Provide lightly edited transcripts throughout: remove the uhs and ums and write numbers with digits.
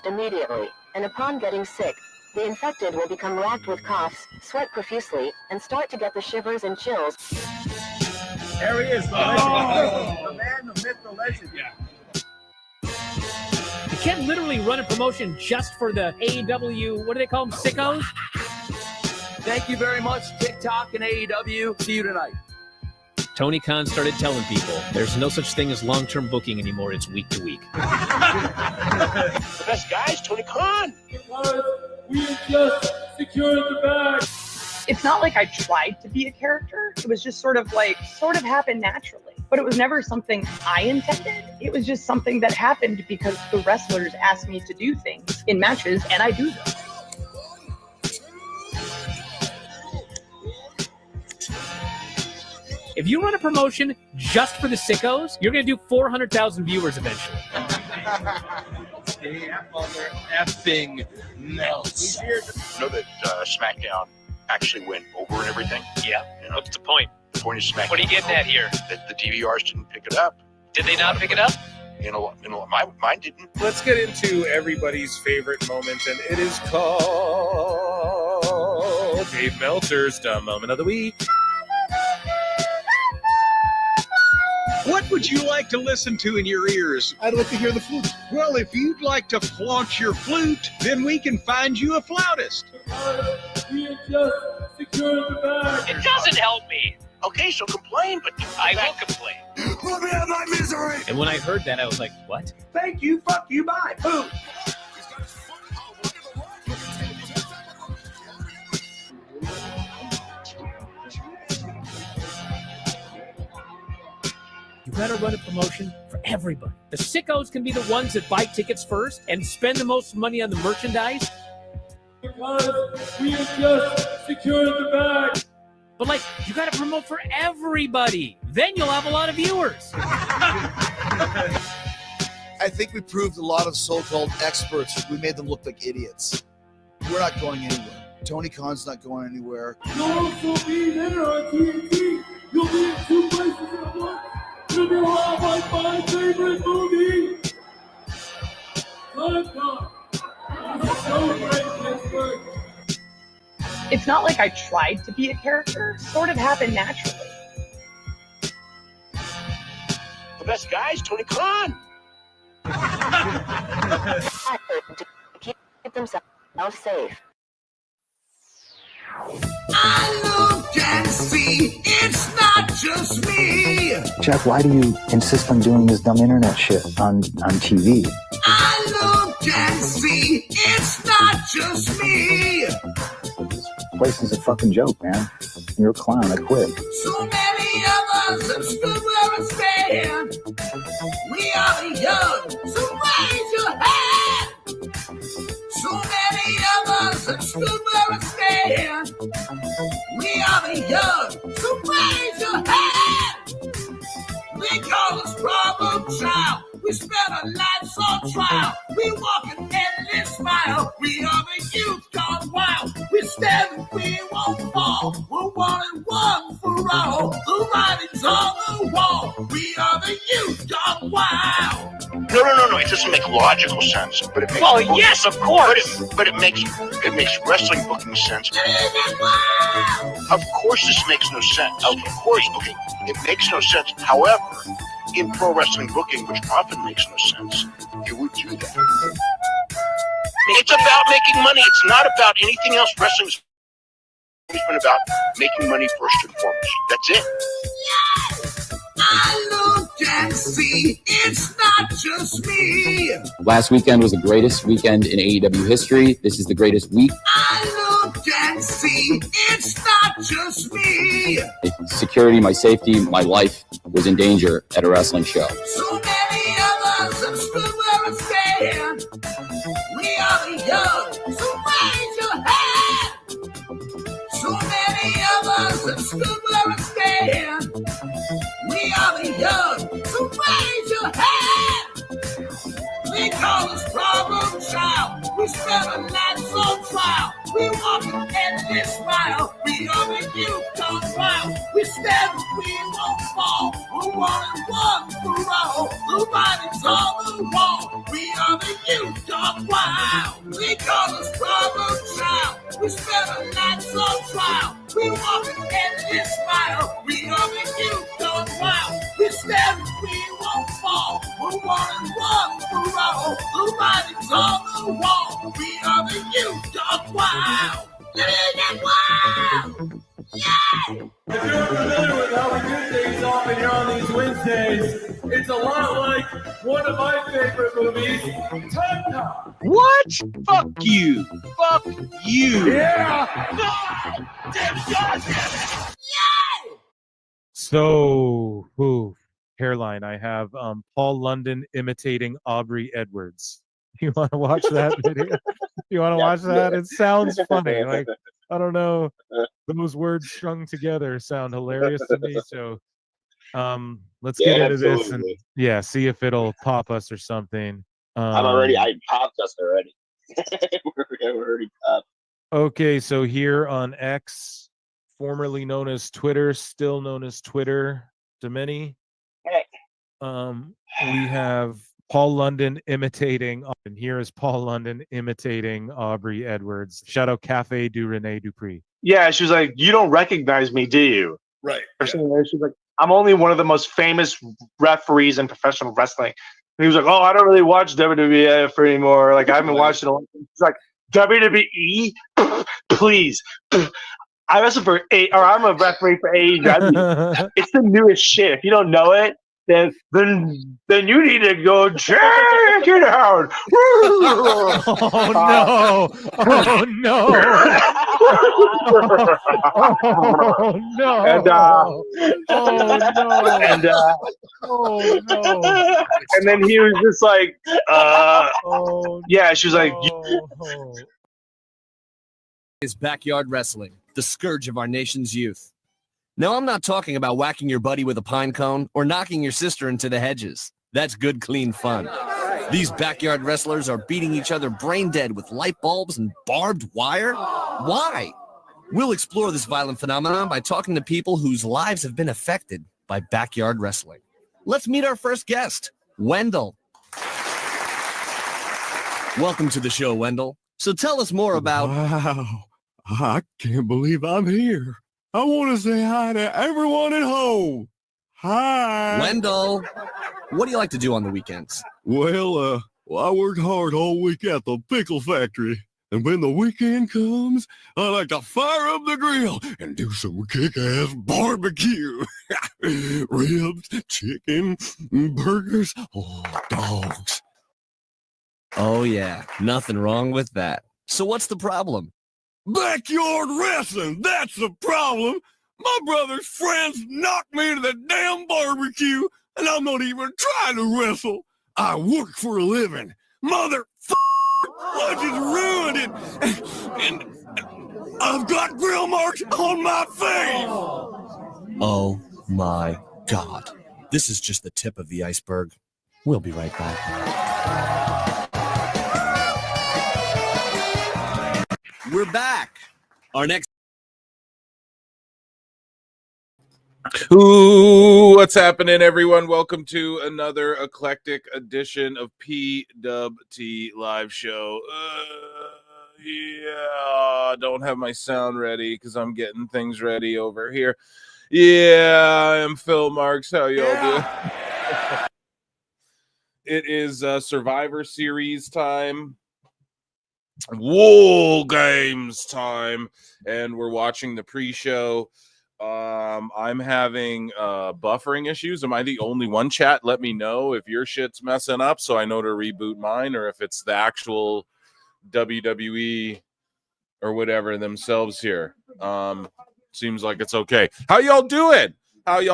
immediately, and upon getting sick, the infected will become racked with coughs, sweat profusely, and start to get the shivers and chills. There he is, the legend. The man, the myth, the legend. Yeah. You can't literally run a promotion just for the AEW, what do they call them, sickos? Thank you very much, TikTok and AEW. See you tonight. Tony Khan started telling people there's no such thing as long-term booking anymore. It's week to week. The best guy is Tony Khan. We just secured the bag. It's not like I tried to be a character. It was just sort of happened naturally. But it was never something I intended. It was just something that happened because the wrestlers asked me to do things in matches, and I do them. If you run a promotion just for the sickos, you're going to do 400,000 viewers eventually. Mother effing melts. You know that SmackDown actually went over and everything? Yeah. What's the point? The point is SmackDown. What are you getting at here? That the DVRs didn't pick it up. Did they not pick it up? Mine didn't. Let's get into everybody's favorite moment, and it is called Dave Meltzer's Dumb Moment of the Week. What would you like to listen to in your ears? I'd like to hear the flute. Well, if you'd like to flaunt your flute, then we can find you a flautist. We just secured the bag. It doesn't help me. Okay, so complain, but I will complain. Let me have my misery. And when I heard that, I was like, what? Thank you, fuck you, bye. Boom. You gotta run a promotion for everybody. The sickos can be the ones that buy tickets first and spend the most money on the merchandise. Because we just secured the bag. But you gotta promote for everybody. Then you'll have a lot of viewers. I think we proved a lot of so-called experts. We made them look like idiots. We're not going anywhere. Tony Khan's not going anywhere. You'll also be there on TNT. You'll be in 2 places at once. You'll be like my favorite movie. Time Con. Celebrate Pittsburgh. It's not like I tried to be a character. It sort of happened naturally. the best guy is Tony Khan. To keep themselves safe. I look and see it's not just me. Jeff, why do you insist on doing this dumb internet shit on TV? I look and see it's not just me. This place is a fucking joke, man. You're a clown. I quit. So many of us have stood where we stand. We are the young, so raise your hand. So many of us have stood where we stand. We are the young, so raise your hand. We call us problem child. We spend our lives on trial. We walk an endless mile. We are the youth gone wild. We stand and we won't fall. We're 1 and 1 for all. The writing's on the wall. We are the youth gone wild. No. It doesn't make logical sense, but it makes. Well, yes, of course. But it makes wrestling booking sense. Of course, this makes no sense. Of course, okay, it makes no sense. However, in pro wrestling booking, which often makes no sense, you would do that. It's about making money. It's not about anything else. Wrestling's been about making money first and foremost. That's it. Yes! I look and see it's not just me. Last weekend was the greatest weekend in AEW history. This is the greatest week. I look and see it's not just me. Security, my safety, my life was in danger at a wrestling show. So many of us have stood where we stand. We are the young, so raise your hand. So many of us have stood where we stand. We are the young, so raise your hand. We call us problem child. We spend our lives on trial. We walk and we smile. We are the youth gone wild. We stand, we won't fall. We're 1-1 for all. The writing's on the wall. We are the youth gone wild. We call us brother child. We spend our nights on trial. We walk and we smile. We are the youth gone wild. We stand, we won't fall. We're 1-1 for all. The writing's on the wall. We are the youth gone wild. Wild. Yeah! If you're familiar with how we do things often here on these Wednesdays, it's a lot like one of my favorite movies, Time Cop. What? Fuck you. Fuck you. Yeah! So, hairline. I have Paul London imitating Aubrey Edwards. You want to watch that video? You want to watch that? It sounds funny. Like, I don't know. Those words strung together sound hilarious to me. So, let's get into this and see if it'll pop us or something. I popped us already. We're already popped. Okay, so here on X, formerly known as Twitter, still known as Twitter to many, we have Paul London imitating, and here is Paul London imitating Aubrey Edwards. Shout out Cafe du Rene Dupree. Yeah, she was like, "You don't recognize me, do you?" Right. Or something like that. She's like, "I'm only one of the most famous referees in professional wrestling." And he was like, "Oh, I don't really watch WWF anymore. Like, I haven't watched it." She's like, "WWE? Please." I wrestle for I'm a referee for AEW. It's the newest shit. If you don't know it, then you need to go check it out. Oh no! Oh no! Oh no! And oh no! And then he was just like, yeah. She was like, is backyard wrestling, the scourge of our nation's youth. Now, I'm not talking about whacking your buddy with a pine cone or knocking your sister into the hedges. That's good, clean fun. These backyard wrestlers are beating each other brain dead with light bulbs and barbed wire. Why? We'll explore this violent phenomenon by talking to people whose lives have been affected by backyard wrestling. Let's meet our first guest, Wendell. Welcome to the show, Wendell. So tell us more about... Wow, I can't believe I'm here. I want to say hi to everyone at home. Hi. Wendell, what do you like to do on the weekends? Well, I worked hard all week at the pickle factory. And when the weekend comes, I like to fire up the grill and do some kick-ass barbecue. Ribs, chicken, burgers, dogs. Oh, yeah. Nothing wrong with that. So what's the problem? Backyard wrestling, that's the problem. My brother's friends knocked me to the damn barbecue, and I'm not even trying to wrestle. I work for a living. I just ruined it. And I've got grill marks on my face. Oh, my God. This is just the tip of the iceberg. We'll be right back. We're back. Our next... Ooh, what's happening, everyone? Welcome to another eclectic edition of PWT Live Show. Yeah, don't have my sound ready because I'm getting things ready over here. Yeah, I'm Phil Marks. How y'all doing? It is Survivor Series time. War Games time, and we're watching the pre-show. I'm having buffering issues. Am I the only one, chat? Let me know if your shit's messing up so I know to reboot mine, or if it's the actual WWE or whatever themselves here. Seems like it's okay. How y'all doing? You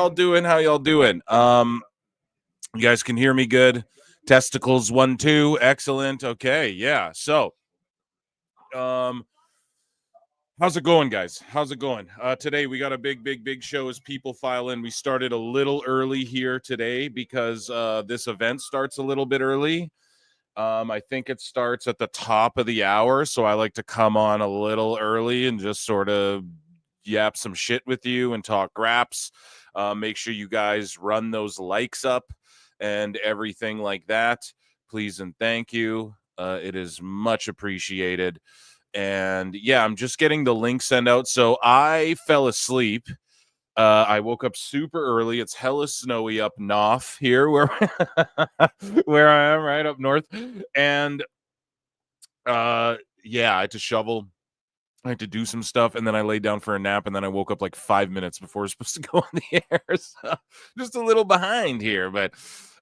guys can hear me good? Testicles 1 2, excellent. Okay, yeah. So how's it going, guys? How's it going? Today we got a big show as people file in. We started a little early here today because this event starts a little bit early. I think it starts at the top of the hour, so I like to come on a little early and just sort of yap some shit with you and talk graps. Make sure you guys run those likes up and everything like that. Please and thank you. It is much appreciated. And yeah, I'm just getting the link sent out. So I fell asleep. I woke up super early. It's hella snowy up north here where where I am, right up north. And yeah, I had to shovel. I had to do some stuff, and then I laid down for a nap, and then I woke up like 5 minutes before I was supposed to go on the air. So just a little behind here, but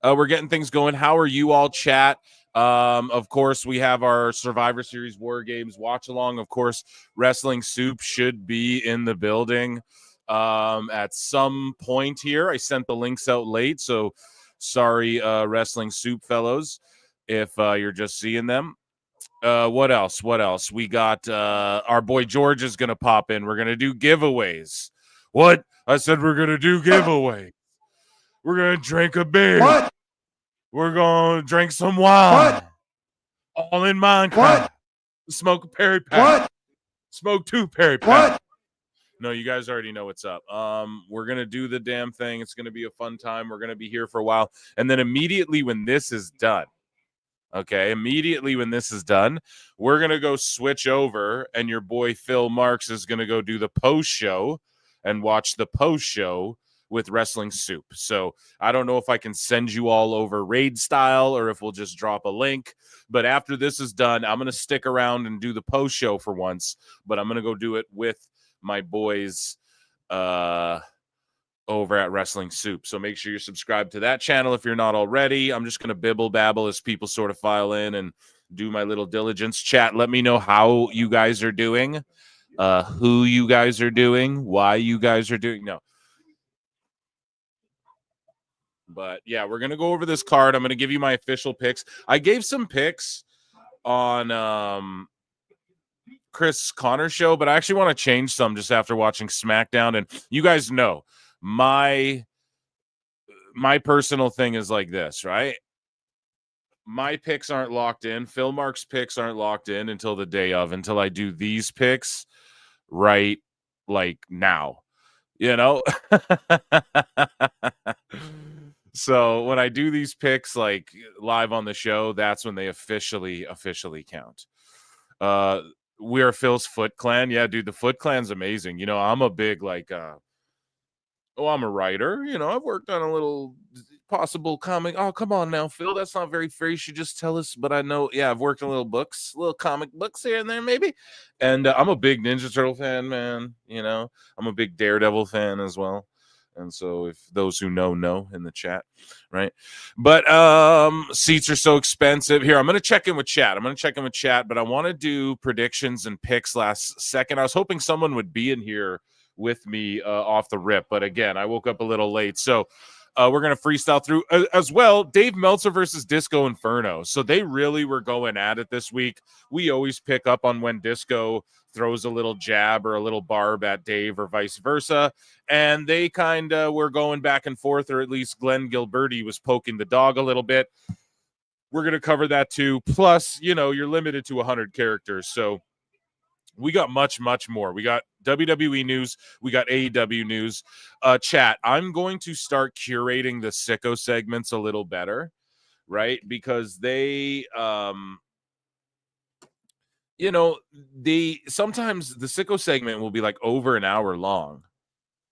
we're getting things going. How are you all, chat? Of course, we have our Survivor Series War Games watch along. Of course, Wrestling Soup should be in the building at some point here. I sent the links out late, so sorry, Wrestling Soup fellows, if you're just seeing them. What else? We got our boy George is gonna pop in. We're gonna do giveaways. What? I said we're gonna do giveaway. We're gonna drink a beer. What? We're gonna drink some wine. What? All in Minecraft. What? Smoke a Perry Pack. What? Smoke 2 Perry Pack. What? No, you guys already know what's up. We're gonna do the damn thing. It's gonna be a fun time. We're gonna be here for a while, and then immediately when this is done. Okay, immediately when this is done, we're going to go switch over, and your boy Phil Marks is going to go do the post show and watch the post show with Wrestling Soup. So I don't know if I can send you all over raid style or if we'll just drop a link. But after this is done, I'm going to stick around and do the post show for once, but I'm going to go do it with my boys over at Wrestling Soup. So make sure you're subscribed to that channel if you're not already. I'm just going to bibble babble as people sort of file in and do my little diligence. Chat, let me know how you guys are doing, who you guys are doing, why you guys are doing. No. But yeah, we're going to go over this card. I'm going to give you my official picks. I gave some picks on Chris Connor's show, but I actually want to change some just after watching SmackDown. And you guys know, my personal thing is like this, right? My picks aren't locked in. Phil Mark's picks aren't locked in until I do these picks right like now, you know? So when I do these picks like live on the show, that's when they officially count. We are Phil's Foot Clan. Yeah, dude, the Foot Clan's amazing. You know, I'm a big like I'm a writer. You know, I've worked on a little possible comic. Oh, come on now, Phil. That's not very fair. You should just tell us. But I know, yeah, I've worked on little comic books here and there, maybe. And I'm a big Ninja Turtle fan, man. You know, I'm a big Daredevil fan as well. And so if those who know in the chat, right? But seats are so expensive. Here, I'm going to check in with chat. But I want to do predictions and picks last second. I was hoping someone would be in here with me off the rip, but again, I woke up a little late, so we're gonna freestyle through as well. Dave Meltzer versus Disco Inferno, so they really were going at it this week. We always pick up on when Disco throws a little jab or a little barb at Dave or vice versa, and they kind of were going back and forth, or at least Glenn Gilberti was poking the dog a little bit. We're gonna cover that too. Plus, you know, you're limited to 100 characters, so we got much more. We got WWE news. We got AEW news. Chat, I'm going to start curating the sicko segments a little better, right? Because they, you know, sometimes the sicko segment will be like over an hour long.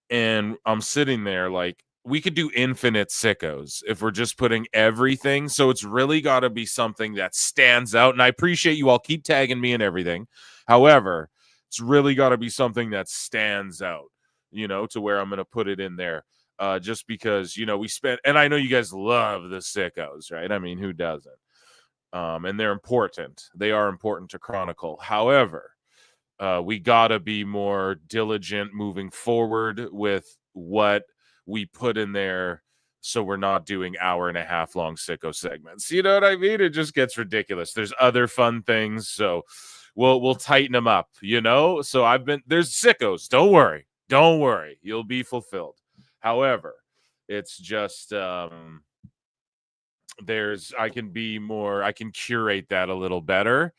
And I'm sitting there like, we could do infinite sickos if we're just putting everything. So it's really got to be something that stands out. And I appreciate you all keep tagging me and everything. However, it's really got to be something that stands out, you know, to where I'm going to put it in there. Just because, you know, and I know you guys love the sickos, right? I mean, who doesn't? And they're important. They are important to chronicle. However, we got to be more diligent moving forward with what we put in there, so we're not doing hour-and-a-half long sicko segments. You know what I mean? It just gets ridiculous. There's other fun things, so we'll tighten them up, you know? So there's sickos. Don't worry. You'll be fulfilled. However, it's just I can curate that a little better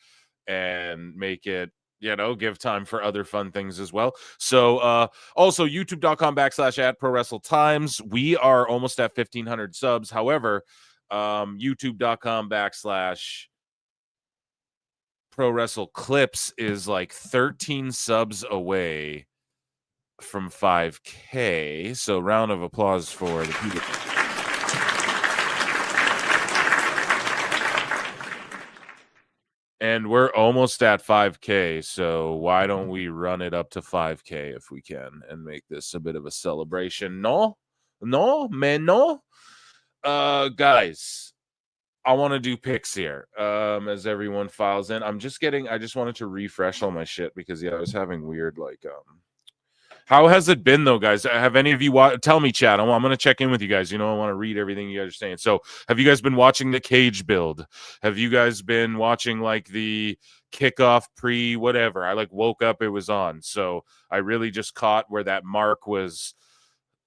and make it, give time for other fun things as well. So also youtube.com/@prowrestletimes. We are almost at 1,500 subs. However, youtube.com/Wrestle Clips is like 13 subs away from 5K. So round of applause for the people. And we're almost at 5K, so why don't we run it up to 5K if we can and make this a bit of a celebration? No, guys, I want to do picks here as everyone files in. I just wanted to refresh all my shit because I was having weird how has it been though, guys? Have any of you tell me, chat? I'm going to check in with you guys. I want to read everything you guys are saying. So have you guys been watching the cage build? Have you guys been watching like the kickoff pre whatever? I woke up, it was on. So I really just caught where that mark was.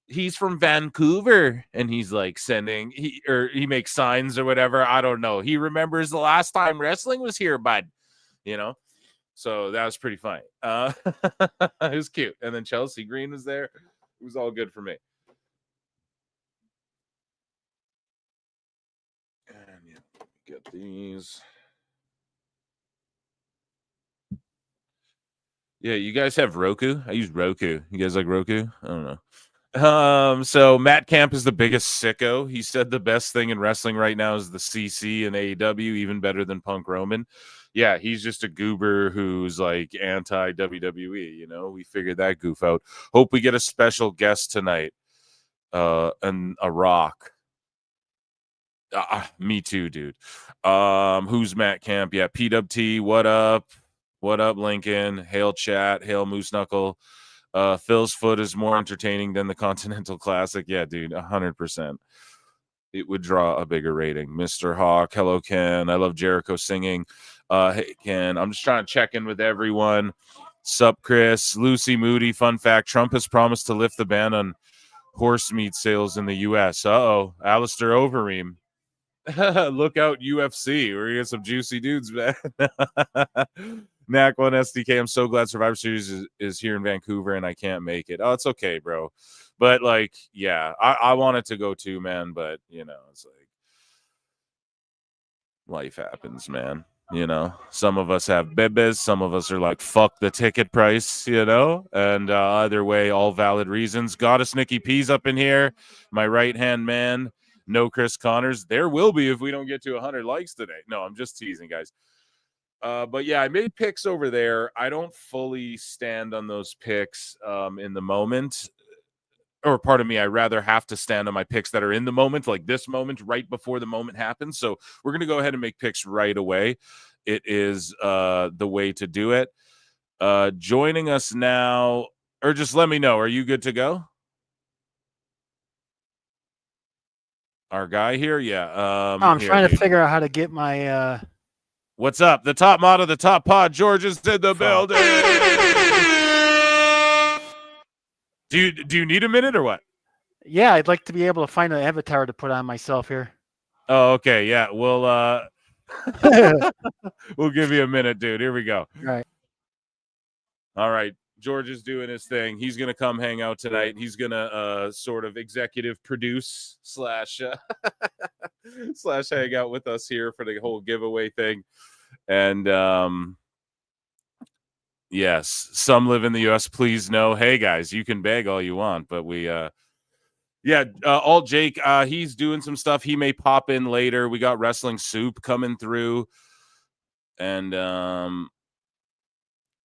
He's from Vancouver and he's like he makes signs or whatever. I don't know. He remembers the last time wrestling was here, bud. So that was pretty funny. It was cute. And then Chelsea Green was there. It was all good for me. And get these. Yeah, you guys have Roku? I use Roku. You guys like Roku? I don't know. So Matt Camp is the biggest sicko. He said the best thing in wrestling right now is the CC and AEW, even better than Punk Roman. Yeah, he's just a goober who's like anti WWE. We figured that goof out. Hope we get a special guest tonight. And a Rock. Me too, dude. Who's Matt Camp? Yeah, PWT. What up? What up, Lincoln? Hail chat. Hail Moose Knuckle. Phil's foot is more entertaining than the Continental Classic. Yeah, dude, 100%. It would draw a bigger rating. Mr. Hawk, hello, Ken. I love Jericho singing. Hey, Ken, I'm just trying to check in with everyone. Sup, Chris. Lucy Moody, fun fact, Trump has promised to lift the ban on horse meat sales in the U.S. Uh-oh, Alistair Overeem. Look out, UFC. We're going to get some juicy dudes, man. NAC1 SDK, I'm so glad Survivor Series is here in Vancouver and I can't make it. Oh, it's okay, bro. But I wanted to go too, man. But it's like life happens, man. Some of us have bebes, some of us are like, fuck the ticket price, and either way, all valid reasons. Goddess Nikki P's up in here, my right-hand man. No Chris Connors. There will be if we don't get to 100 likes today. No, I'm just teasing, guys. But yeah, I made picks over there. I don't fully stand on those picks in the moment. Or pardon me, I rather have to stand on my picks that are in the moment, like this moment, right before the moment happens. So we're going to go ahead and make picks right away. It is the way to do it. Joining us now, or just let me know. Are you good to go? Our guy here? Yeah. I'm trying to figure out how to get my... What's up? The top mod of the top pod, George, is in the building. Do you need a minute or what? Yeah, I'd like to be able to find an avatar to put on myself here. Oh, okay. Yeah, we'll we'll give you a minute, dude. Here we go. All right. George is doing his thing. He's gonna come hang out tonight. He's gonna sort of executive produce / slash hang out with us here for the whole giveaway thing. And yes, some live in the US. Please know, hey guys, you can beg all you want, but we all Jake, he's doing some stuff. He may pop in later. We got Wrestling Soup coming through. And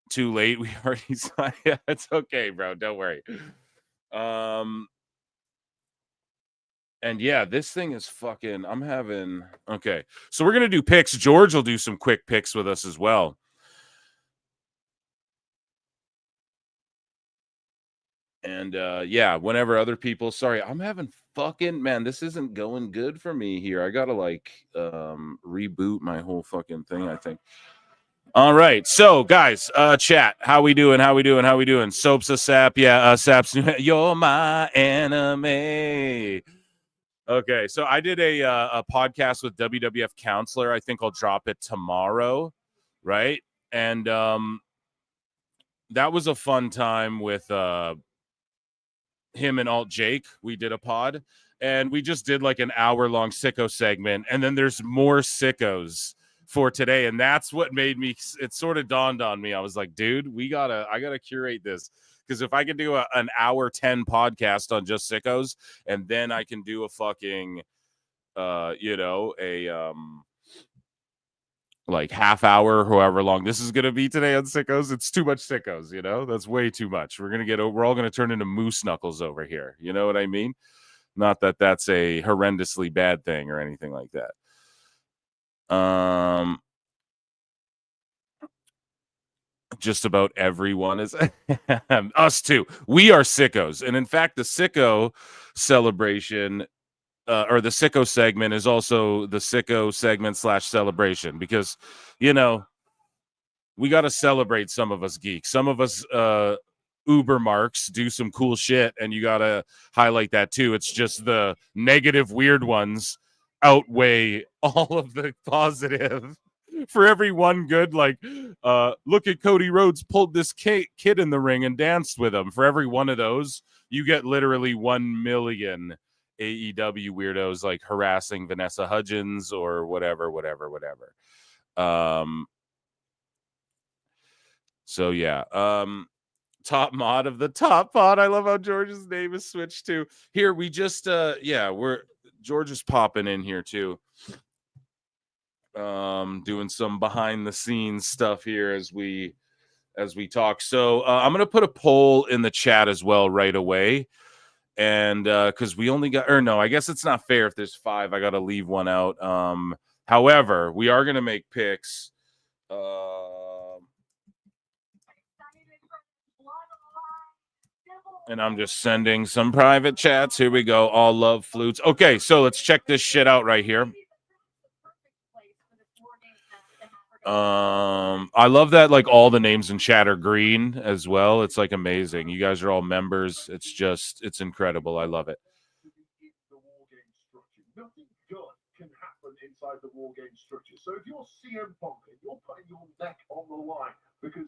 too late. We already saw. Yeah, it's okay, bro. Don't worry. And yeah, this thing is fucking. Okay, so we're gonna do picks. George will do some quick picks with us as well. And yeah, whenever other people. Sorry, I'm having fucking man. This isn't going good for me here. I gotta reboot my whole fucking thing, I think. All right, so guys, chat, how we doing? Soaps a sap, yeah, saps. You're my enemy. Okay, so I did a podcast with WWF Counselor. I think I'll drop it tomorrow, right? And that was a fun time with him and Alt Jake. We did a pod, and we just did like an hour-long sicko segment, and then there's more sickos for today, and that's what made me. It sort of dawned on me. I was like, dude, I gotta curate this. Because if I could do an hour 10 podcast on just sickos, and then I can do a fucking, like half hour, however long this is gonna be today on sickos, it's too much sickos. That's way too much. We're all gonna turn into moose knuckles over here. You know what I mean? Not that that's a horrendously bad thing or anything like that. Just about everyone is us too. We are sickos. And in fact, the sicko celebration or the sicko segment is also the sicko segment / celebration because, we got to celebrate some of us geeks. Some of us Uber marks do some cool shit, and you got to highlight that too. It's just the negative, weird ones outweigh all of the positive. For every one good, like, look at Cody Rhodes pulled this kid in the ring and danced with him. For every one of those, you get literally 1 million AEW weirdos like harassing Vanessa Hudgens or whatever. So yeah, top mod of the top mod. I love how George's name is switched to. Here we just George is popping in here too. Doing some behind the scenes stuff here as we talk. So I'm gonna put a poll in the chat as well right away, and because we only got, or no, I guess it's not fair if there's 5. I gotta leave one out. However, we are gonna make picks. And I'm just sending some private chats. Here we go. All love flutes. Okay, so let's check this shit out right here. I love that like all the names in chat are green as well. It's like amazing. You guys are all members. It's incredible. I love it. Nothing good can happen inside the war game structure. So if you're CM Punk and you're putting your neck on the line because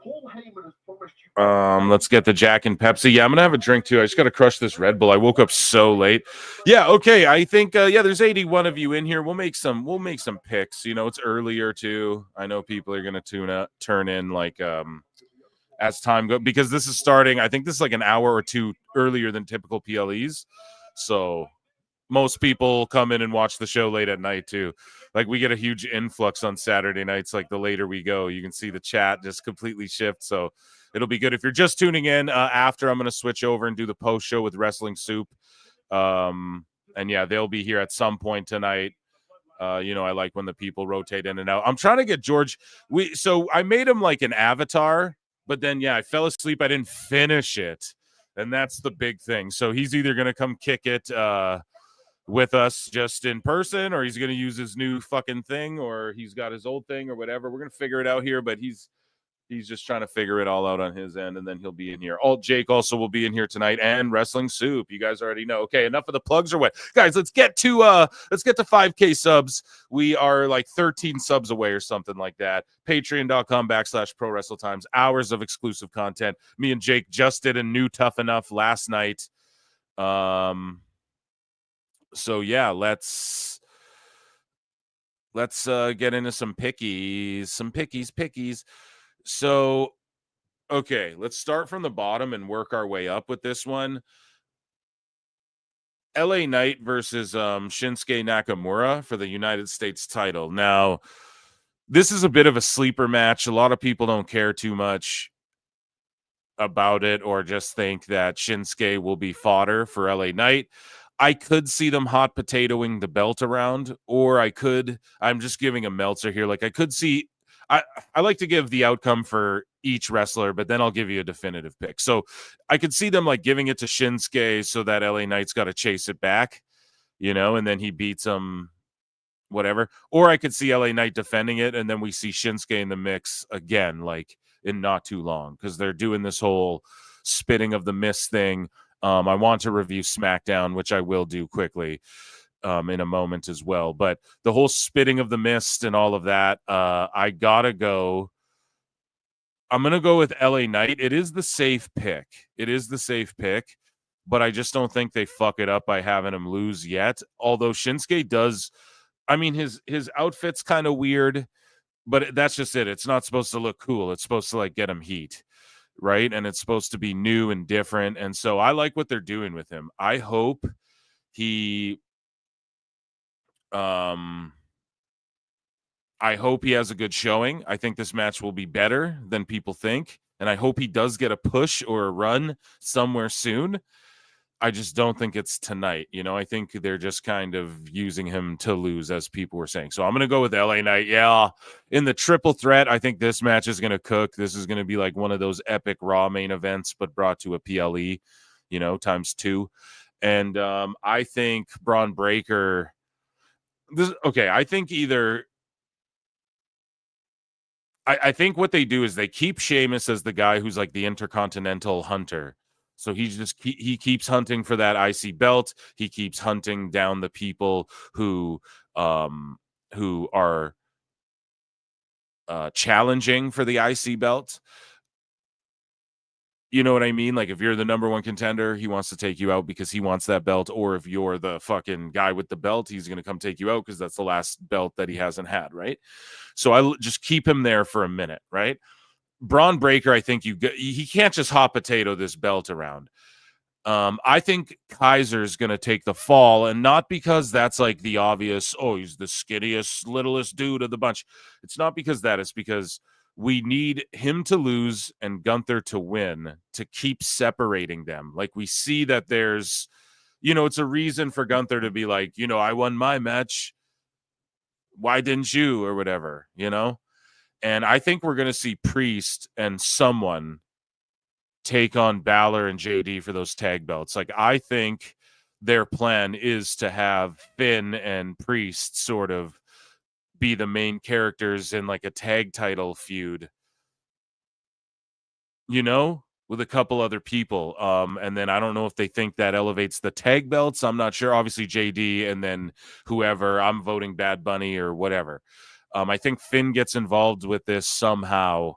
Paul Heyman has promised you. Let's get the Jack and Pepsi. Yeah, I'm gonna have a drink too. I just gotta crush this Red Bull. I woke up so late. Yeah, okay. I think there's 81 of you in here. We'll make some picks. It's earlier too. I know people are gonna turn in like as time goes because this is starting. I think this is like an hour or two earlier than typical PLEs. So most people come in and watch the show late at night too. Like we get a huge influx on Saturday nights. Like the later we go, you can see the chat just completely shift. So it'll be good. If you're just tuning in after, I'm going to switch over and do the post show with Wrestling Soup. And yeah, they'll be here at some point tonight. I like when the people rotate in and out. I'm trying to get George. So I made him like an avatar, but then I fell asleep. I didn't finish it, and that's the big thing. So he's either going to come kick it with us just in person, or he's going to use his new fucking thing, or he's got his old thing or whatever. We're going to figure it out here, but he's just trying to figure it all out on his end, and then he'll be in here. Alt Jake also will be in here tonight, and Wrestling Soup. You guys already know. Okay, enough of the plugs or what? Guys, let's get to 5K subs. We are like 13 subs away or something like that. Patreon.com/prowrestletimes. Hours of exclusive content. Me and Jake just did a new Tough Enough last night. So yeah, let's get into some pickies. So, okay, let's start from the bottom and work our way up with this one. LA Knight versus Shinsuke Nakamura for the United States title. Now, this is a bit of a sleeper match. A lot of people don't care too much about it or just think that Shinsuke will be fodder for LA Knight. I could see them hot potatoing the belt around, or I'm just giving a Meltzer here. Like I could see, I like to give the outcome for each wrestler, but then I'll give you a definitive pick. So I could see them like giving it to Shinsuke so that LA Knight's got to chase it back, and then he beats him, whatever. Or I could see LA Knight defending it, and then we see Shinsuke in the mix again, like in not too long, because they're doing this whole spitting of the mist thing. I want to review SmackDown, which I will do quickly in a moment as well. But the whole spitting of the mist and all of that, I gotta go. I'm gonna go with LA Knight. It is the safe pick. But I just don't think they fuck it up by having him lose yet. Although Shinsuke does, I mean, his outfit's kind of weird, but that's just it. It's not supposed to look cool. It's supposed to like get him heat, right? And it's supposed to be new and different. And so I like what they're doing with him. I hope he has a good showing. I think this match will be better than people think. And I hope he does get a push or a run somewhere soon. I just don't think it's tonight. You know, I think they're just kind of using him to lose, as people were saying. So I'm going to go with LA Knight. Yeah. In the triple threat, I think this match is going to cook. This is going to be like one of those epic Raw main events, but brought to a PLE, you know, times 2. And I think Braun Breaker. I think either. I think what they do is they keep Sheamus as the guy who's like the Intercontinental hunter. So he keeps hunting for that IC belt. He keeps hunting down the people who are challenging for the IC belt. You know what I mean? Like if you're the number 1 contender, he wants to take you out because he wants that belt. Or if you're the fucking guy with the belt, he's going to come take you out because that's the last belt that he hasn't had, right? So I just keep him there for a minute, right? Braun Breaker, I think he can't just hot potato this belt around. I think Kaiser's going to take the fall, and not because that's like the obvious, oh, he's the skinniest, littlest dude of the bunch. It's not because that. It's because we need him to lose and Gunther to win to keep separating them. Like we see that there's, you know, it's a reason for Gunther to be like, you know, I won my match. Why didn't you? Or whatever, you know? And I think we're going to see Priest and someone take on Balor and JD for those tag belts. Like, I think their plan is to have Finn and Priest sort of be the main characters in like a tag title feud, you know, with a couple other people. And then I don't know if they think that elevates the tag belts. I'm not sure. Obviously JD and then whoever. I'm voting Bad Bunny or whatever. I think Finn gets involved with this somehow,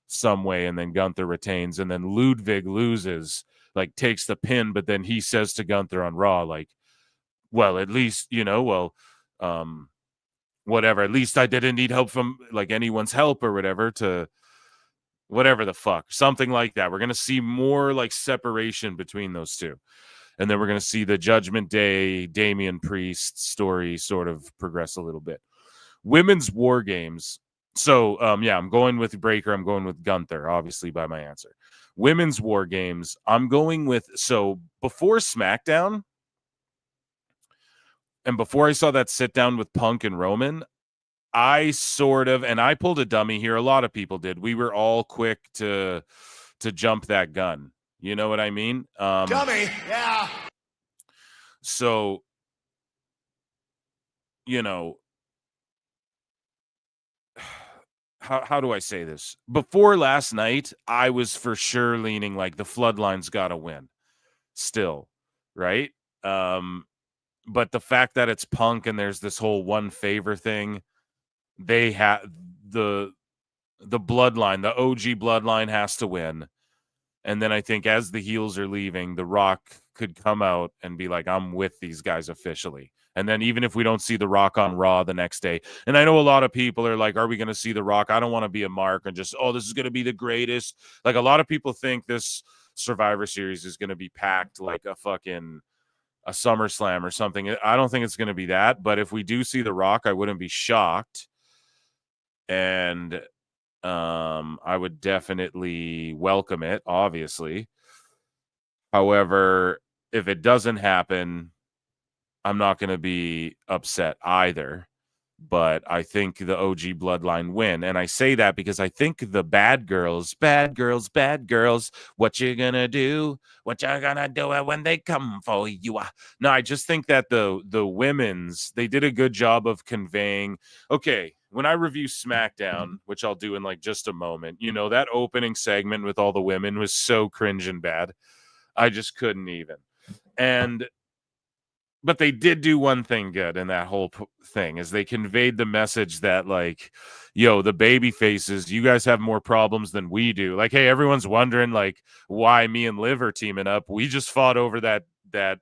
some way, and then Gunther retains, and then Ludwig loses, like takes the pin, but then he says to Gunther on Raw, like, well, at least, you know, whatever, at least I didn't need help from like anyone's help or whatever to whatever the fuck, something like that. We're going to see more like separation between those two. And then we're going to see the Judgment Day, Damian Priest story sort of progress a little bit. Women's War Games. So, I'm going with Breaker. I'm going with Gunther, obviously, by my answer. Women's War Games. I'm going with, so before SmackDown, and before I saw that sit down with Punk and Roman, I sort of, and I pulled a dummy here. A lot of people did. We were all quick to jump that gun. You know what I mean? Dummy, yeah. So, you know, how do I say this? Before last night, I was for sure leaning like the Floodline's got to win still, right? But the fact that it's Punk and there's this whole one favor thing, they have the Bloodline, the OG Bloodline has to win. And then I think as the heels are leaving, The Rock could come out and be like, I'm with these guys officially. And then even if we don't see The Rock on Raw the next day, and I know a lot of people are like, are we going to see The Rock? I don't want to be a mark and just, oh, this is going to be the greatest. Like a lot of people think this Survivor Series is going to be packed like a SummerSlam or something. I don't think it's going to be that. But if we do see The Rock, I wouldn't be shocked. And I would definitely welcome it, obviously. However, if it doesn't happen, I'm not going to be upset either. But I think the OG Bloodline win. And I say that because I think the bad girls, what you gonna do? What you gonna do when they come for you? No, I just think that the women's, they did a good job of conveying, okay, when I review SmackDown, which I'll do in like just a moment, you know, that opening segment with all the women was so cringe and bad. I just couldn't even. But they did do one thing good in that whole thing, is they conveyed the message that, like, yo, the baby faces, you guys have more problems than we do. Like, hey, everyone's wondering, like, why me and Liv are teaming up. We just fought over that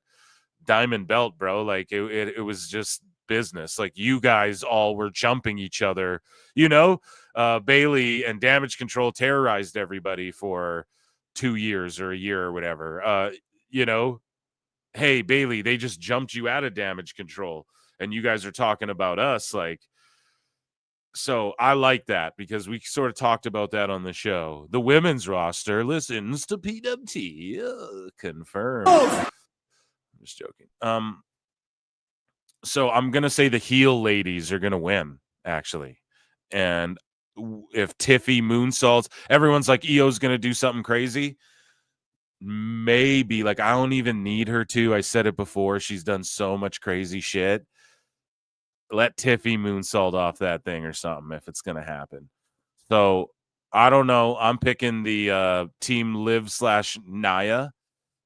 diamond belt, bro. Like, it was just business. Like, you guys all were jumping each other. Bailey and Damage Control terrorized everybody for 2 years or a year or whatever. Hey, Bailey, they just jumped you out of Damage Control, and you guys are talking about us. Like, so I like that, because we sort of talked about that on the show. The women's roster listens to PWT. Confirmed. I'm just joking. So I'm going to say the heel ladies are going to win, actually. And if Tiffy moonsaults, everyone's like, EO's going to do something crazy. Maybe, like, I don't even need her to. I said it before. She's done so much crazy shit. Let Tiffy moonsault off that thing or something if it's going to happen. So, I don't know. I'm picking the team Liv/Nia.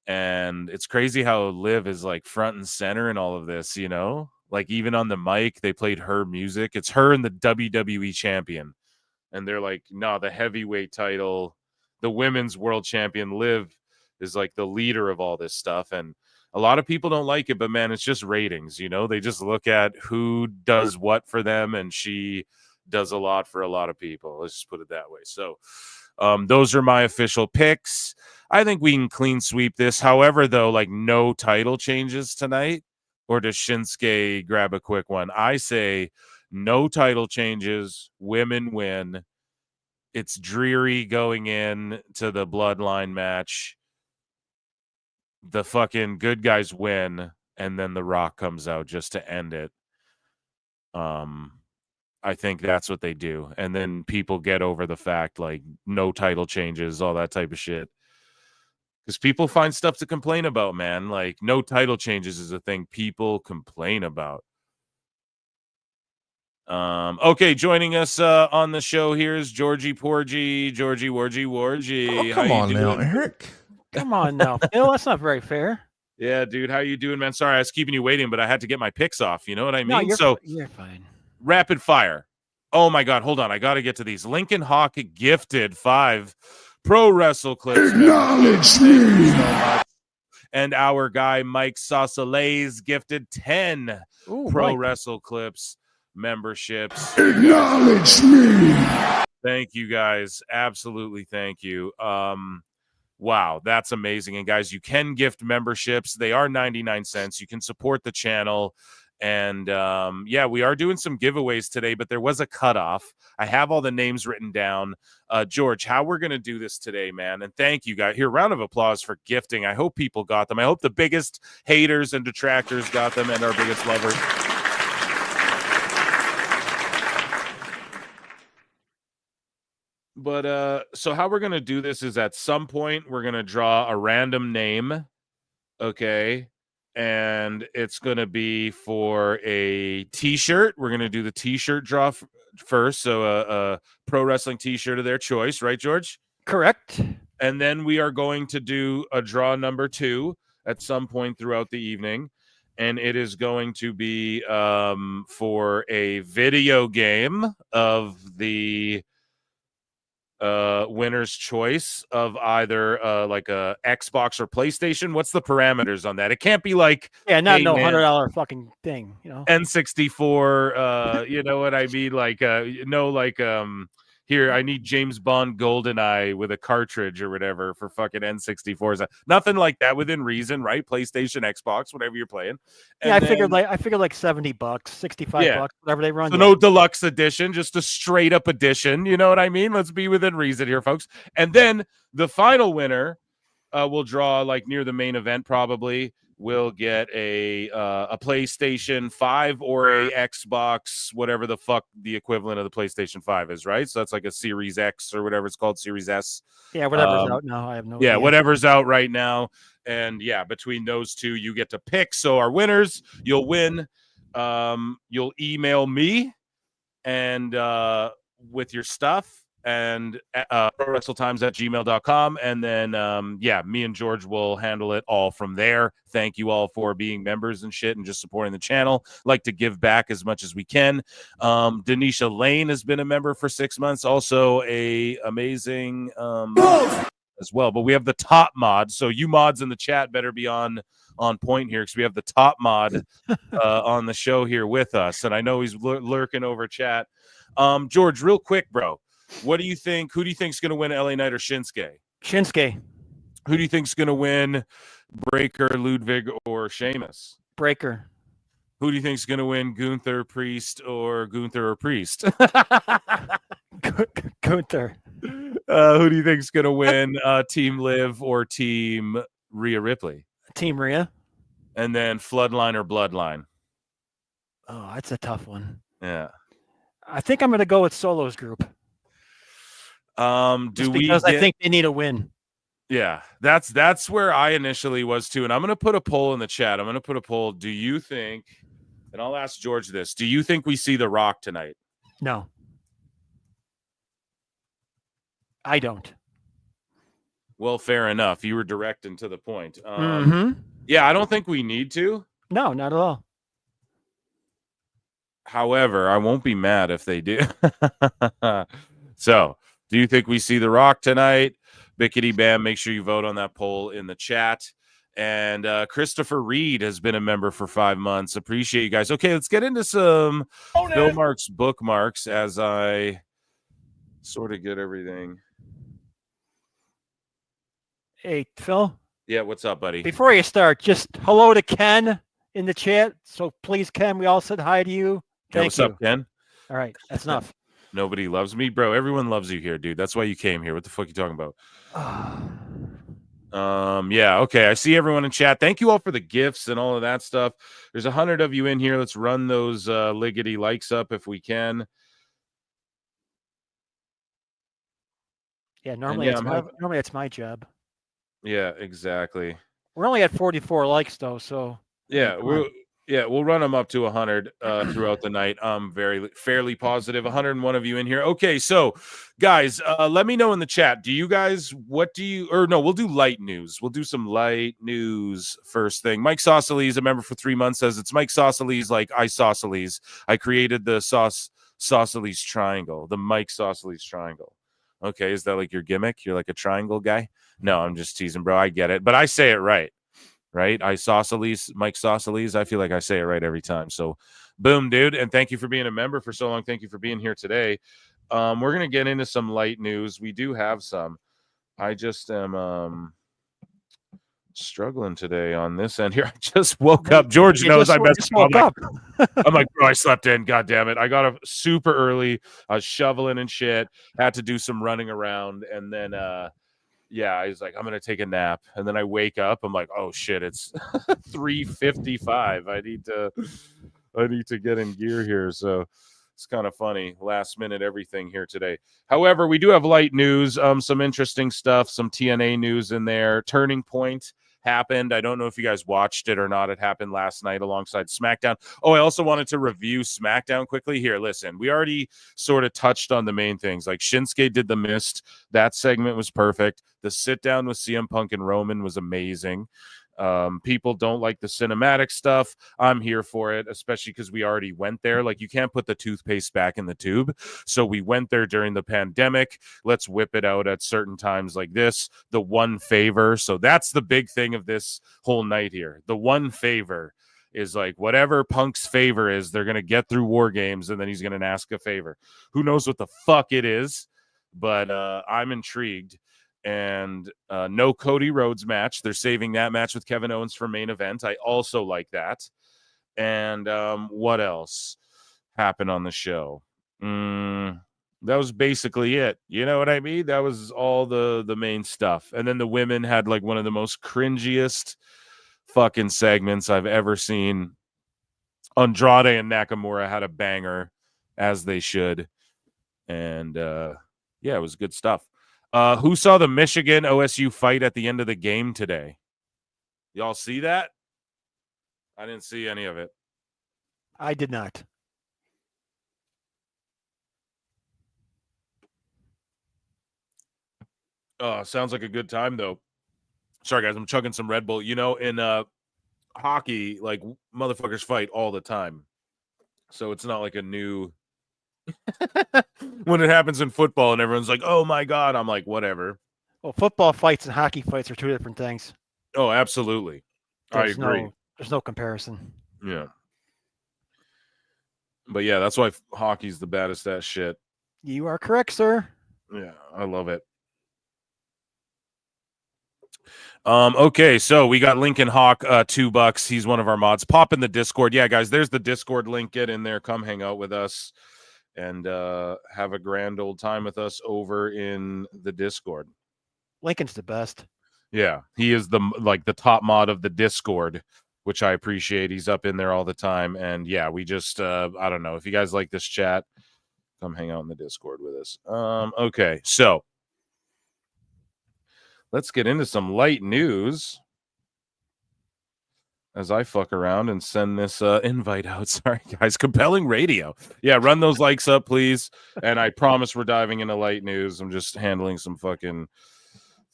And it's crazy how Liv is, like, front and center in all of this, Like, even on the mic, they played her music. It's her and the WWE champion. And they're like, no, the heavyweight title, the women's world champion, Liv, is like the leader of all this stuff. And a lot of people don't like it, but man, it's just ratings, they just look at who does what for them, and she does a lot for a lot of people. Let's just put it that way. So those are my official picks. I think we can clean sweep this. However, though, like, no title changes tonight, or does Shinsuke grab a quick one? I say no title changes, women win. It's dreary going in to the bloodline match. The fucking good guys win, and then The Rock comes out just to end it. I think that's what they do. And then people get over the fact, like, no title changes, all that type of shit. Because people find stuff to complain about, man. Like, no title changes is a thing people complain about. Okay, joining us on the show here is Georgie Porgy. Georgie Wargy. Oh, come on now, Eric. Come on now, Phil. That's not very fair. Yeah, dude. How you doing, man? Sorry, I was keeping you waiting, but I had to get my picks off. You know what I mean? No, you're fine. Rapid fire. Oh, my God. Hold on. I got to get to these. Lincoln Hawk gifted 5 Pro Wrestle Clips. Acknowledge me. And our guy, Mike Sausalez, gifted 10 Pro Wrestle Clips memberships. Acknowledge me. Thank you, guys. Absolutely thank you. Wow, that's amazing. And guys, you can gift memberships. They are 99 cents. You can support the channel. And yeah, we are doing some giveaways today, but there was a cutoff. I have all the names written down. George, how we're going to do this today, man. And thank you, guys. Here, round of applause for gifting. I hope people got them. I hope the biggest haters and detractors got them, and our biggest lovers. But so how we're going to do this is, at some point we're going to draw a random name, okay? And it's going to be for a t-shirt. We're going to do the t-shirt draw first, so a pro wrestling t-shirt of their choice, right, George? Correct. And then we are going to do a draw number 2 at some point throughout the evening, and it is going to be for a video game of the winner's choice of either like a Xbox or PlayStation. What's the parameters on that? It can't be like, yeah, not hey, no man, $100 fucking thing, N64, you know what I mean? Like here, I need James Bond GoldenEye with a cartridge or whatever for fucking N64s. Nothing like that, within reason, right? PlayStation, Xbox, whatever you're playing. And yeah, I figured like $70, $65, whatever they run. So no deluxe edition, just a straight up edition. You know what I mean? Let's be within reason here, folks. And then the final winner will draw, like, near the main event, probably will get a PlayStation 5 or a Xbox, whatever the fuck the equivalent of the PlayStation 5 is, right? So that's like a Series X or whatever it's called, Series S. Yeah, whatever's out now. I have no idea. Yeah, whatever's out right now. And yeah, between those two, you get to pick. So our winners, you'll win. You'll email me and with your stuff, and prowrestletimes@gmail.com. And then, me and George will handle it all from there. Thank you all for being members and shit and just supporting the channel. Like to give back as much as we can. Denisha Lane has been a member for 6 months. Also a amazing as well. But we have the top mod. So you mods in the chat better be on point here because we have the top mod on the show here with us. And I know he's lurking over chat. George, real quick, bro. What do you think? Who do you think is going to win, LA Knight or Shinsuke? Shinsuke. Who do you think is going to win, Breaker, Ludwig, or Sheamus? Breaker. Who do you think is going to win, Gunther, Priest, or Gunther or Priest? Gunther. Who do you think is going to win, Team Liv or Team Rhea Ripley? Team Rhea. And then Floodline or Bloodline? Oh, that's a tough one. Yeah. I think I'm going to go with Solo's group. Because I think they need a win. Yeah, that's where I initially was too. And I'm going to put a poll in the chat. I'm going to put a poll. Do you think, and I'll ask George this, do you think we see The Rock tonight? No. I don't. Well, fair enough. You were direct and to the point. Mm-hmm. Yeah, I don't think we need to. No, not at all. However, I won't be mad if they do. So, do you think we see The Rock tonight? Bickety Bam, make sure you vote on that poll in the chat. And Christopher Reed has been a member for 5 months. Appreciate you guys. Okay, let's get into some Phil Marks bookmarks as I sort of get everything. Hey, Phil. Yeah, what's up, buddy? Before you start, just hello to Ken in the chat. So please, Ken, we all said hi to you. Yeah, what's up, Ken? All right, that's enough. Nobody loves me, bro. Everyone loves you here, dude. That's why you came here. What the fuck are you talking about? Yeah, okay. I see everyone in chat. Thank you all for the gifts and all of that stuff. There's 100 of you in here. Let's run those liggity likes up if we can. Yeah, normally it's my job. Yeah, exactly. We're only at 44 likes though, so yeah, we'll run them up to 100 throughout the night. I'm fairly positive. 101 of you in here. Okay, so guys, let me know in the chat. We'll do light news. We'll do some light news first thing. Mike Sausalese, a member for 3 months, says it's Mike Sausalese like isosceles. I created the Sausalese triangle, the Mike Sausalese triangle. Okay, is that like your gimmick? You're like a triangle guy? No, I'm just teasing, bro. I get it, but I say it right. Right? Isosceles, Mike Sausalese. I feel like I say it right every time. So, boom, dude. And thank you for being a member for so long. Thank you for being here today. We're going to get into some light news. We do have some. I just am struggling today on this end here. I just woke up. George knows I messed up. I'm like, bro, I slept in. God damn it. I got up super early. I was shoveling and shit. Had to do some running around. And then, I was like, I'm going to take a nap. And then I wake up. I'm like, oh, shit, it's 3:55. I need to get in gear here. So it's kind of funny. Last minute everything here today. However, we do have light news, some interesting stuff, some TNA news in there. Turning Point happened. I don't know if you guys watched it or not. It happened last night alongside SmackDown. Oh, I also wanted to review SmackDown quickly. Here, listen, we already sort of touched on the main things. Like Shinsuke did the Mist. That segment was perfect. The sit down with CM Punk and Roman was amazing. People don't like the cinematic stuff. I'm here for it, especially because we already went there. Like, you can't put the toothpaste back in the tube. So we went there during the pandemic. Let's whip it out at certain times like this. The one favor. So that's the big thing of this whole night here. The one favor is like whatever Punk's favor is, they're going to get through War Games and then he's going to ask a favor. Who knows what the fuck it is, but I'm intrigued. And no Cody Rhodes match. They're saving that match with Kevin Owens for main event. I also like that. And what else happened on the show? That was basically it. You know what I mean? That was all the main stuff. And then the women had like one of the most cringiest fucking segments I've ever seen. Andrade and Nakamura had a banger, as they should. And it was good stuff. Who saw the Michigan OSU fight at the end of the game today? Y'all see that? I didn't see any of it. I did not. Oh, sounds like a good time though. Sorry guys, I'm chugging some Red Bull. You know, in hockey, like motherfuckers fight all the time. So it's not like a new when it happens in football and everyone's like, "Oh my god," I'm like, "Whatever." Well, football fights and hockey fights are two different things. Oh, absolutely. I agree. There's no comparison. Yeah. But yeah, that's why hockey's the baddest at shit. You are correct, sir. Yeah, I love it. Okay, so we got Lincoln Hawk, $2. He's one of our mods. Pop in the Discord. Yeah, guys, there's the Discord link. Get in there. Come hang out with us and have a grand old time with us over in the Discord. Lincoln's the best. Yeah, he is the top mod of the Discord, which I appreciate. He's up in there all the time. And yeah, we just I don't know. If you guys like this chat, come hang out in the Discord with us. Okay, so let's get into some light news as I fuck around and send this invite out. Sorry, guys. Compelling radio. Yeah, run those likes up, please. And I promise we're diving into light news. I'm just handling some fucking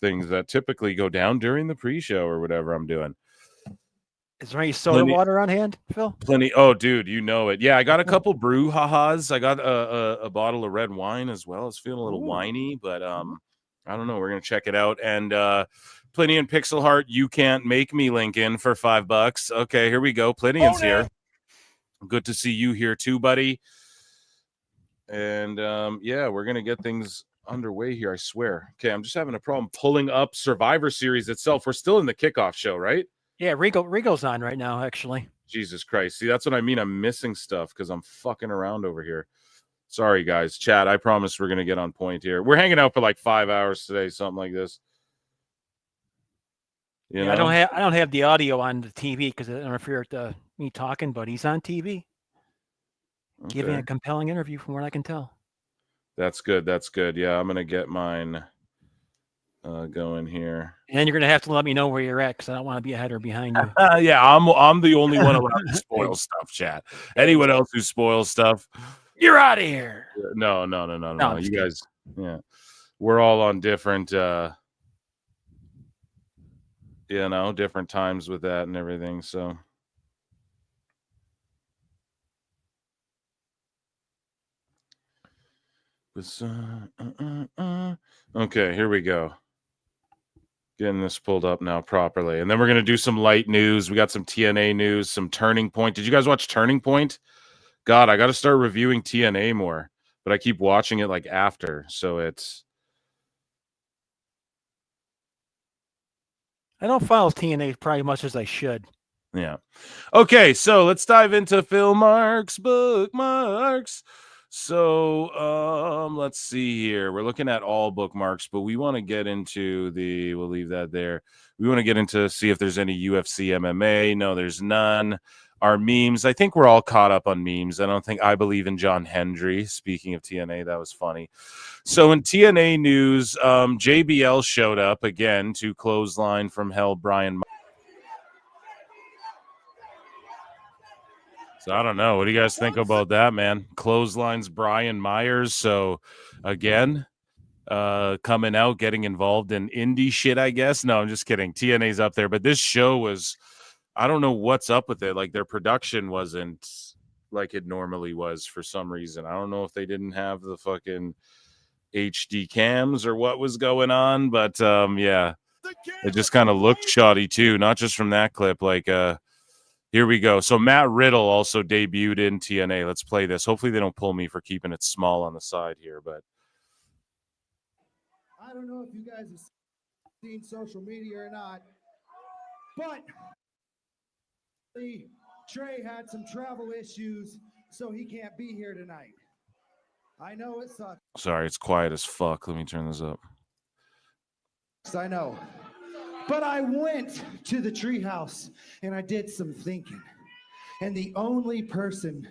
things that typically go down during the pre-show or whatever I'm doing. Is there any soda water on hand, Phil? Plenty. Oh, dude, you know it. Yeah, I got a couple brew ha-has. I got a bottle of red wine as well. I was feeling a little whiny, but I don't know. We're gonna check it out. And Pliny and Pixel Heart, you can't make me, Lincoln, for $5. Okay, here we go. Plinian's here. Good to see you here too, buddy. And yeah, we're gonna get things underway here. I swear. Okay, I'm just having a problem pulling up Survivor Series itself. We're still in the kickoff show, right? Yeah, Rigo's on right now, actually. Jesus Christ. See, that's what I mean. I'm missing stuff because I'm fucking around over here. Sorry, guys. Chat, I promise we're going to get on point here. We're hanging out for like 5 hours today, something like this. You know? I don't have the audio on the TV because I interfere with me talking, but he's on TV. Okay. Giving a compelling interview from what I can tell. That's good. That's good. Yeah, I'm going to get mine going here. And you're going to have to let me know where you're at because I don't want to be ahead or behind you. Yeah, I'm the only one allowed to spoil stuff, chat. Anyone else who spoils stuff, you're out of here. No. You guys, yeah. We're all on different different times with that and everything. So okay, here we go. Getting this pulled up now properly. And then we're going to do some light news. We got some TNA news, some Turning Point. Did you guys watch Turning Point? God, I got to start reviewing TNA more, but I keep watching it like after. So it's. I don't follow TNA probably much as I should. Yeah. Okay, so let's dive into Phil Marks bookmarks. So let's see here. We're looking at all bookmarks, but we want to get into we'll leave that there. We want to get into see if there's any UFC MMA. No, there's none. Our memes. I think we're all caught up on memes. I believe in John Hendry. Speaking of TNA, that was funny. So in TNA news, JBL showed up again to clothesline from hell Brian. So I don't know. What do you guys think about that, man? Clotheslines Brian Myers. So again, coming out, getting involved in indie shit, I guess. No, I'm just kidding. TNA's up there. But this show was, I don't know what's up with it. Like their production wasn't like it normally was for some reason. I don't know if they didn't have the fucking HD cams or what was going on. But yeah, it just kind of looked shoddy too. Not just from that clip. Like, here we go. So Matt Riddle also debuted in TNA. Let's play this. Hopefully they don't pull me for keeping it small on the side here, but I don't know if you guys have seen social media or not, but Trey had some travel issues, so he can't be here tonight. I know it sucks. Sorry, it's quiet as fuck. Let me turn this up. I know. But I went to the treehouse and I did some thinking. And the only person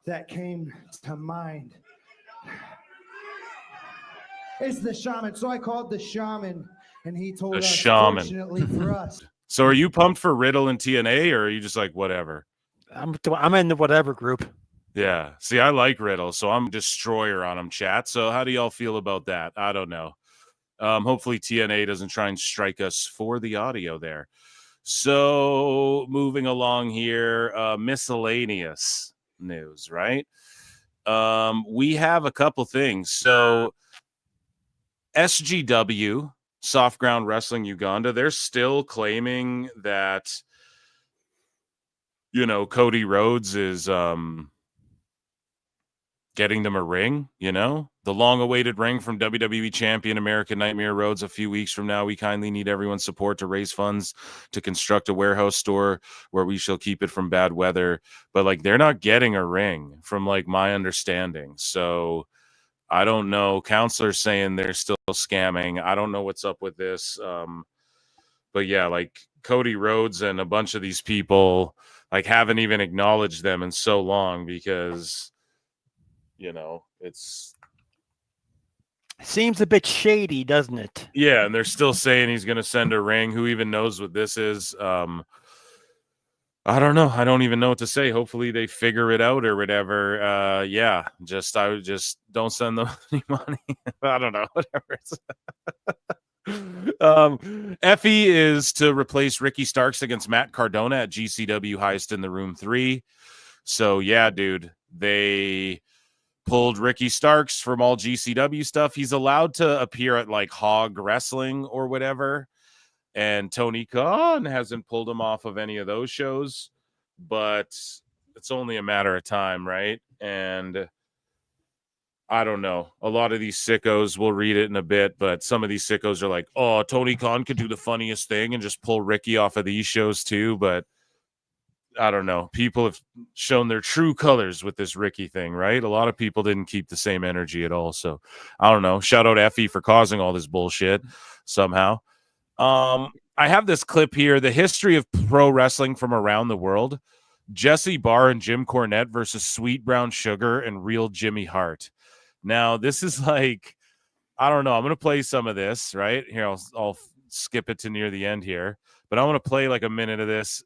that came to mind is the shaman. So I called the shaman and he told us, fortunately for us. So are you pumped for Riddle and TNA or are you just like, whatever? I'm in the whatever group. Yeah. See, I like Riddle, so I'm destroyer on him, chat. So how do y'all feel about that? I don't know. Hopefully TNA doesn't try and strike us for the audio there. So moving along here, miscellaneous news, right? We have a couple things. So SGW, Soft Ground Wrestling Uganda, they're still claiming that, you know, Cody Rhodes is getting them a ring, you know, the long-awaited ring from WWE champion American Nightmare Rhodes a few weeks from now. We kindly need everyone's support to raise funds to construct a warehouse store where we shall keep it from bad weather. But, like, they're not getting a ring from, like, my understanding. So I don't know. Counselor's saying they're still scamming. I don't know what's up with this. But, yeah, like, Cody Rhodes and a bunch of these people, like, haven't even acknowledged them in so long because... you know, it's seems a bit shady, doesn't it? Yeah, and they're still saying he's going to send a ring. Who even knows what this is? I don't know. I don't even know what to say. Hopefully they figure it out or whatever. Yeah, I would just don't send them any money. I don't know. Whatever. Effie is to replace Ricky Starks against Matt Cardona at GCW Heist in the Room 3. So yeah, dude, they pulled Ricky Starks from all GCW stuff. He's allowed to appear at like Hog Wrestling or whatever. And Tony Khan hasn't pulled him off of any of those shows, but it's only a matter of time, right? And I don't know. A lot of these sickos, we'll read it in a bit, but some of these sickos are like, oh, Tony Khan could do the funniest thing and just pull Ricky off of these shows too. But I don't know. People have shown their true colors with this Ricky thing, right? A lot of people didn't keep the same energy at all. So I don't know. Shout out Effie for causing all this bullshit somehow. I have this clip here. The history of pro wrestling from around the world. Jesse Barr and Jim Cornette versus Sweet Brown Sugar and Real Jimmy Hart. Now, this is like, I don't know. I'm going to play some of this, right? Here, I'll skip it to near the end here. But I'm going to play like a minute of this.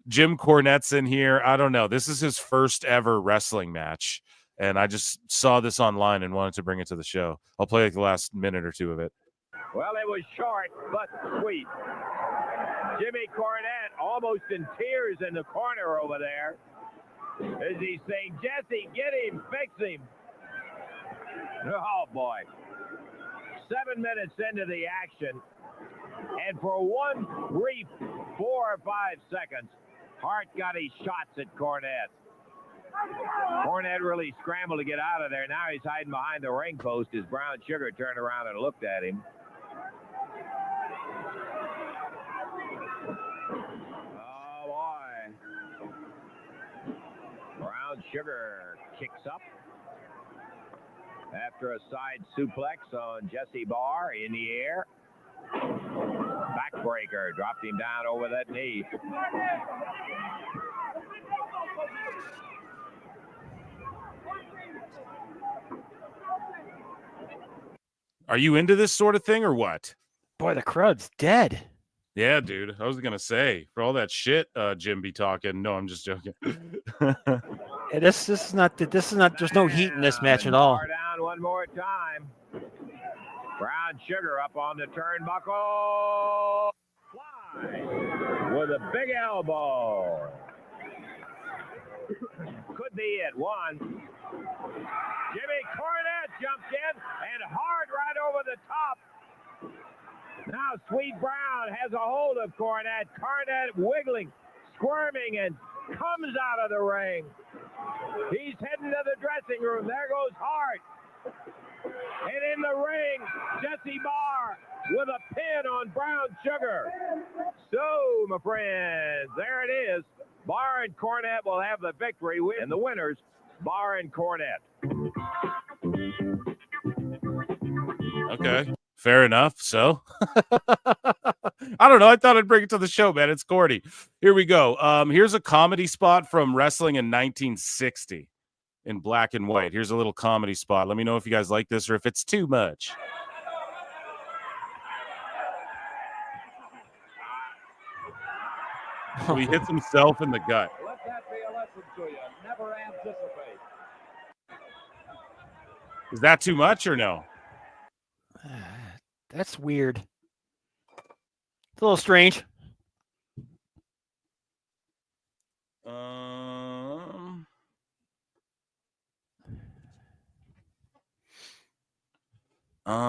Jim Cornette's in here. I don't know. This is his first ever wrestling match. And I just saw this online and wanted to bring it to the show. I'll play like the last minute or two of it. Well, it was short, but sweet. Jimmy Cornette almost in tears in the corner over there. As he's saying, Jesse, get him, fix him. Oh, boy. 7 minutes into the action. And for one brief 4 or 5 seconds, Hart got his shots at Cornette. Cornette really scrambled to get out of there. Now he's hiding behind the ring post as Brown Sugar turned around and looked at him. Oh, boy. Brown Sugar kicks up after a side suplex on Jesse Barr in the air. Backbreaker dropped him down over that knee. Are you into this sort of thing or what? Boy, the crowd's dead. Yeah, dude. I was gonna say, for all that shit Jim be talking. No, I'm just joking. Yeah, this is not. There's no heat in this match at all. Down one more time. Brown Sugar up on the turnbuckle. Fly with a big elbow. Could be it. One. Jimmy Cornette jumped in and hard right over the top. Now Sweet Brown has a hold of Cornette. Cornette wiggling, squirming, and comes out of the ring. He's heading to the dressing room. There goes Hart. And in the ring, Jesse Barr with a pin on Brown Sugar. So, my friends, there it is. Barr and Cornette will have the victory. And the winners, Barr and Cornette. Okay, fair enough. So, I don't know. I thought I'd bring it to the show, man. It's corny. Here we go. Here's a comedy spot from wrestling in 1960 in black and white. Here's a little comedy spot. Let me know if you guys like this or if it's too much. So he hits himself in the gut. Let that be a lesson to you. Never anticipate. Is that too much or no? That's weird. It's a little strange.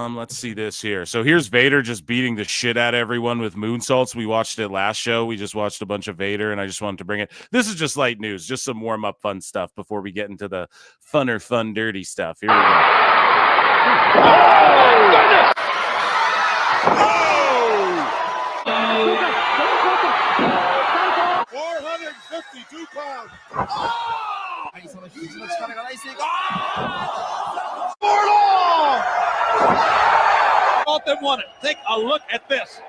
Let's see this here. So here's Vader just beating the shit out of everyone with moonsaults. We watched it last show. We just watched a bunch of Vader, and I just wanted to bring it. This is just light news, just some warm-up fun stuff before we get into the fun, dirty stuff. Here we go. Oh, goodness! Both them won it. Take a look at this.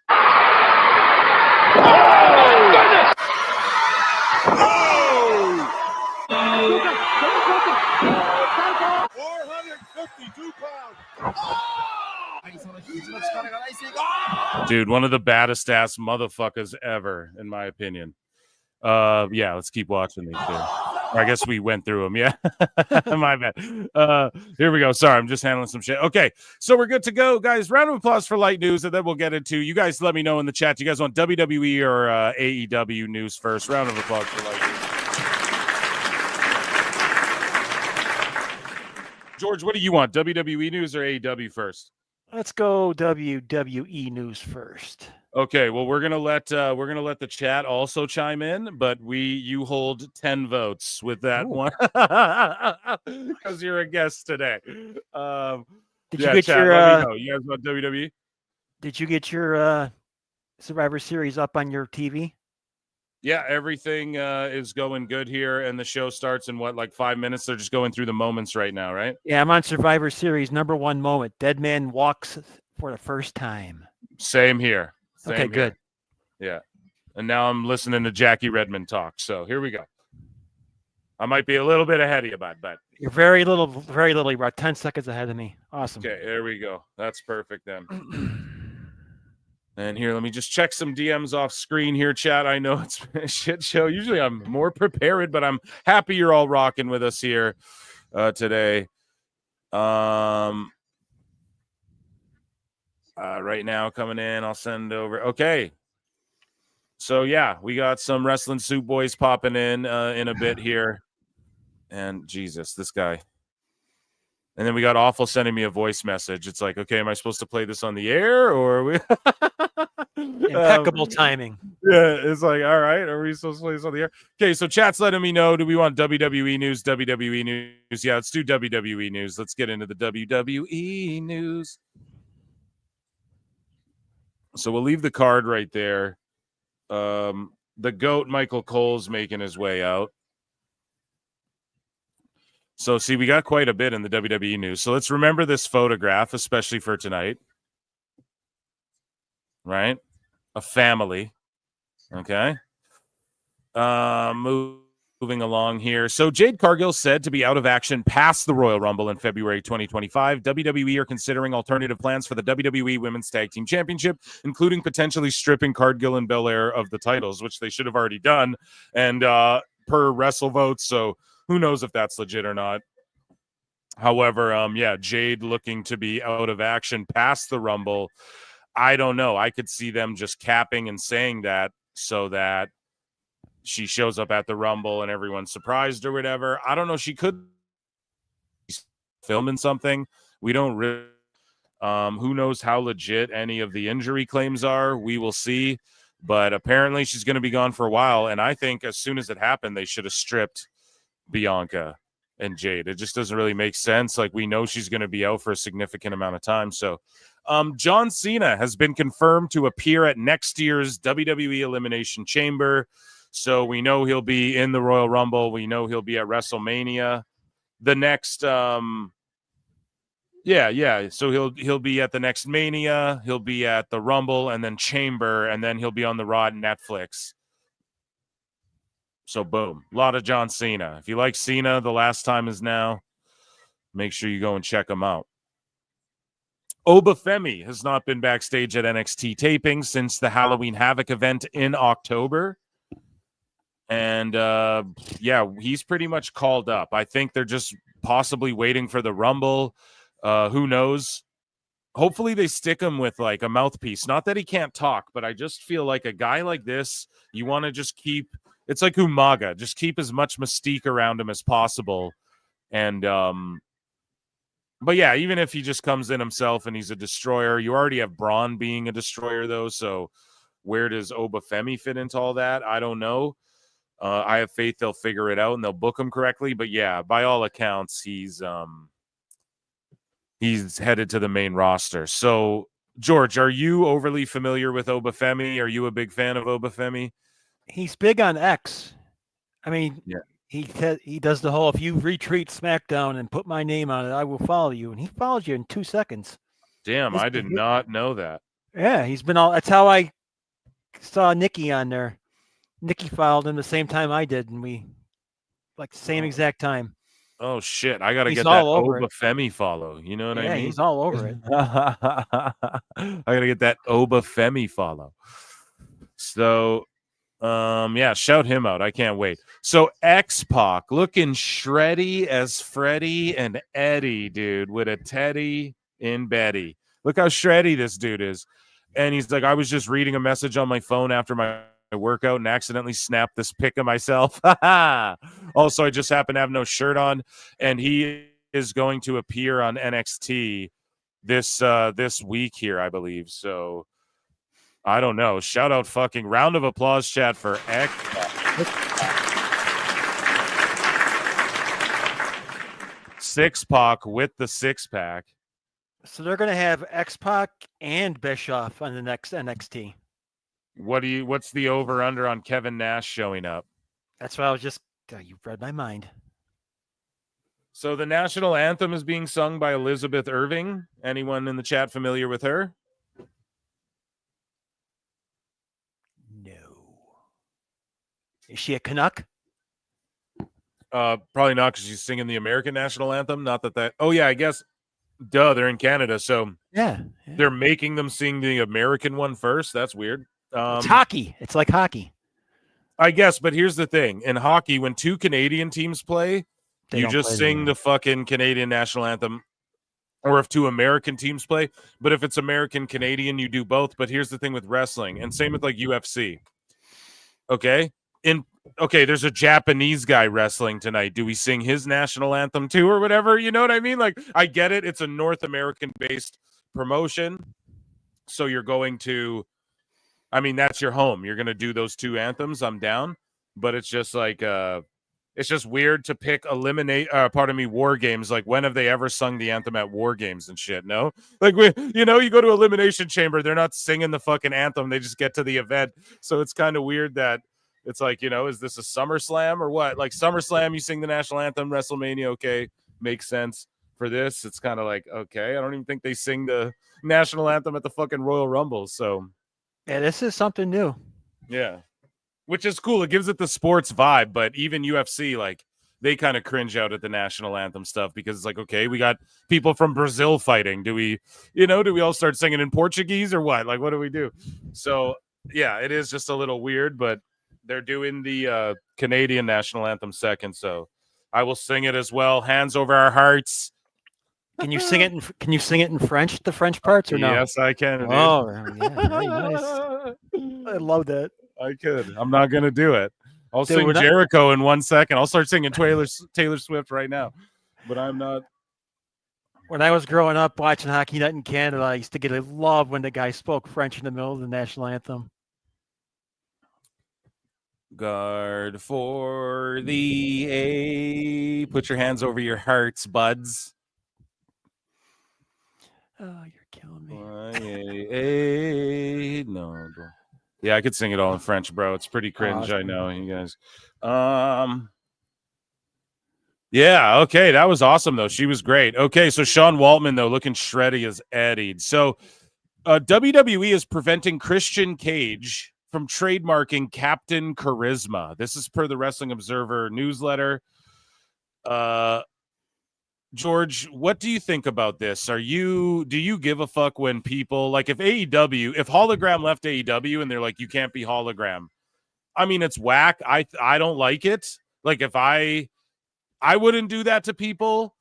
Oh, goodness! Oh! 452 pounds. Dude, one of the baddest ass motherfuckers ever, in my opinion. Yeah, let's keep watching these two. I guess we went through them. Yeah, my bad. Here we go. Sorry, I'm just handling some shit. Okay, so we're good to go, guys. Round of applause for light news, and then we'll get into. You guys, let me know in the chat. Do you guys want WWE or AEW news first? Round of applause for light news. George, what do you want? WWE news or AEW first? Let's go WWE news first. Okay, well, we're gonna let the chat also chime in, but you hold 10 votes with that one because you're a guest today. Did yeah, you get chat, your? let me know. You guys want WWE? Did you get your Survivor Series up on your TV? Yeah, everything is going good here, and the show starts in like 5 minutes. They're just going through the moments right now, right? Yeah, I'm on Survivor Series. Number one moment: dead man walks for the first time. Same here. Same okay, here. good. Yeah, and now I'm listening to Jackie Redmond talk. So here we go. I might be a little bit ahead of you, but You're very little. You're about 10 seconds ahead of me. Awesome. Okay, there we go. That's perfect then. And here, let me just check some DMs off screen here, chat. I know it's been a shit show. Usually I'm more prepared, but I'm happy you're all rocking with us here today. Right now coming in, I'll send over. Okay. So, yeah, we got some Wrestling Soup Boys popping in a bit here. And Jesus, this guy. And then we got Awful sending me a voice message. It's like, okay, am I supposed to play this on the air or are we? Impeccable timing. Yeah, it's like, all right, are we supposed to play this on the air? Okay, so chat's letting me know. Do we want WWE news? WWE news? Yeah, let's do WWE news. Let's get into the WWE news. So we'll leave the card right there. The GOAT, Michael Cole's making his way out. So, see, we got quite a bit in the WWE news. So let's remember this photograph, especially for tonight. Right? A family. Okay. Moving along here. So Jade Cargill said to be out of action past the Royal Rumble in February 2025. WWE are considering alternative plans for the WWE Women's Tag Team Championship, including potentially stripping Cargill and Belair of the titles, which they should have already done. And per WrestleVotes, so who knows if that's legit or not. However, yeah, Jade looking to be out of action past the Rumble. I don't know. I could see them just capping and saying that so that she shows up at the Rumble and everyone's surprised or whatever. I don't know. She could be filming something. We don't really. Who knows how legit any of the injury claims are? We will see. But apparently she's going to be gone for a while. And I think as soon as it happened, they should have stripped Bianca and Jade. It just doesn't really make sense. Like, we know she's going to be out for a significant amount of time. So John Cena has been confirmed to appear at next year's WWE Elimination Chamber. So we know he'll be in the Royal Rumble. We know he'll be at WrestleMania. The next so he'll be at the next Mania, he'll be at the Rumble and then Chamber, and then he'll be on the Raw and Netflix. So boom, a lot of John Cena. If you like Cena, the last time is now. Make sure you go and check him out. Obafemi has not been backstage at NXT taping since the Halloween Havoc event in October. And yeah, he's pretty much called up. I think they're just possibly waiting for the Rumble. Who knows? Hopefully they stick him with like a mouthpiece. Not that he can't talk, but I just feel like a guy like this, you want to just keep, it's like Umaga, just keep as much mystique around him as possible. And but yeah, even if he just comes in himself and he's a destroyer, you already have Braun being a destroyer though, so where does Obafemi fit into all that? I don't know. I have faith they'll figure it out and they'll book him correctly, but yeah, by all accounts he's headed to the main roster. So, George, are you overly familiar with Obafemi? Are you a big fan of Obafemi? He's big on X. I mean, yeah. He does the whole, if you retweet SmackDown and put my name on it, I will follow you. And he follows you in 2 seconds. Damn, I did not know that. Yeah, he's been all, that's how I saw Nikki on there. Nikki followed him the same time I did, and we, like the same exact time. Oh, shit. I got to get that Obafemi follow. You know what I mean? Yeah, he's all over it. I got to get that Obafemi follow. So... yeah, shout him out. I can't wait. So X-Pac looking shreddy as Freddy and Eddie, dude, with a Teddy in Betty. Look how shreddy this dude is. And he's like, I was just reading a message on my phone after my workout and accidentally snapped this pic of myself. Also, I just happen to have no shirt on. And he is going to appear on NXT this week here, I believe. So I don't know. Shout out fucking round of applause, chat, for X. Six-Pac with the six-pack. So they're going to have X-Pac and Bischoff on the next NXT. What's the over-under on Kevin Nash showing up? That's what I was just, you read my mind. So the national anthem is being sung by Elizabeth Irving. Anyone in the chat familiar with her? Is she a Canuck? Probably not, because she's singing the American national anthem. Not that. Oh yeah, I guess. Duh, they're in Canada, so yeah. They're making them sing the American one first. That's weird. It's hockey. It's like hockey, I guess. But here's the thing: in hockey, when 2 Canadian teams play, you just sing the fucking Canadian national anthem. Or if 2 American teams play, but if it's American Canadian, you do both. But here's the thing with wrestling, and same with like UFC. Okay. There's a Japanese guy wrestling tonight. Do we sing his national anthem too or whatever? You know what I mean? Like, I get it. It's a North American based promotion. So you're going to, I mean, that's your home. You're going to do those 2 anthems. I'm down. But it's just like, it's just weird to pick War Games. Like, when have they ever sung the anthem at War Games and shit? No? Like, you go to Elimination Chamber, they're not singing the fucking anthem. They just get to the event. So it's kind of weird that it's like, is this a SummerSlam or what? Like, SummerSlam, you sing the national anthem. WrestleMania, okay, makes sense. For this, it's kind of like, okay, I don't even think they sing the national anthem at the fucking Royal Rumble. So, yeah, this is something new. Yeah. Which is cool. It gives it the sports vibe, but even UFC, like, they kind of cringe out at the national anthem stuff because it's like, okay, we got people from Brazil fighting. Do we all start singing in Portuguese or what? Like, what do we do? So, yeah, it is just a little weird, but they're doing the Canadian national anthem second, so I will sing it as well. Hands over our hearts. Can you sing it in French, the French parts, or no? Yes, I can. Oh, yeah, very nice. I love that. I could. I'm not going to do it. I'll sing Jericho in 1 second. I'll start singing Taylor Swift right now. But I'm not. When I was growing up watching Hockey Night in Canada, I used to get a love when the guy spoke French in the middle of the national anthem. Guard for the A. Put your hands over your hearts, buds. Oh, you're killing me. No. Yeah, I could sing it all in French, bro. It's pretty cringe. I know, you guys. Yeah, okay. That was awesome, though. She was great. Okay, so Sean Waltman, though, looking shreddy as Eddie. So WWE is preventing Christian Cage from trademarking Captain Charisma. This is per the Wrestling Observer newsletter. George, what do you think about this? Do you give a fuck when people, like, if Hologram left AEW and they're like, you can't be Hologram? I mean, it's whack. I don't like it. Like, if I wouldn't do that to people.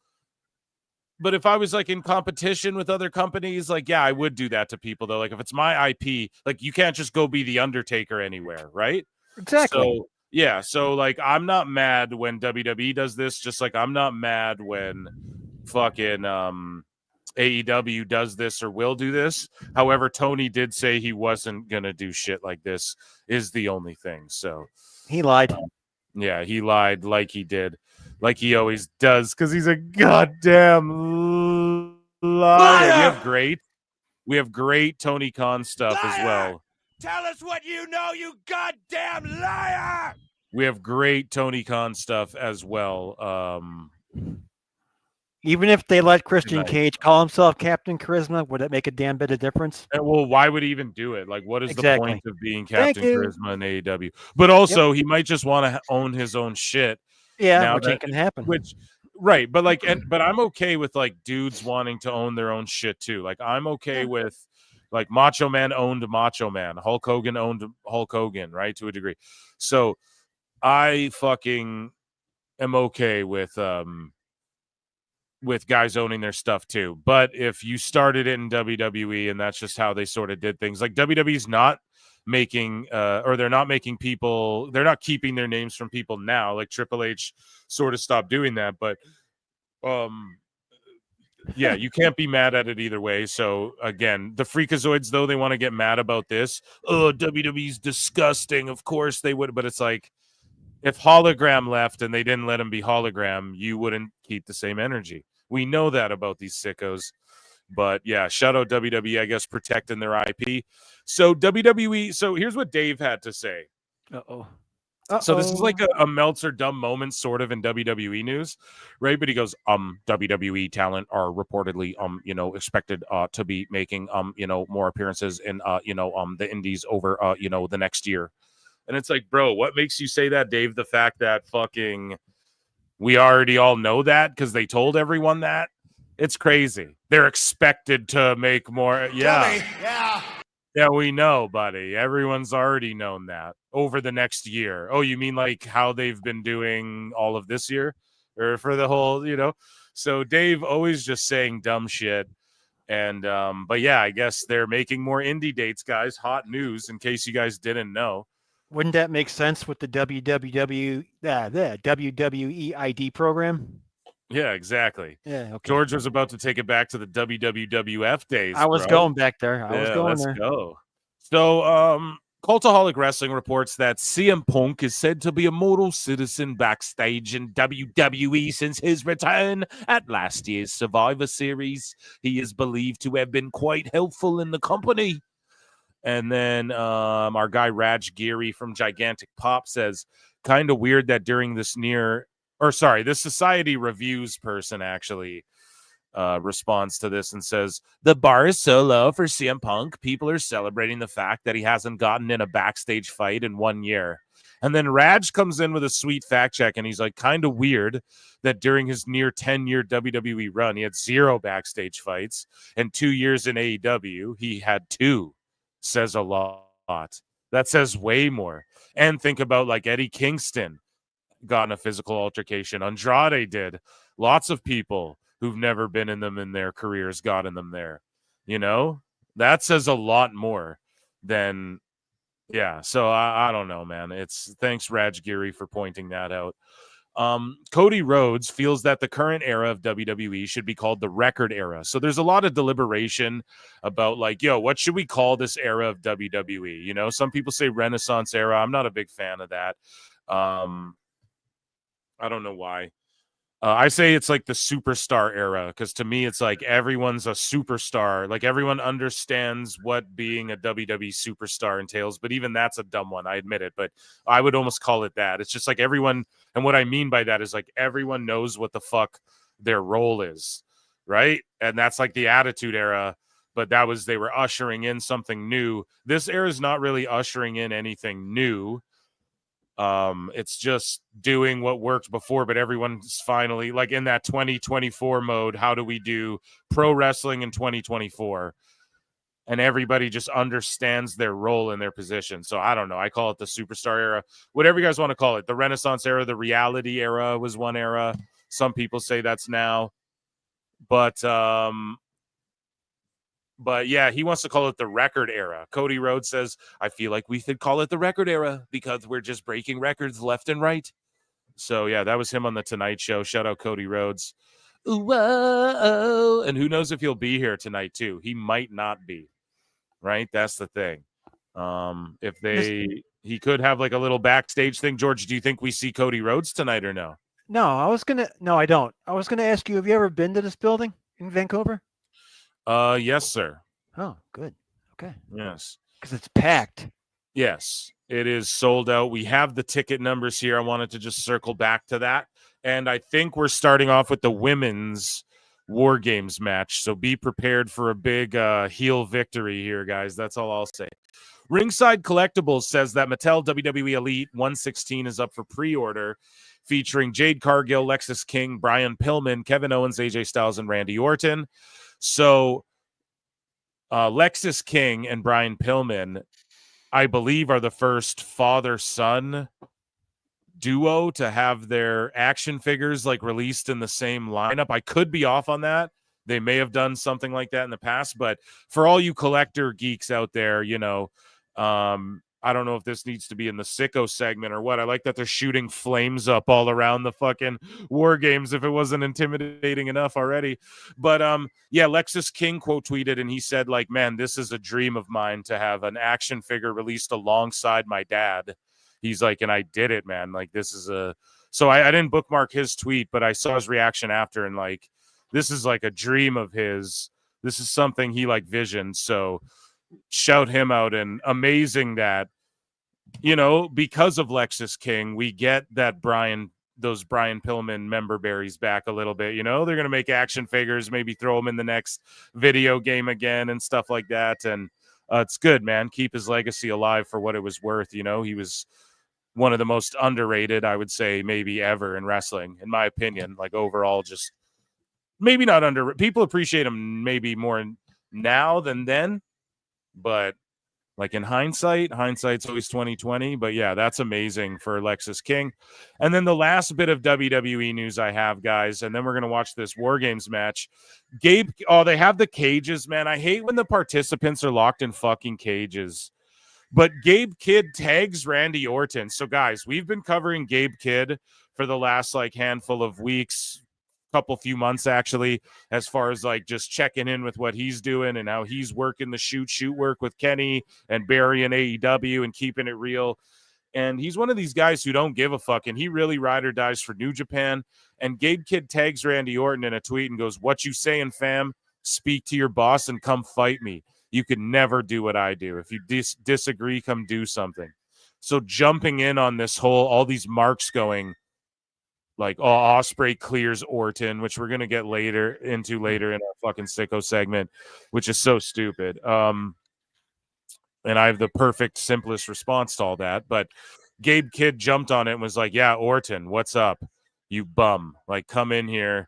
But if I was like in competition with other companies, like, yeah, I would do that to people though. Like if it's my IP, like you can't just go be the Undertaker anywhere, right? Exactly. So yeah, so like I'm not mad when WWE does this, just like I'm not mad when fucking AEW does this or will do this. However, Tony did say he wasn't gonna do shit like this, is the only thing. So he lied. Yeah, he lied like he did, like he always does, because he's a goddamn liar. We have great Tony Khan stuff as well. Tell us what you know, you goddamn liar! We have great Tony Khan stuff as well. Even if they let Christian Cage call himself Captain Charisma, would it make a damn bit of difference? Well, why would he even do it? Like, what is the point of being Thank Captain you. Charisma in AEW? But also, he might just want to own his own shit. Yeah, now which ain't gonna happen. Right, but like, but I'm okay with like dudes wanting to own their own shit too. Like, I'm okay with like Macho Man owned Macho Man, Hulk Hogan owned Hulk Hogan, right, to a degree. So I fucking am okay with guys owning their stuff too. But if you started it in WWE and that's just how they sort of did things, like WWE's not making or they're not making people, they're not keeping their names from people now. Like Triple H sort of stopped doing that, but yeah, you can't be mad at it either way. So again, the Freakazoids, though, they want to get mad about this. Oh, WWE's disgusting. Of course they would, but it's like, if Hologram left and they didn't let him be Hologram, you wouldn't keep the same energy. We know that about these sickos. But yeah, shout out WWE, I guess, protecting their IP. So WWE, so here's what Dave had to say. So this is like a Meltzer dumb moment sort of in WWE news, right? But he goes, WWE talent are reportedly, expected to be making, more appearances in, the indies over, the next year. And it's like, bro, what makes you say that, Dave? The fact that fucking we already all know that because they told everyone that? It's crazy. They're expected to make more. Yeah. Yeah, we know, buddy. Everyone's already known that over the next year. Oh, you mean like how they've been doing all of this year or for the whole, So Dave always just saying dumb shit. And, but yeah, I guess they're making more indie dates, guys. Hot news in case you guys didn't know. Wouldn't that make sense with the WWE ID program? Yeah, exactly. Yeah, okay. George was about to take it back to the WWF days. I was going back there. Let's go. So, Cultaholic Wrestling reports that CM Punk is said to be a model citizen backstage in WWE since his return at last year's Survivor Series. He is believed to have been quite helpful in the company. And then our guy Raj Giri from Gigantic Pop says, kind of weird that during this this Society Reviews person actually responds to this and says, the bar is so low for CM Punk. People are celebrating the fact that he hasn't gotten in a backstage fight in 1 year. And then Raj comes in with a sweet fact check, and he's like, kind of weird that during his near 10-year WWE run, he had 0 backstage fights, and 2 years in AEW, he had 2. Says a lot. That says way more. And think about like Eddie Kingston got in a physical altercation. Andrade did. Lots of people who've never been in them in their careers got in them there. That says a lot more than, yeah. So I don't know, man. Thanks Raj Giri for pointing that out. Cody Rhodes feels that the current era of WWE should be called the record era. So there's a lot of deliberation about like, what should we call this era of WWE? Some people say Renaissance era. I'm not a big fan of that. I don't know why. I say it's like the superstar era because to me it's like everyone's a superstar. Like everyone understands what being a WWE superstar entails, but even that's a dumb one. I admit it, but I would almost call it that. It's just like everyone, and what I mean by that is like everyone knows what the fuck their role is, right? And that's like the Attitude Era, but they were ushering in something new. This era is not really ushering in anything new. It's just doing what worked before, but everyone's finally like in that 2024 mode. How do we do pro wrestling in 2024? And everybody just understands their role and their position. So I don't know. I call it the superstar era, whatever you guys want to call it. The Renaissance era, the reality era was one era. Some people say that's now. But yeah, he wants to call it the record era. Cody Rhodes says, I feel like we should call it the record era because we're just breaking records left and right. So yeah, that was him on the Tonight Show. Shout out Cody Rhodes. Whoa. And who knows if he'll be here tonight too. He might not be. Right? That's the thing. He could have like a little backstage thing. George, do you think we see Cody Rhodes tonight or no? No, I don't. I was gonna ask you, have you ever been to this building in Vancouver? Yes, sir. Oh, good. Okay. Yes. Because it's packed. Yes, it is sold out. We have the ticket numbers here. I wanted to just circle back to that. And I think we're starting off with the women's War Games match. So be prepared for a big heel victory here, guys. That's all I'll say. Ringside Collectibles says that Mattel WWE Elite 116 is up for pre-order, featuring Jade Cargill, Lexis King, Brian Pillman, Kevin Owens, AJ Styles, and Randy Orton. So Lexis King and Brian Pillman, I believe, are the first father-son duo to have their action figures like released in the same lineup. I could be off on that. They may have done something like that in the past, but for all you collector geeks out there, I don't know if this needs to be in the sicko segment or what. I like that they're shooting flames up all around the fucking War Games if it wasn't intimidating enough already. But yeah, Lexis King quote tweeted and he said, like, man, this is a dream of mine to have an action figure released alongside my dad. He's like, and I did it, man. Like, this is so I didn't bookmark his tweet, but I saw his reaction after, and like, this is like a dream of his. This is something he like visioned. So shout him out, and amazing that, because of Lexis King, we get that those Brian Pillman member berries back a little bit. They're going to make action figures, maybe throw them in the next video game again and stuff like that. And it's good, man. Keep his legacy alive for what it was worth. He was one of the most underrated, I would say, maybe ever in wrestling, in my opinion. Like, overall, just maybe not under. People appreciate him maybe more now than then, but like in hindsight's always 2020. But yeah, that's amazing for Lexis King. And then the last bit of WWE news I have, guys, and then we're gonna watch this War Games match. They have the cages, man. I hate when the participants are locked in fucking cages. But Gabe Kidd tags Randy Orton. So guys, we've been covering Gabe Kidd for the last like handful of weeks, few months actually, as far as like just checking in with what he's doing and how he's working the shoot work with Kenny and Barry and AEW and keeping it real. And he's one of these guys who don't give a fuck, and he really ride or dies for New Japan. And Gabe Kidd tags Randy Orton in a tweet and goes, "What you saying, fam? Speak to your boss and come fight me. You can never do what I do. If you disagree, come do something." So jumping in on this all these marks going, like, Ospreay clears Orton, which we're going to get later in our fucking sicko segment, which is so stupid. And I have the perfect, simplest response to all that. But Gabe Kidd jumped on it and was like, yeah, Orton, what's up, you bum? Like, come in here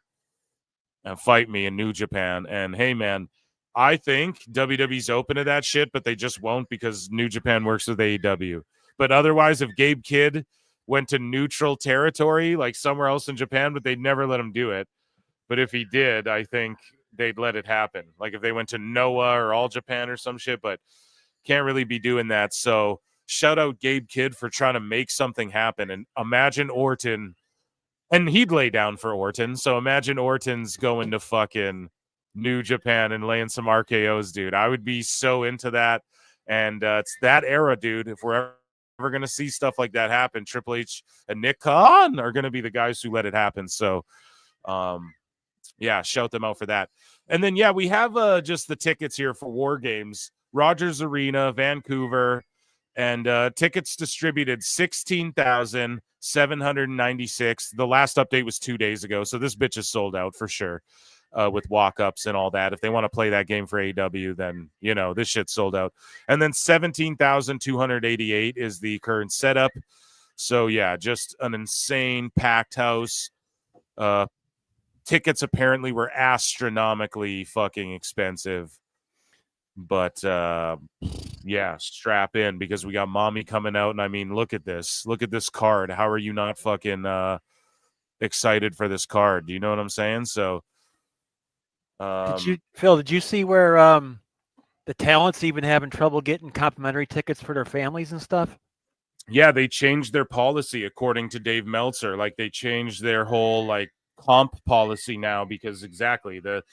and fight me in New Japan. And hey, man, I think WWE's open to that shit, but they just won't because New Japan works with AEW. But otherwise, if Gabe Kidd went to neutral territory, like somewhere else in Japan, but they'd never let him do it. But if he did, I think they'd let it happen. Like if they went to Noah or All Japan or some shit, but can't really be doing that. So shout out Gabe Kidd for trying to make something happen. And imagine Orton, and he'd lay down for Orton. So imagine Orton's going to fucking New Japan and laying some RKOs, dude. I would be so into that. And it's that era, dude. If we're ever going to see stuff like that happen, Triple H and Nick Khan are going to be the guys who let it happen. So, yeah, shout them out for that. And then, yeah, we have just the tickets here for War Games. Rogers Arena, Vancouver, and tickets distributed 16,796. The last update was 2 days ago, so this bitch is sold out for sure. With walk-ups and all that. If they want to play that game for AEW, then, this shit's sold out. And then 17,288 is the current setup. So, yeah, just an insane packed house. Tickets apparently were astronomically fucking expensive. But, yeah, strap in because we got mommy coming out. And, I mean, look at this. Look at this card. How are you not fucking excited for this card? Do you know what I'm saying? So, Phil? Did you see where the talent's even having trouble getting complimentary tickets for their families and stuff? Yeah, they changed their policy according to Dave Meltzer. Like they changed their whole like comp policy now because exactly the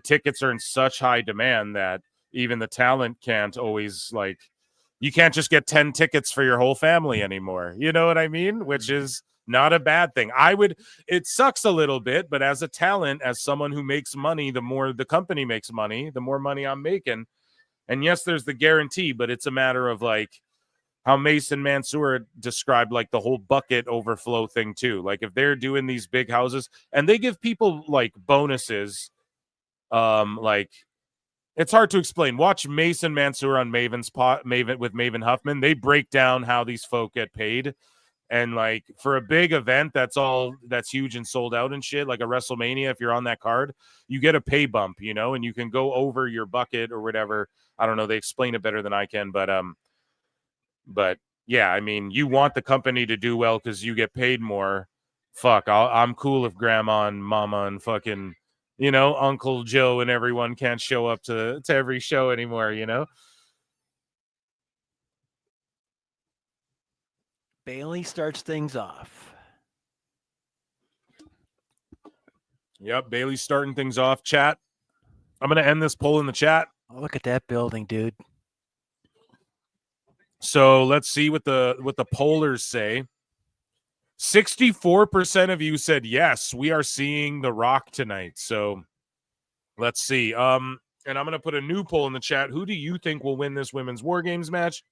tickets are in such high demand that even the talent can't always like you can't just get 10 tickets for your whole family anymore. You know what I mean? Which is not a bad thing. It sucks a little bit, but as a talent, as someone who makes money, the more the company makes money, the more money I'm making. And yes, there's the guarantee, but it's a matter of like how Mason Mansour described like the whole bucket overflow thing too. Like if they're doing these big houses and they give people like bonuses, like it's hard to explain. Watch Mason Mansour on Maven with Maven Huffman. They break down how these folk get paid. And like for a big event that's huge and sold out and shit, like a WrestleMania, if you're on that card, you get a pay bump, you know, and you can go over your bucket or whatever. I don't know. They explain it better than I can, but yeah, I mean, you want the company to do well because you get paid more. Fuck, I'm cool if grandma and mama and fucking, you know, Uncle Joe and everyone can't show up to every show anymore, you know? Bailey starts things off. Yep, Bailey's starting things off. Chat, I'm going to end this poll in the chat. Oh, look at that building, dude. So let's see what the pollers say. 64% of you said yes, we are seeing The Rock tonight. So let's see. And I'm going to put a new poll in the chat. Who do you think will win this women's War Games match?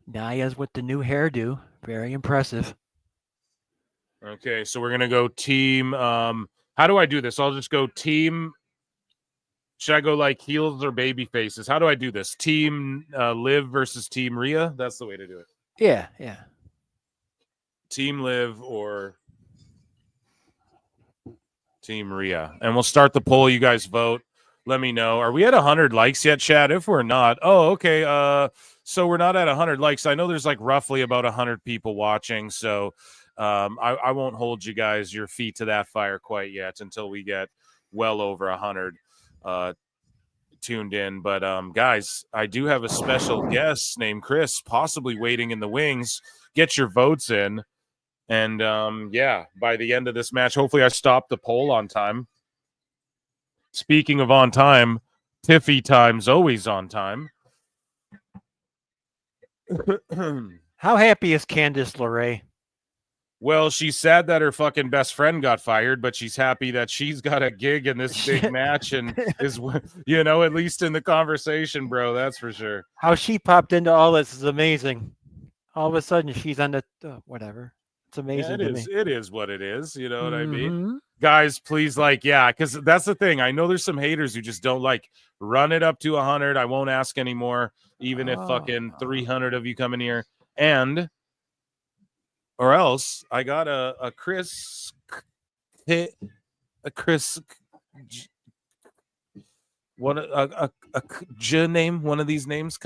Naya's with the new hairdo. Very impressive. Okay, so we're going to go team. How do I do this? I'll just go team. Should I go like heels or baby faces? How do I do this? Team Liv versus Team Rhea? That's the way to do it. Yeah. Team Liv or Team Rhea. And we'll start the poll. You guys vote. Let me know. Are we at 100 likes yet, Chad? If we're not, okay. So we're not at 100 likes. I know there's like roughly about 100 people watching. So I won't hold you guys your feet to that fire quite yet until we get well over 100 tuned in. But guys, I do have a special guest named Chris, possibly waiting in the wings. Get your votes in. And yeah, by the end of this match, hopefully I stop the poll on time. Speaking of on time, Tiffy time's always on time. How happy is Candice LeRae? Well, she's sad that her fucking best friend got fired, but she's happy that she's got a gig in this big match and is, you know, at least in the conversation, bro. That's for sure. How she popped into all this is amazing. All of a sudden, she's on the whatever. It's amazing. Yeah, to me. It is what it is. You know what I mean? Guys, please, like, yeah, because that's the thing. I know there's some haters who just don't like run it up to 100. I won't ask anymore, even if fucking 300 of you come in here. And or else I got a Chris, what a J name, one of these names.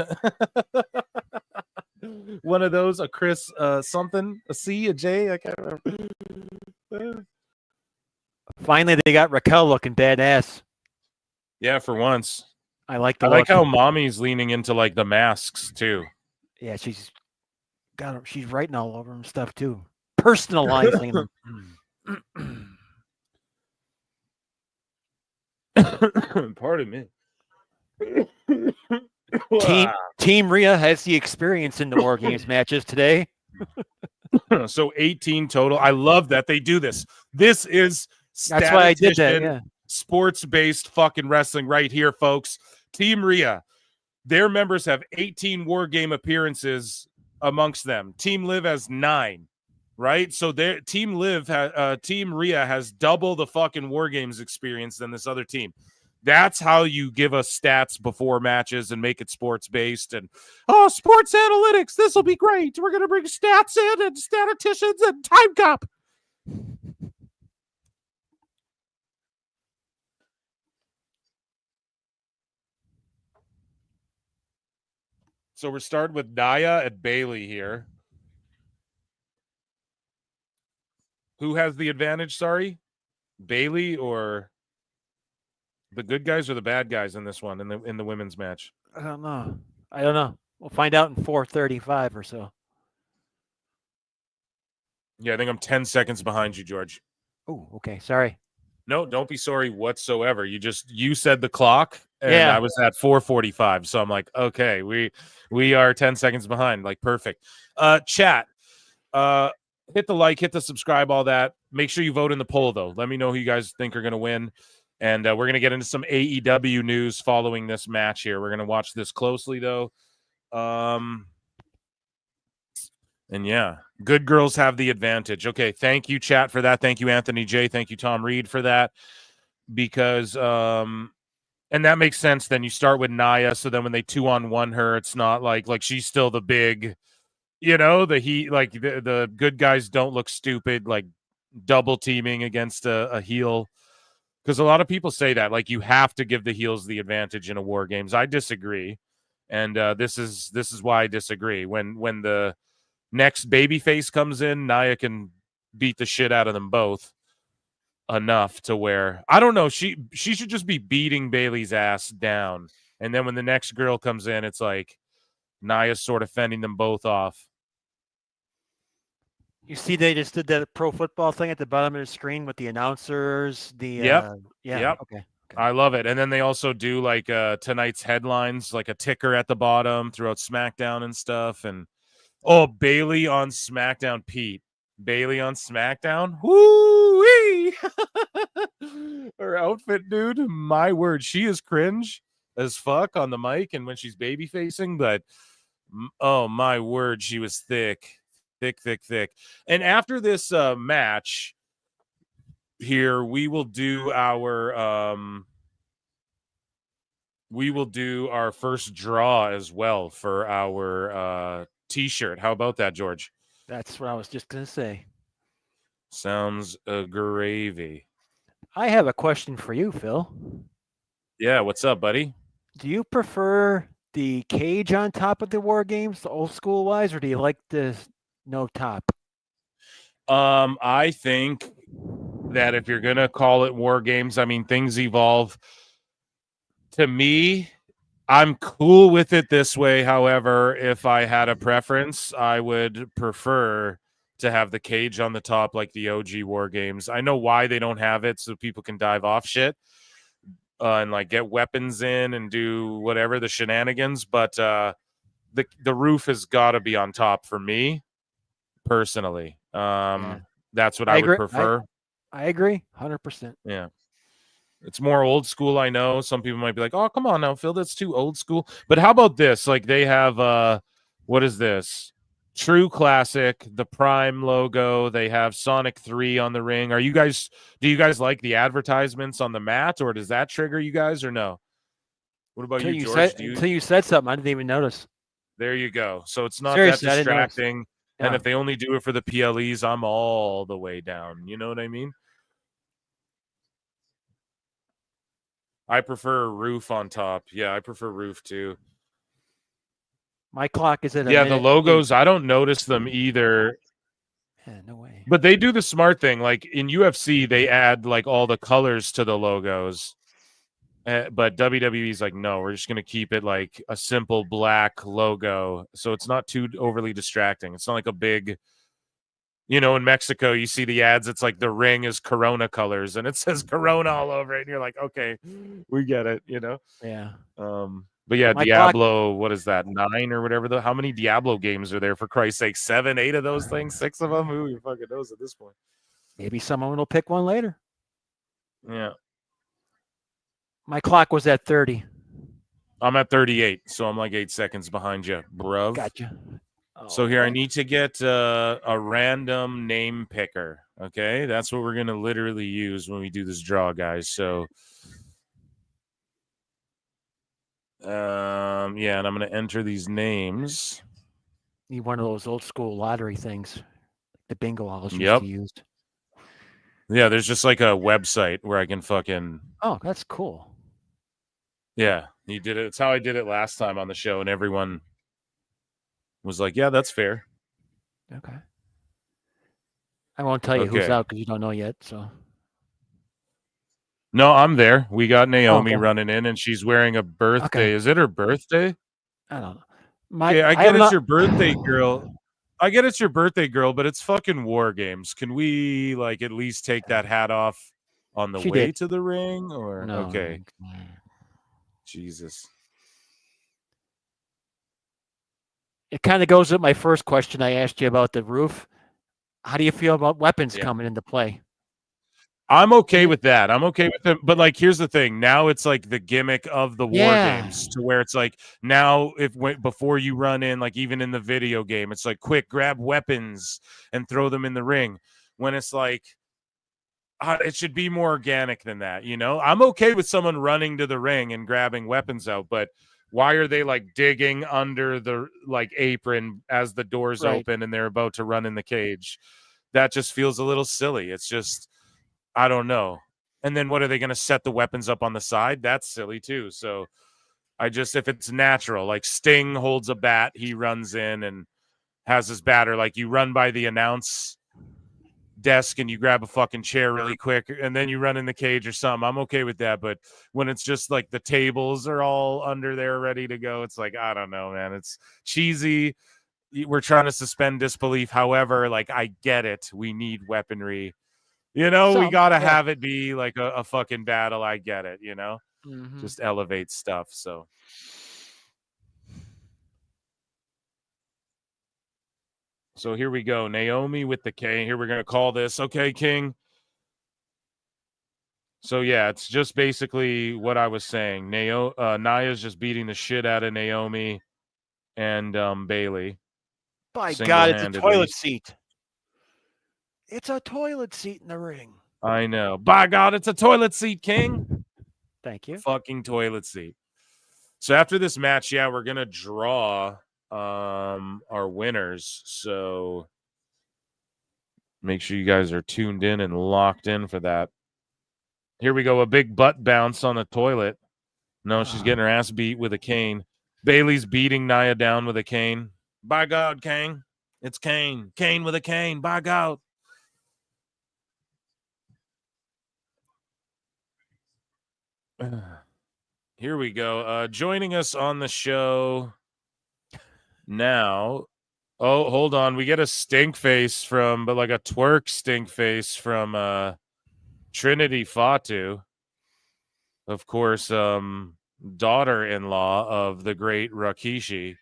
One of those, a Chris something, a C, a J, I can't remember. Finally, they got Raquel looking badass. Yeah, for once. I like the I look. like how mommy's leaning into like the masks too. Yeah, she's writing all over them stuff too. Personalizing them. Pardon me. Team Rhea has the experience in the War Games matches today. So 18 total. I love that they do this. This is that's why I did that. Yeah. Sports-based fucking wrestling right here, folks. Team Rhea, their members have 18 War Game appearances amongst them. Team Liv has 9, right? So their Team Rhea has double the fucking War Games experience than this other team. That's how you give us stats before matches and make it sports-based. And, sports analytics, this will be great. We're going to bring stats in and statisticians and time cop. So we're starting with Nia and Bailey here. Who has the advantage? Sorry, Bailey or the good guys or the bad guys in this one in the women's match? I don't know. We'll find out in 4:35 or so. Yeah, I think I'm 10 seconds behind you, George. Oh, okay. Sorry. No, don't be sorry whatsoever. You said the clock, and Yeah. I was at 4:45, so I'm like, okay, we are 10 seconds behind. Like, perfect. Chat, hit the like, hit the subscribe, all that. Make sure you vote in the poll, though. Let me know who you guys think are going to win, and we're going to get into some AEW news following this match here. We're going to watch this closely, though. And yeah, good girls have the advantage. Okay, thank you, chat, for that. Thank you, Anthony J. Thank you, Tom Reed, for that. Because and that makes sense. Then you start with Nia, so then when they 2-on-1 her, it's not like she's still the big, the good guys don't look stupid, like double teaming against a heel. Because a lot of people say that, like, you have to give the heels the advantage in a War Games. I disagree, and this is why I disagree. When the next babyface comes in, Nia can beat the shit out of them both enough to where, I don't know, she should just be beating Bailey's ass down. And then when the next girl comes in, it's like Nia's sort of fending them both off. You see, they just did that pro football thing at the bottom of the screen with the announcers. Yep. Okay. I love it. And then they also do like tonight's headlines, like a ticker at the bottom throughout SmackDown and stuff. And Bailey on SmackDown, Pete. Bailey on SmackDown. Woo-wee! Her outfit, dude. My word, she is cringe as fuck on the mic and when she's baby facing, but oh my word, she was thick. And after this match here, we will do our first draw as well for our T-shirt. How about that, George? That's what I was just going to say. Sounds gravy. I have a question for you, Phil. Yeah, what's up, buddy? Do you prefer the cage on top of the War Games, the old school wise, or do you like the no top? I think that if you're going to call it War Games, I mean, things evolve. To me, I'm cool with it this way. However, if I had a preference, I would prefer to have the cage on the top like the OG War Games. I know why they don't have it, so people can dive off shit and like get weapons in and do whatever, the shenanigans. But the roof has got to be on top for me personally. That's what I would prefer. I agree 100%. Yeah. It's more old school, I know. Some people might be like, oh, come on now, Phil, that's too old school. But how about this? Like, they have, what is this? True Classic, the Prime logo. They have Sonic 3 on the ring. Do you guys like the advertisements on the mat, or does that trigger you guys, or no? What about you, George? Until you said something, I didn't even notice. There you go. So it's not Seriously, that distracting. Yeah. And if they only do it for the PLEs, I'm all the way down. You know what I mean? I prefer roof on top. Yeah, I prefer roof too. My clock is at a the minute. logos, I don't notice them either. Yeah, no way. But they do the smart thing. Like in UFC, they add like all the colors to the logos. But WWE's like, no, we're just going to keep it like a simple black logo. So it's not too overly distracting. It's not like a big, in Mexico, you see the ads. It's like the ring is Corona colors and it says Corona all over it. And you're like, okay, we get it, Yeah. But yeah, My Diablo, what is that, 9 or whatever? How many Diablo games are there, for Christ's sake? 7, 8 of those things? 6 of them? Who fucking knows at this point? Maybe someone will pick one later. Yeah. My clock was at 30. I'm at 38, so I'm like 8 seconds behind you, bruv. Gotcha. So here, I need to get a random name picker, okay? That's what we're going to literally use when we do this draw, guys. So, yeah, and I'm going to enter these names. Need one of those old school lottery things, the bingo halls used Yep. to use. Yeah, there's just like a website where I can fucking... Oh, that's cool. Yeah, you did it. It's how I did it last time on the show, and everyone was like, yeah, that's fair. Okay. I won't tell you who's Okay. out because you don't know yet. So. No, I'm there. We got Naomi okay. running in, and she's wearing a birthday. Okay. Is it her birthday? I don't know. Okay, I get it's your birthday, girl. I get it's your birthday, girl, but it's fucking War Games. Can we like at least take that hat off on the way to the ring? Or No. okay. Jesus. It kind of goes with my first question I asked you about the roof. How do you feel about weapons coming into play? I'm okay with that. I'm okay with it. But like, here's the thing. Now it's like the gimmick of the War Games, to where it's like now before you run in, like even in the video game, it's like quick, grab weapons and throw them in the ring. When it's like, it should be more organic than that. You know, I'm okay with someone running to the ring and grabbing weapons out, but why are they like digging under the like apron as the doors open and they're about to run in the cage? That just feels a little silly. It's just, I don't know. And then what are they going to set the weapons up on the side? That's silly too. So if it's natural, like Sting holds a bat, he runs in and has his batter. Like you run by the announce desk and you grab a fucking chair really quick and then you run in the cage or something. I'm okay with that. But when it's just like the tables are all under there ready to go, it's like, I don't know, man. It's cheesy. We're trying to suspend disbelief. However, like I get it. We need weaponry. You know, we got to have it be like a fucking battle. I get it, you know? Just elevate stuff, so. So here we go. Naomi with the K. Here we're going to call this. Okay, King. So, yeah, it's just basically what I was saying. Naya's just beating the shit out of Naomi and Bailey. By God, it's a toilet seat. It's a toilet seat in the ring. I know. By God, it's a toilet seat, King. Thank you. Fucking toilet seat. So after this match, yeah, we're going to draw our winners. So make sure you guys are tuned in and locked in for that. Here we go. A big butt bounce on the toilet. No, she's getting her ass beat with a cane. Bailey's beating Nia down with a cane. By God, Kane. It's Kane. Kane with a cane. By God. Here we go. Joining us on the show now. Oh, hold on. We get a stink face but like a twerk stink face from Trinity Fatu. Of course, daughter-in-law of the great Rakishi.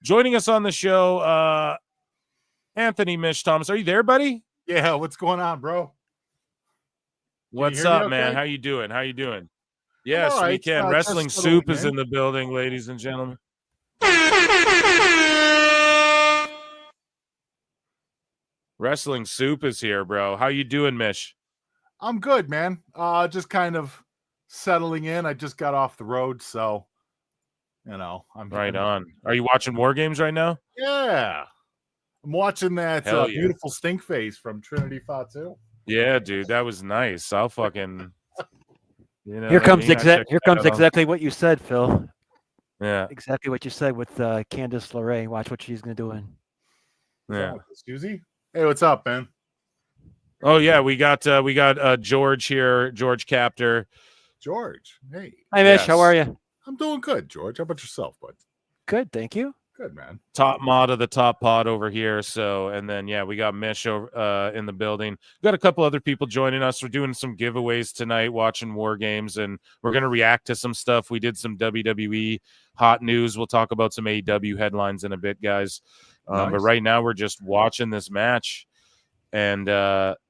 Joining us on the show, Anthony Mish Thomas. Are you there, buddy? Yeah, what's going on, bro? What's up, man? How you doing? Yes, right. we can. Wrestling Soup is in the building, ladies and gentlemen. Wrestling Soup is here, bro. How you doing, Mish? I'm good, man. Just kind of settling in. I just got off the road, so you know, I'm right on. Are you watching War Games right now? Yeah, I'm watching that yeah. beautiful stink face from Trinity Fatu. Yeah, dude, that was nice. I'll fucking. You know here comes exactly what you said, Phil. Yeah, exactly what you said with Candice LeRae. Watch what she's gonna do. Yeah, Susie. Hey, what's up, man? Oh yeah, we got George here, George Captor. George, hey. Hi, Mish. How are you? I'm doing good, George. How about yourself, bud? Good, thank you. Good, man. Top mod of the top pod over here. So, and then yeah, we got Mish over in the building. We got a couple other people joining us. We're doing some giveaways tonight, watching War Games, and we're gonna react to some stuff. We did some WWE hot news. We'll talk about some AEW headlines in a bit, guys. Nice. But right now we're just watching this match. And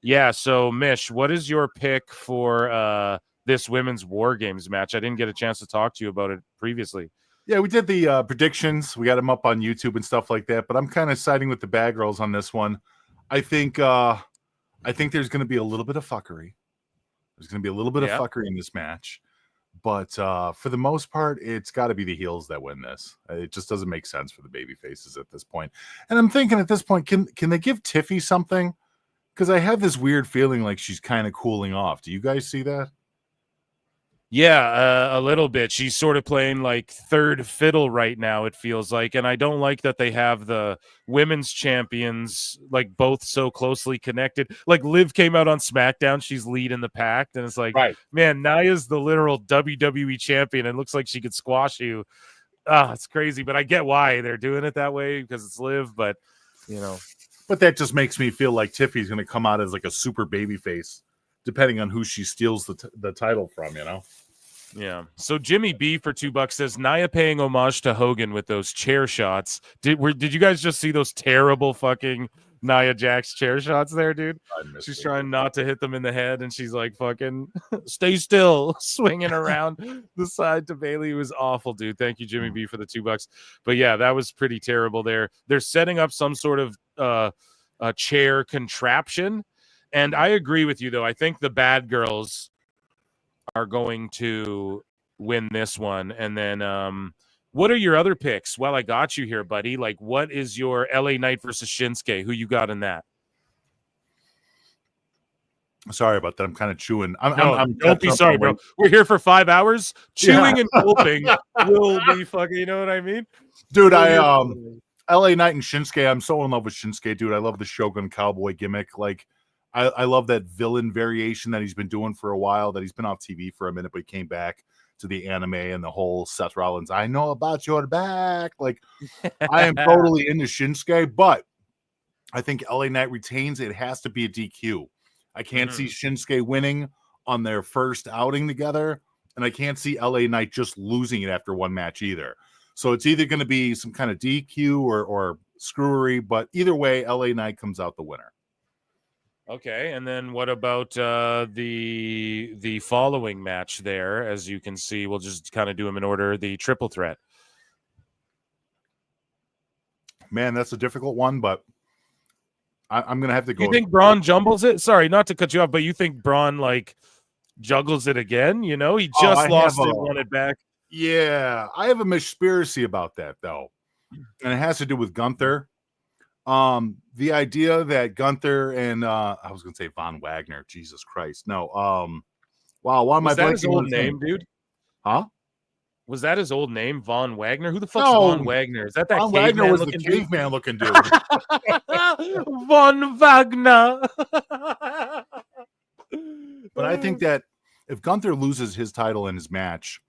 yeah, so Mish, what is your pick for this women's War Games match? I didn't get a chance to talk to you about it previously. Yeah, we did the predictions. We got them up on YouTube and stuff like that. But I'm kind of siding with the Bad Girls on this one. I think there's going to be a little bit of fuckery. There's going to be a little bit of fuckery in this match. But for the most part, it's got to be the heels that win this. It just doesn't make sense for the baby faces at this point. And I'm thinking at this point, can they give Tiffy something? Because I have this weird feeling like she's kind of cooling off. Do you guys see that? Yeah, a little bit. She's sort of playing like third fiddle right now, it feels like. And I don't like that they have the women's champions like both so closely connected. Like Liv came out on SmackDown, she's leading the pack, and it's like, man, Naya's the literal WWE champion and looks like she could squash you. It's crazy, but I get why they're doing it that way because it's Liv, but you know. But that just makes me feel like Tiffy's going to come out as like a super baby face, depending on who she steals the title from, you know? Yeah. So Jimmy B for $2 says Nia paying homage to Hogan with those chair shots. Did you guys just see those terrible fucking Nia Jax chair shots there, dude? She's trying not to hit them in the head, and she's like fucking stay still, swinging around the side to Bailey. It was awful, dude. Thank you, Jimmy B, for the $2. But yeah, that was pretty terrible there. They're setting up some sort of a chair contraption. And I agree with you, though. I think the bad girls are going to win this one. And then what are your other picks? Well, I got you here, buddy. Like, what is your LA Knight versus Shinsuke? Who you got in that? Sorry about that. I'm kind of chewing. Don't be sorry, bro. We're here for 5 hours. Chewing and gulping will be fucking, you know what I mean? Dude, LA Knight and Shinsuke, I'm so in love with Shinsuke, dude. I love the Shogun Cowboy gimmick. Like, I love that villain variation that he's been doing for a while, that he's been off TV for a minute, but he came back to the anime and the whole Seth Rollins, I know about your back. Like, I am totally into Shinsuke, but I think LA Knight retains. It has to be a DQ. I can't see Shinsuke winning on their first outing together, and I can't see LA Knight just losing it after one match either. So it's either going to be some kind of DQ or screwery, but either way, LA Knight comes out the winner. Okay, and then what about the following match there? As you can see, we'll just kind of do them in order. The triple threat. Man, that's a difficult one, but I'm going to have to go. You think Braun jumbles it? Sorry, not to cut you off, but you think Braun, like, juggles it again? You know, he just lost it, won it back. Yeah, I have a conspiracy about that, though. And it has to do with Gunther. The idea that Gunther and I was gonna say Von Wagner, Jesus Christ. No, wow, why am I blanking? Was that his old name, dude? Huh? Was that his old name, Von Wagner? Who the fuck's Von Wagner? Is that Von Wagner was the caveman looking dude? Von Wagner. But I think that if Gunther loses his title in his match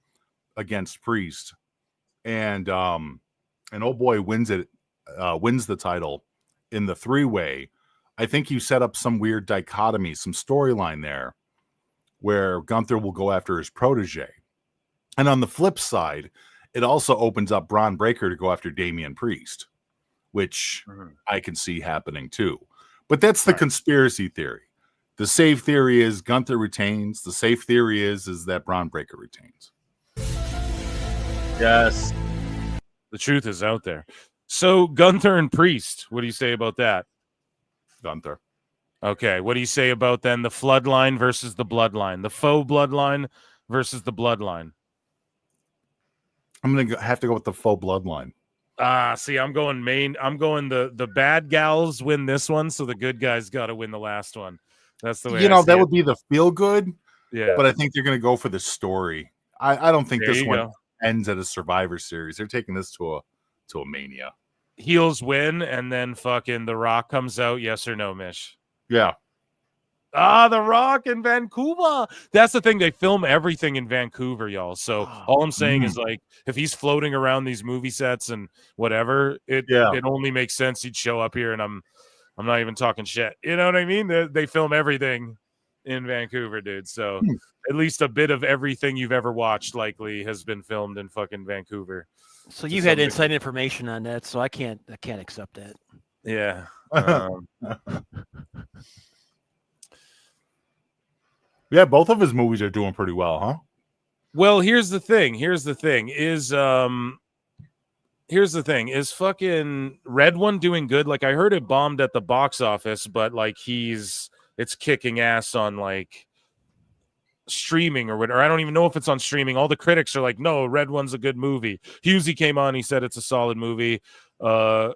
against Priest, and old boy wins the title in the three-way, I think you set up some weird dichotomy, some storyline there where Gunther will go after his protege. And on the flip side, it also opens up Braun Breaker to go after Damian Priest, which I can see happening too. But that's the conspiracy theory. The safe theory is Gunther retains. The safe theory is that Braun Breaker retains. Yes. The truth is out there. So Gunther and Priest, what do you say about that? Gunther. Okay, what do you say about then the Floodline versus the Bloodline? The faux Bloodline versus the Bloodline? I'm going to have to go with the faux Bloodline. See, I'm going main. I'm going the bad gals win this one, so the good guys got to win the last one. That's the way. You know, that would be the feel good. Yeah. But I think they're going to go for the story. I don't think There this you one go. ends at a Survivor Series. They're taking this to a Mania. Heels win, and then fucking The Rock comes out. Yes or no, Mish? Yeah. The Rock in Vancouver. That's the thing. They film everything in Vancouver, y'all. So all I'm saying is, like, if he's floating around these movie sets and whatever, it only makes sense he'd show up here. And I'm not even talking shit. You know what I mean? They film everything in Vancouver, dude. So at least a bit of everything you've ever watched likely has been filmed in fucking Vancouver. So you had inside information on that, so I can't accept that. Yeah. Yeah, both of his movies are doing pretty well, huh? Well, here's the thing. Is fucking Red One doing good? Like, I heard it bombed at the box office, but like it's kicking ass on like streaming or whatever. I don't even know if it's on streaming. All the critics are like, no, Red One's a good movie. Husey came on, he said it's a solid movie. I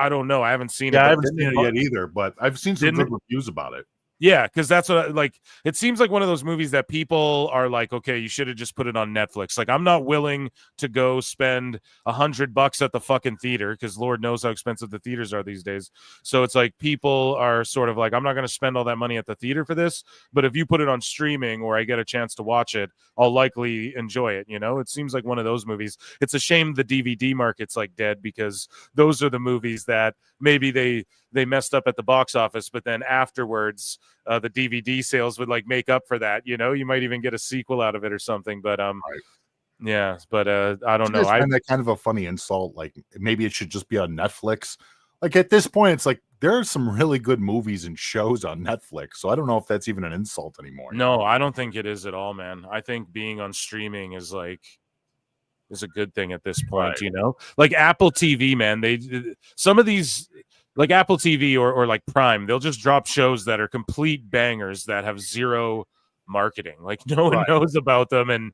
don't know. I haven't seen it. Yeah, I haven't seen it yet either, but I've seen some good reviews about it. Yeah, because that's what like it seems like one of those movies that people are like, okay, you should have just put it on Netflix. Like, I'm not willing to go spend $100 at the fucking theater because Lord knows how expensive the theaters are these days. So it's like people are sort of like, I'm not going to spend all that money at the theater for this, but if you put it on streaming or I get a chance to watch it, I'll likely enjoy it. You know, it seems like one of those movies. It's a shame the DVD market's like dead because those are the movies that maybe they messed up at the box office, but then afterwards the DVD sales would like make up for that. You know, you might even get a sequel out of it or something. But yeah, but I don't know. I find that kind of a funny insult. Like maybe it should just be on Netflix. Like at this point, it's like there are some really good movies and shows on Netflix. So I don't know if that's even an insult anymore. No, I don't think it is at all, man. I think being on streaming is a good thing at this point. You know, like Apple TV, man. Some of these. Like Apple TV or like Prime, they'll just drop shows that are complete bangers that have zero marketing. Like no one knows about them, and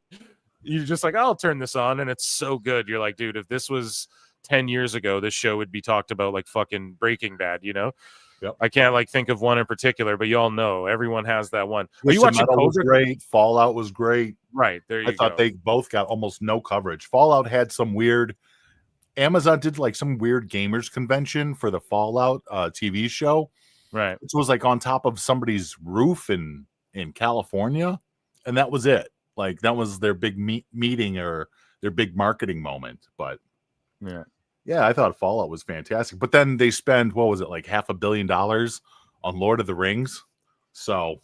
you're just like, I'll turn this on, and it's so good. You're like, dude, if this was 10 years ago, this show would be talked about like fucking Breaking Bad, you know? Yep. I can't like think of one in particular, but you all know everyone has that one. Are you watching Metal was great? Fallout was great. Right there, I thought they both got almost no coverage. Fallout had some weird. Amazon did like some weird gamers convention for the Fallout TV show, right? Which was like on top of somebody's roof in California, and that was it. Like that was their big meeting or their big marketing moment. But yeah, I thought Fallout was fantastic. But then they spend what was it like $500 million on Lord of the Rings? So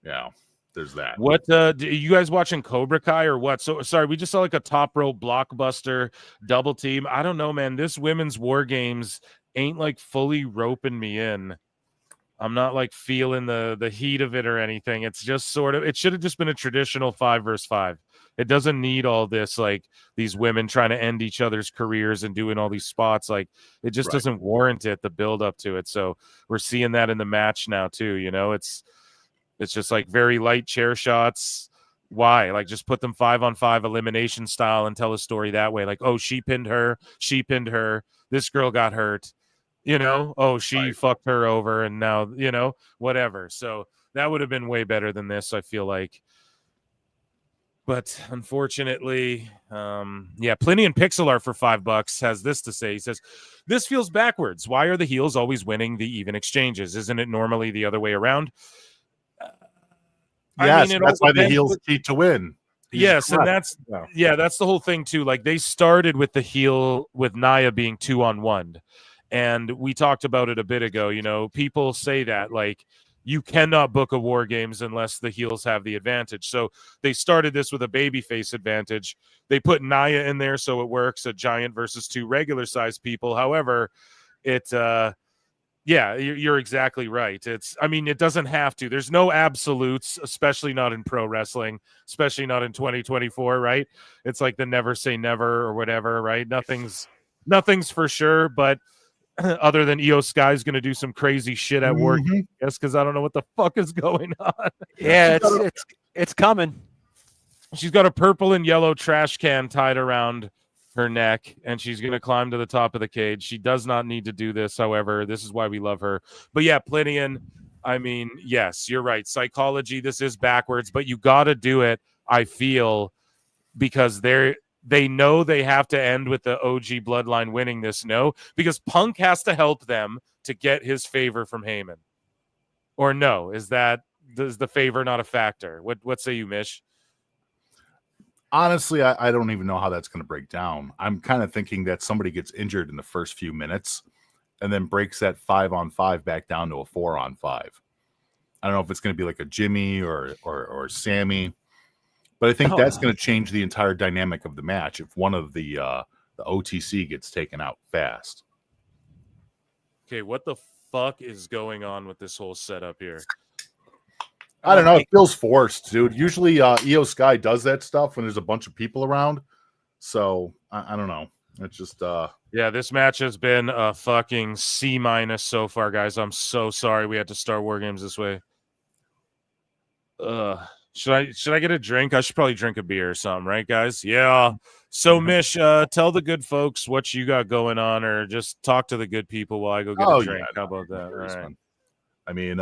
yeah. There's that. What you guys watching Cobra Kai or what? So sorry, we just saw like a top row blockbuster double team. I don't know, man. This women's war games ain't like fully roping me in. I'm not like feeling the heat of it or anything. It's just sort of it should have just been a traditional 5 versus 5. It doesn't need all this like these women trying to end each other's careers and doing all these spots. Like it just doesn't warrant it, the build up to it. So we're seeing that in the match now too, you know. It's just like very light chair shots. Why? Like just put them 5-on-5 elimination style and tell a story that way. Like, oh, she pinned her. This girl got hurt. You know, oh, she fucked her over and now, you know, whatever. So that would have been way better than this, I feel like. But unfortunately, Plenty and Pixel Art for $5 has this to say. He says, this feels backwards. Why are the heels always winning the even exchanges? Isn't it normally the other way around? Yes, that's why the heels cheat to win. Yes, and that's the whole thing too. Like they started with the heel with Nia being 2-on-1, and we talked about it a bit ago. You know, people say that like you cannot book a War Games unless the heels have the advantage. So they started this with a babyface advantage. They put Nia in there so it works, a giant versus 2 regular sized people. However, it yeah, you're exactly right. It doesn't have to. There's no absolutes, especially not in pro wrestling, especially not in 2024, right? It's like the never say never or whatever, right? Nothing's for sure, but other than Io Sky's going to do some crazy shit at work, yes, because I don't know what the fuck is going on. Yeah, it's coming. She's got a purple and yellow trash can tied around her neck, and she's going to climb to the top of the cage. She does not need to do this. However, this is why we love her. But yeah, Plinian, I mean, yes, you're right. Psychology, this is backwards, but you got to do it, I feel, because they know they have to end with the OG bloodline winning this, no? Because Punk has to help them to get his favor from Heyman. Or no? Is the favor not a factor? What say you, Mish? Honestly, I don't even know how that's going to break down. I'm kind of thinking that somebody gets injured in the first few minutes and then breaks that 5-on-5 back down to a 4-on-5. I don't know if it's going to be like a Jimmy or Sammy, but I think that's going to change the entire dynamic of the match if one of the OTC gets taken out fast. Okay, what the fuck is going on with this whole setup here? I don't know. It feels forced, dude. Usually Io Sky does that stuff when there's a bunch of people around. So I don't know. It's just yeah, this match has been a fucking C- so far, guys. I'm so sorry we had to start War Games this way. Should I get a drink? I should probably drink a beer or something, right, guys? Yeah. So Mish, tell the good folks what you got going on, or just talk to the good people while I go get a drink. Yeah, how about that? All right. I mean,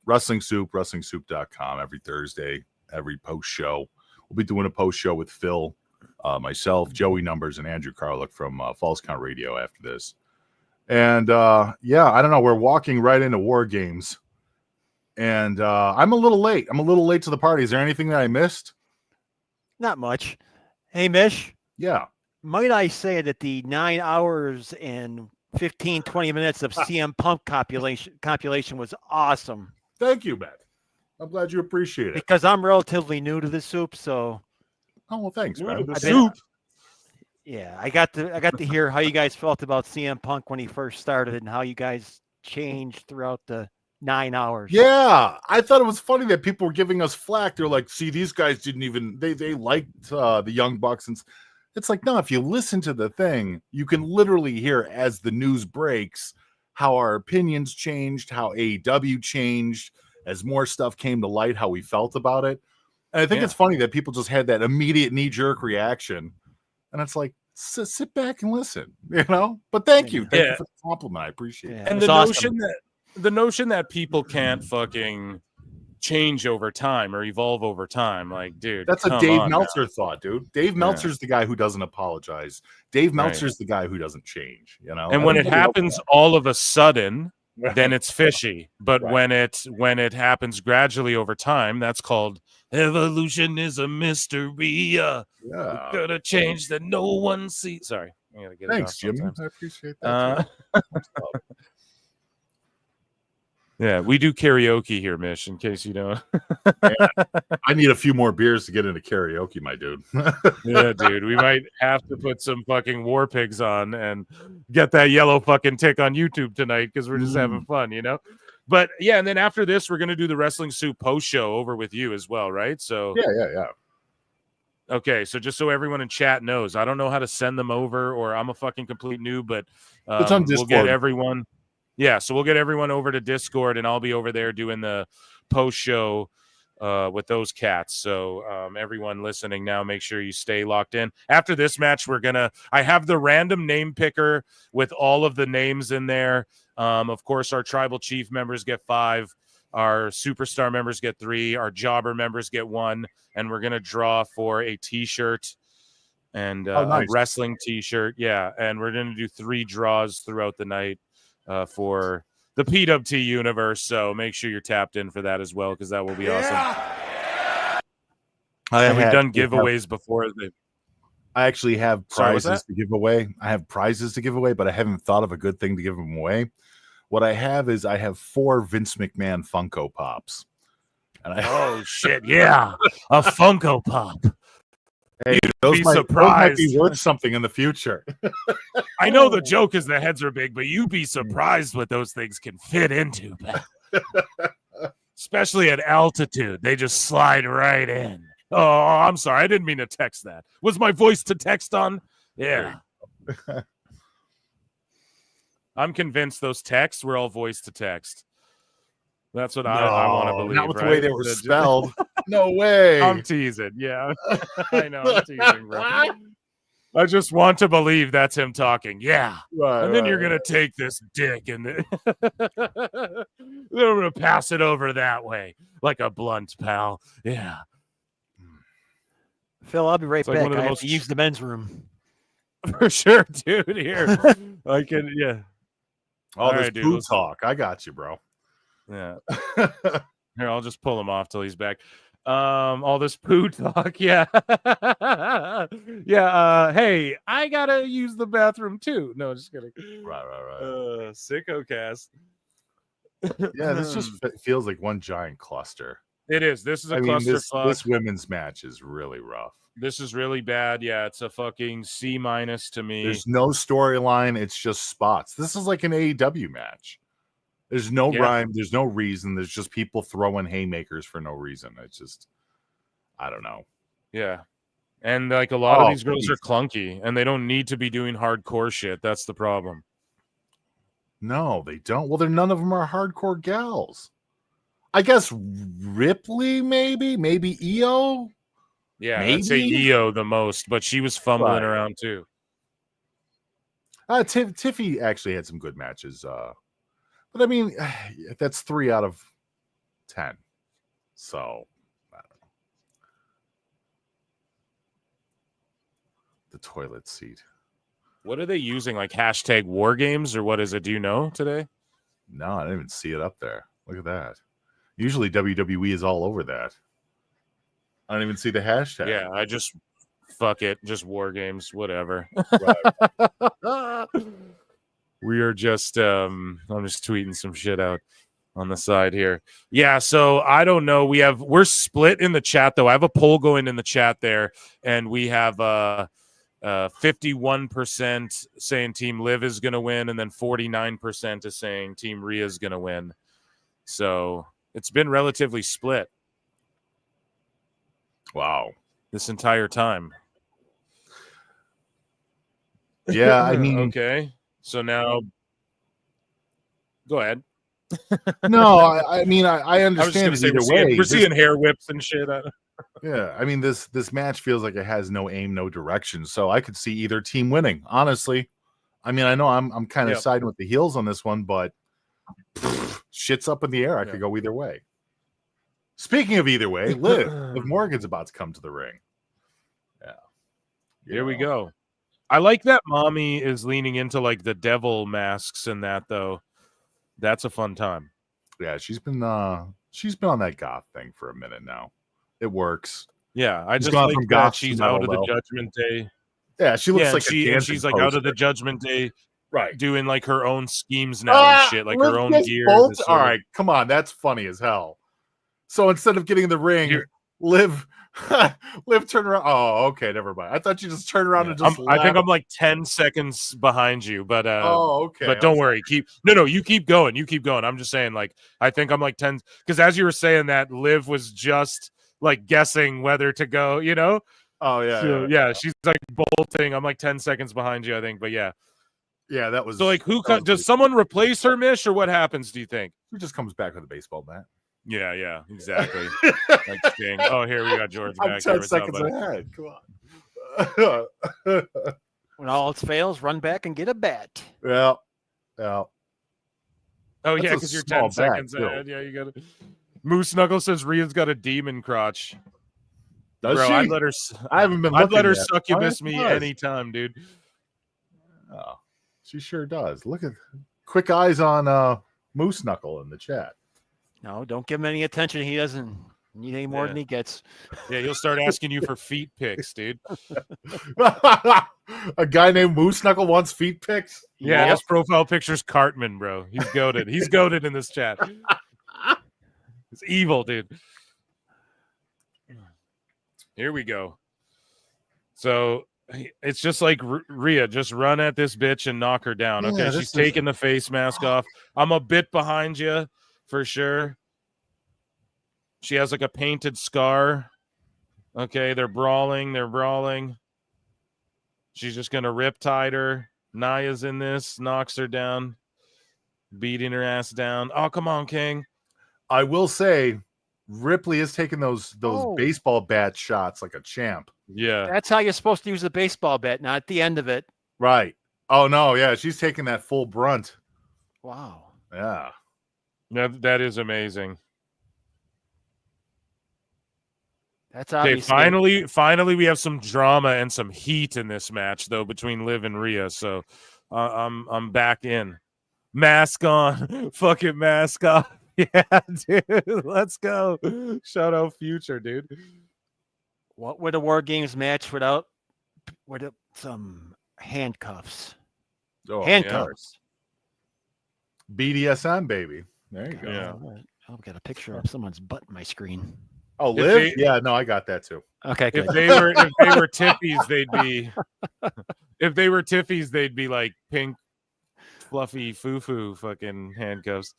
Wrestling Soup, WrestlingSoup.com every Thursday, every post show. We'll be doing a post show with Phil, myself, Joey Numbers, and Andrew Carlick from Falls Count Radio after this. And yeah, I don't know. We're walking right into War Games. And I'm a little late. I'm a little late to the party. Is there anything that I missed? Not much. Hey, Mish. Yeah. Might I say that the 9 hours and 15, 20 minutes of CM Punk compilation was awesome. Thank you, Matt. I'm glad you appreciate it. Because I'm relatively new to the soup, so. Oh well, thanks, man. Yeah, I got to hear how you guys felt about CM Punk when he first started and how you guys changed throughout the 9 hours. Yeah, I thought it was funny that people were giving us flack. They're like, "See, these guys didn't even they liked the Young Bucks," and it's like, no. If you listen to the thing, you can literally hear as the news breaks how our opinions changed, how AEW changed, as more stuff came to light, how we felt about it. And I think it's funny that people just had that immediate knee-jerk reaction. And it's like, sit back and listen, you know? But thank you. Thank you for the compliment. I appreciate it. And the notion that people can't fucking change over time or evolve over time, like, dude, that's a Dave Meltzer thought, dude. Dave Meltzer's the guy who doesn't apologize. Dave Meltzer's the guy who doesn't change, you know? And when it happens all of a sudden, then it's fishy. But when it happens gradually over time, that's called evolution is a mystery. Gonna change that no one sees. Sorry, I gotta get Thanks, it off Jimmy. sometimes. I appreciate that. Yeah, we do karaoke here, Mish, in case you know. I need a few more beers to get into karaoke, my dude. Yeah, dude. We might have to put some fucking War Pigs on and get that yellow fucking tick on YouTube tonight because we're just having fun, you know? But yeah, and then after this, we're gonna do the Wrestling Soup post show over with you as well, right? So yeah. Okay, so just so everyone in chat knows, I don't know how to send them over, or I'm a fucking complete noob, but It's on we'll get Discord. everyone. Yeah, so we'll get everyone over to Discord, and I'll be over there doing the post show with those cats. So everyone listening now, make sure you stay locked in. After this match, I have the random name picker with all of the names in there. Of course, our tribal chief members get 5. Our superstar members get 3. Our jobber members get 1. And we're going to draw for a t-shirt and nice. a wrestling t-shirt. Yeah, and we're going to do 3 draws throughout the night for the PWT universe. So make sure you're tapped in for that as well, because that will be awesome. We've done giveaways before. I actually have Sorry, what's prizes to give away. I have prizes to give away, but I haven't thought of a good thing to give them away. What I have is 4 Vince McMahon Funko Pops. And Oh shit! Yeah, a Funko Pop. Hey, You'd those be might surprised. be worth something in the future. I know the joke is the heads are big, but you'd be surprised what those things can fit into, man. Especially at altitude. They just slide right in. Oh, I'm sorry. I didn't mean to text that. Was my voice to text on? Yeah. I'm convinced those texts were all voice to text. That's what I want to believe. Not with the right? way they were spelled. No way. I'm teasing. Yeah. I know. I'm teasing, bro. I just want to believe that's him talking. Yeah. Right, and then you're going to take this dick and then I'm going to pass it over that way like a blunt, pal. Yeah. Phil, I'll be right like back. one of the I have most- to use the men's room. For sure, dude. Here. I can, yeah. All this right, dude, food let's- talk. I got you, bro. Yeah. Here, I'll just pull him off till he's back. All this poo talk, yeah. Yeah, hey, I gotta use the bathroom too. No, just kidding. Right. Sicko cast. Yeah, this just feels like one giant cluster. It is. This is a This clusterfuck. women's match is really rough. This is really bad. Yeah, it's a fucking C- to me. There's no storyline. It's just spots. This is like an AEW match. There's no rhyme. There's no reason. There's just people throwing haymakers for no reason. It's just, I don't know. Yeah. And like a lot of Oh, these girls please. are clunky and they don't need to be doing hardcore shit. That's the problem. No, they don't. Well, none of them are hardcore gals. I guess Ripley, maybe EO. Yeah, I'd say Maybe? EO the most, but she was fumbling around too. Tiffy actually had some good matches. But I mean, that's 3 out of 10. So, I don't know. The toilet seat. What are they using? Like hashtag war games or what is it? Do you know today? No, I didn't even see it up there. Look at that. Usually WWE is all over that. I don't even see the hashtag. Yeah, I just fuck it. Just war games, whatever. We are just I'm just tweeting some shit out on the side here. Yeah, so I don't know. We're split in the chat though. I have a poll going in the chat there, and we have 51% saying Team Liv is gonna win, and then 49% is saying Team Rhea is gonna win. So it's been relatively split. Wow. This entire time. Yeah, I mean, okay. So now, go ahead. No, I mean, I understand was just either gonna say, way. we're seeing hair whips and shit. Yeah, I mean, this match feels like it has no aim, no direction. So I could see either team winning. Honestly, I mean, I know I'm kind of siding with the heels on this one, but shit's up in the air. I could go either way. Speaking of either way, Liv Morgan's about to come to the ring. Yeah, Here we go. I like that Mommy is leaning into like the devil masks and that though. That's a fun time. Yeah, she's been on that goth thing for a minute now. It works. Yeah, I She's just gone like from that goth she's to out of metal, the though. Judgment Day. Yeah, she looks and like she's like out of the Judgment Day, right? Doing like her own schemes now and shit, like her own gear. All right, come on, that's funny as hell. So instead of getting in the ring, Liv turn around. Oh, okay, never mind. I thought you just turned around and just. I think I'm like 10 seconds behind you, but okay. But don't worry, you keep going. You keep going. I'm just saying, like, I think I'm like 10 because as you were saying that, Liv was just like guessing whether to go, you know? Oh yeah. So, yeah, she's like bolting. I'm like 10 seconds behind you, I think, but yeah. Yeah, that was so like does someone replace her, Mish, or what happens, do you think? Who just comes back with a baseball bat? Yeah, exactly. Like Sting. Oh, here we got George back. I'm 10 seconds ahead. Come on. When all else fails, run back and get a bat. Yeah. Oh, yeah, because you're 10 seconds ahead. Yeah, you got it. Moose Knuckle says Rhea's got a demon crotch. Does Bro, she? I'd let her. I haven't been. I'd let her yet. succubus me anytime, dude. Oh, she sure does. Look at quick eyes on Moose Knuckle in the chat. No, don't give him any attention. He doesn't need any more than he gets. Yeah, he'll start asking you for feet pics, dude. A guy named Moose Knuckle wants feet pics. Yeah, his profile picture's Cartman, bro. He's goated. He's goated in this chat. It's evil, dude. Here we go. So it's just like Rhea, just run at this bitch and knock her down. Okay, she's taking the face mask off. I'm a bit behind you for sure. She has like a painted scar. Okay, they're brawling. She's just gonna riptide her. Naya's in this, knocks her down, beating her ass down. Oh, come on, King. I will say Ripley is taking those baseball bat shots like a champ. Yeah. That's how you're supposed to use a baseball bat, not at the end of it. Right. Oh no, yeah, she's taking that full brunt. Wow. Yeah. That is amazing. That's okay. obviously Finally, we have some drama and some heat in this match, though, between Liv and Rhea. So I'm back in. Mask on, fucking mask off. Yeah, dude. Let's go. Shout out Future, dude. What would a War Games match without some handcuffs? Oh, handcuffs. Yeah. BDSM, baby. There you go. Yeah. I've got a picture of someone's butt on my screen. Oh, Liv? Yeah, no, I got that too. Okay, good. If they were Tiffies, they'd be. If they were Tiffies, they'd be like pink, fluffy, foo-foo fucking handcuffs.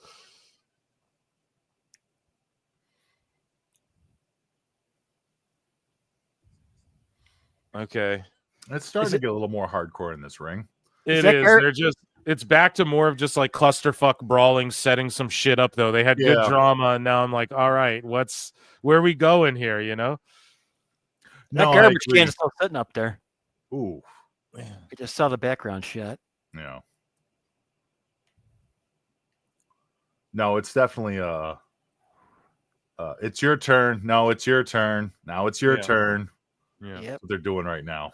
Okay. It's starting to get a little more hardcore in this ring. It is. It's back to more of just like clusterfuck brawling, setting some shit up though. They had good drama, and now I'm like, all right, where are we going here, you know? That garbage can is still sitting up there. Ooh. I just saw the background shot. Yeah. No, it's definitely it's your turn. No, it's your turn. Now it's your turn. Yeah. That's what they're doing right now.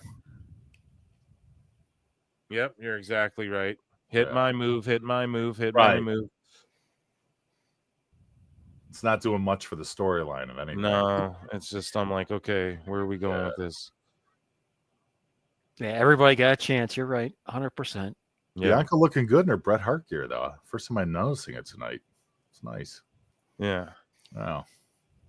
Yep, you're exactly right. Hit my move, hit my move, hit Right. my move. It's not doing much for the storyline of anything. No, it's just I'm like, okay, where are we going with this? Yeah, everybody got a chance. You're right, 100%. Bianca looking good in her Bret Hart gear, though. First time I'm noticing it tonight. It's nice. Yeah. Wow.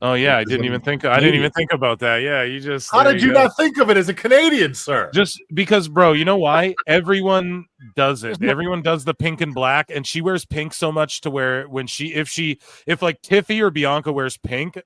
Oh yeah, I didn't even think about that. Yeah, you just How there did you not think of it as a Canadian, sir? Just because, bro, you know why? Everyone does it. Everyone does the pink and black, and she wears pink so much to where when if like Tiffy or Bianca wears pink,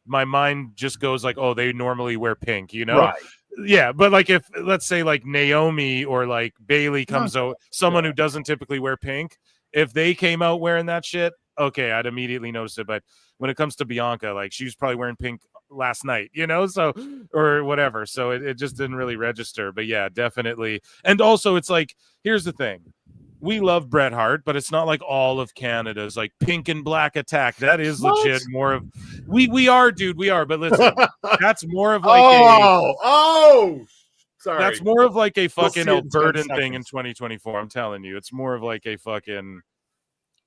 my mind just goes like, oh, they normally wear pink, you know? Right. Yeah, but like if let's say like Naomi or like Bailey comes out, someone who doesn't typically wear pink, if they came out wearing that shit, okay, I'd immediately notice it. But when it comes to Bianca, like she was probably wearing pink last night, you know, so or whatever. So it just didn't really register. But yeah, definitely. And also it's like, here's the thing. We love Bret Hart, but it's not like all of Canada's like pink and black attack. That is legit more of we are, dude. We are, but listen, that's more of like sorry. That's more of like a fucking We'll see it in 10 Albertan thing in seconds. 2024. I'm telling you, it's more of like a fucking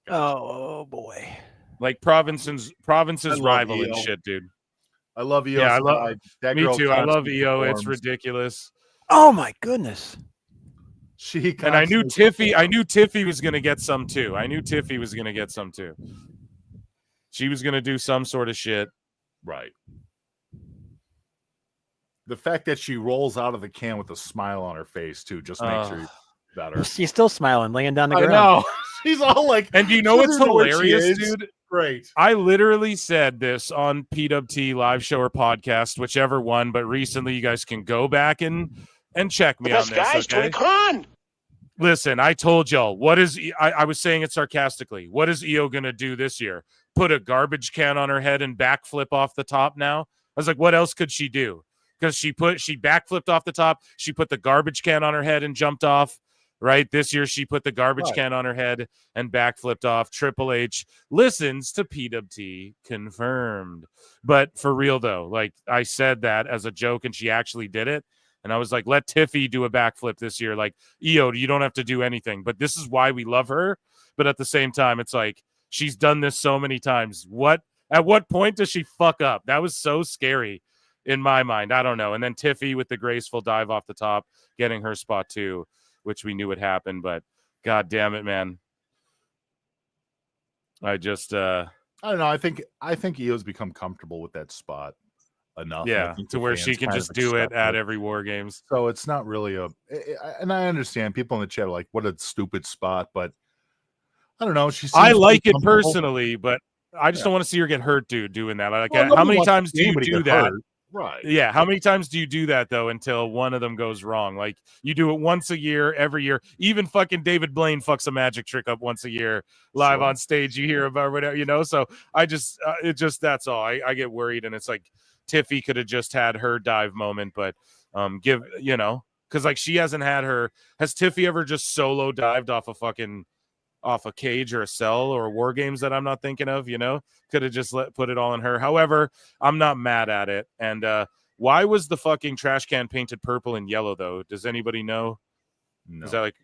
Oh boy, like provinces rival and EO. shit, dude. I love EO. Yeah, I love. That Me girl too. I love constantly EO. It's performs. ridiculous. Oh my goodness. And I knew Tiffy was gonna get some too. She was gonna do some sort of shit. Right. The fact that she rolls out of the can with a smile on her face too just makes her better. She's still smiling, laying down the ground. I know. She's all like, and you know she what's doesn't know where she hilarious, is. dude? Great. I literally said this on PWT live show or podcast, whichever one, but recently you guys can go back and check me on this. Guys, Okay? Tony Khan. Listen, I told y'all, I was saying it sarcastically. What is EO going to do this year? Put a garbage can on her head and backflip off the top now? I was like, what else could she do? Because she backflipped off the top. She put the garbage can on her head and jumped off, right? This year, she put the garbage can on her head and backflipped off. Triple H listens to PWT confirmed. But for real, though, like I said that as a joke and she actually did it. And I was like, let Tiffy do a backflip this year. Like, EO, you don't have to do anything. But this is why we love her. But at the same time, it's like, she's done this so many times. At what point does she fuck up? That was so scary in my mind. I don't know. And then Tiffy with the graceful dive off the top, getting her spot too, which we knew would happen. But God damn it, man. I just I don't know. I think EO's become comfortable with that spot enough. Yeah, to where she can just do it at every War Games. So it's not really and I understand people in the chat are like, what a stupid spot, but I don't know. I like it personally, but I just don't want to see her get hurt, dude, doing that. Like, how many times do you do that? Right. Yeah. How many times do you do that, though, until one of them goes wrong? Like, you do it once a year, every year. Even fucking David Blaine fucks a magic trick up once a year live on stage. You hear about whatever, you know? So that's all. I get worried. And it's like Tiffy could have just had her dive moment, but because like she hasn't had her. Has Tiffy ever just solo dived off a cage or a cell or War Games that I'm not thinking of, could have just put it all in her. However, I'm not mad at it. And why was the fucking trash can painted purple and yellow though? Does anybody know? No. Is that like,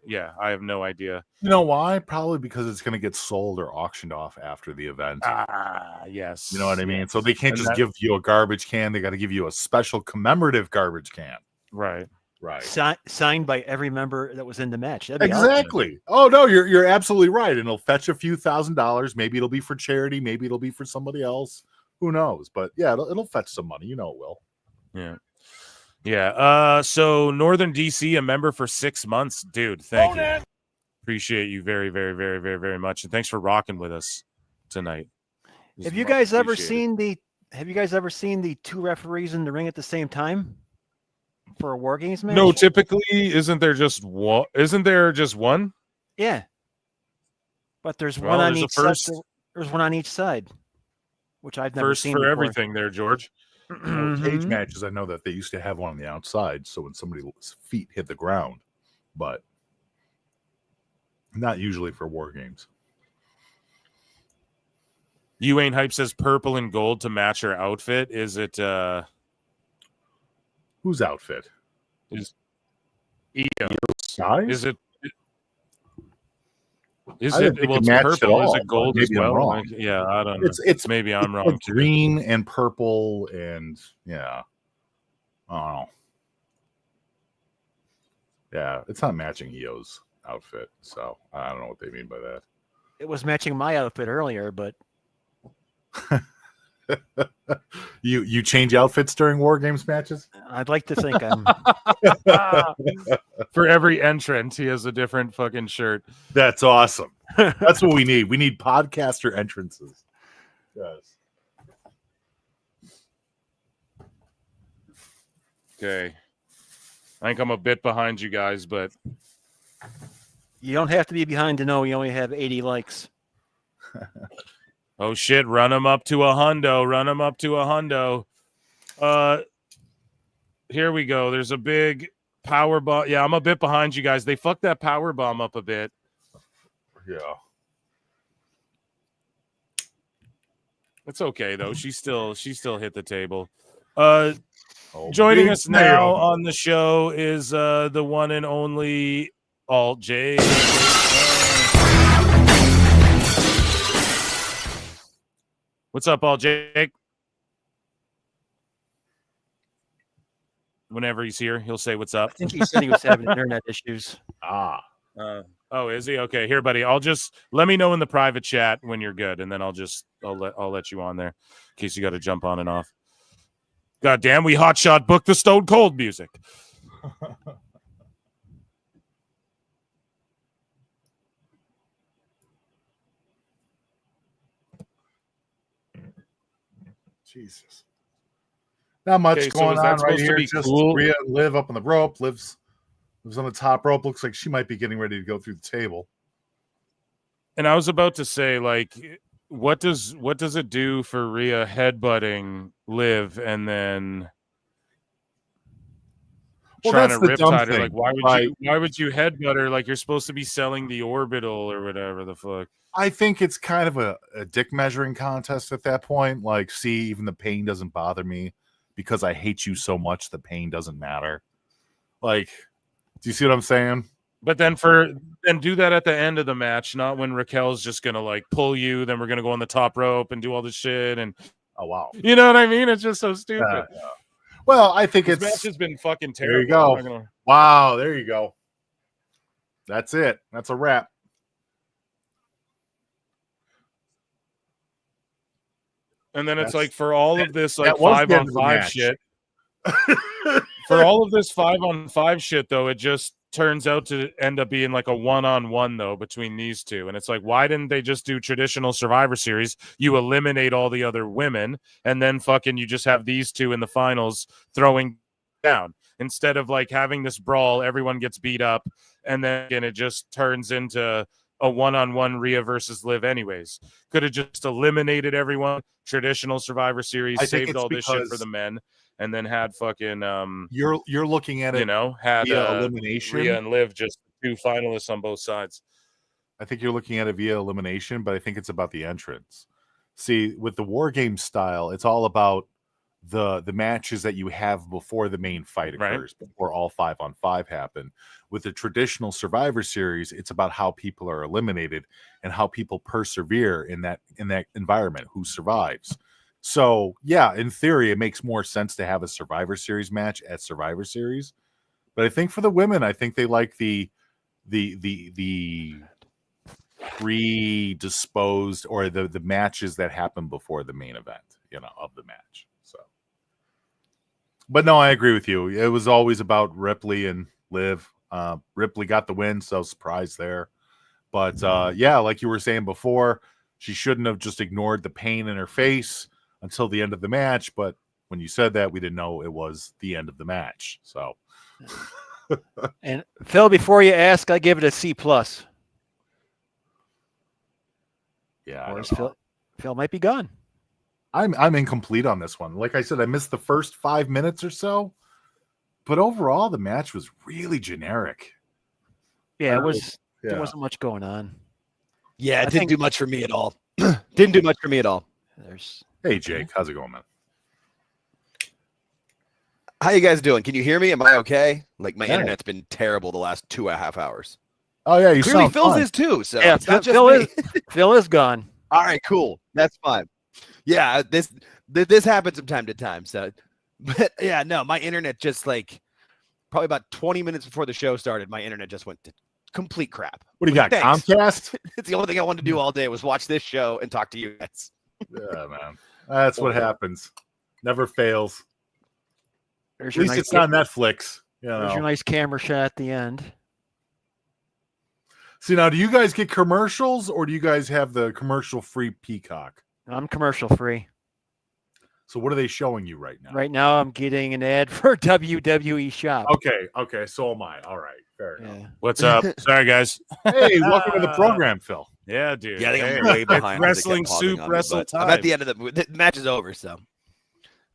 yeah, I have no idea. You know why? Probably because it's going to get sold or auctioned off after the event. Yes. You know what I mean? So they can't And just give you a garbage can. They got to give you a special commemorative garbage can. Right. Signed by every member that was in the match. That'd be Exactly. Oh no, you're absolutely right. And it'll fetch a few $1,000s. Maybe it'll be for charity. Maybe it'll be for somebody else. Who knows? But yeah, it'll fetch some money. You know it will. Yeah. Yeah. So Northern DC, a member for 6 months, dude. Thank you. Appreciate you very, very, very, very, very much, and thanks for rocking with us tonight. Have you guys ever seen the two referees in the ring at the same time for a War Games match? No, typically isn't there just one? Isn't there just one? Yeah, but there's one on each side. There's one on each side, which I've never seen for before. everything there, George. Cage matches, I know that they used to have one on the outside, so when somebody's feet hit the ground, but not usually for War Games. You Ain't Hype says purple and gold to match her outfit. Is it whose outfit? Is Io. Size? Is it think well, it it's matched at purple. Is all, it gold but as maybe I'm well? wrong. Like, yeah, I don't know. It's maybe I'm wrong. like green and purple and yeah. I don't know. Yeah, it's not matching Io's outfit, so I don't know what they mean by that. It was matching my outfit earlier, but You change outfits during War Games matches? I'd like to think I'm. For every entrant, he has a different fucking shirt. That's awesome. That's what we need. We need podcaster entrances. Yes. Okay. I think I'm a bit behind you guys, but You don't have to be behind to know we only have 80 likes. oh shit, run him up to a hundo. Run him up to a hundo. Here we go. There's a big power bomb. Yeah, I'm a bit behind you guys. They fucked that power bomb up a bit. Yeah. It's okay though. She still hit the table. Oh, joining big us now nail. on the show is the one and only Alt J. What's up, Alt Jake? Whenever he's here, he'll say what's up. I think he said he was having internet issues. Oh, is he? Okay, here, buddy. I'll just let me know in the private chat when you're good, and then I'll let you on there in case you got to jump on and off. God damn, we hotshot booked the Stone Cold music. Jesus. Not much Okay, so going is that on right supposed to here. be Just cool? Rhea and Liv up on the rope. Liv's on the top rope. Looks like she might be getting ready to go through the table. And I was about to say, like, what does it do for Rhea headbutting Liv and then trying to riptide her? Like, why would you headbutt her? Like, you're supposed to be selling the orbital or whatever the fuck. I think it's kind of a dick measuring contest at that point. Like, see, even the pain doesn't bother me because I hate you so much. The pain doesn't matter. Like, do you see what I'm saying? But then do that at the end of the match, not when Raquel's just gonna like pull you. Then we're gonna go on the top rope and do all this shit. And oh wow, you know what I mean? It's just so stupid. Well, I think This match has been fucking terrible. There you go. I'm not gonna- Wow, there you go. That's it. That's a wrap. And then it's like for all of this like that was the end of the 5-on-5 match. shit. For all of this 5-on-5 shit, though, it just turns out to end up being like a 1-on-1 though between these two. And it's like, why didn't they just do traditional Survivor Series? You eliminate all the other women, and then fucking you just have these two in the finals throwing down instead of like having this brawl. Everyone gets beat up, and then it just turns into a 1-on-1 Rhea versus Liv anyways. Could have just eliminated everyone, traditional Survivor Series, I think saved it's all this shit for because the men, and then had fucking you're looking at it, you know, had via elimination. Rhea and Liv, just two finalists on both sides. I think you're looking at it via elimination, but I think it's about the entrance. See, with the War Games style, it's all about the matches that you have before the main fight occurs, before all 5-on-5 happen. With the traditional Survivor Series, it's about how people are eliminated and how people persevere in that environment, who survives. So yeah, in theory, it makes more sense to have a Survivor Series match at Survivor Series. But I think for the women, I think they like the predisposed or the matches that happen before the main event, you know, of the match. So, but no, I agree with you. It was always about Ripley and Liv. Ripley got the win, so surprise there. But yeah, like you were saying before, she shouldn't have just ignored the pain in her face until the end of the match. But when you said that, we didn't know it was the end of the match. So, and Phil, before you ask, I give it a C+. Yeah, Phil might be gone. I'm incomplete on this one. Like I said, I missed the first 5 minutes or so, but overall the match was really generic. Yeah, it was. There wasn't much going on. Yeah, it didn't do much for me at all. Didn't do much for me at all. Hey, Jake. How's it going, man? How you guys doing? Can you hear me? Am I okay? Like my internet's been terrible the last 2.5 hours. Oh yeah, you clearly sound Phil's fine. is too. So Yeah, it's not just Phil me. is Phil is gone. All right, cool. That's fine. Yeah, this happens from time to time. So, but yeah, no, my internet just like probably about 20 minutes before the show started, my internet just went to complete crap. What do you got, Thanks. Comcast? It's the only thing I wanted to do all day was watch this show and talk to you guys. Yeah, man. That's what happens. Never fails. There's At your least nice it's not Netflix. You There's your know. nice camera shot at the end. See, now, do you guys get commercials or do you guys have the commercial-free Peacock? I'm commercial free. So what are they showing you right now? Right now, I'm getting an ad for WWE Shop. Okay, so am I. All right, fair enough. What's up? Sorry, guys. Hey, welcome to the program, Phil. Yeah, dude. Yeah, I think Hey, I'm way it's behind. Wrestling Soup Wrestle Time. I'm at the end of the match is over, so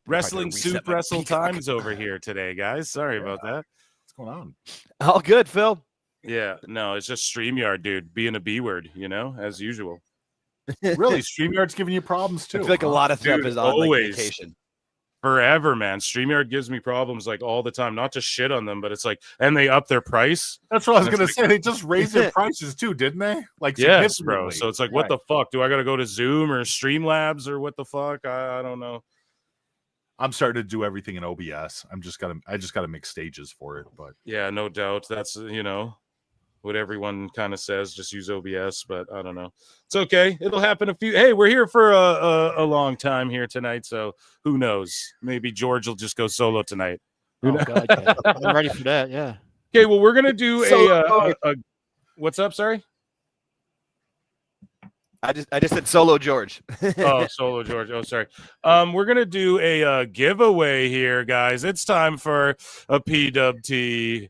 Wrestling reset Soup my Wrestle Peacock. Times over here today, guys. Sorry about that. What's going on? All good, Phil. Yeah, no, it's just StreamYard, dude, being a B word, as usual. Really, StreamYard's giving you problems too. I feel like a lot of stuff Dude, is on always. like vacation. Forever, man. StreamYard gives me problems like all the time. Not to shit on them, but it's like, and they up their price. That's what I was And gonna it's say. They just raised their prices too, didn't they? Like, Yes, bro. significantly. So it's like, what the fuck? Do I got to go to Zoom or Streamlabs or what the fuck? I don't know. I'm starting to do everything in OBS. I just gotta make stages for it, but Yeah, no doubt. That's what everyone kind of says. Just use OBS, but I don't know. It's okay. It'll happen Hey, we're here for a long time here tonight, so who knows? Maybe George will just go solo tonight. Who Oh knows? God, yeah. I'm ready for that. Yeah. Okay, well, we're gonna do a what's up? Sorry. I just said solo George. Oh, solo George. Oh, sorry. We're gonna do a giveaway here, guys. It's time for a PWT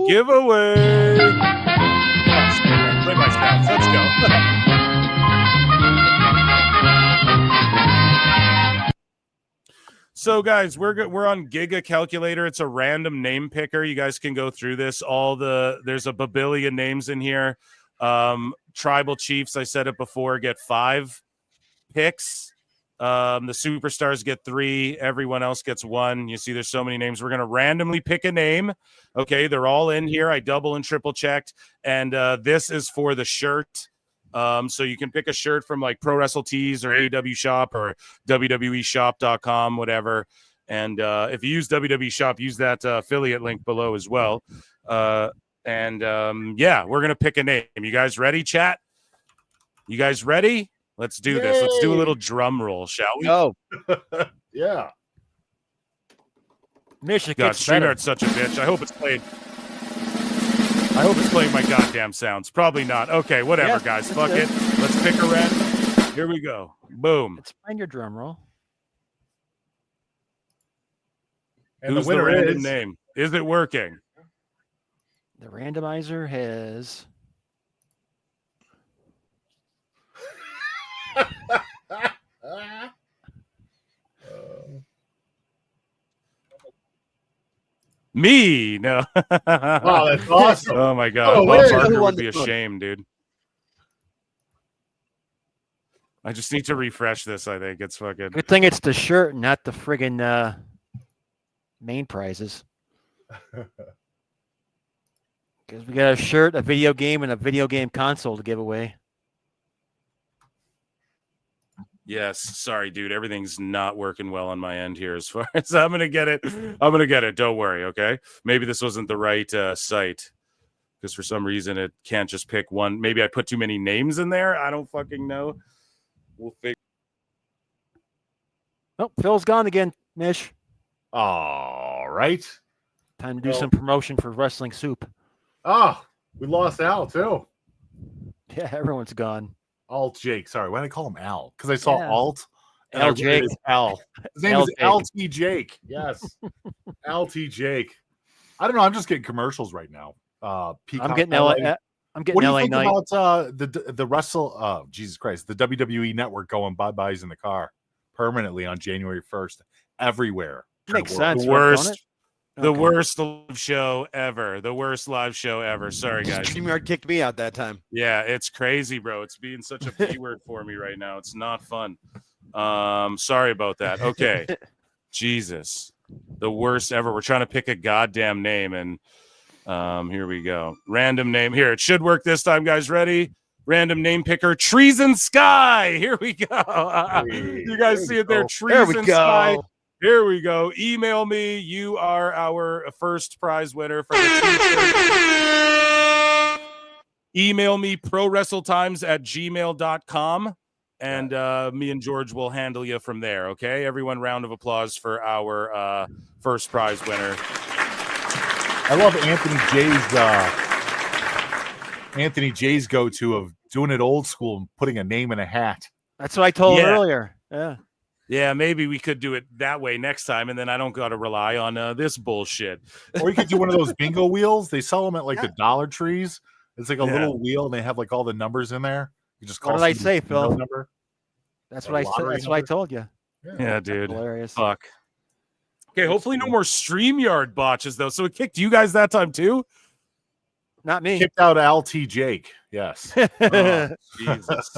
giveaway. Yes, play my sounds. Let's go. So, guys, we're on Giga Calculator. It's a random name picker. You guys can go through this. There's a babillion names in here. Tribal chiefs, I said it before, get 5 picks. The superstars get 3. Everyone else gets 1. You see, there's so many names. We're going to randomly pick a name. Okay, they're all in here. I double and triple checked. And this is for the shirt. So you can pick a shirt from like Pro Wrestle Tees or AEW Shop or WWEshop.com, whatever. And if you use WWE Shop, use that affiliate link below as well. Yeah, we're going to pick a name. You guys ready, chat? You guys ready? Let's do this. Let's do a little drum roll, shall we? Oh, yeah. Michigan God, gets better. StreamYard's such a bitch. I hope it's playing my goddamn sounds. Probably not. Okay, whatever, Yeah, guys. that's Fuck it. it. Let's pick a random. Here we go. Boom. Let's find your drum roll. And Who's the winner random is name? Is it working? The randomizer has Me. No. Wow, that's awesome. Oh my god. Oh, Bob wait. Barker would be ashamed, dude. I just need to refresh this. I think it's fucking. good thing it's the shirt, not the friggin' main prizes. Because we got a shirt, a video game, and a video game console to give away. Yes, sorry, dude. Everything's not working well on my end here. As far as I'm gonna get it, I'm gonna get it. Don't worry, okay? Maybe this wasn't the right site because for some reason it can't just pick one. Maybe I put too many names in there. I don't fucking know. We'll figure. Oh, Phil's gone again, Mish. all right. Time to do some promotion for Wrestling Soup. Oh, we lost Al too. Yeah, everyone's gone. Alt Jake. Sorry, why did I call him Al? Because I saw Yeah. Alt. and Al I read it Jake. as Al. His name Al is Jake. LT Jake. Yes. LT Jake. I don't know. I'm just getting commercials right now. Peacock I'm getting LA. I'm getting What do you LA think Knight. about the Wrestle? Oh, Jesus Christ! The WWE Network going bye-byes in the car permanently on January 1st everywhere. Makes in the world. sense. The right, don't worst. it? The worst live show ever. The worst live show ever. Sorry, guys. StreamYard kicked me out that time. Yeah, it's crazy, bro. It's being such a P word for me right now. It's not fun. Sorry about that. Okay. Jesus. The worst ever. We're trying to pick a goddamn name, and here we go. Random name. Here, it should work this time, guys. Ready? Random name picker. Trees and Sky. Here we go. You guys see it there? Trees and Sky. Here we go. Email me. You are our first prize winner for the t-shirt. Email me prowrestletimes@gmail.com, and me and George will handle you from there. Okay, everyone, round of applause for our first prize winner. I love Anthony J's go-to of doing it old school and putting a name in a hat. That's what I told him earlier. Yeah. Yeah, maybe we could do it that way next time, and then I don't got to rely on this bullshit. Or you could do one of those bingo wheels. They sell them at like the Dollar Trees. It's like a little wheel, and they have like all the numbers in there. You just call. What did I say, Phil? Number. That's what I said. That's what I told you. Yeah, dude. Hilarious. Fuck. Okay, hopefully no more StreamYard botches though. So it kicked you guys that time too. Not me. Kicked out LT Jake. Yes. Oh, Jesus.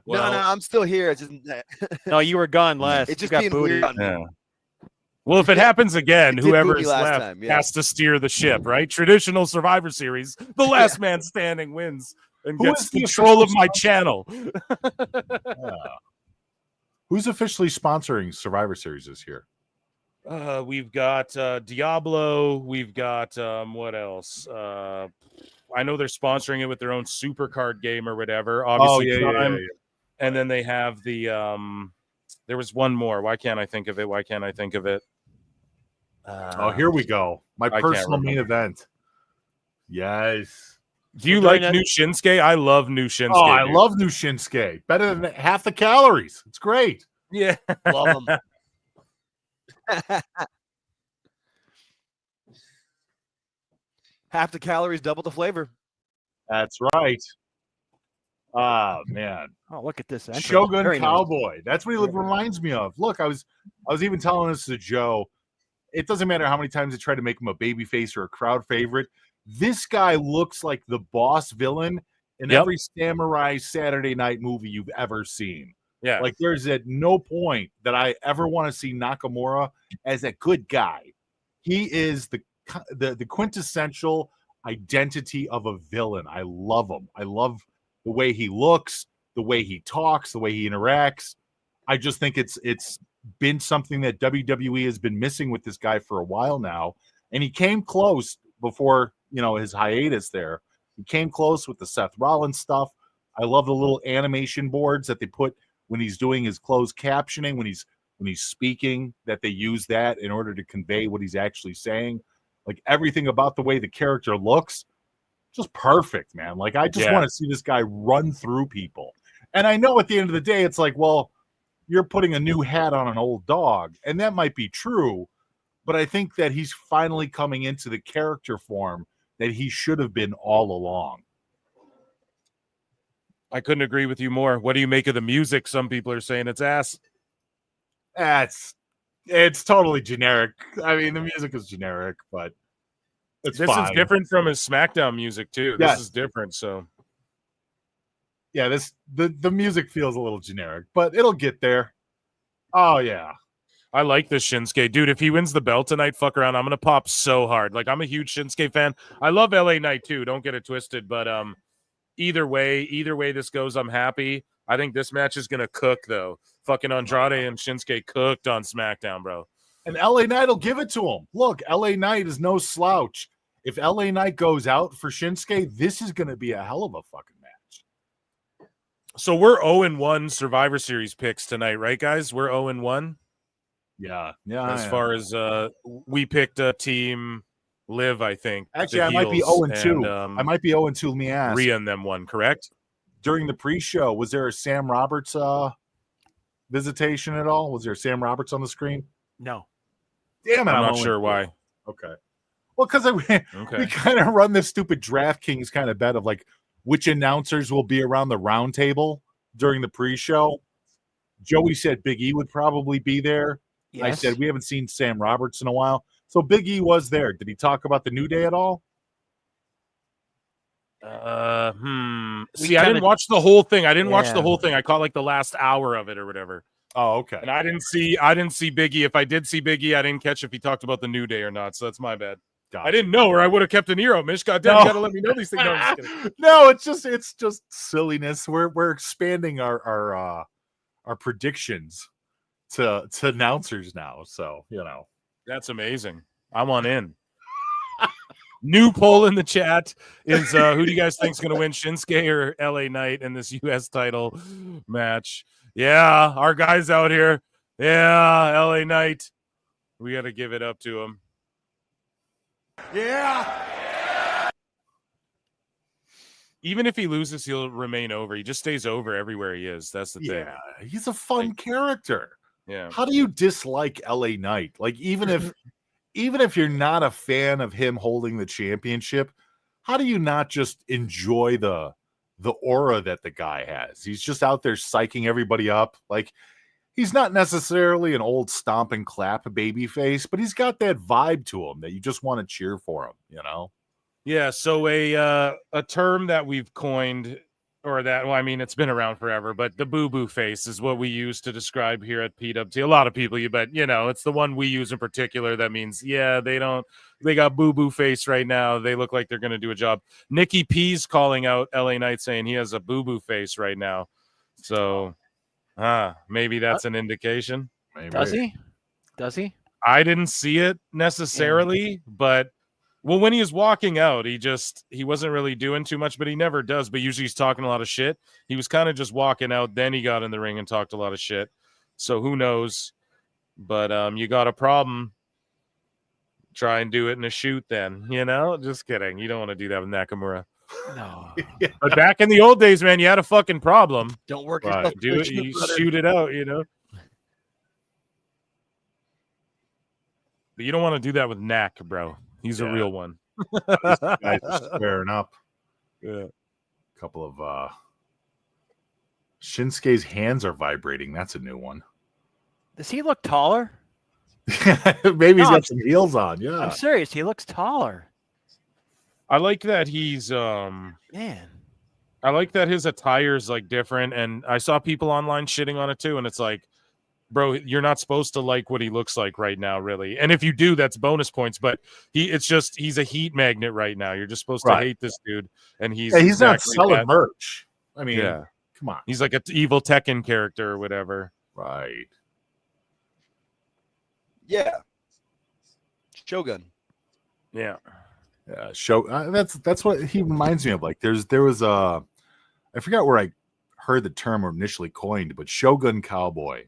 Well, no, I'm still here. It's just no, you were gone last. It just got being booted. weird. Yeah. Well, if it happens again, whoever's last left time, yeah. has to steer the ship, right? Traditional Survivor Series, the last man standing wins and Who gets is the control of official my channel. Who's officially sponsoring Survivor Series this year? We've got Diablo. We've got what else? I know they're sponsoring it with their own super card game or whatever. Obviously, Prime. Yeah. And then they have the there was one more. Why can't I think of it? Here we go. My personal main event. Yes. Do you like new Shinsuke? I love new Shinsuke. Oh, I love new Shinsuke. Better than half the calories. It's great. Yeah. Love them. Half the calories, double the flavor. That's right. Oh man. Oh, look at this. Entrance. Shogun Very Cowboy. Nice. That's what he reminds me of. Look, I was even telling this to Joe. It doesn't matter how many times they try to make him a babyface or a crowd favorite. This guy looks like the boss villain in every Samurai Saturday Night movie you've ever seen. Yeah. Like there's at no point that I ever want to see Nakamura as a good guy. He is the quintessential identity of a villain. I love him. I love the way he looks, the way he talks, the way he interacts. I just think it's been something that WWE has been missing with this guy for a while now. And he came close before, his hiatus there. He came close with the Seth Rollins stuff. I love the little animation boards that they put when he's doing his closed captioning, when he's speaking, that they use that in order to convey what he's actually saying. Like everything about the way the character looks, just perfect, man. Like I just want to see this guy run through people. And I know at the end of the day, it's like, well, you're putting a new hat on an old dog. And that might be true, but I think that he's finally coming into the character form that he should have been all along. I couldn't agree with you more. What do you make of the music? Some people are saying it's ass. It's totally generic. I mean, the music is generic, but this is different from his SmackDown music too. This is different. So yeah, the music feels a little generic, but it'll get there. Oh yeah. I like this Shinsuke. Dude, if he wins the belt tonight, fuck around. I'm gonna pop so hard. Like I'm a huge Shinsuke fan. I love LA Knight too. Don't get it twisted, but either way this goes, I'm happy. I think this match is gonna cook though. Fucking Andrade and Shinsuke cooked on SmackDown, bro. And LA Knight will give it to him. Look, LA Knight is no slouch. If LA Knight goes out for Shinsuke, this is gonna be a hell of a fucking match. So we're 0-1 Survivor Series picks tonight, right, guys? We're 0-1. Yeah. As far as we picked a team Live, I think. Actually, I might be 0-2. I might be 0-2. Let me ask. Rhea and them won, correct? During the pre-show, was there a Sam Roberts visitation at all? Was there Sam Roberts on the screen? No. Damn it! I'm not sure why. Okay. Well, because we kind of run this stupid DraftKings kind of bet of like which announcers will be around the round table during the pre-show. Joey said Big E would probably be there. Yes. I said we haven't seen Sam Roberts in a while. So Big E was there. Did he talk about the New Day at all? See, I didn't watch the whole thing. I caught like the last hour of it or whatever. Oh, okay. And I didn't see Big E. If I did see Big E, I didn't catch if he talked about the New Day or not. So that's my bad. Gotcha. I didn't know, or I would have kept an ear out, Mish. Goddamn, you gotta let me know these things. No, I'm just kidding. No, it's just silliness. We're expanding our predictions to announcers now. So that's amazing. I want in. New poll in the chat is who do you guys think is going to win, Shinsuke or LA Knight in this U.S. title match? Yeah, our guys out here. Yeah, LA Knight. We got to give it up to him. Yeah. Even if he loses, he'll remain over. He just stays over everywhere he is. That's the thing. Yeah, he's a fun character. Yeah. How do you dislike LA Knight? Like even if you're not a fan of him holding the championship, how do you not just enjoy the aura that the guy has? He's just out there psyching everybody up. Like he's not necessarily an old stomp and clap baby face, but he's got that vibe to him that you just want to cheer for him, Yeah, so a term that we've coined, or that, well, I mean, it's been around forever, but the boo-boo face is what we use to describe here at PWT. A lot of people, but it's the one we use in particular that means, they got boo-boo face right now. They look like they're going to do a job. Nikki P's calling out LA Knight saying he has a boo-boo face right now. So, maybe that's an indication. Maybe. Does he? I didn't see it necessarily, but when he was walking out, he wasn't really doing too much, but he never does. But usually he's talking a lot of shit. He was kind of just walking out. Then he got in the ring and talked a lot of shit. So who knows? But you got a problem. Try and do it in a shoot then. Just kidding. You don't want to do that with Nakamura. No. But back in the old days, man, you had a fucking problem. Don't work yourself. Do it. You shoot it out, But you don't want to do that with Nak, bro. He's a real one. These guys are squaring up. Yeah. A couple of Shinsuke's hands are vibrating. That's a new one. Does he look taller? Maybe he's got some heels on. Yeah. I'm serious. He looks taller. I like that he's I like that his attire's like different, and I saw people online shitting on it too, and it's like, bro, you're not supposed to like what he looks like right now, really. And if you do, that's bonus points. But he's a heat magnet right now. You're just supposed to hate this dude. And he's not selling merch. I mean, come on. He's like an evil Tekken character or whatever. Right. Yeah. Shogun. Yeah. Yeah. That's what he reminds me of. Like there was I forgot where I heard the term initially coined, but Shogun Cowboy.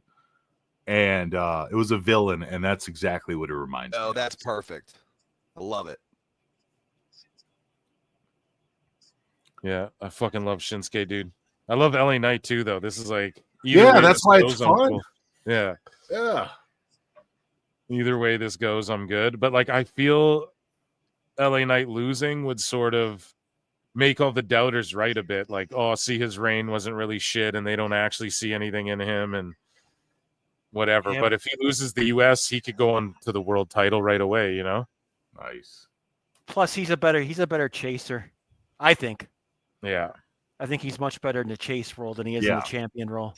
And it was a villain, and that's exactly what it reminds me. Oh, that's perfect. I love it. Yeah, I fucking love Shinsuke, dude. I love LA Knight too, though. This is like, that's why it's fun. Cool. Yeah. Either way this goes, I'm good. But like, I feel LA Knight losing would sort of make all the doubters right a bit. Like, see, his reign wasn't really shit, and they don't actually see anything in him, and whatever. Yeah. But if he loses the US, he could go on to the world title right away, Nice. Plus he's a better chaser, I think. Yeah. I think he's much better in the chase role than he is in the champion role.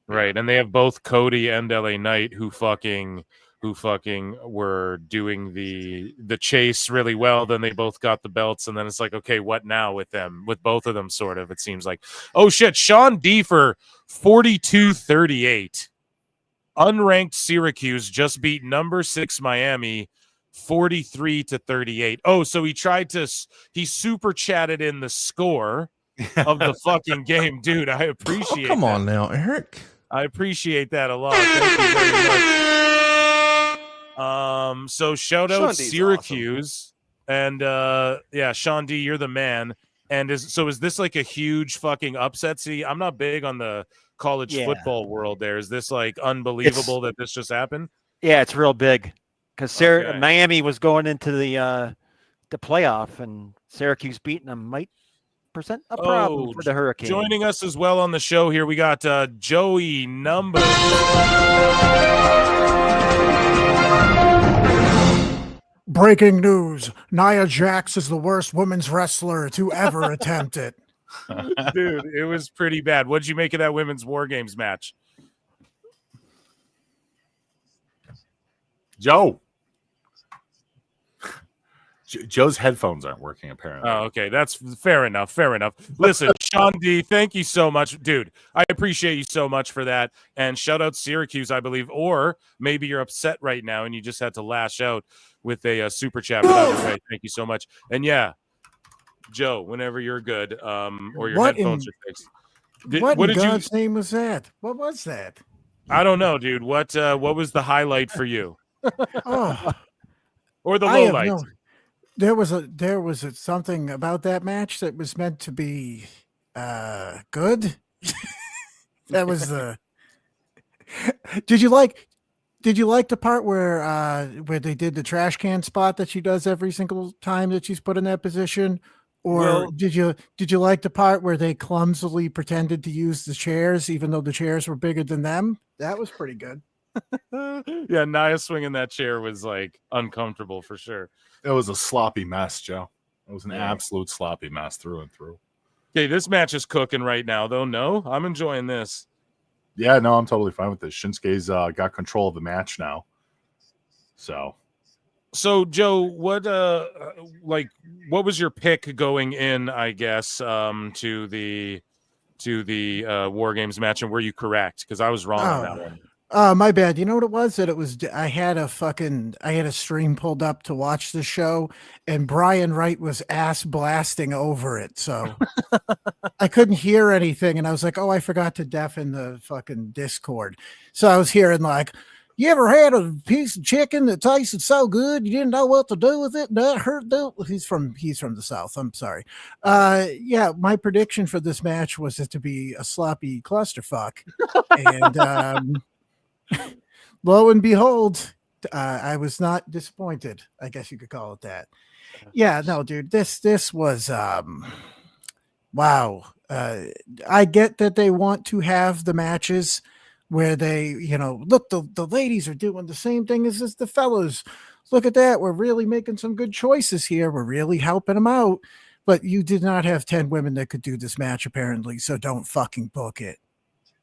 Right. And they have both Cody and LA Knight who fucking were doing the chase really well. Then they both got the belts, and then it's like, okay, what now with them? With both of them, sort of, it seems like. Oh shit, Sean D for 42-38. Unranked Syracuse just beat number 6 Miami 43-38. Oh, so he super chatted in the score of the fucking game. Dude, I appreciate Come on now, Eric. I appreciate that a lot. Thank you very much. So shout out Syracuse. Awesome. And Sean D, you're the man. And is this like a huge fucking upset? See, I'm not big on the college football world there. Is this like unbelievable that this just happened? Yeah, it's real big because Miami was going into the playoff, and Syracuse beating them might present a problem for the Hurricanes. Joining us as well on the show here, we got Joey Numbers. Breaking news: Nia Jax is the worst women's wrestler to ever attempt it. Dude, it was pretty bad. What'd you make of that women's War Games match? Joe. Joe's headphones aren't working, apparently. Oh, okay. That's fair enough. Fair enough. Listen, Sean D, thank you so much. Dude, I appreciate you so much for that. And shout out Syracuse, I believe. Or maybe you're upset right now and you just had to lash out with a super chat. But either way, thank you so much. And yeah, Joe, whenever you're good, or your headphones are fixed. What in God's name was that? What was that? I don't know, dude. What was the highlight for you? Oh, or the low light? There was something about that match that was meant to be good. That was the. Did you like the part where they did the trash can spot that she does every single time that she's put in that position? Or did you like the part where they clumsily pretended to use the chairs even though the chairs were bigger than them? That was pretty good. Yeah, Nia swinging that chair was like uncomfortable for sure. It was a sloppy mess, Joe. It was an absolute sloppy mess through and through. Okay, this match is cooking right now, though. No, I'm enjoying this. Yeah, no, I'm totally fine with this. Shinsuke's got control of the match now. So Joe, what was your pick going in? I guess to the War Games match, and were you correct? Because I was wrong on that one. My bad. You know what it was? That it was. I had a stream pulled up to watch the show, and Brian Wright was ass blasting over it, so I couldn't hear anything. And I was like, "Oh, I forgot to deafen the fucking Discord." So I was hearing like, "You ever had a piece of chicken that tasted so good you didn't know what to do with it? That hurt." He's from the South. I'm sorry. Yeah, my prediction for this match was it to be a sloppy clusterfuck, and lo and behold, I was not disappointed. I guess you could call it that. Yeah, no, dude, this was wow. I get that they want to have the matches where they, look, the ladies are doing the same thing as the fellas. Look at that. We're really making some good choices here. We're really helping them out. But you did not have 10 women that could do this match, apparently. So don't fucking book it.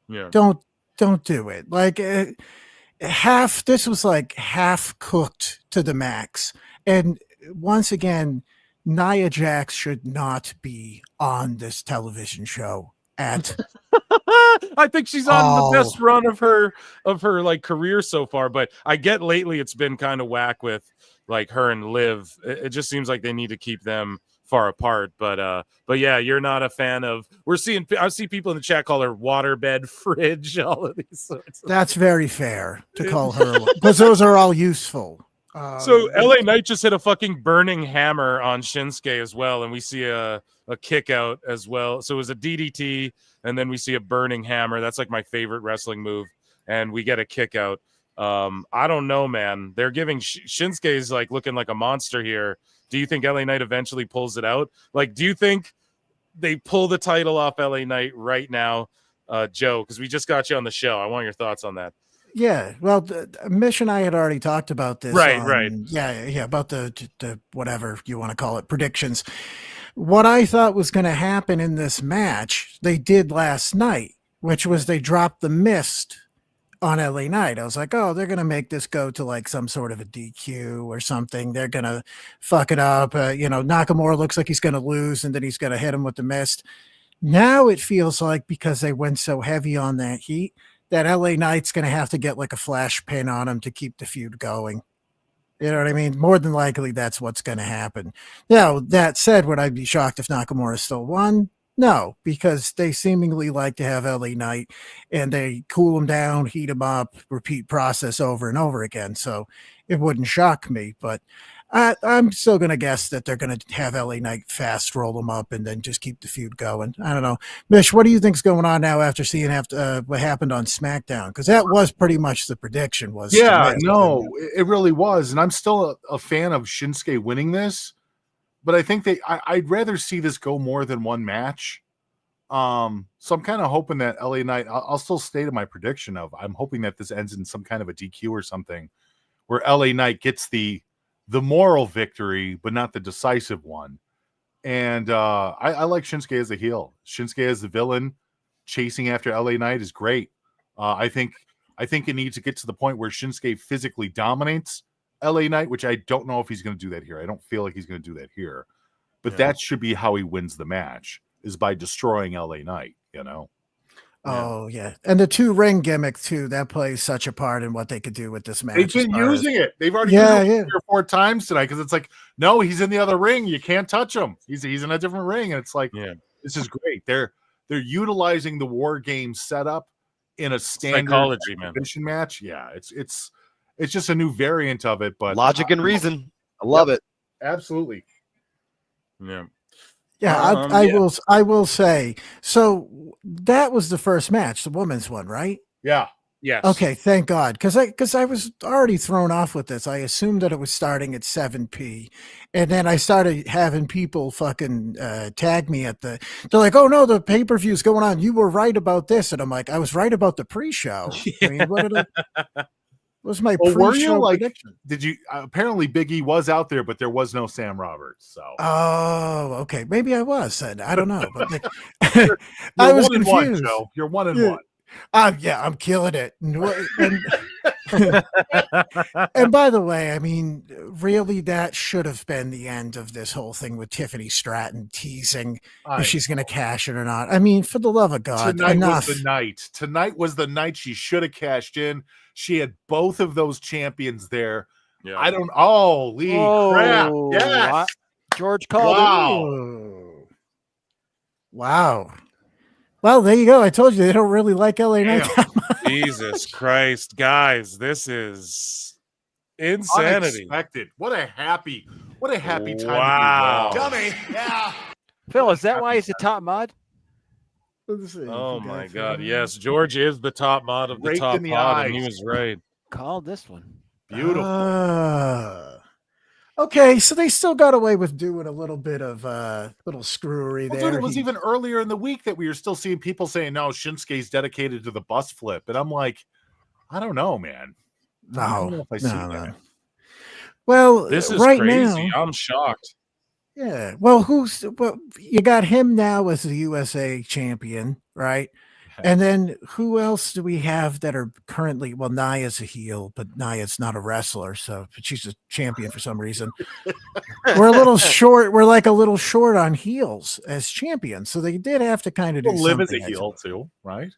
Yeah. Don't do it. Like this was like half cooked to the max. And once again, Nia Jax should not be on this television show at I think she's on the best run of her like career so far, but I get lately it's been kind of whack with like her and Liv. It just seems like they need to keep them far apart, but yeah, you're not a fan of. I see people in the chat call her waterbed fridge, all of these sorts. That's very fair to call her because those are all useful. So LA Knight just hit a fucking burning hammer on Shinsuke as well, and we see a kick out as well. So it was a DDT, and then we see a burning hammer. That's like my favorite wrestling move, and we get a kick out. I don't know, man. They're giving Shinsuke's like looking like a monster here. Do you think LA Knight eventually pulls it out? Like, do you think they pull the title off LA Knight right now, Joe? Because we just got you on the show. I want your thoughts on that. Yeah, well, Mish and I had already talked about this. Right. Yeah, about the whatever you want to call it, predictions. What I thought was going to happen in this match, they did last night, which was they dropped the mist on LA Knight. I was like, oh, they're going to make this go to like some sort of a DQ or something. They're going to fuck it up. Nakamura looks like he's going to lose, and then he's going to hit him with the mist. Now it feels like because they went so heavy on that heat, that LA Knight's going to have to get like a flash pin on him to keep the feud going. You know what I mean? More than likely, that's what's going to happen. Now, that said, would I be shocked if Nakamura still won? No, because they seemingly like to have LA Knight and they cool him down, heat him up, repeat process over and over again. So it wouldn't shock me, but I'm still going to guess that they're going to have LA Knight fast roll him up and then just keep the feud going. I don't know. Mish, what do you think's going on now after seeing what happened on SmackDown? Because that was pretty much the prediction was. Yeah, no, it really was. And I'm still a fan of Shinsuke winning this, but I think I'd rather see this go more than one match. So I'm kind of hoping that LA Knight, I'll still stay to my prediction of, I'm hoping that this ends in some kind of a DQ or something where LA Knight gets the the moral victory, but not the decisive one. And I like Shinsuke as a heel. Shinsuke as the villain, chasing after LA Knight is great. I think it needs to get to the point where Shinsuke physically dominates LA Knight, which I don't know if he's going to do that here. I don't feel like he's going to do that here. But that should be how he wins the match, is by destroying LA Knight, you know? Oh, yeah. And the 2-ring gimmick, too, that plays such a part in what they could do with this match. They've been using it. They've already used it 3 or 4 times tonight, because it's like, no, he's in the other ring. You can't touch him. He's in a different ring. And it's like, this is great. They're utilizing the War Game setup in a standard exhibition match. Yeah, it's just a new variant of it, but logic and reason. I love it. Absolutely. Yeah. Yeah, I will say. So that was the first match, the women's one, right? Yeah. Yes. Okay, thank God, because I was already thrown off with this. I assumed that it was starting at 7 p, and then I started having people fucking tag me at the. They're like, "Oh no, the pay-per-view's going on. You were right about this," and I'm like, "I was right about the pre-show." I mean, what did I? Was my pre-show prediction? Did you? Apparently, Big E was out there, but there was no Sam Roberts. So. Oh, okay. Maybe I was. Then I don't know. But you're I was 1 and confused. 1, Joe. You're 1 and 1. Yeah, I'm killing it. And by the way, I mean, really, that should have been the end of this whole thing with Tiffany Stratton teasing if she's going to cash it or not. I mean, for the love of God, enough. Was the night. Tonight was the night she should have cashed in. She had both of those champions there. Yeah. I don't. Holy crap! Yes, George called it. Wow. Well, there you go. I told you they don't really like LA Knight. Jesus Christ, guys, this is insanity. Unexpected. What a happy time. Wow. To be Dummy. Yeah. Phil, is that why he's the top mod? Oh my God! Yes, George is the top mod of the top mod, and he was right. Called this one. Beautiful. Okay, so they still got away with doing a little bit of little screwery there. Dude, it was even earlier in the week that we were still seeing people saying, "No, Shinsuke's dedicated to the bus flip," and I'm like, I don't know, man. I don't know if I see that. Well, this is right crazy. now, I'm shocked. Yeah. Well, you got him now as the USA champion, right? And then who else do we have that are currently? Well, Nia's a heel, but Nia's not a wrestler, but she's a champion for some reason. We're a little short. We're like a little short on heels as champions, so they did have to kind of do Liv something. as a heel too, right?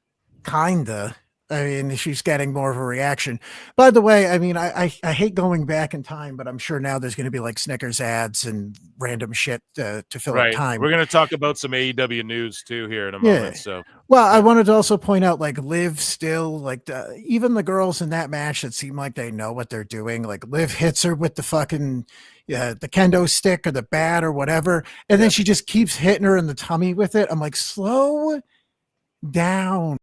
Kinda. I mean, she's getting more of a reaction. By the way, I mean, I hate going back in time, but I'm sure now there's going to be like Snickers ads and random shit to fill up time. We're going to talk about some AEW news too here in a moment. So, well, I wanted to also point out, like, Liv still, like, even the girls in that match that seem like they know what they're doing. Like, Liv hits her with the fucking the kendo stick or the bat or whatever, and then she just keeps hitting her in the tummy with it. I'm like, slow down.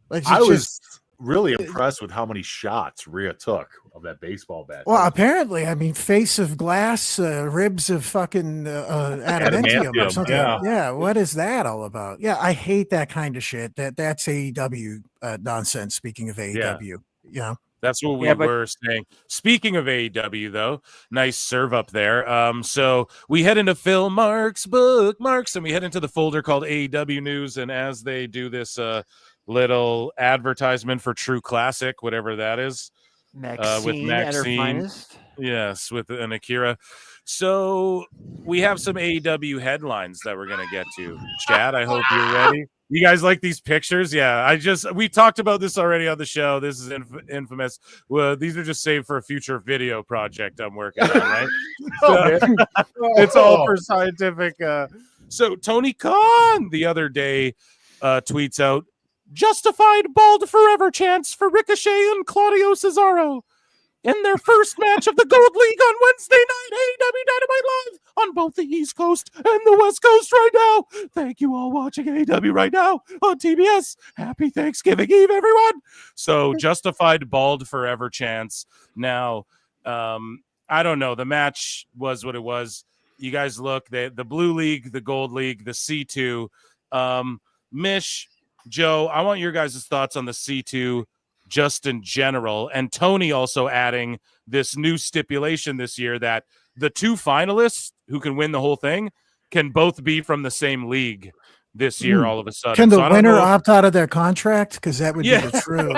Like, I was really impressed with how many shots Rhea took of that baseball bat. Well, apparently, I mean, face of glass, ribs of fucking adamantium or something. Yeah, what is that all about? Yeah, I hate that kind of shit. That's AEW nonsense. Speaking of AEW, that's what we were saying. Speaking of AEW, though, nice serve up there. So we head into Phil Marks' bookmarks, and we head into the folder called AEW News. And as they do this little advertisement for True Classic, whatever that is, with Maxine, yes, with an Akira. So we have some AEW headlines that we're gonna get to. Chad, I hope you're ready. You guys like these pictures? Yeah, we talked about this already on the show. This is infamous. Well, these are just saved for a future video project I'm working on, right? It's all for scientific. So Tony Khan the other day tweets out, "Justified bald forever chance for Ricochet and Claudio Cesaro in their first match of the Gold League on Wednesday night. AEW Dynamite Live on both the East Coast and the West Coast right now. Thank you all watching AEW right now on TBS. Happy Thanksgiving Eve, everyone." So justified bald forever chance. Now, I don't know. The match was what it was. You guys look, the Blue League, the Gold League, the C2. Mish, Joe, I want your guys' thoughts on the C2 just in general. And Tony also adding this new stipulation this year that the 2 finalists who can win the whole thing can both be from the same league this year all of a sudden. Can the So winner opt out of their contract? Because that would be the true.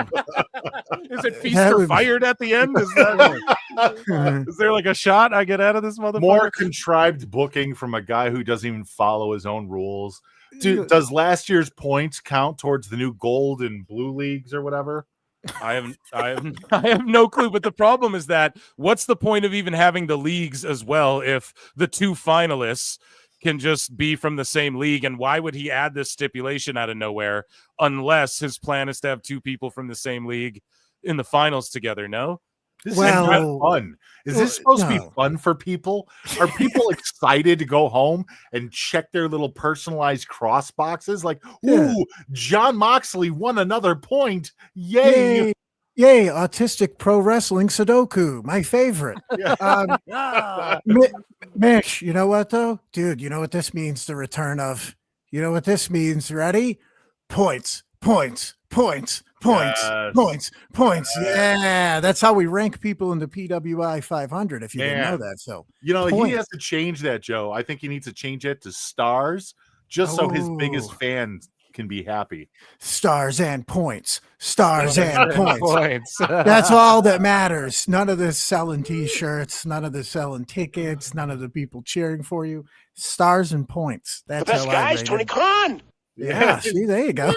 Is it feast or fired at the end? Is that is there like a shot I get out of this motherfucker? More contrived booking from a guy who doesn't even follow his own rules. Does last year's points count towards the new gold and blue leagues or whatever? I have no clue. But the problem is that what's the point of even having the leagues as well if the 2 finalists can just be from the same league? And why would he add this stipulation out of nowhere unless his plan is to have 2 people from the same league in the finals together? No. This is not fun. Is this supposed to be fun for people? Are people excited to go home and check their little personalized cross boxes? Like, ooh, John Moxley won another point. Yay. Yay, autistic pro wrestling Sudoku, my favorite. Mish, you know what though? Dude, you know what this means? The return of, you know what this means? Ready? Points. Yeah, that's how we rank people in the PWI 500 if you didn't know that. So, you know, he has to change that, Joe. I think he needs to change it to stars just so his biggest fans can be happy. Stars and points. That's all that matters. None of this selling t-shirts, none of this selling tickets, none of the people cheering for you. Stars and points. That's the best how guys, Tony Khan. Yeah, see, there you go.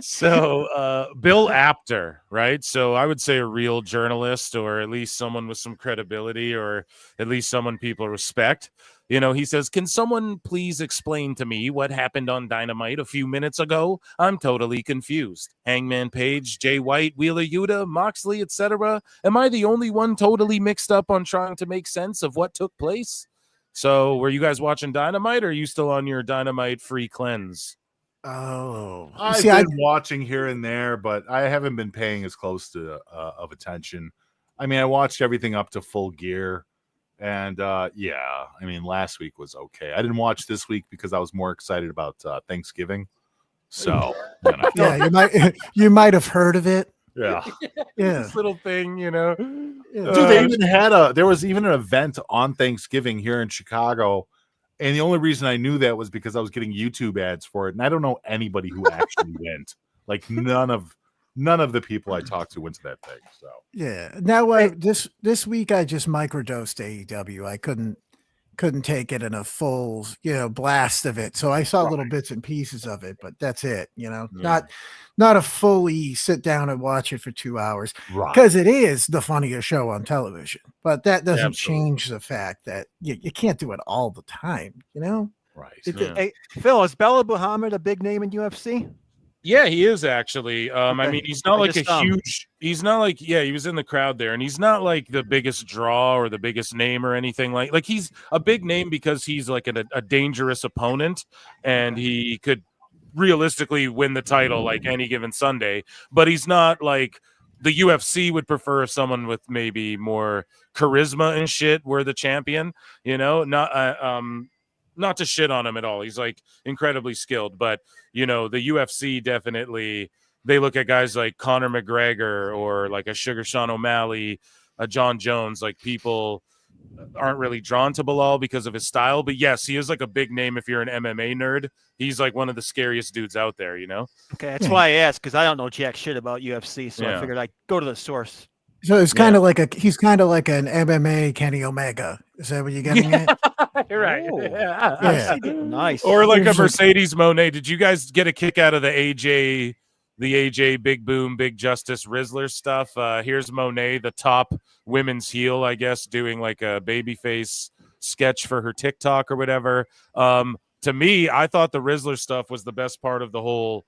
So Bill Apter, right? So I would say a real journalist, or at least someone with some credibility, or at least someone people respect. You know, he says, can someone please explain to me what happened on Dynamite a few minutes ago? I'm totally confused. Hangman Page, Jay White, Wheeler Yuta, Moxley, etc. Am I the only one totally mixed up on trying to make sense of what took place? So were you guys watching Dynamite, or are you still on your Dynamite free cleanse? Oh, I've been watching here and there, but I haven't been paying as close to of attention. I mean, I watched everything up to Full Gear, and yeah, I mean, last week was okay. I didn't watch this week because I was more excited about Thanksgiving. So, you know. Yeah, you might have heard of it. Yeah. This little thing, you know. Dude, they even had there was even an event on Thanksgiving here in Chicago. And the only reason I knew that was because I was getting YouTube ads for it. And I don't know anybody who actually went. Like none of the people I talked to went to that thing. So yeah. Now this week I just microdosed AEW. I couldn't take it in a full, blast of it. So I saw little bits and pieces of it, but that's it, not a fully sit down and watch it for 2 hours, because it is the funniest show on television, but that doesn't change the fact that you can't do it all the time, Right. Hey, Phil, is Bella Muhammad a big name in UFC? Yeah, he is actually. Okay. I mean, he's not like a huge. He's not like he was in the crowd there, and he's not like the biggest draw or the biggest name or anything like he's a big name because he's like a dangerous opponent, and he could realistically win the title like any given Sunday. But he's not like the UFC would prefer if someone with maybe more charisma and shit were the champion. Not to shit on him at all. He's like incredibly skilled, but the UFC definitely, they look at guys like Conor McGregor or like a Sugar Sean O'Malley, a John Jones. Like people aren't really drawn to Bilal because of his style, but yes, he is like a big name. If you're an MMA nerd, he's like one of the scariest dudes out there, Okay. That's why I asked, because I don't know jack shit about UFC. So I figured I'd go to the source. So it's kind of like he's kind of like an MMA Kenny Omega. Is that what you're getting at? You're right. Yeah. Nice. Or like a Mercedes Monet. Did you guys get a kick out of the AJ Big Boom Big Justice Rizzler stuff? Here's Monet, the top women's heel, I guess, doing like a babyface sketch for her TikTok or whatever. To me, I thought the Rizzler stuff was the best part of the whole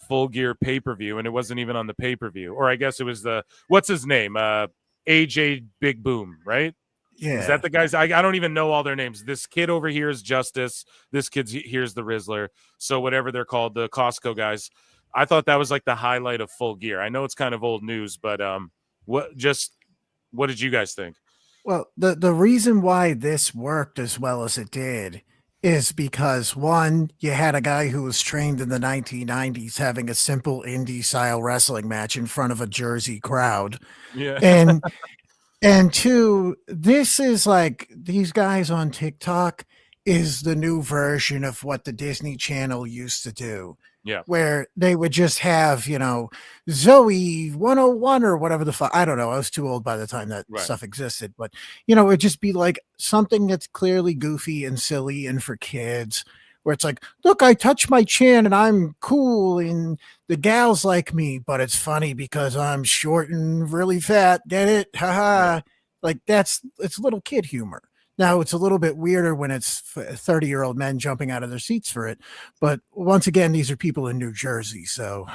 Full Gear pay-per-view, and it wasn't even on the pay-per-view. Or I guess it was what's his name? AJ Big Boom, right? Yeah. Is that the guys? I don't even know all their names. This kid over here is Justice. This kid here's the Rizzler. So whatever they're called, the Costco guys. I thought that was like the highlight of Full Gear. I know it's kind of old news, but what did you guys think? Well, the reason why this worked as well as it did is because one, you had a guy who was trained in the 1990s having a simple indie style wrestling match in front of a Jersey crowd. Yeah. And two, this is like these guys on TikTok is the new version of what the Disney Channel used to do. Yeah. Where they would just have, Zoe 101 or whatever the fuck. I don't know. I was too old by the time that stuff existed. But, it'd just be like something that's clearly goofy and silly and for kids, where it's like, look, I touch my chin and I'm cool and the gals like me, but it's funny because I'm short and really fat. Get it? Haha. Like it's little kid humor. Now it's a little bit weirder when it's 30-year-old men jumping out of their seats for it. But once again, these are people in New Jersey. So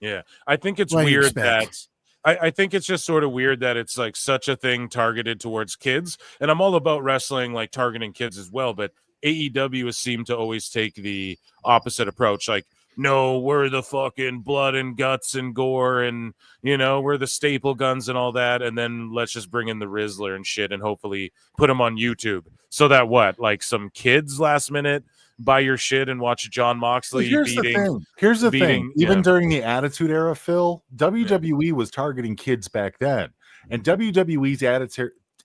yeah, I think it's what do you weird expect? that I think it's just sort of weird that it's like such a thing targeted towards kids. And I'm all about wrestling, like targeting kids as well. But AEW has seemed to always take the opposite approach. Like, no, we're the fucking blood and guts and gore and, we're the staple guns and all that. And then let's just bring in the Rizzler and shit and hopefully put them on YouTube. So that like some kids last minute buy your shit and watch John Moxley Here's the thing. Even during the Attitude Era, Phil, WWE was targeting kids back then. And WWE's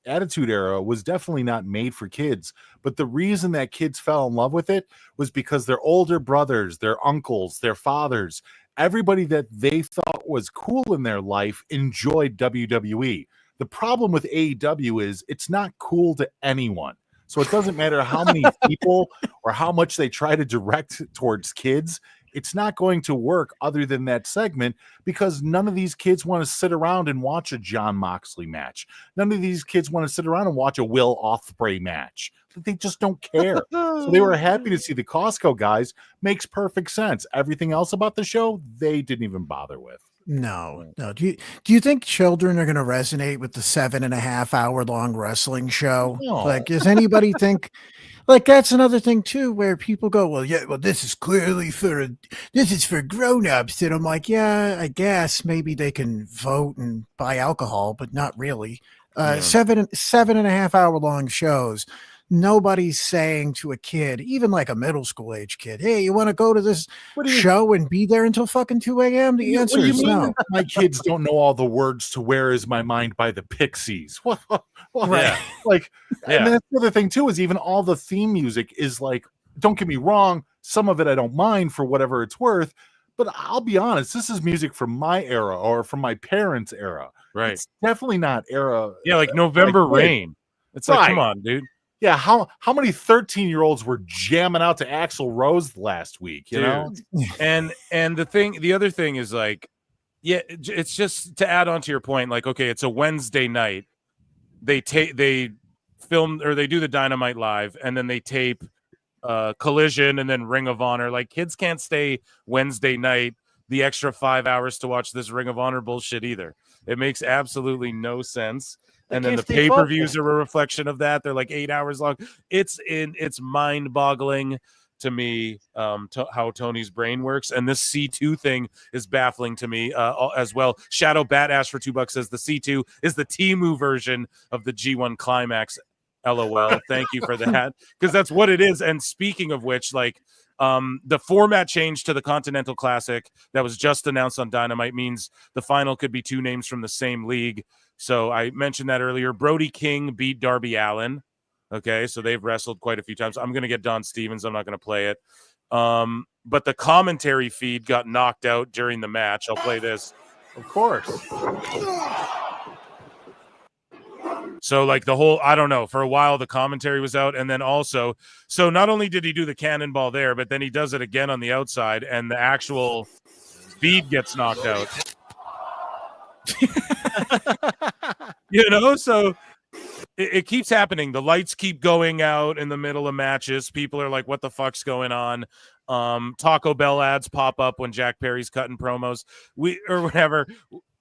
Attitude Era was definitely not made for kids, but the reason that kids fell in love with it was because their older brothers, their uncles, their fathers, everybody that they thought was cool in their life enjoyed WWE. The problem with AEW is it's not cool to anyone. So it doesn't matter how many people or how much they try to direct towards kids. It's not going to work other than that segment because none of these kids want to sit around and watch a John Moxley match. None of these kids want to sit around and watch a Will Ospreay match. They just don't care. So they were happy to see the Costco guys. Makes perfect sense. Everything else about the show, they didn't even bother with. No. Do you think children are going to resonate with the 7.5 hour long wrestling show? No. Like, does anybody think? Like, that's another thing too, where people go, well, this is clearly this is for grown-ups. And I'm like, yeah, I guess maybe they can vote and buy alcohol, but not really. 7.5 hour long shows. Nobody's saying to a kid, even like a middle school age kid, hey, you want to go to this show and be there until fucking 2 a.m.? The answer is no. My kids don't know all the words to Where Is My Mind by the Pixies. What? Right. Like, and that's the other thing too, is even all the theme music is like, don't get me wrong, some of it I don't mind for whatever it's worth, but I'll be honest, this is music from my era or from my parents' era. Right. It's definitely not era. Yeah, like November Rain. It's like, come on, dude. Yeah, how many 13-year-olds were jamming out to Axl Rose last week, you know? And the other thing is like, yeah, it's just to add on to your point, like, okay, it's a Wednesday night. They film or they do the Dynamite live and then they tape Collision and then Ring of Honor. Like, kids can't stay Wednesday night the extra 5 hours to watch this Ring of Honor bullshit either. It makes absolutely no sense. And then the pay-per-views are a reflection of that. They're like 8 hours long. It's mind-boggling to me how Tony's brain works. And this C2 thing is baffling to me as well. Shadow Bat Ash for $2 says the C2 is the Temu version of the G1 Climax. LOL. Thank you for that. Because that's what it is. And speaking of which, like, the format change to the Continental Classic that was just announced on Dynamite means the final could be two names from the same league. So I mentioned that earlier. Brody King beat Darby Allin. Okay, so they've wrestled quite a few times. I'm going to get Don Stevens. I'm not going to play it. But the commentary feed got knocked out during the match. I'll play this. Of course. So like the whole, I don't know, for a while the commentary was out. And then also, so not only did he do the cannonball there, but then he does it again on the outside and the actual feed gets knocked out. So it keeps happening. The lights keep going out in the middle of matches. People are like, what the fuck's going on? Taco Bell ads pop up when Jack Perry's cutting promos or whatever.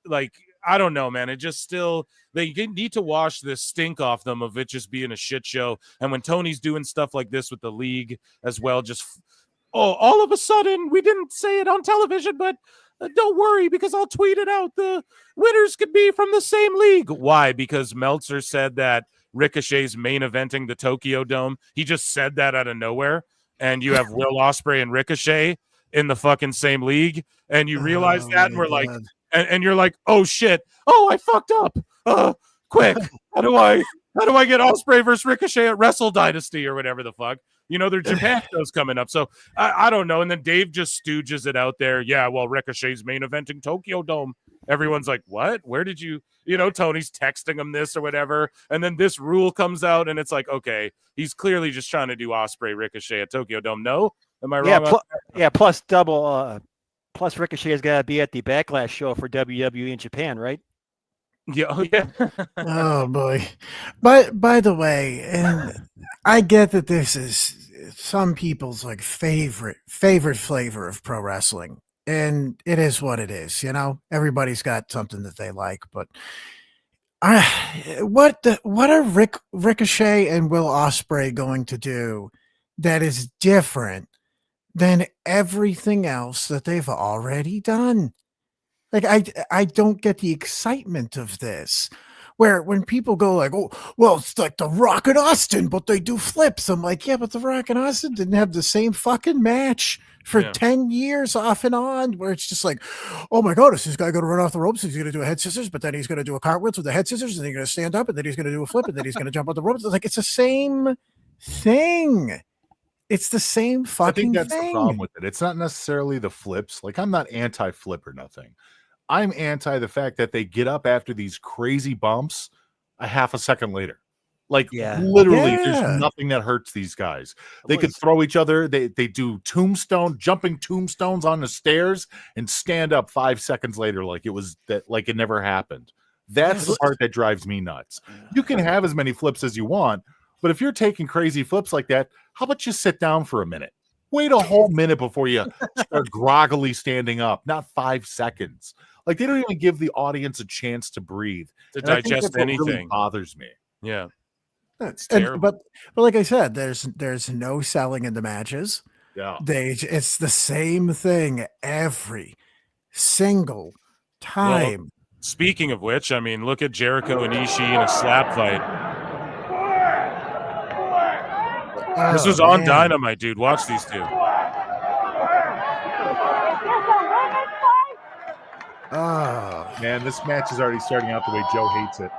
Like, I don't know, man. It just still, they need to wash this stink off them of it just being a shit show. And when Tony's doing stuff like this with the league as well, just, all of a sudden, we didn't say it on television, but don't worry because I'll tweet it out. The winners could be from the same league. Why? Because Meltzer said that Ricochet's main eventing the Tokyo Dome. He just said that out of nowhere. And you have Will Ospreay and Ricochet in the fucking same league. And you realize that, and we're like, and you're like, oh shit. Oh, I fucked up. Quick. How do I get Ospreay versus Ricochet at Wrestle Dynasty or whatever the fuck? You know, their Japan show's coming up. So I don't know. And then Dave just stooges it out there. Yeah, well, Ricochet's main eventing Tokyo Dome. Everyone's like, what? Where did you, Tony's texting him this or whatever. And then this rule comes out and it's like, okay, he's clearly just trying to do Ospreay Ricochet at Tokyo Dome. No? Am I wrong? Plus double, plus Ricochet has got to be at the Backlash show for WWE in Japan, right? Yeah. Oh, yeah. Oh boy. But by the way, and I get that this is some people's like favorite flavor of pro wrestling. And it is what it is, everybody's got something that they like, but what are Ricochet and Will Ospreay going to do that is different than everything else that they've already done? Like, I don't get the excitement of this. Where when people go like, oh, well, it's like The Rock and Austin, but they do flips. I'm like, yeah, but The Rock and Austin didn't have the same fucking match for 10 years off and on, where it's just like, oh my God, is this guy going to run off the ropes? He's going to do a head scissors, but then he's going to do a cartwheel with the head scissors, and then he's going to stand up, and then he's going to do a flip, and then he's going to jump on the ropes. It's like, it's the same thing. It's the same fucking thing. I think that's the problem with it. It's not necessarily the flips. Like, I'm not anti-flip or nothing. I'm anti the fact that they get up after these crazy bumps a half a second later. Like, literally, there's nothing that hurts these guys. They could throw each other. They do jumping tombstones on the stairs and stand up 5 seconds later like it never happened. That's the part that drives me nuts. You can have as many flips as you want, but if you're taking crazy flips like that, how about you sit down for a minute? Wait a whole minute before you start groggily standing up, not 5 seconds. Like, they don't even give the audience a chance to breathe, to digest anything. Really bothers me. Yeah, that's terrible. But like I said, there's no selling in the matches. Yeah, it's the same thing every single time. Well, speaking of which, I mean, look at Jericho and Ishii in a slap fight. This was on Dynamite, dude. Watch these two. Oh man, this match is already starting out the way Joe hates it.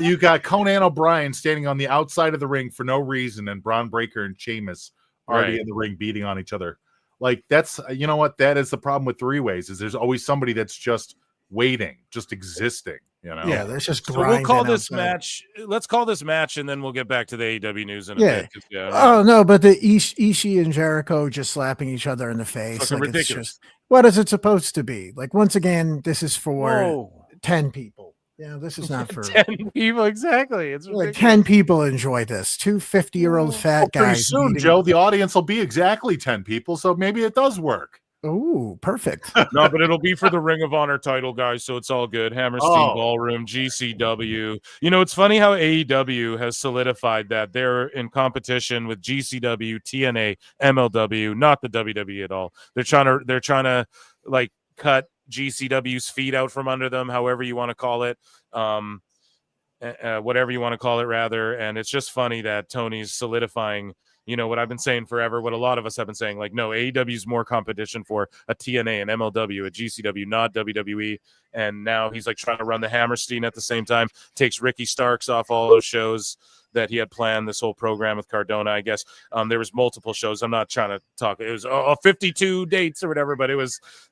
You got Conan O'Brien standing on the outside of the ring for no reason, and Braun Breaker and Sheamus already in the ring beating on each other. Like, that's, you know what, that is the problem with three-ways, is there's always somebody that's just waiting, just existing. Yeah, there's just so we'll call this match. Let's call this match, and then we'll get back to the AEW news in a bit. Oh no, but the Ishii and Jericho just slapping each other in the face, like, ridiculous. It's just, what is it supposed to be? Like, once again, this is for 10 people. Yeah, this is not for 10 people. Exactly. It's like 10 people enjoy this. Two 50-year-old fat guys. Pretty soon, Joe, the audience will be exactly 10 people, so maybe it does work. Oh, perfect. No, but it'll be for the Ring of Honor title, guys, so it's all good. Hammerstein Ballroom, GCW. You know, it's funny how AEW has solidified that they're in competition with GCW, TNA, MLW, not the WWE at all. They're trying to like cut GCW's feet out from under them, however you want to call it. Whatever you want to call it, rather. And it's just funny that Tony's solidifying, you know, what I've been saying forever, what a lot of us have been saying, like, no, AEW is more competition for a TNA and MLW, a GCW, not WWE. And now he's like trying to run the Hammerstein at the same time, takes Ricky Starks off all those shows that he had planned, this whole program with Cardona, I guess. There was multiple shows. I'm not trying to talk. It was 52 dates or whatever, but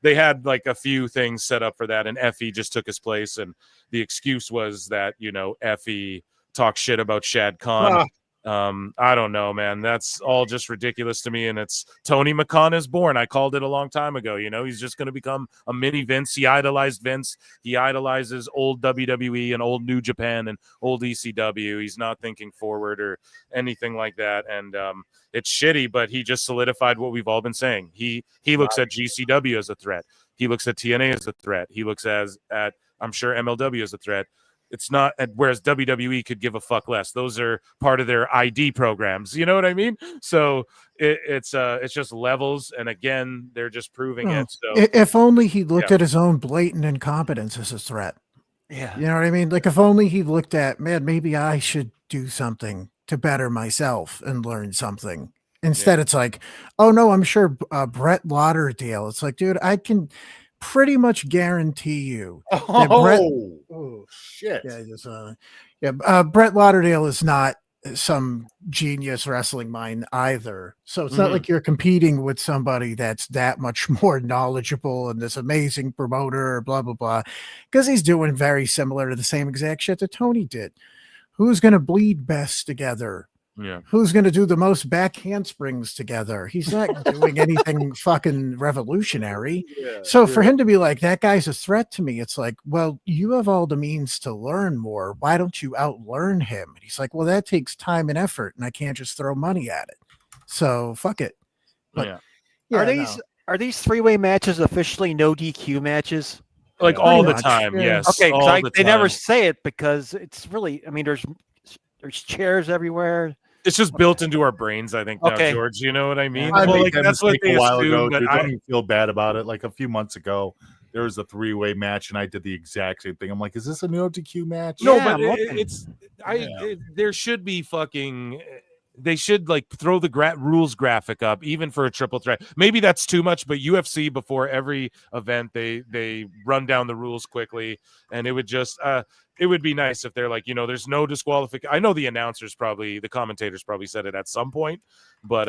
they had like a few things set up for that. And Effie just took his place. And the excuse was that, you know, Effie talked shit about Shad Khan. I don't know, man. That's all just ridiculous to me. And it's Tony McCann is born. I called it a long time ago. You know, he's just going to become a mini Vince. He idolized Vince. He idolizes old WWE and old New Japan and old ECW. He's not thinking forward or anything like that. And it's shitty, but he just solidified what we've all been saying. He looks at GCW as a threat. He looks at TNA as a threat. He looks at I'm sure MLW as a threat. It's not, whereas WWE could give a fuck less. Those are part of their ID programs. You know what I mean? So it's just levels, and again, they're just proving it. So if only he looked at his own blatant incompetence as a threat. Yeah. You know what I mean? Like, if only he looked at, man, maybe I should do something to better myself and learn something. Instead, it's like, oh no, I'm sure Brett Lauderdale. It's like, dude, I can pretty much guarantee you that Brett. Oh shit! Yeah, Brett Lauderdale is not some genius wrestling mind either. So it's not like you're competing with somebody that's that much more knowledgeable and this amazing promoter or blah blah blah, because he's doing very similar to the same exact shit that Tony did. Who's going to bleed best together? Yeah. Who's going to do the most back handsprings together? He's not doing anything fucking revolutionary. So for him to be like, that guy's a threat to me, it's like, well, you have all the means to learn more. Why don't you outlearn him? And he's like, well, that takes time and effort, and I can't just throw money at it. So fuck it. But are these three-way matches officially no DQ matches? Like all the time, yes. Okay, all the they never time. say it because it's really, I mean, there's chairs everywhere. It's just built into our brains, I think, now, Okay. George. You know what I mean? I Well, made like, that that's what mistake they a while assume, ago. but Dude, don't even feel bad about it. Like a few months ago, there was a three-way match, and I did the exact same thing. I'm like, is this a no DQ match? No, but there should be fucking. They should like throw the rules graphic up, even for a triple threat. Maybe that's too much, but UFC before every event they run down the rules quickly, and it would just it would be nice if they're like, there's no disqualification. I know the commentators probably said it at some point, but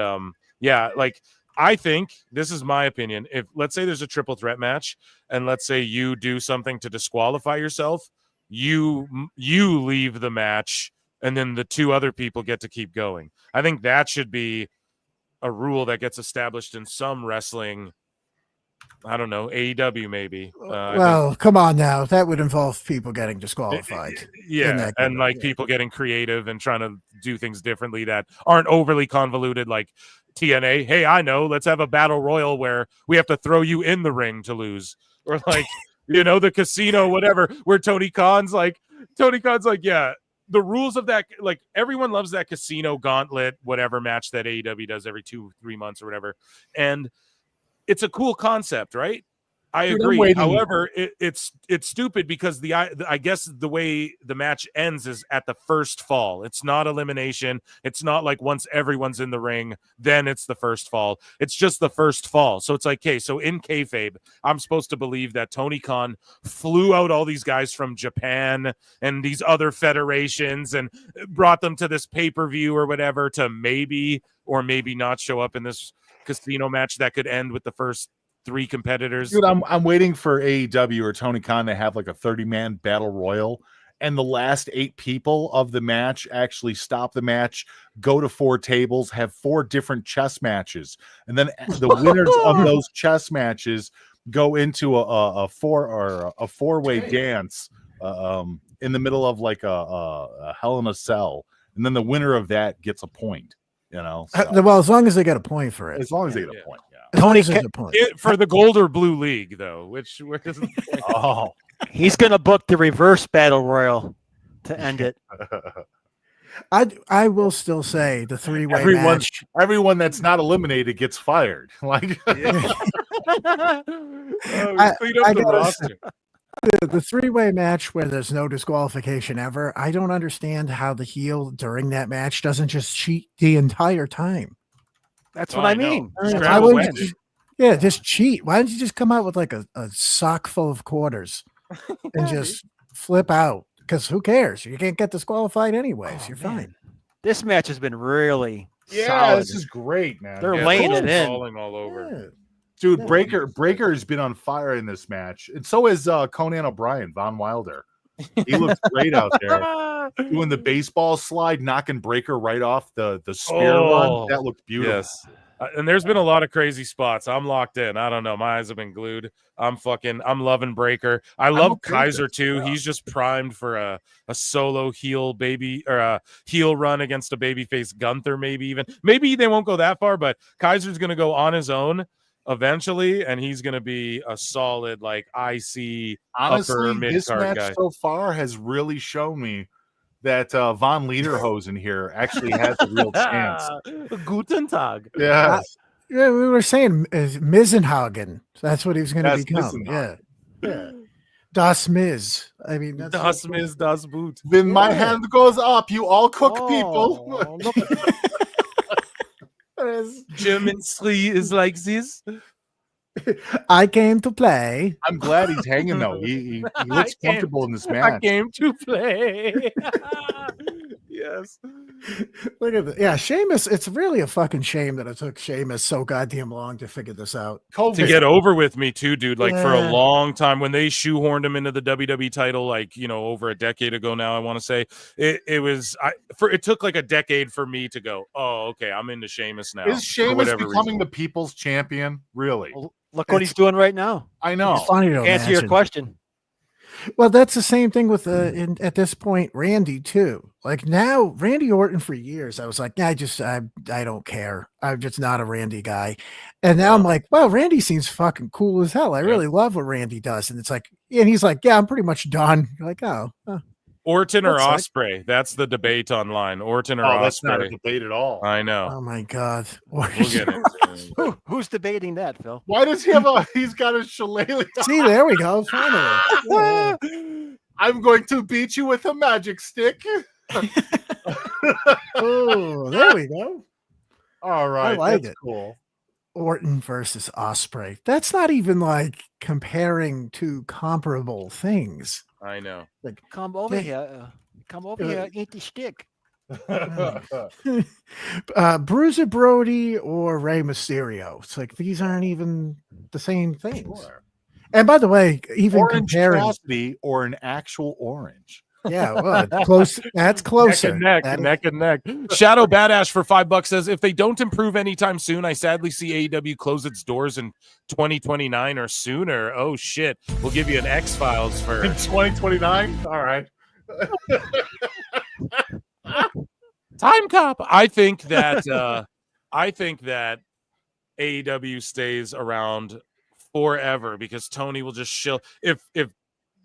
yeah, like I think this is my opinion. If let's say there's a triple threat match, and let's say you do something to disqualify yourself, you leave the match, and then the two other people get to keep going. I think that should be a rule that gets established in some wrestling. I don't know, AEW maybe. Well, come on now. That would involve people getting disqualified. Yeah, and like people getting creative and trying to do things differently that aren't overly convoluted, like TNA. Hey, I know. Let's have a battle royal where we have to throw you in the ring to lose, or like the casino, whatever. Where Tony Khan's like, yeah. The rules of that, like everyone loves that casino gauntlet, whatever match that AEW does every 2-3 months or whatever. And it's a cool concept, right? I agree. However, it's stupid because I guess the way the match ends is at the first fall. It's not elimination. It's not like once everyone's in the ring, then it's the first fall. It's just the first fall. So it's like, okay, so in kayfabe, I'm supposed to believe that Tony Khan flew out all these guys from Japan and these other federations and brought them to this pay-per-view or whatever to maybe or maybe not show up in this casino match that could end with the first 3 competitors. Dude, I'm waiting for AEW or Tony Khan to have like a 30-man battle royal, and the last 8 people of the match actually stop the match, go to 4 tables, have 4 different chess matches, and then the winners of those chess matches go into a 4-way dance in the middle of like a Hell in a Cell, and then the winner of that gets a point. So. Well, as long as they get a point for it. As long as they get a point. Tony for the gold or blue league though, where does the point? Oh, he's gonna book the reverse battle royal to end it. I will still say the 3-way match. Everyone that's not eliminated gets fired. Like the 3-way match where there's no disqualification ever. I don't understand how the heel during that match doesn't just cheat the entire time. That's what I mean. Just cheat. Why don't you just come out with like a sock full of quarters and just flip out? Because who cares? You can't get disqualified anyways. You're fine. This match has been really solid. This is great, man. They're laying it in. Falling all over. Yeah. Dude, Breaker has been on fire in this match. And so is Conan O'Brien, Von Wilder. He looks great out there. Doing the baseball slide, knocking Breaker right off the spear run. That looked beautiful. Yes. And there's been a lot of crazy spots. I'm locked in. I don't know. My eyes have been glued. I'm loving Breaker. I love Kaiser too. Yeah. He's just primed for a solo heel heel run against a babyface Gunther, maybe they won't go that far, but Kaiser's gonna go on his own eventually, and he's gonna be a solid like IC upper mid this card match guy. So far has really shown me that Von Lederhosen here actually has a real chance. Guten Tag. Yeah. We were saying Mizenhagen. That's what he was going to become. Yeah. Das Miz. I mean, that's Das Miz, Das Boot. Then my hand goes up. You all cook people. Look German Sri is like this. I came to play. I'm glad he's hanging though. He looks comfortable in this match. I came to play. Yes. Look at that. Yeah, Sheamus. It's really a fucking shame that it took Sheamus so goddamn long to figure this out. To get over with me too, dude. Like for a Yeah. long time, when they shoehorned him into the WWE title, like over a decade ago now, I want to say it took like a decade for me to go, oh, okay, I'm into Sheamus now. Is Sheamus becoming the people's champion? Really? Look what he's doing right now. I know. It's funny to Answer your imagine. question. Well, that's the same thing with at this point, Randy too. Like now, Randy Orton for years, I was like, I don't care. I'm just not a Randy guy. And now I'm like, well, Randy seems fucking cool as hell. I really love what Randy does. And it's like, and he's like, yeah, I'm pretty much done. You're like, oh. Orton or That's Osprey? That's the debate online. Orton or Osprey? That's not a debate at all. I know. Oh my god. We'll get into it. Who's debating that, Phil? Why does he have he's got a shillelagh? See, there we go. Finally. Yeah. I'm going to beat you with a magic stick. Oh, there we go. All right. I like that's it. cool. Orton versus Osprey. That's not even like comparing two comparable things. I know. Like, Come over here. Come over here. Eat the stick. Bruiser Brody or Rey Mysterio. It's like these aren't even the same things. Sure. And by the way, even Orange comparing, Cassidy or an actual orange. yeah, well, close. That's closer. Neck and neck. Shadow Badass for $5 says, if they don't improve anytime soon, I sadly see AEW close its doors in 2029 or sooner. Oh shit! We'll give you an X-Files for In 2029? All right. Time Cop. I think that AEW stays around forever because Tony will just chill. If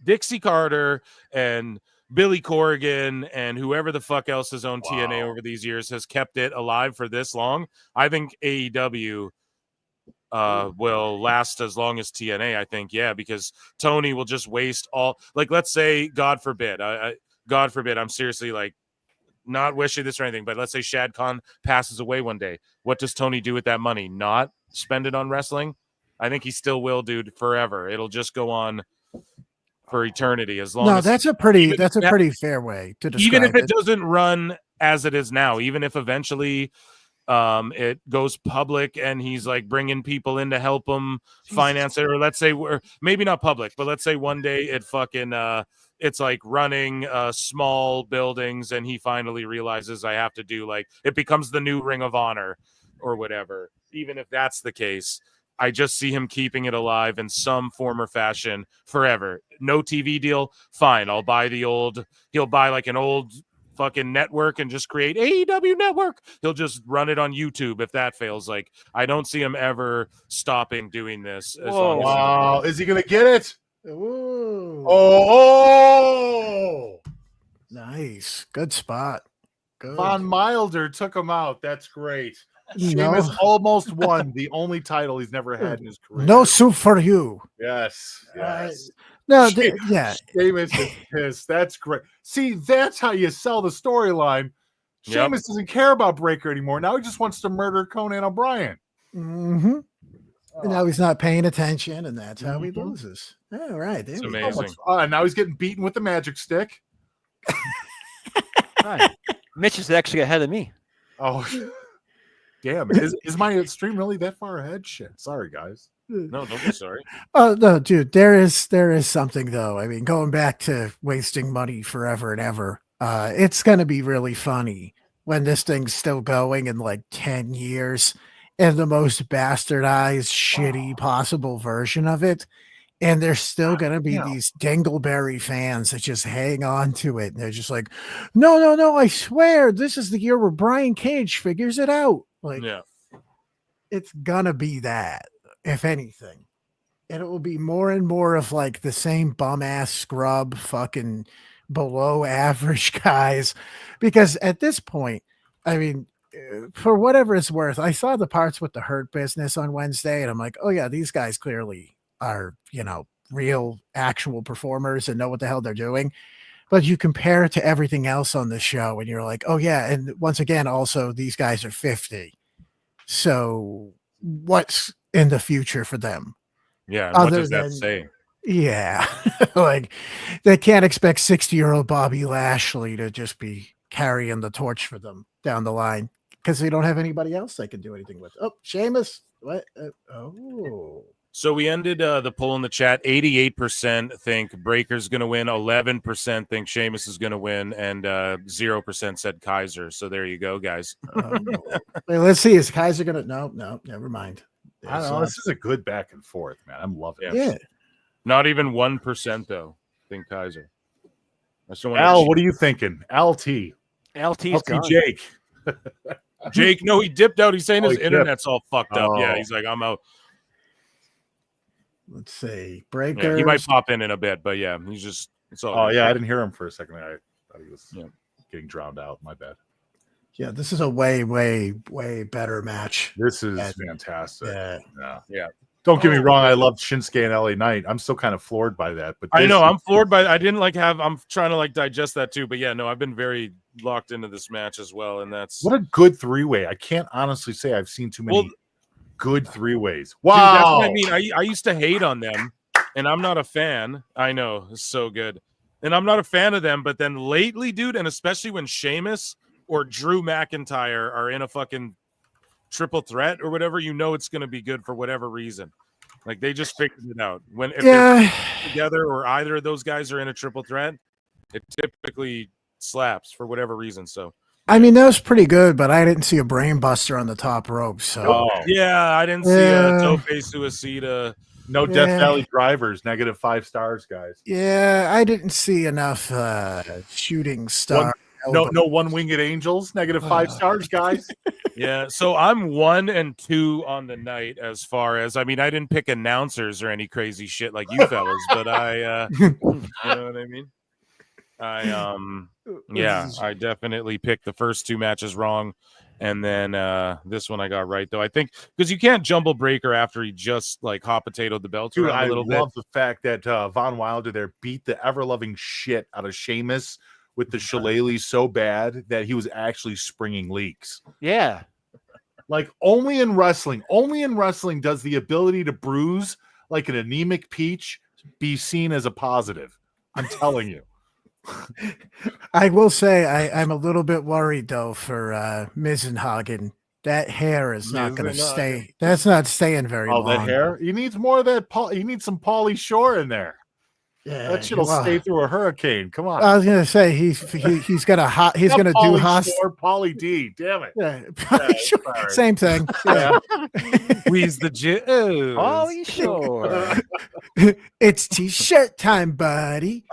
Dixie Carter and Billy Corrigan and whoever the fuck else has owned TNA over these years has kept it alive for this long, I think AEW will last as long as TNA. I think, yeah, because Tony will just waste all, like, let's say, God forbid, I'm seriously like not wishing this or anything, but let's say Shad Khan passes away one day. What does Tony do with that money? Not spend it on wrestling? I think he still will, dude, forever. It'll just go on for eternity as long as that's a pretty fair way to describe even if it it. doesn't run as it is now, even if eventually it goes public and he's like bringing people in to help him finance it, or let's say we're maybe not public, but let's say one day it fucking it's like running small buildings and he finally realizes I have to do, like, it becomes the new Ring of Honor or whatever. Even if that's the case, I just see him keeping it alive in some form or fashion forever. No TV deal, fine. He'll buy like an old fucking network and just create AEW network. He'll just run it on YouTube if that fails. Like, I don't see him ever stopping doing this. As long as Wow. Is he going to get it? Ooh. Oh. Nice. Good spot. Good. Von Milder took him out. That's great. No. Sheamus almost won the only title he's never had in his career. No soup for you. Yes. Yes. No, yeah. Sheamus is pissed. That's great. See, that's how you sell the storyline. Yep. Sheamus doesn't care about Breakker anymore. Now he just wants to murder Conan O'Brien. Mm-hmm. And now he's not paying attention, and that's how he loses. All right. It's amazing. Now he's getting beaten with the magic stick. Right. Mitch is actually ahead of me. Oh, damn. Is my stream really that far ahead? Shit. Sorry, guys. No, don't be sorry. Oh no, dude, there is something though. I mean, going back to wasting money forever and ever, it's gonna be really funny when this thing's still going in like 10 years and the most bastardized, shitty possible version of it. And there's still gonna be these dingleberry fans that just hang on to it. And they're just like, no, I swear this is the year where Brian Cage figures it out. Like, yeah, it's gonna be that, if anything. And it will be more and more of like the same bum ass scrub fucking below average guys. Because at this point, I mean, for whatever it's worth, I saw the parts with the Hurt Business on Wednesday and I'm like, oh yeah, these guys clearly are, real actual performers and know what the hell they're doing. But you compare it to everything else on the show and you're like, oh yeah. And once again, also these guys are 50. So what's in the future for them? Yeah. And what does that say? Yeah. Like they can't expect 60-year-old Bobby Lashley to just be carrying the torch for them down the line because they don't have anybody else they can do anything with. Oh, Sheamus. What? Oh. So we ended the poll in the chat. 88% think Breaker's going to win. 11% think Sheamus is going to win. And 0% said Kaiser. So there you go, guys. Wait, let's see. Is Kaiser going to? No, never mind. I don't know. This is a good back and forth, man. I'm loving it. Yeah. Not even 1% though think Kaiser. Al, what are you thinking? LT's gone. Jake. Jake, no, he dipped out. He's saying his he internet's all fucked up. Oh. Yeah, he's like, I'm out. Let's see. Breakers. Yeah, he might pop in a bit, but yeah, he's just. It's all. Oh yeah, I didn't hear him for a second. I thought he was getting drowned out. My bad. Yeah, this is a way, way, way better match. This is fantastic. Yeah. Don't get me wrong. I loved Shinsuke and LA Knight. I'm still kind of floored by that. But I know I'm floored by. I didn't I'm trying to digest that too. But yeah, no, I've been very locked into this match as well, and that's what a good three-way. I can't honestly say I've seen too many good three-ways. Wow, dude, that's what I mean. I used to hate on them, and I'm not a fan. I know it's so good, and I'm not a fan of them. But then lately, dude, and especially when Sheamus or Drew McIntyre are in a fucking triple threat or whatever, you know it's going to be good for whatever reason. Like they just figured it out. If they're together or either of those guys are in a triple threat, it typically slaps for whatever reason. So I mean, that was pretty good, but I didn't see a brain buster on the top rope. So yeah, I didn't see a Tope Suicida. No Death Valley drivers, -5 stars, guys. Yeah, I didn't see enough shooting star. No one-winged angels, -5 stars, guys. Yeah, so I'm 1 and 2 on the night as far as, I mean, I didn't pick announcers or any crazy shit like you fellas, but I, you know what I mean? I definitely picked the first 2 matches wrong, and then this one I got right, though. I think, because you can't jumble Breaker after he just, hot potatoed the belt around a little bit. I love the fact that Von Wilder there beat the ever-loving shit out of Sheamus with the shillelagh so bad that he was actually springing leaks. Yeah. Like only in wrestling does the ability to bruise like an anemic peach be seen as a positive. I'm telling you. I will say I'm a little bit worried though for Mizenhagen. That hair is not going to stay. That's not staying very long. Oh, that hair? He needs more of that. He needs some Pauly Shore in there. Yeah, that shit'll stay through a hurricane. Come on. I was gonna say he's gonna do Pauly D. Damn it. Yeah, same thing. Yeah. We's the Pauly Shore. It's t-shirt time, buddy.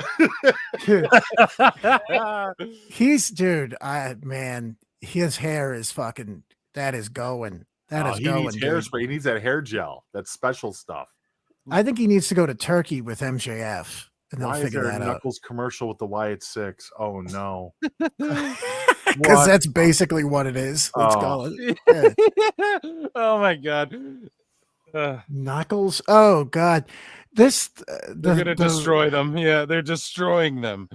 His hair is fucking. That is going. He needs hairspray. He needs that hair gel. That special stuff. I think he needs to go to Turkey with MJF, and they'll Why figure is there that a out. Knuckles commercial with the Wyatt Six? Oh no! Because that's basically what it is. Let's call it. Yeah. Oh my god! Knuckles. Oh god, they're gonna destroy them. Yeah, they're destroying them.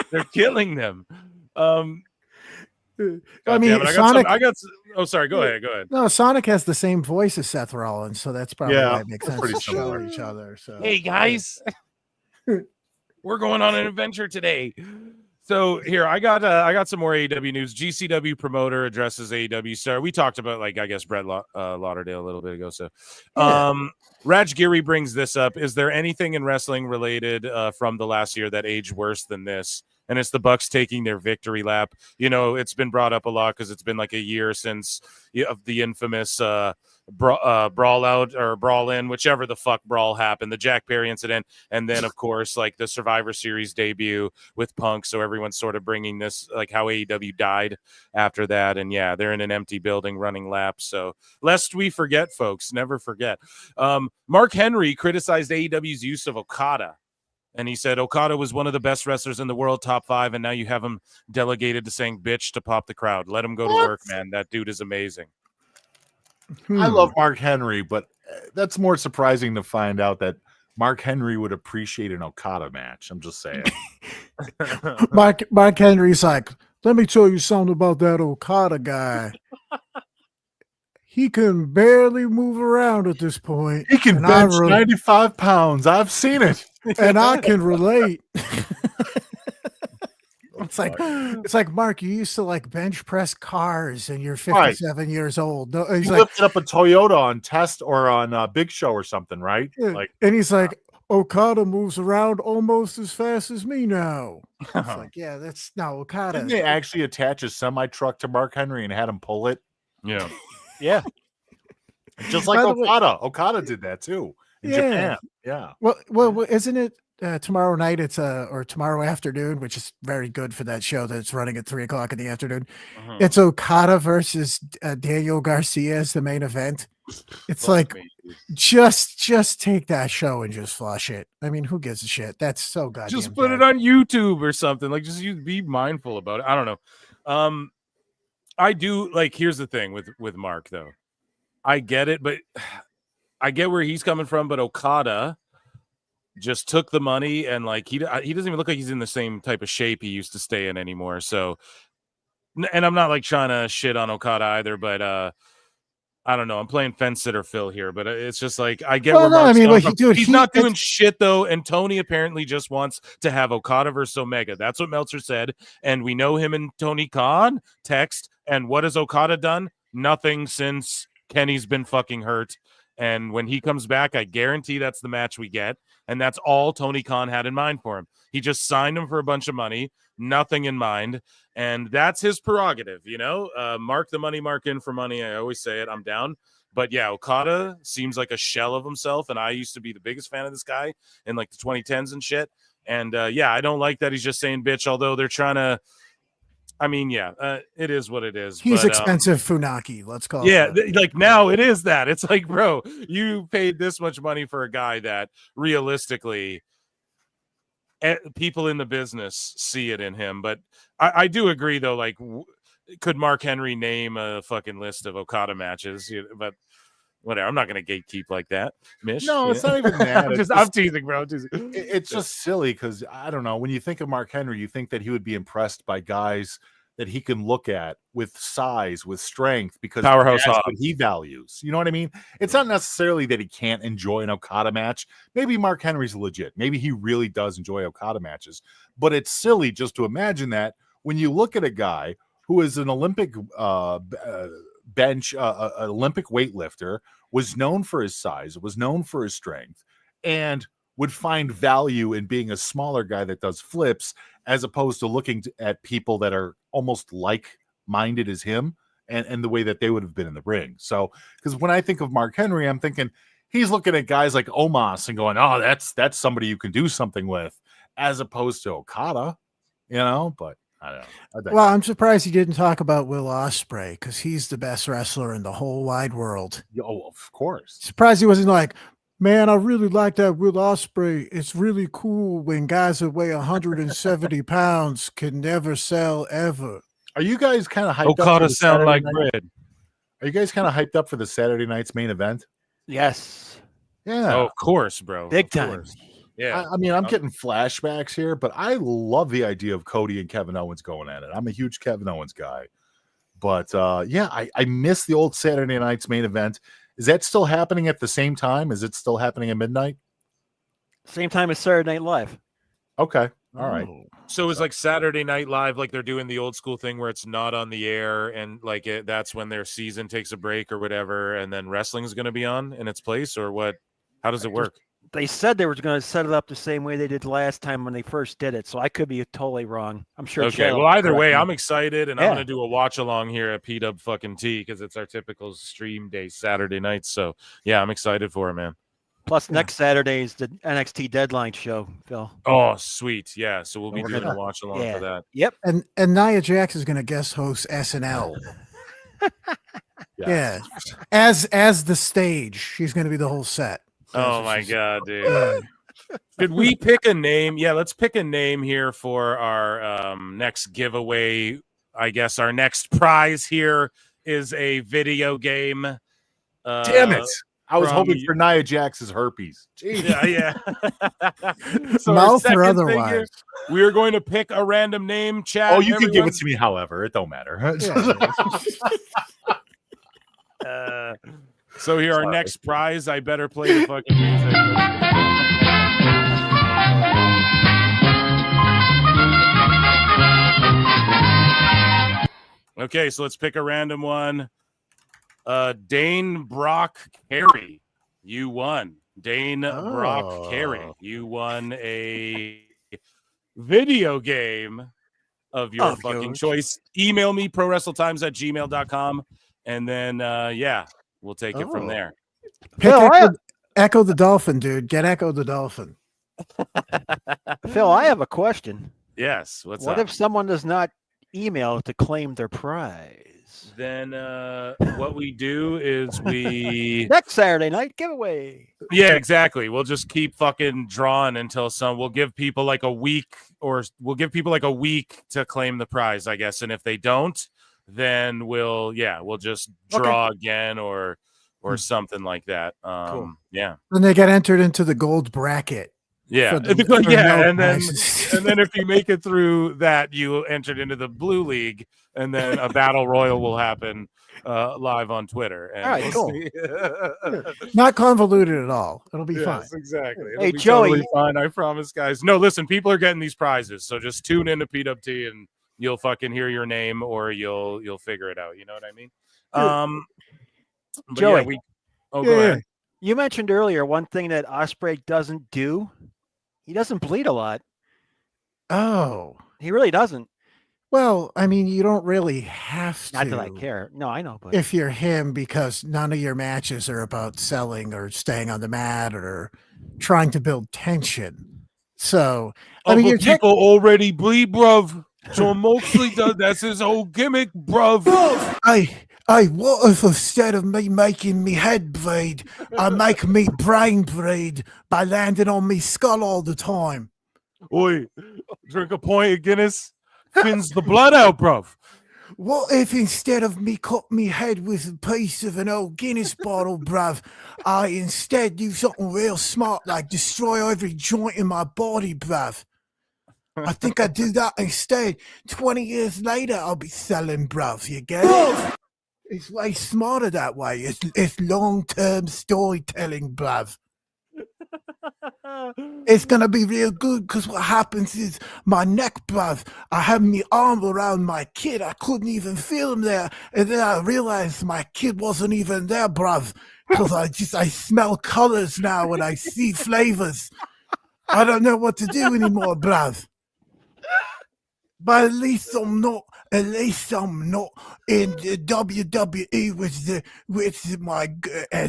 They're killing them. I mean, sorry. Go ahead. No, Sonic has the same voice as Seth Rollins, so that's probably why it makes sense pretty to show similar. each other. So hey guys, we're going on an adventure today. So here, I got some more AEW news. GCW promoter addresses AEW star. We talked about Brett Lauderdale a little bit ago. So, Raj Giri brings this up. Is there anything in wrestling related from the last year that aged worse than this? And it's the Bucks taking their victory lap. You know, it's been brought up a lot because it's been like a year since the infamous brawl out or brawl in, whichever the fuck brawl happened, the Jack Perry incident, and then of course like the Survivor Series debut with Punk. So everyone's sort of bringing this like how AEW died after that, and yeah, they're in an empty building running laps. So lest we forget, folks, never forget. Mark Henry criticized AEW's use of Okada. And he said Okada was one of the best wrestlers in the world, top 5, and now you have him delegated to saying bitch to pop the crowd. Let him go to work, man. That dude is amazing. I love Mark Henry, but that's more surprising to find out that Mark Henry would appreciate an Okada match. I'm just saying. Mark Henry's like, let me tell you something about that Okada guy. He can barely move around at this point. He can and bench 95 pounds. I've seen it. And I can relate. It's like Mark, you used to like bench press cars and you're 57 years old. No, he's He like, lifted up a Toyota on test or on Big Show or something, right? Like, and he's like, Okada moves around almost as fast as me now. It's like, yeah, that's no Okada. didn't they actually attach a semi truck to Mark Henry and had him pull it? Yeah. Yeah. Just like By the way- Okada. Okada did that too in Japan. Yeah. Well, isn't it tomorrow night? It's or tomorrow afternoon, which is very good for that show that's running at 3:00 in the afternoon. Mhm. It's Okada versus Daniel Garcia as the main event. It's like just take that show and just flush it. I mean, who gives a shit? That's so goddamn. Just put it on YouTube or something. Like, just be mindful about it. I don't know. I do like. Here's the thing with Mark though. I get it, but I get where he's coming from. But Okada just took the money and like he doesn't even look like he's in the same type of shape he used to stay in anymore. So, and I'm not like trying to shit on Okada either, but I don't know. I'm playing fence sitter Phil here, but it's just like I get where Mark's coming from. He's not doing shit though, and Tony apparently just wants to have Okada versus Omega. That's what Meltzer said, and we know him and Tony Khan text. And what has Okada done? Nothing since Kenny's been fucking hurt. And when he comes back, I guarantee that's the match we get. And that's all Tony Khan had in mind for him. He just signed him for a bunch of money, nothing in mind. And that's his prerogative, you know? Mark the money, mark in for money. I always say it. I'm down. But yeah, Okada seems like a shell of himself. And I used to be the biggest fan of this guy in like the 2010s and shit. And yeah, I don't like that he's just saying bitch, although they're trying to. I mean, yeah, it is what it is. He's but, expensive Funaki. Let's call yeah, it. like now it is that. It's like, bro, you paid this much money for a guy that realistically people in the business see it in him. But I do agree, though, like, could Mark Henry name a fucking list of Okada matches? But whatever, I'm not going to gatekeep like that. Mish? No, it's not even that. I'm teasing, bro. I'm teasing. It's just silly because I don't know. When you think of Mark Henry, you think that he would be impressed by guys that he can look at with size, with strength, because Powerhouse that's Hobbs. what he values. You know what I mean? It's not necessarily that he can't enjoy an Okada match. Maybe Mark Henry's legit. Maybe he really does enjoy Okada matches. But it's silly just to imagine that when you look at a guy who is an Olympic bench, Olympic weightlifter, was known for his size, was known for his strength, and would find value in being a smaller guy that does flips, as opposed to looking at people that are almost like-minded as him and the way that they would have been in the ring. So, because when I think of Mark Henry, I'm thinking he's looking at guys like Omos and going, oh, that's somebody you can do something with, as opposed to Okada, you know, but I don't know. Well, I'm surprised he didn't talk about Will Ospreay because he's the best wrestler in the whole wide world. Oh, of course. Surprised he wasn't like, man, I really like that Will Ospreay. It's really cool when guys that weigh 170 pounds can never sell ever. Are you guys kind of hyped up? Okada for the sound Saturday like night? bread. Are you guys kind of hyped up for the Saturday night's main event? Yes. Yeah. Oh, of course, bro. Big Of time. course. Yeah. I mean, I'm getting flashbacks here, but I love the idea of Cody and Kevin Owens going at it. I'm a huge Kevin Owens guy. But yeah, I miss the old Saturday night's main event. Is that still happening at the same time? Is it still happening at midnight? Same time as Saturday Night Live. Okay. All right. So it's like Saturday Night Live, like they're doing the old school thing where it's not on the air, and like that's when their season takes a break or whatever, and then wrestling is going to be on in its place, or what? How does it work? They said they were going to set it up the same way they did last time when they first did it, so I could be totally wrong. I'm sure. Okay, Joe well, either way, correct me. I'm excited, and Yeah. I'm going to do a watch along here at PW fucking T because it's our typical stream day Saturday nights. So yeah, I'm excited for it, man. Plus, next Saturday is the NXT Deadline show, Phil. Oh, sweet, yeah. So we'll be We're doing gonna- a watch along yeah. for that. Yep. And Nia Jax is going to guest host SNL. Yeah. As the stage, she's going to be the whole set. Oh my god, dude. Did we pick a name? Yeah, let's pick a name here for our next giveaway. I guess our next prize here is a video game. Damn it. I was from hoping for Nia Jax's herpes. Jeez. Yeah. So our Mouth or second thing otherwise. here, we are going to pick a random name, chat. Oh, you and can give it everyone- to me however. It don't matter. So here, our Sorry. next prize. I better play the fucking music. Okay, so let's pick a random one. Dane Brock Carey, you won. Dane Brock Carey, you won a video game of your fucking choice. Email me, prowrestletimes@gmail.com, and then we'll take it from there. Pick Echo the Dolphin, dude. Get Echo the Dolphin. Phil, I have a question. Yes. What if someone does not email to claim their prize? Then what we do is we next Saturday night giveaway. Yeah, exactly. We'll just keep fucking drawing until we'll give people like a week to claim the prize, I guess. And if they don't, then we'll just draw again or something like that. Cool. Yeah. Then they get entered into the gold bracket. Yeah. for the- for Yeah. no And then prizes. and then if you make it through that, you entered into the blue league, and then a battle royal will happen live on Twitter. And All right, we'll cool. see. Not convoluted at all. It'll be Yes, fine. exactly. It'll Hey, be Joey. totally fine, I promise, guys. No, listen, people are getting these prizes, so just tune into PWT and you'll fucking hear your name, or you'll figure it out. You know what I mean? But Joey. Go ahead. You mentioned earlier one thing that Ospreay doesn't do. He doesn't bleed a lot. Oh. He really doesn't. Well, I mean, you don't really have to. Not that I care. No, I know. But If you're him, because none of your matches are about selling or staying on the mat or trying to build tension. So, I mean, you're people already bleed, bruv. John Moxley does. That's his whole gimmick, bruv. Hey, what if instead of me making me head bleed, I make me brain bleed by landing on me skull all the time? Oi, drink a pint of Guinness, thins the blood out, bruv. What if instead of me cut me head with a piece of an old Guinness bottle, bruv, I instead do something real smart like destroy every joint in my body, bruv? I think I'd do that instead. 20 years later, I'll be selling, bruv. You get it? It's way smarter that way. It's long-term storytelling, bruv. It's gonna be real good because what happens is my neck, bruv. I have my arm around my kid. I couldn't even feel him there, and then I realized my kid wasn't even there, bruv. Because I smell colors now and I see flavors. I don't know what to do anymore, bruv. But at least I'm not in the WWE with my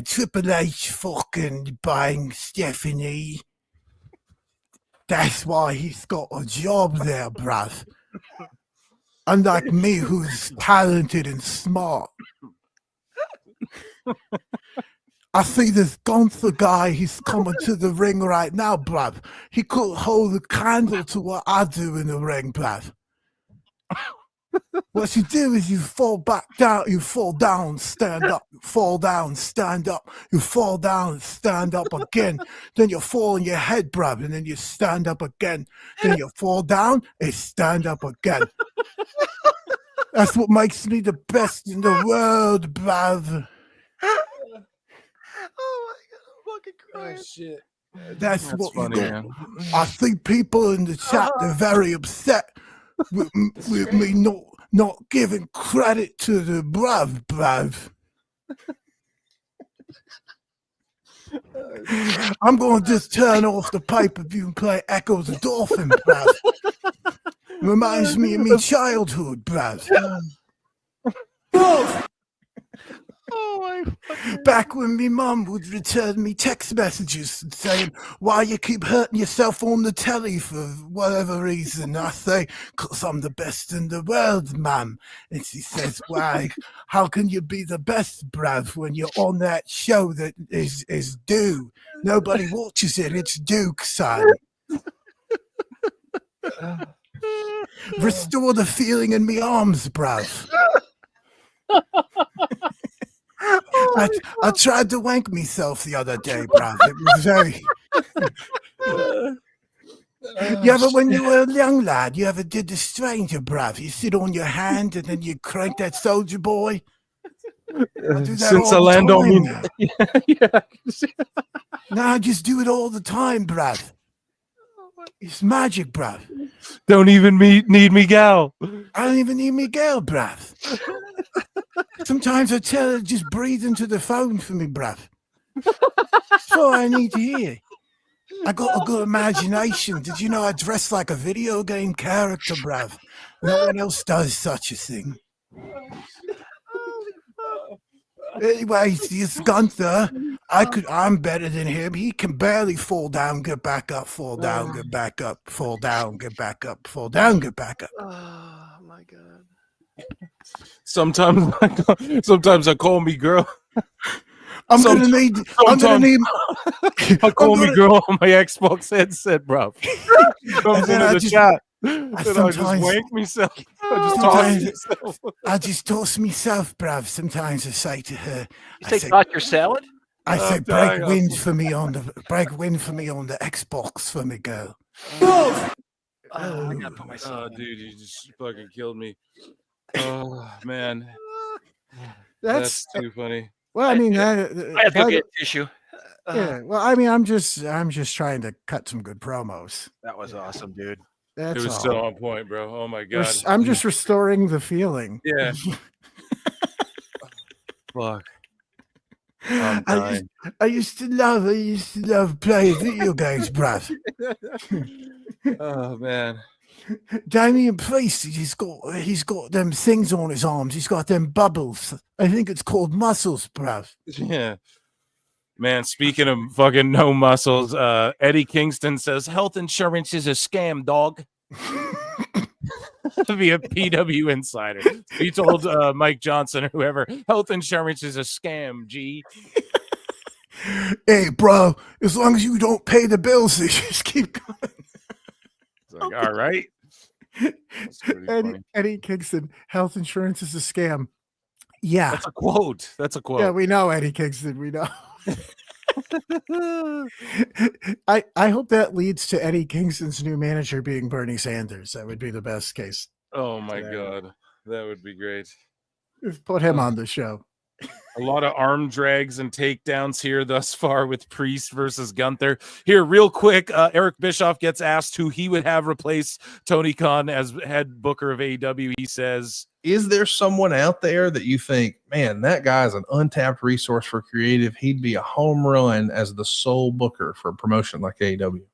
Triple H fucking buying Stephanie. That's why he's got a job there, bruv. Unlike me, who's talented and smart. I see this Gunther guy, he's coming to the ring right now, bruv. He could hold a candle to what I do in the ring, bruv. What you do is you fall back down, you fall down, stand up, you fall down, stand up, you fall down, stand up again. Then you fall on your head, bruv, and then you stand up again. Then you fall down and stand up again. That's what makes me the best in the world, bruv. Oh shit. That's what funny, you man. I see people in the chat, they're very upset with me not giving credit to the bruv. I'm going to just turn off the pay-per-view and play Echo the Dolphin, bruv. Reminds me of my childhood, bruv. Back when me mum would return me text messages saying, why you keep hurting yourself on the telly for whatever reason. I say, 'cause I'm the best in the world, mum. And she says, why, how can you be the best, bruv, when you're on that show that is due? Nobody watches it, it's Duke, son. Restore the feeling in me arms, bruv. I tried to wank myself the other day, bruv. It was very. You ever, when you were a young lad, you ever did the stranger, bruv? You sit on your hand and then you crank that soldier boy. I do that Since I all the land on me, time now. No, I just do it all the time, bruv. It's magic, bruv. Don't even need me, gal. I don't even need me girl, bruv. Sometimes I tell her just breathe into the phone for me, bruv. That's all I need to hear. I got a good imagination. Did you know I dress like a video game character, bruv? No one else does such a thing. Anyways, this Gunther, I'm better than him. He can barely fall down, get back up, fall down, get back up, fall down, get back up, fall down, get back up. Oh my god. Sometimes I call me girl. I'm gonna need I call me girl on my Xbox headset, bro. Comes into the chat. I just wank myself. I just toss myself, bruv. Sometimes I say to her, You say got your salad? I say break wind for me on the Xbox for me, girl. I gotta put myself. Oh, dude, you just fucking killed me. Oh man, That's too funny. Well, I mean, I have to get tissue. Yeah. Well, I mean, I'm just trying to cut some good promos. That was awesome, dude. That's it was all. so on point, bro. Oh my god. I'm just restoring the feeling. Yeah. Fuck. I'm dying. I used to love playing video games, bruv. Oh man. Damian Priest, he's got them things on his arms. He's got them bubbles. I think it's called muscles, bruv. Yeah. Man, speaking of fucking no muscles, Eddie Kingston says health insurance is a scam, dog. Via PW Insider. He told Mike Johnson or whoever, health insurance is a scam, G. Hey, bro, as long as you don't pay the bills, they just keep going. It's like, all right. Eddie Kingston, health insurance is a scam. Yeah. That's a quote. Yeah, we know, Eddie Kingston. We know. I hope that leads to Eddie Kingston's new manager being Bernie Sanders. That would be the best case. Oh my god. That would be great. Just put him on the show. A lot of arm drags and takedowns here thus far with Priest versus Gunther. Here, real quick, Eric Bischoff gets asked who he would have replace Tony Khan as head booker of AEW. He says, is there someone out there that you think, man, that guy is an untapped resource for creative? He'd be a home run as the sole booker for a promotion like AEW.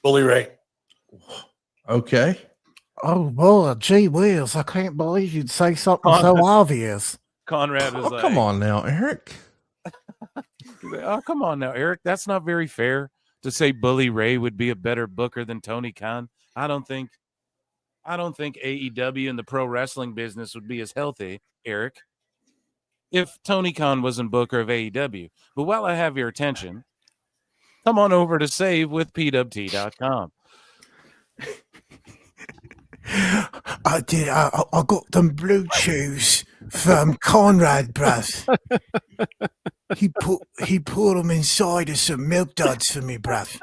Bully Ray. Okay. Oh, boy, gee whiz. I can't believe you'd say something so obvious. Conrad is like, come on now, Eric. Oh, come on now, Eric. That's not very fair to say Bully Ray would be a better booker than Tony Khan. I don't think AEW and the pro wrestling business would be as healthy, Eric, if Tony Khan wasn't booker of AEW. But while I have your attention, come on over to save with PWT.com. I did. I got them blue chews from Conrad, bruv. He put them inside of some milk duds for me, bruv.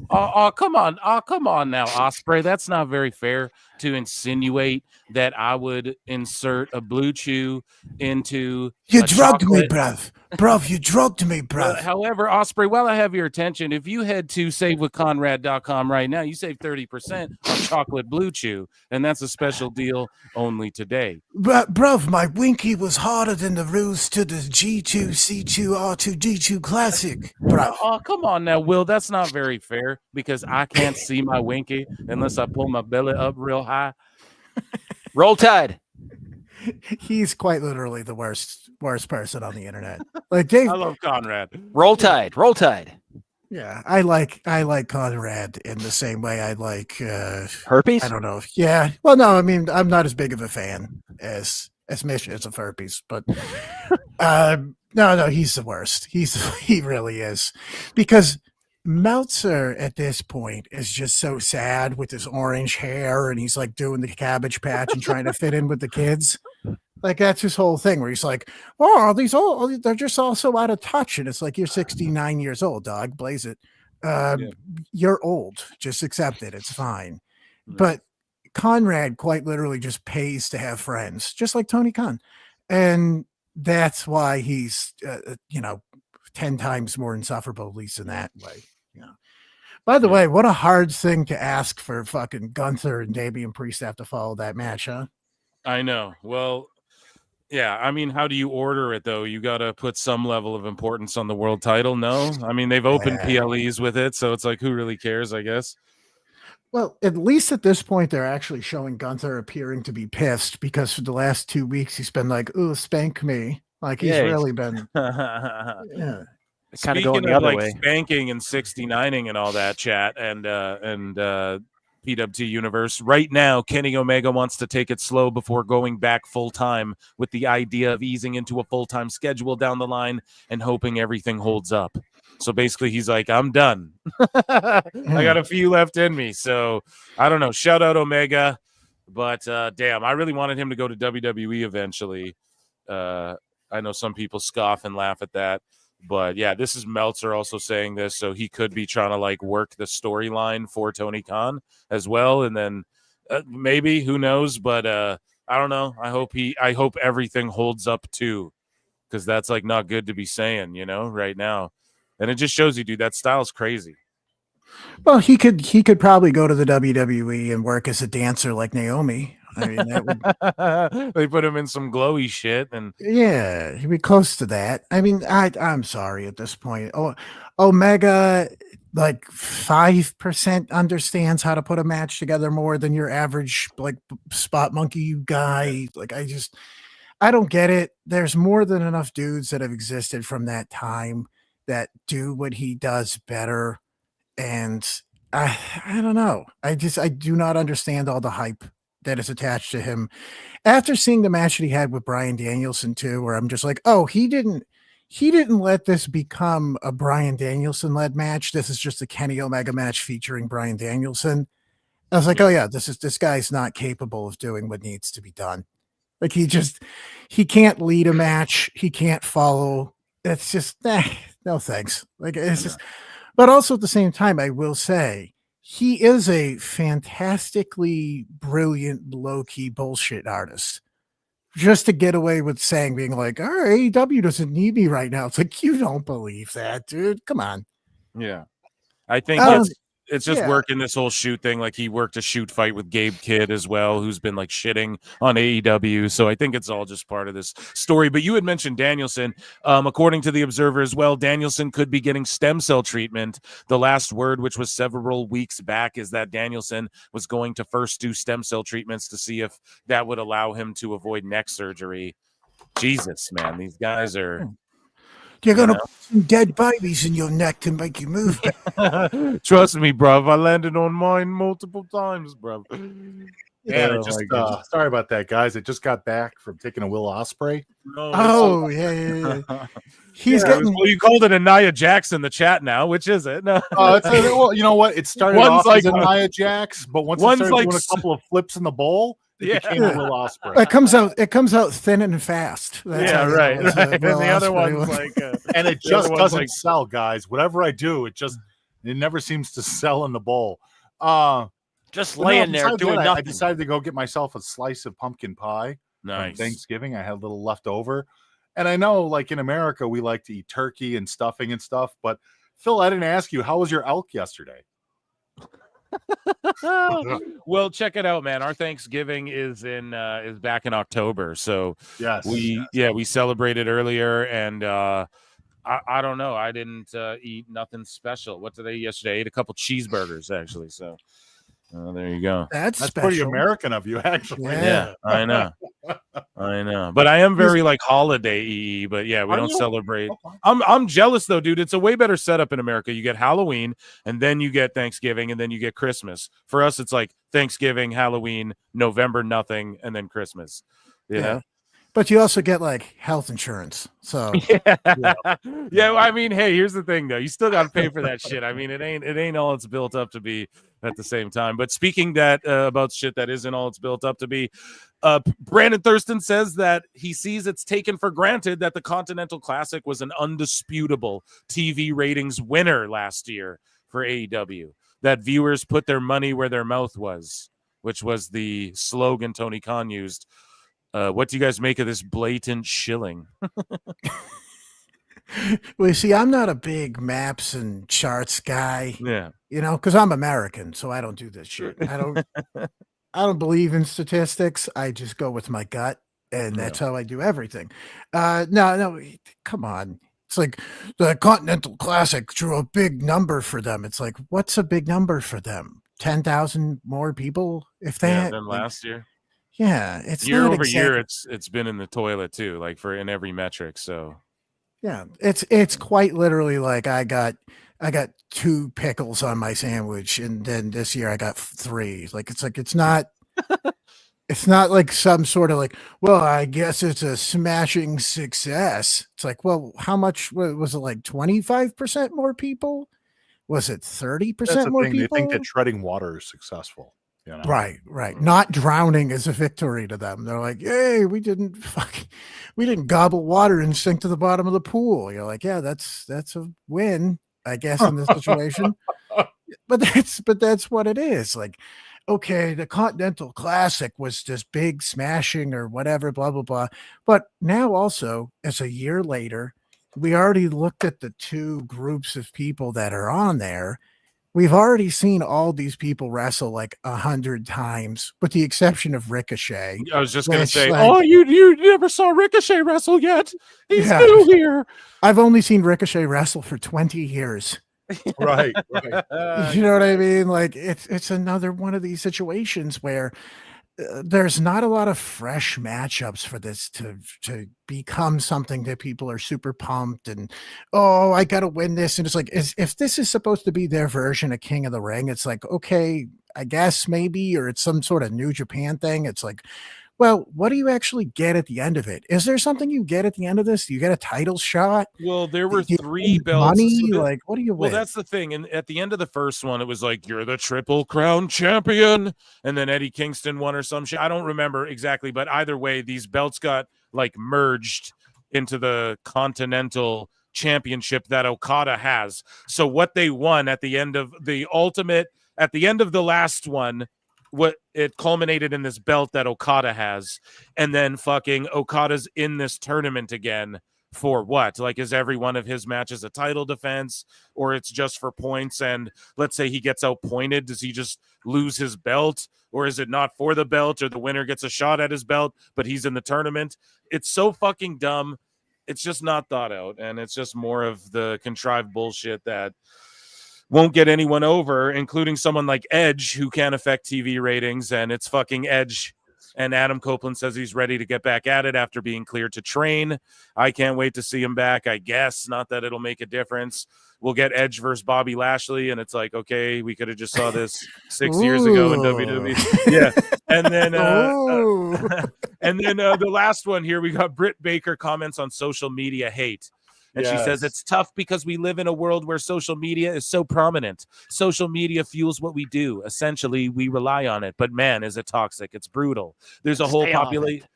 Oh, come on. Oh, come on now, Osprey. That's not very fair to insinuate that I would insert a blue chew into You drugged me, chocolate. bruv. Bruv, you drugged me, bruv. However, Osprey, while I have your attention, if you head to savewithconrad.com right now, you save 30% on chocolate blue chew, and that's a special deal only today. Bruv, my winky was harder than the rules to the G2, C2, R2, D2 Classic, bruv. Oh, come on now, Will. That's not very fair because I can't see my winky unless I pull my belly up real high. Roll Tide. He's quite literally the worst person on the internet. Like Dave, I love Conrad. Roll Tide. Roll Tide. Yeah, I like Conrad in the same way I like herpes. I don't know. Yeah. Well, no, I mean I'm not as big of a fan as Mish is of herpes, but no, he's the worst. He really is, because Meltzer at this point is just so sad with his orange hair, and he's like doing the Cabbage Patch and trying to fit in with the kids. Like that's his whole thing where he's like, oh, they're just all so out of touch. And it's like, you're 69 years old, dog. Blaze it. You're old. Just accept it. It's fine. But Conrad quite literally just pays to have friends, just like Tony Khan. And that's why he's, 10 times more insufferable, at least in that way. By the way, what a hard thing to ask for fucking Gunther and Damian Priest to have to follow that match, huh? I know. Well, yeah. I mean, how do you order it though? You got to put some level of importance on the world title. No, I mean they've opened PLEs with it, so it's like who really cares? I guess. Well, at least at this point, they're actually showing Gunther appearing to be pissed because for the last 2 weeks he's been like, "Ooh, spank me!" Like he's really been. Yeah. Kind of Speaking going the of other like way. spanking and 69ing and all that chat and PWT universe right now, Kenny Omega wants to take it slow before going back full time with the idea of easing into a full time schedule down the line and hoping everything holds up. So basically, he's like, I'm done. I got a few left in me. So I don't know. Shout out Omega. But damn, I really wanted him to go to WWE eventually. I know some people scoff and laugh at that. But yeah, this is Meltzer also saying this. So he could be trying to like work the storyline for Tony Khan as well. And then maybe, who knows? But I don't know. I hope everything holds up too. Because that's like not good to be saying, right now. And it just shows you, dude, that style's crazy. Well, he could probably go to the WWE and work as a dancer like Naomi. I mean, that would... they put him in some glowy shit, and yeah, he'd be close to that. I mean, I'm sorry at this point. Oh, Omega, like 5% understands how to put a match together more than your average like spot monkey guy. Like I don't get it. There's more than enough dudes that have existed from that time that do what he does better. And I don't know. I do not understand all the hype that is attached to him. After seeing the match that he had with Bryan Danielson too, where I'm just like, oh, he didn't let this become a Bryan Danielson led match. This is just a Kenny Omega match featuring Bryan Danielson. I was like, oh yeah, this guy's not capable of doing what needs to be done. Like he can't lead a match. He can't follow. It's just no thanks. Like it's just. But also at the same time, I will say he is a fantastically brilliant, low-key bullshit artist. Just to get away with being like, all right, AEW doesn't need me right now. It's like, you don't believe that, dude. Come on. Yeah. I think it's just working this whole shoot thing. Like he worked a shoot fight with Gabe Kidd as well, who's been like shitting on AEW. So I think it's all just part of this story. But you had mentioned Danielson. According to the Observer as well, Danielson could be getting stem cell treatment. The last word, which was several weeks back, is that Danielson was going to first do stem cell treatments to see if that would allow him to avoid neck surgery. Jesus, man, these guys are... You're going to put some dead babies in your neck to make you move. Trust me, bruv. I landed on mine multiple times, bruv. Yeah, sorry about that, guys. I just got back from taking a Will Ospreay. Oh, yeah. He's getting. Well, you called it a Nia Jax in the chat now. Which is it? No. Well, you know what? It started off as a Nia Jax, but once it started doing a couple of flips in the bowl, it became a Will Ospreay. It comes out thin and fast. That's right. And the other one's like, and it just doesn't sell, guys. Whatever I do, it never seems to sell in the bowl. Just laying there doing nothing. I decided to go get myself a slice of pumpkin pie. Nice. For Thanksgiving. I had a little left over. And I know, like in America, we like to eat turkey and stuffing and stuff. But Phil, I didn't ask you, how was your elk yesterday? Well, check it out, man. Our Thanksgiving is back in October. So yes, we celebrated earlier, and I don't know. I didn't eat nothing special. What did I eat yesterday? I ate a couple cheeseburgers actually. So there you go. That's pretty American of you, actually. Yeah, I know. But I am very like holiday-y, but yeah, we don't celebrate. I'm jealous though, dude. It's a way better setup in America. You get Halloween, and then you get Thanksgiving, and then you get Christmas. For us, it's like Thanksgiving, Halloween, November, nothing, and then Christmas. You know? But you also get like health insurance. So yeah. I mean, hey, here's the thing though. You still got to pay for that shit. I mean, it ain't all it's built up to be at the same time. But speaking about shit that isn't all it's built up to be, Brandon Thurston says that he sees it's taken for granted that the Continental Classic was an undisputable TV ratings winner last year for AEW, that viewers put their money where their mouth was, which was the slogan Tony Khan used. What do you guys make of this blatant shilling? Well, you see, I'm not a big maps and charts guy. Yeah. You know, because I'm American, so I don't do this shit. I don't believe in statistics. I just go with my gut, and that's how I do everything. No, come on. It's like the Continental Classic drew a big number for them. It's like, what's a big number for them? 10,000 more people, if that. Than last year. Yeah, it's year not over year. exact- It's been in the toilet too, like for in every metric. So Yeah, it's quite literally like I got 2 pickles on my sandwich, and then this year I got 3. It's not it's not like some sort of like, well, I guess it's a smashing success. It's like, well, how much was it? Like 25% more people? Was it 30% more people? They think that treading water is successful. You know? Right. Not drowning is a victory to them. They're like, "Hey, we didn't gobble water and sink to the bottom of the pool." You're like, "Yeah, that's a win, I guess, in this situation." but that's what it is. Like, okay, the Continental Classic was this big smashing or whatever, blah blah blah. But now also, as a year later, we already looked at the 2 groups of people that are on there. We've already seen all these people wrestle like 100 times, with the exception of Ricochet. I was just going to say, like, you never saw Ricochet wrestle yet. He's new here. I've only seen Ricochet wrestle for 20 years. Right. You know what I mean? Like it's another one of these situations where there's not a lot of fresh matchups for this to become something that people are super pumped and, oh, I got to win this. And it's like, if this is supposed to be their version of King of the Ring, it's like, okay, I guess maybe, or it's some sort of New Japan thing. It's like, well, what do you actually get at the end of it? Is there something you get at the end of this? Do you get a title shot? Well, there were Do you 3 win belts. money? Like, what do you Well, win? that's the thing. And at the end of the first one, it was like, you're the Triple Crown champion. And then Eddie Kingston won or some shit. I don't remember exactly, but either way, these belts got like merged into the Continental Championship that Okada has. So what they won at the end of the last one, what it culminated in this belt that Okada has, and then fucking Okada's in this tournament again for what? Like, is every one of his matches a title defense, or it's just for points? And let's say he gets outpointed, does he just lose his belt, or is it not for the belt, or the winner gets a shot at his belt but he's in the tournament? It's so fucking dumb. It's just not thought out, and it's just more of the contrived bullshit that won't get anyone over, including someone like Edge, who can affect TV ratings, and it's fucking Edge. And Adam Copeland says he's ready to get back at it after being cleared to train. I can't wait to see him back, I guess. Not that it'll make a difference. We'll get Edge versus Bobby Lashley, and it's like, okay, we could have just saw this 6 years ago in WWE. Yeah. And then the last one here, we got Britt Baker comments on social media hate. And she says, it's tough because we live in a world where social media is so prominent. Social media fuels what we do. Essentially, we rely on it. But man, is it toxic. It's brutal. There's a whole population.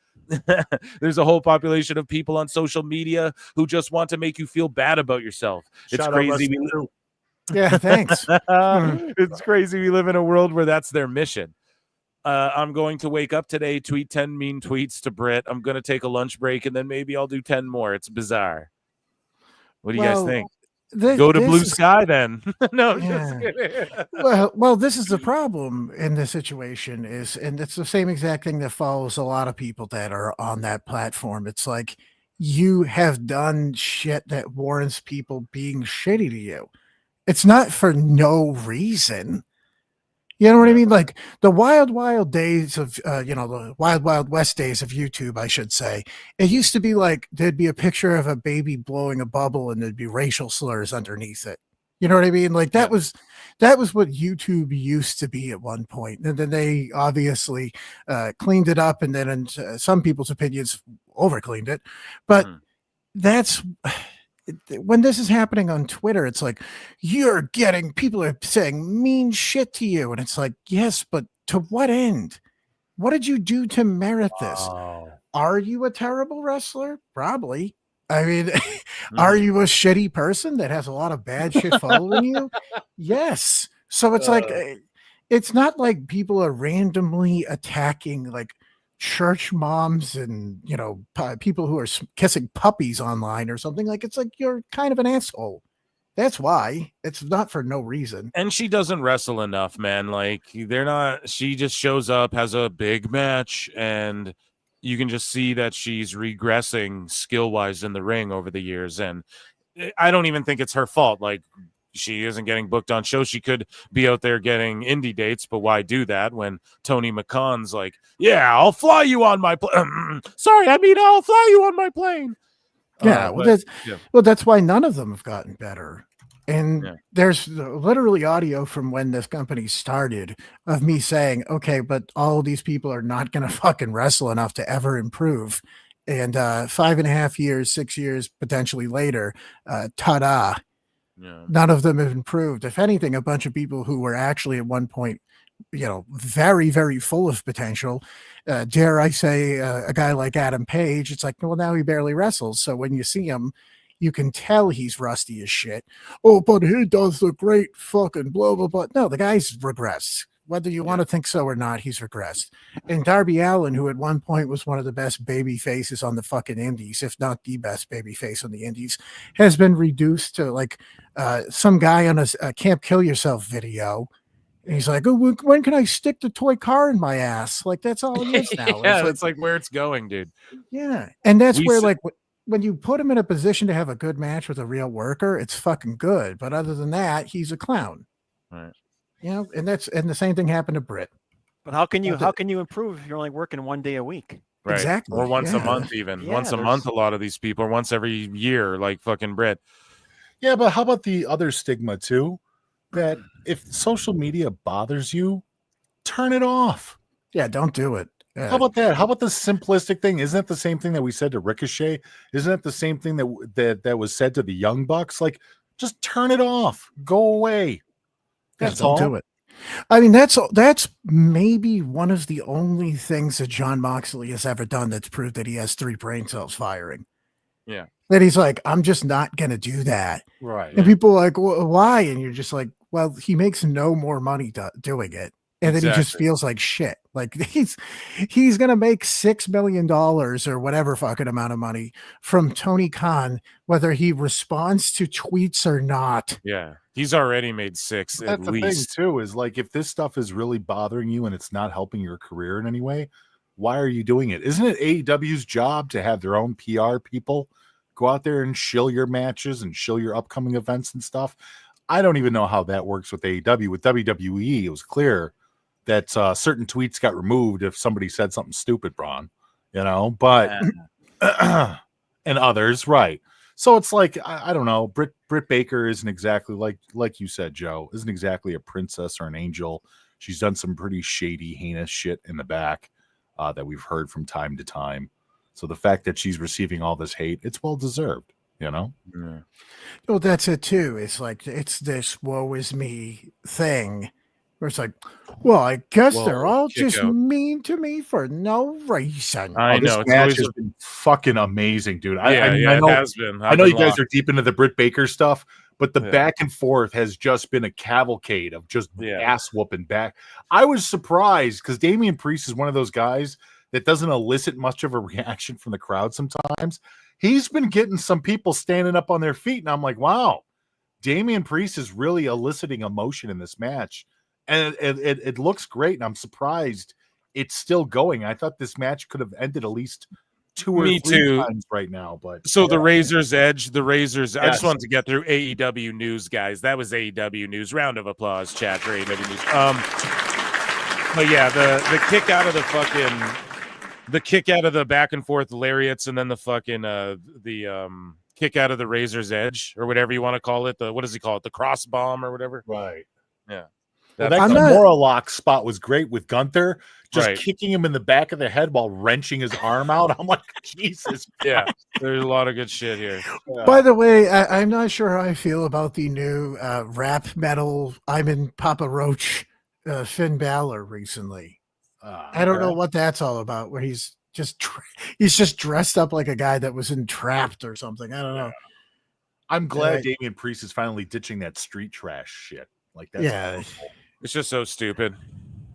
There's a whole population of people on social media who just want to make you feel bad about yourself. It's crazy. Yeah, thanks. It's crazy. We live in a world where that's their mission. I'm going to wake up today, tweet 10 mean tweets to Britt. I'm going to take a lunch break, and then maybe I'll do 10 more. It's bizarre. What do you guys think? Go to Blue Sky then. No, just kidding. well, this is the problem in this situation and it's the same exact thing that follows a lot of people that are on that platform. It's like, you have done shit that warrants people being shitty to you. It's not for no reason. You know what I mean? Like the wild days of, the wild west days of YouTube, I should say. It used to be like, there'd be a picture of a baby blowing a bubble and there'd be racial slurs underneath it. You know what I mean? Like that was what YouTube used to be at one point. And then they obviously cleaned it up. And then in some people's opinions, over cleaned it. But that's, when this is happening on Twitter, it's like, people are saying mean shit to you. And it's like, yes, but to what end? What did you do to merit this? Oh. Are you a terrible wrestler? Probably. I mean, are you a shitty person that has a lot of bad shit following you? Yes. So it's like, it's not like people are randomly attacking like church moms and, you know, people who are kissing puppies online or something. Like, it's like you're kind of an asshole. That's why. It's not for no reason. And she doesn't wrestle enough, man. Like, they're not, she just shows up, has a big match, and you can just see that she's regressing skill-wise in the ring over the years. And I don't even think it's her fault. Like, she isn't getting booked on shows. She could be out there getting indie dates, but why do that when Tony McConn's like, yeah, I'll fly you on my plane. Sorry, I mean, I'll fly you on my plane. Yeah, well, that's why none of them have gotten better. And there's literally audio from when this company started of me saying, okay, but all these people are not going to fucking wrestle enough to ever improve. And 5.5 years, 6 years, potentially later, ta-da. Yeah. None of them have improved. If anything, a bunch of people who were actually at one point, you know, very, very full of potential. Dare I say, a guy like Adam Page, it's like, well, now he barely wrestles. So when you see him, you can tell he's rusty as shit. Oh, but he does the great fucking blah, blah, blah. No, the guy's regressed. Whether you want to think so or not, he's regressed. And Darby Allin, who at one point was one of the best baby faces on the fucking indies, if not the best baby face on the indies, has been reduced to like some guy on a Can't Kill Yourself video. And he's like, oh, when can I stick the toy car in my ass? Like, that's all he is now. Yeah, that's like where it's going, dude. Yeah. And that's where, like, when you put him in a position to have a good match with a real worker, it's fucking good. But other than that, he's a clown. Right. You know, and the same thing happened to Britt. But how can you improve if you're only working 1 day a week? Right. Exactly. Or once a month, even once a month. A lot of these people, or once every year, like fucking Britt. Yeah, but how about the other stigma too? That if social media bothers you, turn it off. Yeah, don't do it. How about that? How about the simplistic thing? Isn't that the same thing that we said to Ricochet? Isn't that the same thing that was said to the Young Bucks? Like, just turn it off. Go away. That's all. Don't do it. I mean, that's maybe one of the only things that John Moxley has ever done that's proved that he has 3 brain cells firing. Yeah. That he's like, I'm just not going to do that. Right. And people are like, well, why? And you're just like, well, he makes no more money doing it. And then he just feels like shit. Like he's going to make $6 million or whatever fucking amount of money from Tony Khan, whether he responds to tweets or not. Yeah. He's already made 6 at That's least. the thing too, is like, if this stuff is really bothering you and it's not helping your career in any way, why are you doing it? Isn't it AEW's job to have their own PR people go out there and shill your matches and shill your upcoming events and stuff? I don't even know how that works with AEW. With WWE, it was clear that certain tweets got removed if somebody said something stupid, Braun, you know, but and others, right? So it's like, I don't know. Britt Baker isn't exactly like you said, Joe, isn't exactly a princess or an angel. She's done some pretty shady, heinous shit in the back that we've heard from time to time. So the fact that she's receiving all this hate, it's well deserved, you know? Yeah. Well, that's it too. It's like, it's this woe is me thing where it's like, well, I guess they're all just mean to me for no reason. I know. This match has been fucking amazing, dude. I know, it has been. I know you guys are deep into the Britt Baker stuff, but the back and forth has just been a cavalcade of just ass whooping back. I was surprised because Damian Priest is one of those guys that doesn't elicit much of a reaction from the crowd sometimes. He's been getting some people standing up on their feet, and I'm like, wow, Damian Priest is really eliciting emotion in this match. And it looks great, and I'm surprised it's still going. I thought this match could have ended at least 2 or 3 times right now. But so the Razor's Edge, I just wanted to get through AEW news, guys. That was AEW news. Round of applause, chat, for AEW news. But yeah, the kick out of the back and forth lariats, and then the fucking kick out of the Razor's Edge, or whatever you want to call it. What does he call it? The cross bomb or whatever. Right. Yeah. Well, that Kimura lock spot was great with Gunther, just kicking him in the back of the head while wrenching his arm out. I'm like, Jesus. Yeah, there's a lot of good shit here. By the way, I'm not sure how I feel about the new rap metal I'm in Papa Roach Finn Balor recently. I don't know what that's all about. Where he's just dressed up like a guy that was entrapped or something. I don't know. I'm glad Damian Priest is finally ditching that street trash shit. Like that's it's just so stupid.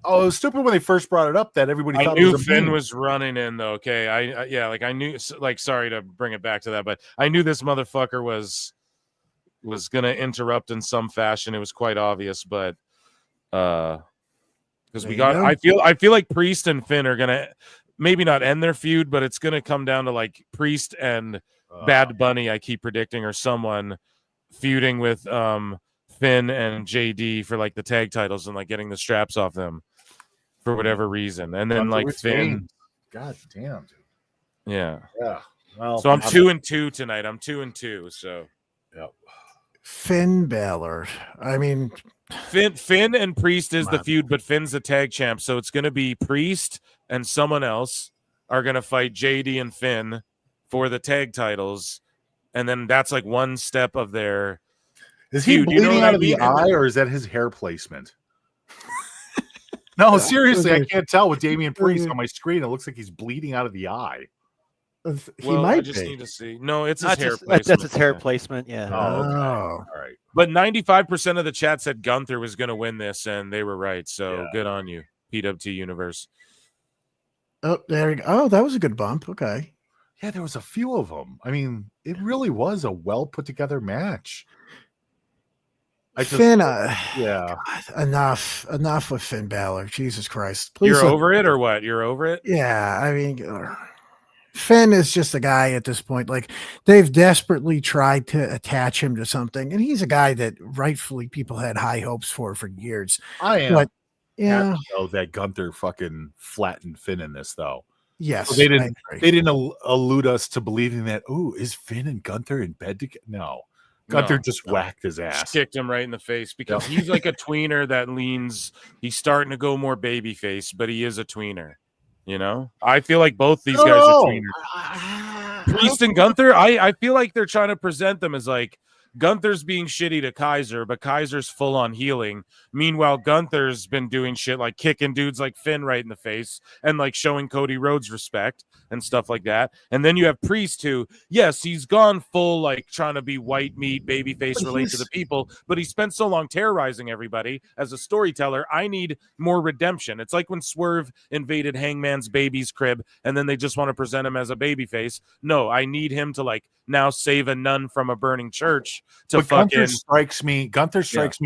Oh, it was stupid when they first brought it up that everybody I thought knew it was a Finn meme. was running in though. Okay, I knew. Like, sorry to bring it back to that, but I knew this motherfucker was gonna interrupt in some fashion. It was quite obvious, but because I feel like Priest and Finn are gonna maybe not end their feud, but it's gonna come down to like Priest and Bad Bunny. I keep predicting, or someone feuding with Finn and JD for like the tag titles and like getting the straps off them for whatever reason, and then like Finn. God damn, dude. Yeah. Well, so I'm 2-2 tonight. I'm 2-2. So. Yep. Finn Balor. I mean, Finn and Priest is the feud, but Finn's the tag champ, so it's going to be Priest and someone else are going to fight JD and Finn for the tag titles, and then that's like one step of their. Is he bleeding out of the eye, or is that his hair placement? No, seriously, I can't tell with Damian Priest on my screen. It looks like he's bleeding out of the eye. I just need to see. No, it's his hair placement. That's his hair placement. Yeah. Oh, okay. All right. But 95% of the chat said Gunther was going to win this, and they were right. So good on you, PWT Universe. Oh, there you go. Oh, that was a good bump. Okay. Yeah, there was a few of them. I mean, it really was a well put together match. Finn, yeah. Enough with Finn Balor. Jesus Christ. Please. You're over it or what? You're over it? Yeah. I mean, Finn is just a guy at this point. Like, they've desperately tried to attach him to something, and he's a guy that rightfully people had high hopes for years. I am. But, yeah. Know that Gunther fucking flattened Finn in this, though. Yes. So they didn't allude us to believing that, is Finn and Gunther in bed together? No. Gunther just whacked his ass. Kicked him right in the face because he's like a tweener that leans. He's starting to go more babyface, but he is a tweener. You know, I feel like both these guys are tweeners. Priest and Gunther, I feel like they're trying to present them as like Gunther's being shitty to Kaiser, but Kaiser's full on healing. Meanwhile, Gunther's been doing shit like kicking dudes like Finn right in the face and like showing Cody Rhodes respect and stuff like that. And then you have Priest who, yes, he's gone full like trying to be white meat, babyface, relate to the people, but he spent so long terrorizing everybody as a storyteller. I need more redemption. It's like when Swerve invaded Hangman's baby's crib and then they just want to present him as a babyface. No, I need him to like now save a nun from a burning church. But Gunther strikes me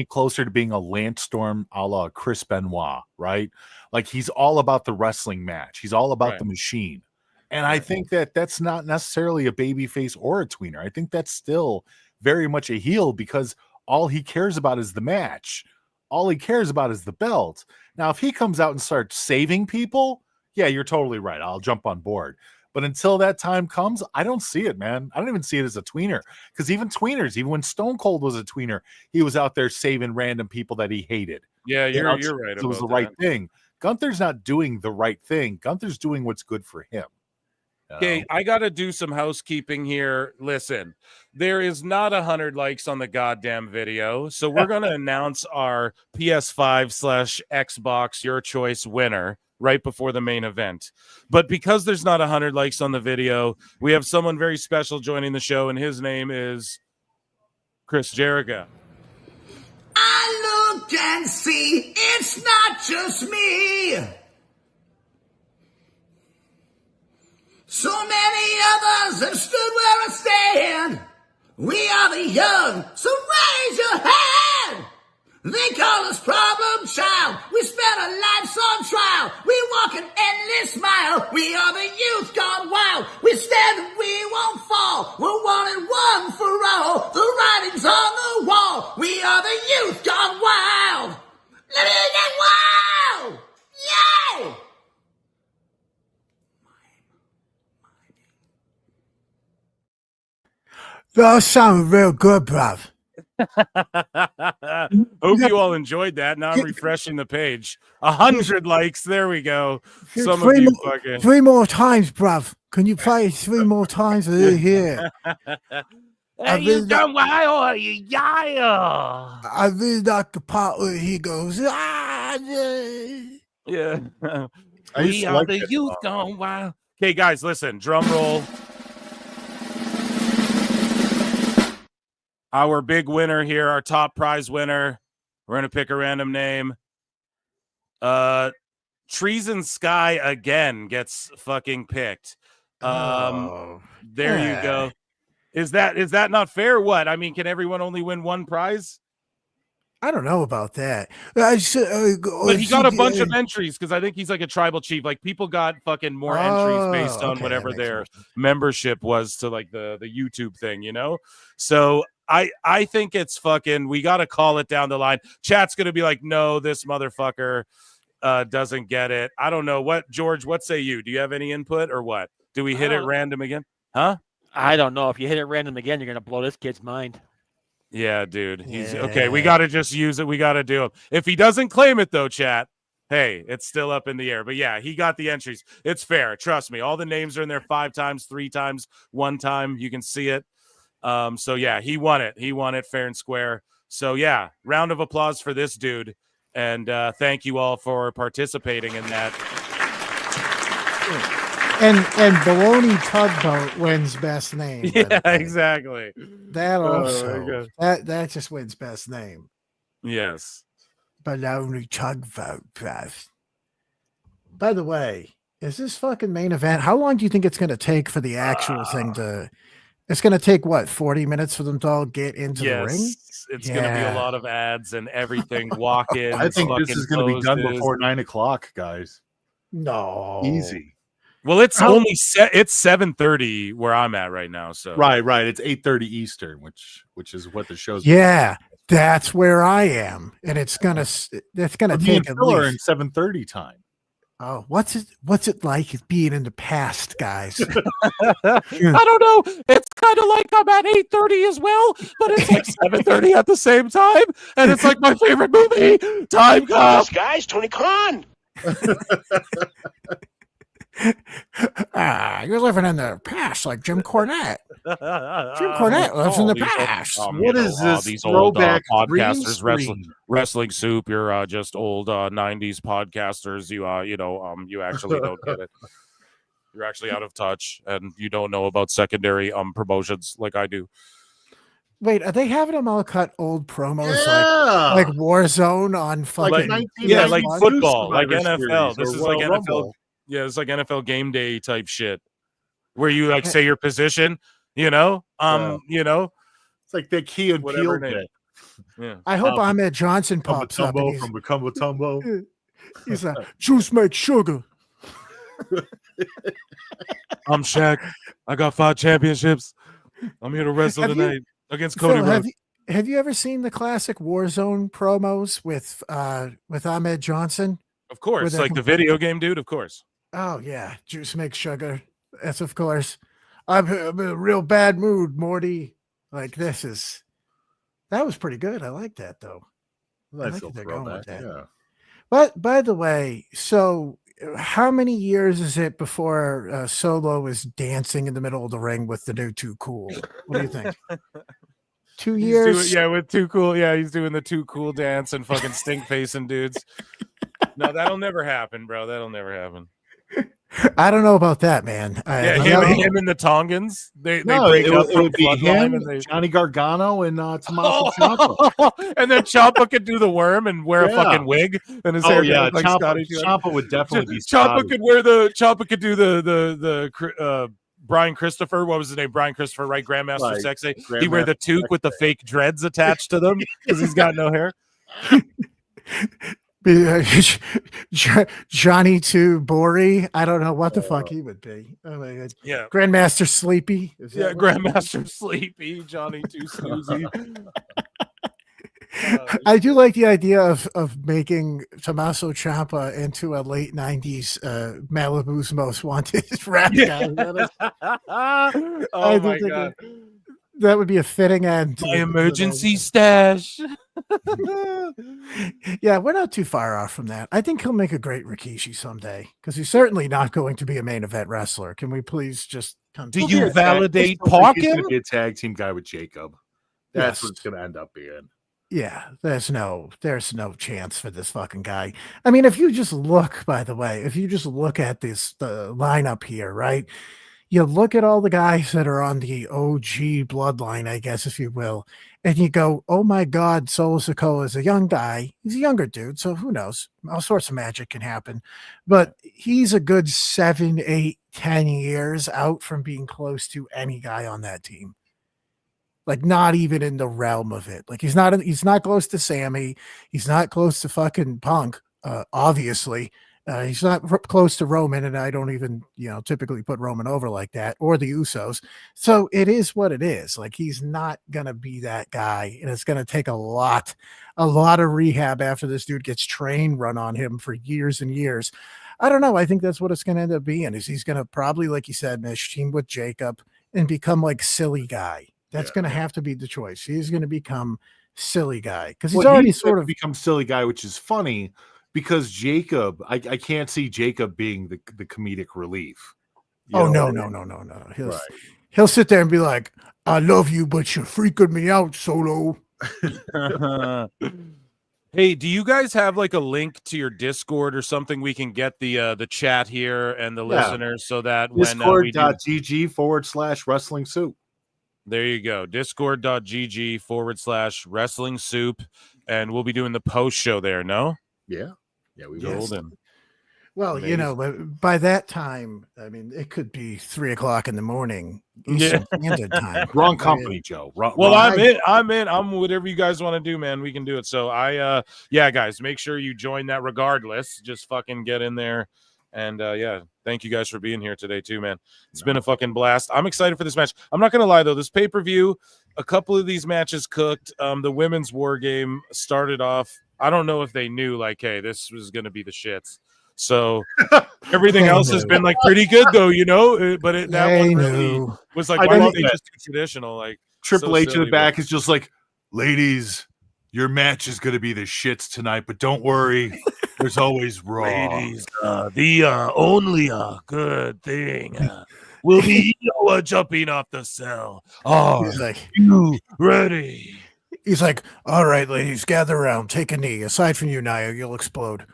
closer to being a Lance Storm a la Chris Benoit, right? Like he's all about the wrestling match. He's all about the machine. And I think that that's not necessarily a baby face or a tweener. I think that's still very much a heel because all he cares about is the match. All he cares about is the belt. Now, if he comes out and starts saving people, yeah, you're totally right. I'll jump on board. But until that time comes, I don't see it, man. I don't even see it as a tweener. Because even tweeners, even when Stone Cold was a tweener, he was out there saving random people that he hated. Yeah, you're right. It was the right thing. Gunther's not doing the right thing. Gunther's doing what's good for him. Okay, I got to do some housekeeping here. Listen, there is not 100 likes on the goddamn video. So we're going to announce our PS5/Xbox Your Choice winner right before the main event. But because there's not 100 likes on the video, we have someone very special joining the show, and his name is Chris Jericho. I look and see it's not just me. So many others have stood where I stand. We are the young, so raise your hand. They call us problem child. We spent our lives on trial. We walk an endless mile. We are the youth gone wild. We stand and we won't fall. We're one and one for all. The writing's on the wall. We are the youth gone wild. Let me get wild. Yay! That sounded real good, bruv. Hope you all enjoyed that. Now I'm refreshing the page. 100 likes. There we go. Some of you fucking 3 more times, bruv. Can you play it 3 more times? Here. Hey, you done wild, you yah. I really like the part where he goes, yeah. We are the youth gone wild. Okay, guys, listen. Drum roll. Our big winner here, our top prize winner. We're gonna pick a random name. Treason Sky again gets fucking picked. There you go. Is that not fair? Or what? I mean, can everyone only win one prize? I don't know about that. But he got a bunch of entries because I think he's like a tribal chief. Like people got fucking more entries based on whatever their membership was to like the YouTube thing, you know? So I think it's fucking, we got to call it down the line. Chat's going to be like, no, this motherfucker doesn't get it. I don't know. What, George, what say you? Do you have any input or what? Do we hit it random again? Huh? I don't know. If you hit it random again, you're going to blow this kid's mind. Yeah, dude. He's okay. We got to just use it. We got to do him. If he doesn't claim it, though, chat, hey, it's still up in the air. But yeah, he got the entries. It's fair. Trust me. All the names are in there 5 times, 3 times, 1 time. You can see it. So yeah, he won it. He won it fair and square. So yeah, round of applause for this dude. And thank you all for participating in that. And Baloney Tugboat wins best name. Yeah, exactly. That also that just wins best name. Yes. Baloney Tugboat. By the way, is this fucking main event? How long do you think it's going to take for the actual thing to? It's going to take what, 40 minutes for them to all get into the ring? It's going to be a lot of ads and everything. Walk in. I think this is going to be done before 9 o'clock, guys. No, easy. Well, it's only it's 7:30 where I'm at right now. So right. It's 8:30 Eastern, which is what the show's. Yeah, that's where I am, and it's gonna take at least 7:30 time. Oh, what's it like being in the past, guys? I don't know. It's kind of like I'm at 8:30 as well, but it's like 7:30 at the same time, and it's like my favorite movie. Time comes, guys. Tony Khan. You're living in the past like Jim Cornette. Jim Cornette lives in the past. What is this? These old podcasters, podcasters, wrestling soup. You're just old 90s podcasters. You actually don't get it. You're actually out of touch, and you don't know about secondary promotions like I do. Wait, are they having them all cut old promos like Warzone on fucking like football, like NFL? This is like NFL. Yeah, it's like NFL game day type shit where you like say your position, you know, it's like the Key and Peele bit. Yeah. I hope Ahmed Johnson pops up. From Macumba Tumbo. He's like, juice make sugar. I'm Shaq. I got 5 championships. I'm here to wrestle tonight against Cody Rhodes. Have you ever seen the classic Warzone promos with Ahmed Johnson? Of course, like the video game dude, of course. Oh yeah, juice makes sugar. That's of course. I'm in a real bad mood, Morty. Like that was pretty good. I like that though. I like they're going with that. Yeah. But by the way, so how many years is it before Solo is dancing in the middle of the ring with the new Too Cool? What do you think? 2 years? With Too Cool. Yeah, he's doing the Too Cool dance and fucking stink facing dudes. No, that'll never happen, bro. That'll never happen. I don't know about that, man. Him and the Tongans. They break up. It would be him, Johnny Gargano, and Tommaso Ciampa. And then Ciampa could do the worm and wear a fucking wig, and his hair like Ciampa would definitely be. Ciampa could do the Brian Christopher. What was his name? Brian Christopher, right? Grandmaster Sexy. He wear the toque with the fake dreads attached to them because he's got no hair. Johnny 2 Bori. I don't know what the fuck he would be. Oh my God. Yeah. Grandmaster Sleepy. Grandmaster Sleepy. Johnny 2 Snoozy. I do like the idea of making Tommaso Ciampa into a late 90s Malibu's Most Wanted rap guy. Oh my God. That would be a fitting end. My emergency stash. Yeah, we're not too far off from that. I think he'll make a great Rikishi someday because he's certainly not going to be a main event wrestler. Can we please just come? Do you validate Parkin? He's going to be a tag team guy with Jacob. That's what it's going to end up being. Yeah, there's no chance for this fucking guy. I mean, if you just look, by the way, if you just look at the lineup here, right? You look at all the guys that are on the OG bloodline, I guess, if you will, and you go, oh my God, Solo Sikoa is a young guy. He's a younger dude, so who knows? All sorts of magic can happen. But he's a good 7, 8, 10 years out from being close to any guy on that team. Like, not even in the realm of it. Like, he's not close to Sammy. He's not close to fucking Punk, obviously. He's not close to Roman, and I don't even, typically put Roman over like that, or the Usos. So it is what it is. Like, he's not gonna be that guy, and it's gonna take a lot of rehab after this dude gets train run on him for years and years. I don't know. I think that's what it's gonna end up being. Is he's gonna probably, like you said, Mish, team with Jacob and become like silly guy. That's going to have to be the choice. He's going to become silly guy because he's already sort of become silly guy, which is funny because Jacob, I can't see Jacob being the comedic relief. No. He'll sit there and be like, I love you, but you're freaking me out, Solo. Hey, do you guys have like a link to your Discord or something we can get the chat here and the listeners so that Discord.gg/wrestling soup. There you go. Discord.gg/wrestling soup. And we'll be doing the post show there, no? Yeah. Yeah, we golden. Well, Amazing. by that time, I mean, it could be 3:00 in the morning. Eastern Standard Time. Wrong company, Joe. I'm in. I'm whatever you guys want to do, man. We can do it. So guys, make sure you join that regardless. Just fucking get in there. And thank you guys for being here today too, man. It's been a fucking blast. I'm excited for this match. I'm not gonna lie though, this pay-per-view, a couple of these matches cooked. The women's war game started off. I don't know if they knew like, hey, this was gonna be the shits. So everything else has been like pretty good though, but that one really was like, why don't they just do traditional? Like Triple H in the back but... is just like, ladies, your match is gonna be the shits tonight, but don't worry. There's always Raw. Ladies, the only good thing will be jumping off the cell. He's like, you ready? He's like, all right, ladies, gather around, take a knee. Aside from you, Nia, you'll explode.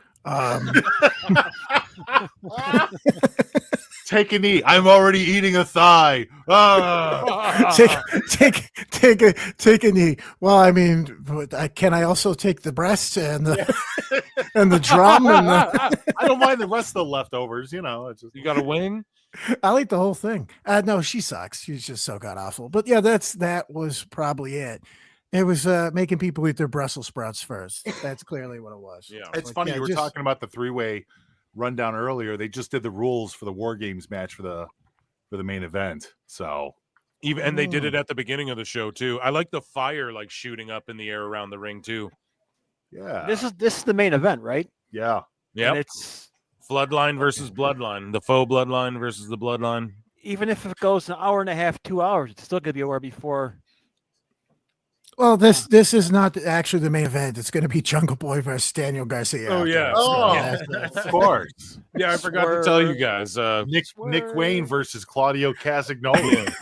Take a knee. I'm already eating a thigh. Take a knee. Well, I mean, can I also take the breast and the and the drum? I don't mind the rest of the leftovers. It's just... You got a wing. I like the whole thing. No, she sucks. She's just so god awful. But yeah, that was probably it. It was making people eat their Brussels sprouts first. That's clearly what it was. Yeah, it's funny. You were talking about the three-way rundown earlier. They just did the rules for the War Games match for the main event. So and they did it at the beginning of the show too. I like the fire like shooting up in the air around the ring too. Yeah. This is the main event, right? Yeah. Yeah. It's Bloodline versus Bloodline. The faux Bloodline versus the Bloodline. Even if it goes an hour and a half, 2 hours, it's still gonna be over before. Well, this is not actually the main event. It's going to be Jungle Boy versus Daniel Garcia. Oh yeah, of course. Yeah, I forgot to tell you guys. Nick Wayne versus Claudio Castagnoli.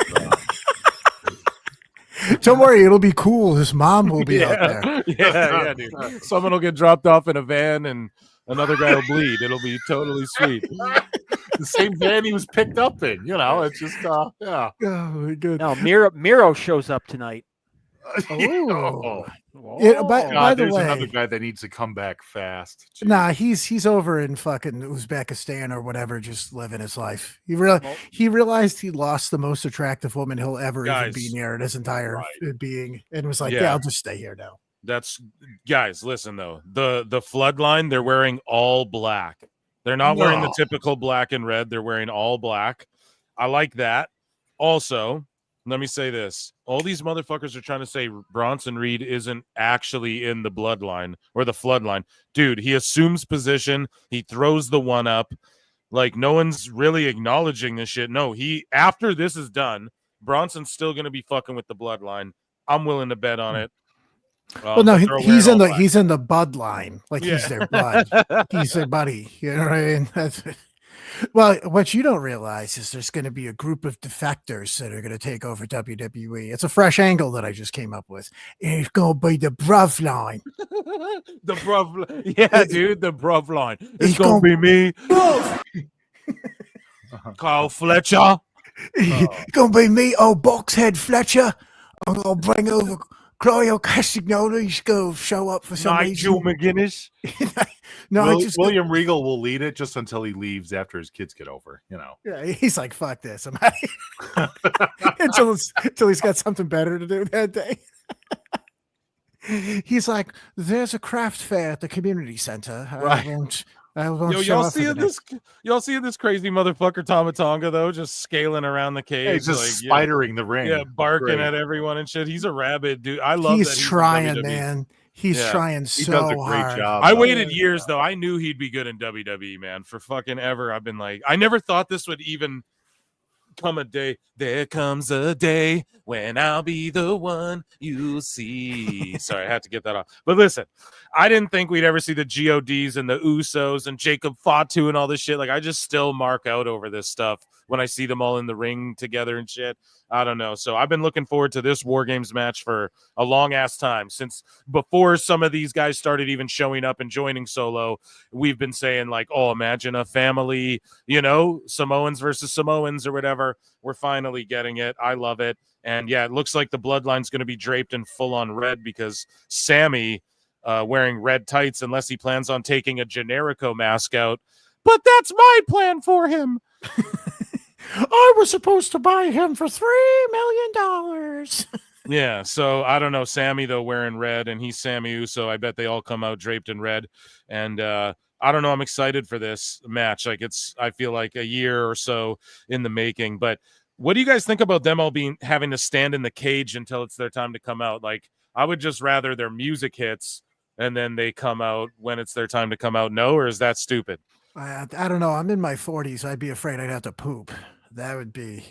Don't worry, it'll be cool. His mom will be out there. Yeah, dude. Someone will get dropped off in a van, and another guy will bleed. It'll be totally sweet. The same van he was picked up in. It's just yeah. Oh, good. No, Miro shows up tonight. Oh. Yeah, by the there's way, another guy that needs to come back fast. Jeez. Nah, he's over in fucking Uzbekistan or whatever, just living his life. He realized he lost the most attractive woman he'll ever even be near in his entire being, and was like, "Yeah, I'll just stay here now." That's guys. Listen though, the Floodline, they're wearing all black. They're not wearing the typical black and red. They're wearing all black. I like that. Also, let me say this. All these motherfuckers are trying to say Bronson Reed isn't actually in the bloodline or the Floodline. Dude, he assumes position. He throws the one up. Like, no one's really acknowledging this shit. No, after this is done, Bronson's still going to be fucking with the bloodline. I'm willing to bet on it. Well, no, he's in the Bud line. Like, he's their bud. He's their buddy. You know what I mean? Well, what you don't realize is there's going to be a group of defectors that are going to take over WWE. It's a fresh angle that I just came up with. It's going to be the Bruv line. The Bruv, yeah, dude, the Bruv line. It's He's gonna gonna- be me, Carl Fletcher. It's going to be me, old Boxhead Fletcher. I'm going to bring over Claudio Castagnoli. He's going to show up for some Nigel reason. McGuinnis. No, I just William Regal will lead it just until he leaves after his kids get over. Yeah, he's like, fuck this. I'm out until he's got something better to do that day. He's like, there's a craft fair at the community center. Right. I won't Yo, show y'all up for seeing the this? Y'all seeing this crazy motherfucker Tomatonga though, just scaling around the cage, Yeah, he's just like, spidering the ring. yeah, barking Great. at everyone and shit. He's a rabid dude. I love He's that. He's in trying, WWE. man. He's trying so He does a great hard. job. I waited years though. I knew he'd be good in WWE, man, for fucking ever. I've been like, I never thought this would even come a day. There comes a day when I'll be the one you see. Sorry, I had to get that off. But listen, I didn't think we'd ever see the GODs and the Usos and Jacob Fatu and all this shit. Like, I just still mark out over this stuff when I see them all in the ring together and shit. I don't know. So I've been looking forward to this War Games match for a long ass time. Since before some of these guys started even showing up and joining Solo, we've been saying like, oh, imagine a family, Samoans versus Samoans or whatever. We're finally getting it. I love it. And yeah, it looks like the bloodline's going to be draped in full on red because Sammy wearing red tights, unless he plans on taking a Generico mask out. But that's my plan for him. I was supposed to buy him for $3 million. Yeah, so I don't know. Sammy, though, wearing red, and he's Sammy Uso. I bet they all come out draped in red. And I don't know. I'm excited for this match. Like, I feel like a year or so in the making. But what do you guys think about them all having to stand in the cage until it's their time to come out? Like, I would just rather their music hits and then they come out when it's their time to come out. No, or is that stupid? I don't know. I'm in my 40s. I'd be afraid I'd have to poop. That would be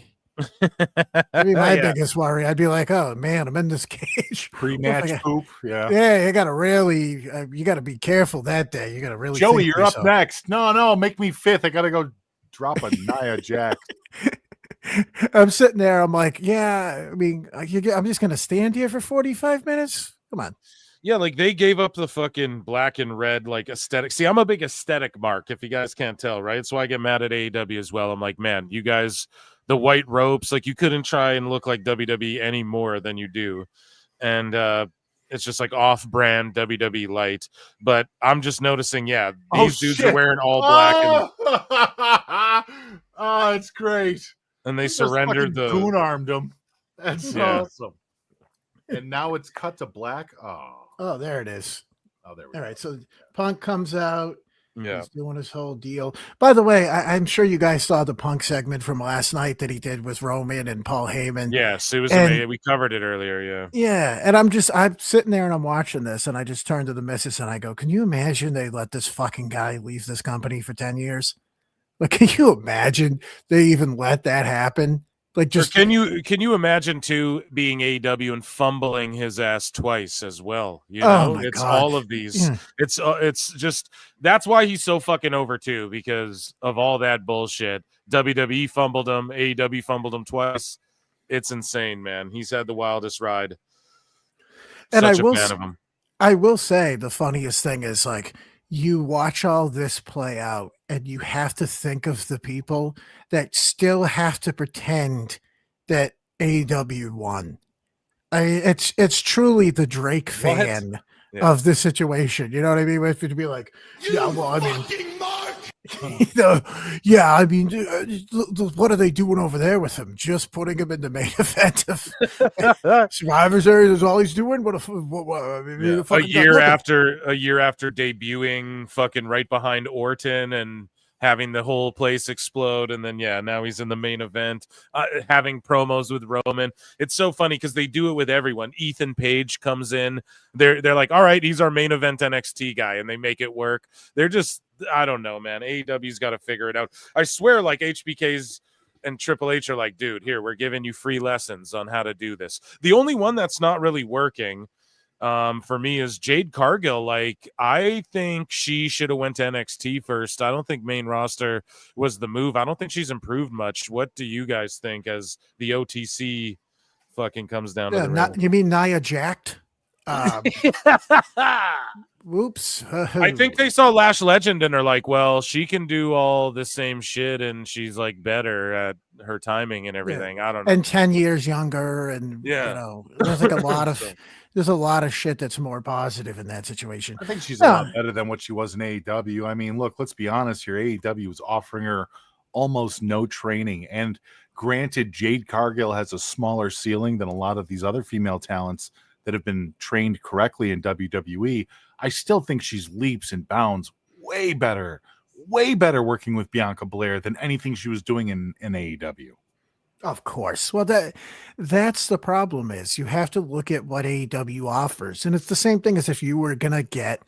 my biggest worry. I'd be like, oh man, I'm in this cage. Pre-match poop. Yeah. Yeah, you got to really, you got to be careful that day. You got to really. Joey, think you're yourself. up next. No, make me fifth. I got to go drop a Nia Jax. I'm sitting there. I'm like, yeah. I mean, I'm just gonna stand here for 45 minutes. Come on. Yeah, like they gave up the fucking black and red like aesthetic. See, I'm a big aesthetic mark, if you guys can't tell, right? So I get mad at AEW as well. I'm like, man, you guys, the white ropes, like you couldn't try and look like WWE any more than you do. And it's just like off-brand WWE light. But I'm just noticing, yeah, these dudes are wearing all black. Oh, it's great. And they Just surrendered fucking goon armed them. That's Yeah. awesome. And now it's cut to black. Oh, there it is. Oh, there we All go. right. So Punk comes out. Yeah. He's doing his whole deal. By the way, I'm sure you guys saw the Punk segment from last night that he did with Roman and Paul Heyman. Yes, it was And- amazing. We covered it earlier, yeah. Yeah, and I'm sitting there and I'm watching this, and I just turn to the missus and I go, "Can you imagine they let this fucking guy leave this company for 10 years? Like, can you imagine they even let that happen? Like, Or just can you imagine too being AEW and fumbling his ass twice as well? You Oh know, my it's God. all of these. Yeah. It's just that's why he's so fucking over too, because of all that bullshit. WWE fumbled him, AEW fumbled him twice. It's insane, man. He's had the wildest ride. And Such I a will, fan of him. I will say the funniest thing is like you watch all this play out, and you have to think of the people that still have to pretend that AEW won. It's truly the Drake fan of the situation. You know what I mean? To be like, yeah, well, I mean, yeah, I mean, what are they doing over there with him? Just putting him in the main event of Survivor Series is all he's doing. What I mean, Yeah. the A fucking year guy- after debuting fucking right behind Orton and having the whole place explode, and then now he's in the main event, having promos with Roman. It's so funny because they do it with everyone. Ethan Page comes in, they're like, all right, he's our main event NXT guy, and they make it work. They're just, I don't know, man. AEW's got to figure it out. I swear, like HBK's and Triple H are like, dude, here, we're giving you free lessons on how to do this. The only one that's not really working for me is Jade Cargill. Like, I think she should have went to NXT first. I don't think main roster was the move. I don't think she's improved much. What do you guys think as the OTC fucking comes down to the ring? You mean Nia Jacked? Whoops. I think they saw Lash Legend and are like, well, she can do all the same shit and she's like better at her timing and everything. I don't know. And 10 years younger, and yeah, you know, there's like a lot of there's a lot of shit that's more positive in that situation. I think she's a lot better than what she was in AEW. I mean, look, let's be honest here. AEW was offering her almost no training. And granted, Jade Cargill has a smaller ceiling than a lot of these other female talents that have been trained correctly in WWE. I still think she's leaps and bounds way better working with Bianca Belair than anything she was doing in AEW. Of course. Well, that's the problem is you have to look at what AEW offers. And it's the same thing as if you were going to get,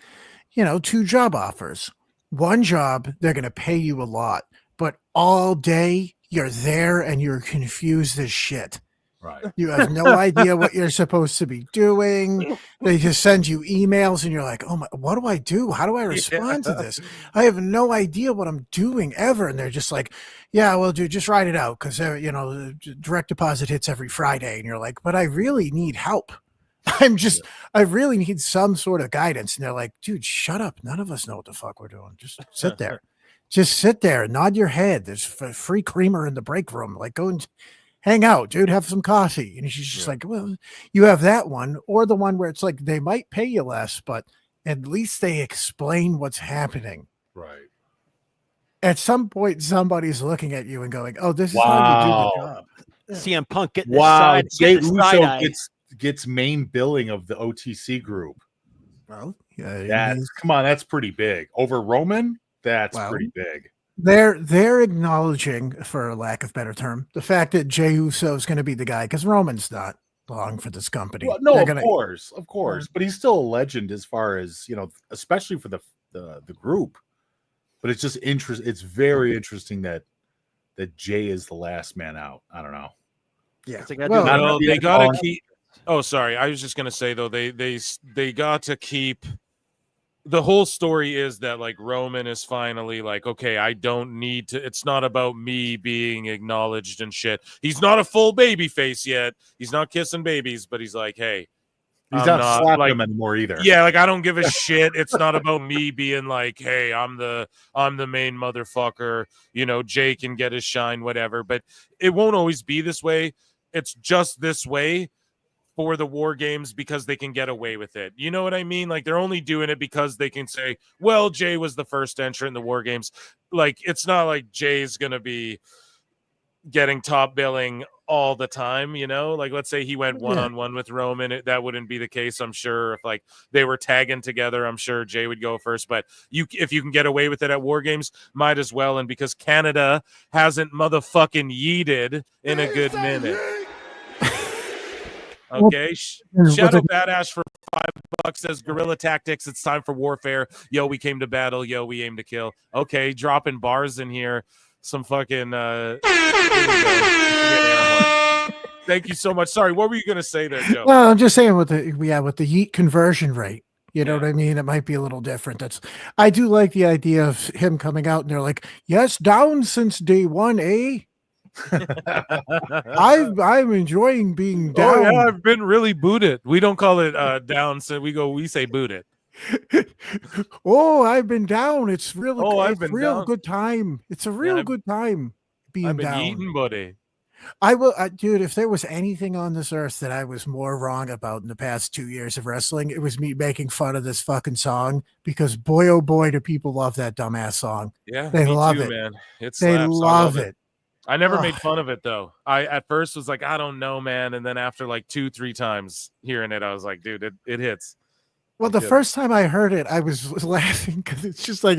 2 job offers. One job, they're going to pay you a lot, but all day you're there and you're confused as shit. Right. You have no idea what you're supposed to be doing. They just send you emails and you're like, oh my, what do I do? How do I respond to this? I have no idea what I'm doing ever. And they're just like, yeah, well, dude, just write it out. Cause the direct deposit hits every Friday. And you're like, but I really need help. I really need some sort of guidance. And they're like, dude, shut up. None of us know what the fuck we're doing. Just sit there. Just sit there and nod your head. There's free creamer in the break room. Like, go and hang out, dude, have some coffee. And she's just like, well, you have that one, or the one where it's like they might pay you less, but at least they explain what's happening. Right. At some point, somebody's looking at you and going, oh, this is how you do the job. CM Punk getting Jay Uso gets main billing of the OTC group. Well, come on, that's pretty big. Over Roman, that's pretty big. They're acknowledging, for lack of better term, the fact that Jey Uso is going to be the guy because Roman's not long for this company. Well, no, of course, but he's still a legend as far as especially for the group. But it's just It's very interesting that Jay is the last man out. I don't know. Yeah, they got to keep. Oh, sorry, I was just going to say though they got to keep. The whole story is that like Roman is finally like, okay, I don't need to. It's not about me being acknowledged and shit. He's not a full baby face yet. He's not kissing babies, but he's like, hey, he's not slapping them anymore either. Yeah, like I don't give a shit. It's not about me being like, hey, I'm the main motherfucker. Jay can get his shine, whatever. But it won't always be this way. It's just this way for the War Games because they can get away with it. You know what I mean? Like they're only doing it because they can say, well, Jay was the first entrant in the War Games. Like it's not like Jay's going to be getting top billing all the time, like let's say he went one-on-one with Roman, that wouldn't be the case. I'm sure if like they were tagging together, I'm sure Jay would go first, but if you can get away with it at War Games, might as well. And because Canada hasn't motherfucking yeeted in a good minute. Okay, Shadow Badass for $5 says Guerrilla Tactics. It's time for warfare. Yo, we came to battle. Yo, we aim to kill. Okay, dropping bars in here. Some fucking. Thank you so much. Sorry, what were you gonna say there, Joe? Well, I'm just saying with the yeet conversion rate. You know what I mean? It might be a little different. I do like the idea of him coming out and they're like, yes, down since day one, eh? I'm enjoying being down. Oh, yeah, I've been really booted. We don't call it down, so we say booted. Oh, I've been down. It's really down. Good time. It's a real good time being I've been down. eating, buddy. I will, dude. If there was anything on this earth that I was more wrong about in the past 2 years of wrestling, it was me making fun of this fucking song because boy, oh boy, do people love that dumbass song. Yeah, they love it, man. They love it. I never made fun of it though. I at first was like, I don't know, man, and then after like 2-3 times hearing it, I was like, dude, it hits. Well, the first time I heard it, I was laughing because it's just like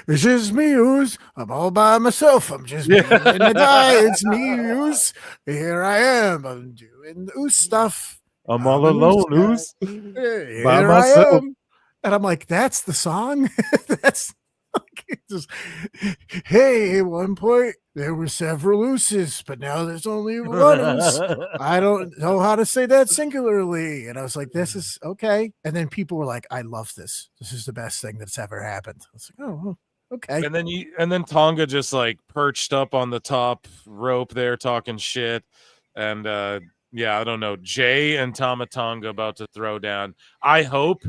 this is Muse. I'm all by myself. I'm just being in the guy. It's Muse. Here I am. I'm doing Oos stuff. I'm all alone, Oos. Here By I myself. am. And I'm like, that's the song. That's hey, at one point there were several ooses, but now there's only one oos. I don't know how to say that singularly. And I was like, this is okay. And then people were like, I love this. This is the best thing that's ever happened. I was like, oh, okay. And then Tonga just like perched up on the top rope there talking shit. And yeah, I don't know. Jay and Tama Tonga about to throw down. I hope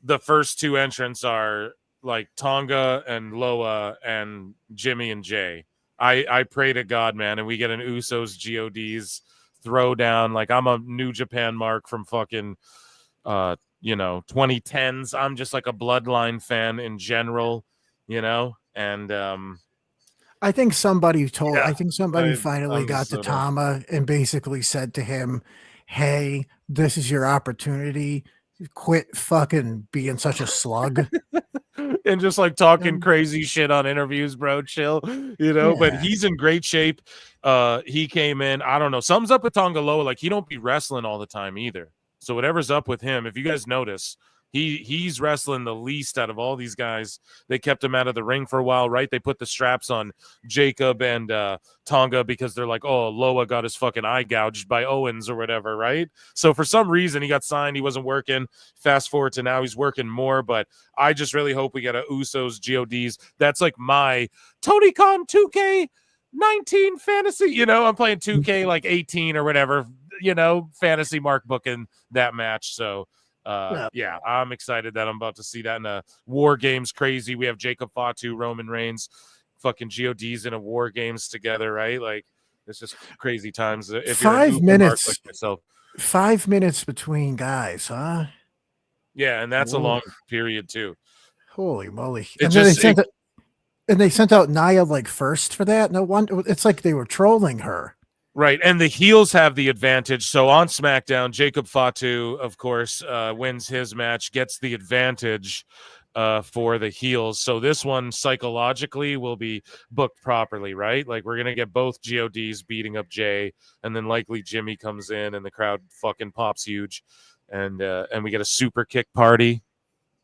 the first two entrants are like Tonga and Loa and Jimmy and Jay. I pray to God, man, and we get an Usos GODs throwdown. Like, I'm a New Japan mark from fucking 2010s. I'm just like a Bloodline fan in general, and I think somebody told. Yeah, I think somebody finally I'm got to so- Tama and basically said to him, "Hey, this is your opportunity. Quit fucking being such a slug." and just like talking crazy shit on interviews, bro. Chill, but Yeah. he's in great shape. He came in, I don't know, something's up with Tonga Loa. Like, he don't be wrestling all the time either. So whatever's up with him, if you guys notice, he's wrestling the least out of all these guys. They kept him out of the ring for a while, right? They put the straps on Jacob and Tonga because they're like, oh, Loa got his fucking eye gouged by Owens or whatever, right? So for some reason he got signed, he wasn't working. Fast forward to now, he's working more, but I just really hope we get a Usos GODs. That's like my Tony Khan 2K19 fantasy. I'm playing 2K like 18 or whatever, fantasy mark booking that match. So yeah, I'm excited that I'm about to see that in a War Games crazy. We have Jacob Fatu, Roman Reigns, fucking GODs in a War Games together, right? Like, it's just crazy times. If you're a 5 Uber minutes, mark like myself. 5 minutes between guys, huh? Yeah, and that's a Oof. long period too. Holy moly! It And just- then they sent out Nia like first for that. No wonder. It's like they were trolling her. Right, and the heels have the advantage. So on SmackDown, Jacob Fatu, of course, wins his match, gets the advantage for the heels. So this one psychologically will be booked properly, right? Like, we're gonna get both GODs beating up Jay, and then likely Jimmy comes in, and the crowd fucking pops huge, and we get a super kick party.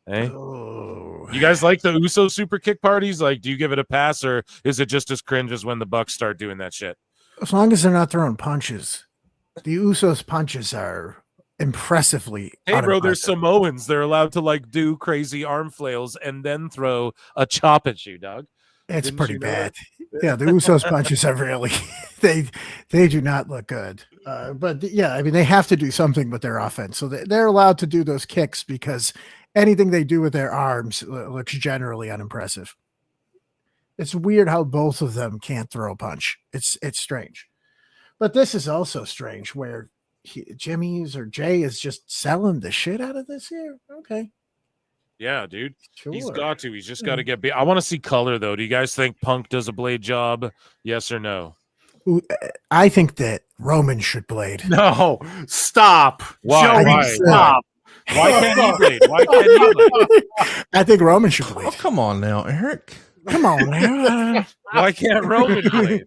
Hey, you guys like the Uso super kick parties? Like, do you give it a pass, or is it just as cringe as when the Bucks start doing that shit? As long as they're not throwing punches. The Usos punches are impressively. Hey, bro, they're unimpressive. Samoans. They're allowed to like do crazy arm flails and then throw a chop at you, dog. It's Didn't pretty you know bad. that? Yeah, the Usos punches are really they do not look good. But yeah, I mean, they have to do something with their offense, so they're allowed to do those kicks because anything they do with their arms looks generally unimpressive. It's weird how both of them can't throw a punch. It's strange, but this is also strange where Jimmy's or Jay is just selling the shit out of this here. Okay. Yeah, dude. He's Sure. got to. He's just got to get beat. I want to see color, though. Do you guys think Punk does a blade job? Yes or no? I think that Roman should blade. No, stop. Why? Joey, Why? stop. Why can't he blade? Why can't he blade? I think Roman should blade. Oh, come on now, Eric. Come on, man. Why can't Roman blade?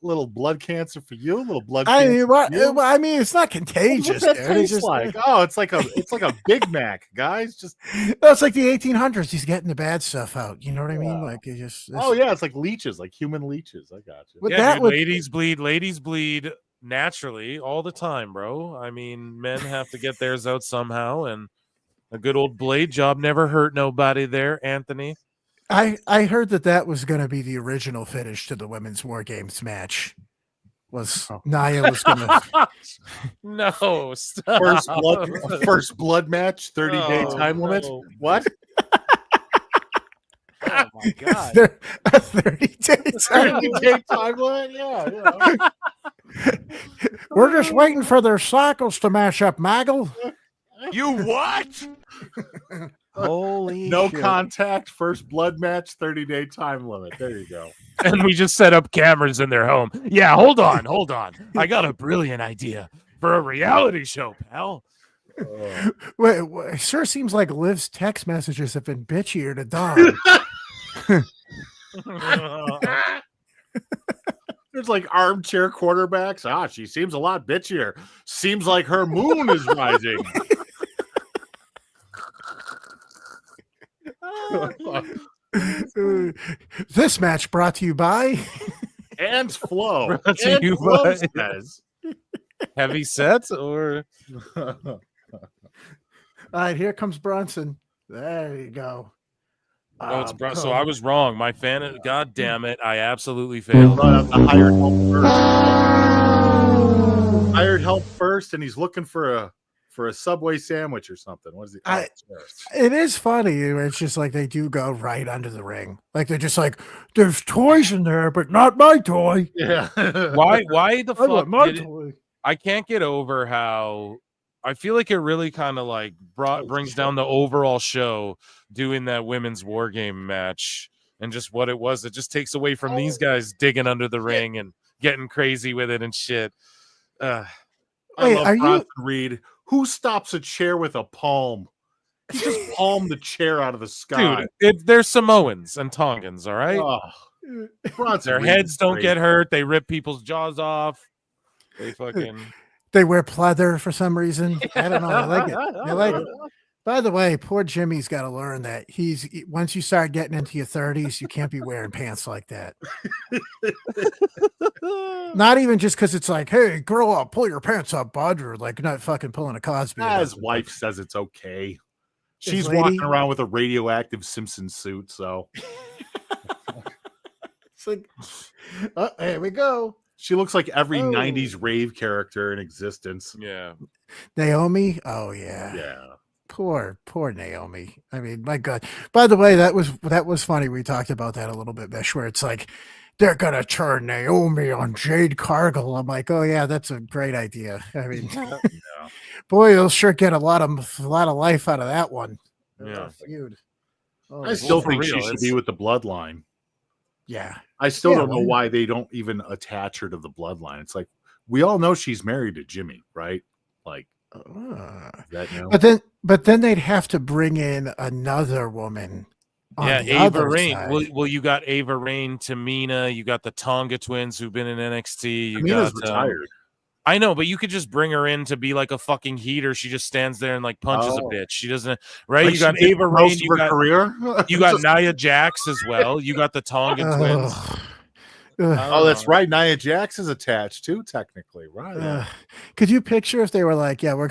little blood cancer for you, little blood. I cancer mean, for you? I mean, it's not contagious. What's that dude. It's taste just like? Oh, it's like a Big Mac, guys. Just it's like the 1800s. He's getting the bad stuff out. You know what I mean? Like it just. oh yeah, it's like leeches, like human leeches. I got you. But Yeah, that dude, would- ladies bleed naturally all the time, bro. I mean, men have to get theirs out somehow, and a good old blade job never hurt nobody there, Anthony. I heard that was going to be the original finish to the women's War Games match. Was Nia was going to No, stop. First blood match, 30-day Oh, time limit. no. What? Oh my god. 30-day time limit. Yeah. We're just waiting for their cycles to mash up, Maggle. You what? Holy No shit. contact, first blood match, 30-day time limit. There you go. And we just set up cameras in their home. Yeah, hold on. I got a brilliant idea for a reality show, pal. Wait, it sure seems like Liv's text messages have been bitchier to Dom. There's like armchair quarterbacks. Ah, she seems a lot bitchier. Seems like her moon is rising. This match brought to you by and Flow. Brought to And you Flow by- says. Heavy sets or All right, here comes Bronson. There you go. no, it's so cool. I was wrong. My fan, God damn it, I absolutely failed. Hired help first, and he's looking for a Subway sandwich or something. What is he? It is funny. It's just like they do go right under the ring. Like they're just like, there's toys in there, but not my toy. Yeah. Why the I want fuck my did it- toy. I can't get over how I feel like it really kind of like brings down the overall show doing that women's war game match and just what it was. It just takes away from these guys digging under the ring and getting crazy with it and shit. I Wait, love are you- Bronson Reed. Who stops a chair with a palm? He just palmed the chair out of the sky. Dude, they're Samoans and Tongans, all right? Bronson Their Reed heads is don't great. get hurt. They rip people's jaws off. They fucking They wear pleather for some reason. I don't know. I like it. I like it. By the way, poor Jimmy's got to learn that once you start getting into your 30s, you can't be wearing pants like that. Not even just because it's like, hey, grow up, pull your pants up, bud, or like not fucking pulling a Cosby. His wife says it's okay. His She's lady- walking around with a radioactive Simpson suit, so It's like, oh, here we go. she looks like every Oh. 90s rave character in existence. Yeah. Naomi. Oh yeah. Yeah. Poor Naomi. I mean, my God. By the way, that was funny. We talked about that a little bit, Bish, where it's like they're gonna turn Naomi on Jade Cargill. I'm like, oh yeah, that's a great idea. I mean, boy, they'll sure get a lot of life out of that one. Yeah. Feud. Oh, I still for think real, she should it's- be with the bloodline. Yeah. I still Yeah, don't know well- why they don't even attach her to the bloodline. It's like we all know she's married to Jimmy, right? Like that, you know? But then they'd have to bring in another woman. On Yeah, the Ava other Rain. side. Well, you got Ava Rain, Tamina. You got the Tonga twins who've been in NXT. You Tamina's got retired. I know, but you could just bring her in to be like a fucking heater. She just stands there and like punches a Oh. bitch. She doesn't, right? Like you got she did Ava for Rain. most of You her got career? You got Just- Nia Jax as well. You got the Tonga twins. Oh, that's right. Nia Jax is attached too, technically, right? Could you picture if they were like, yeah, we're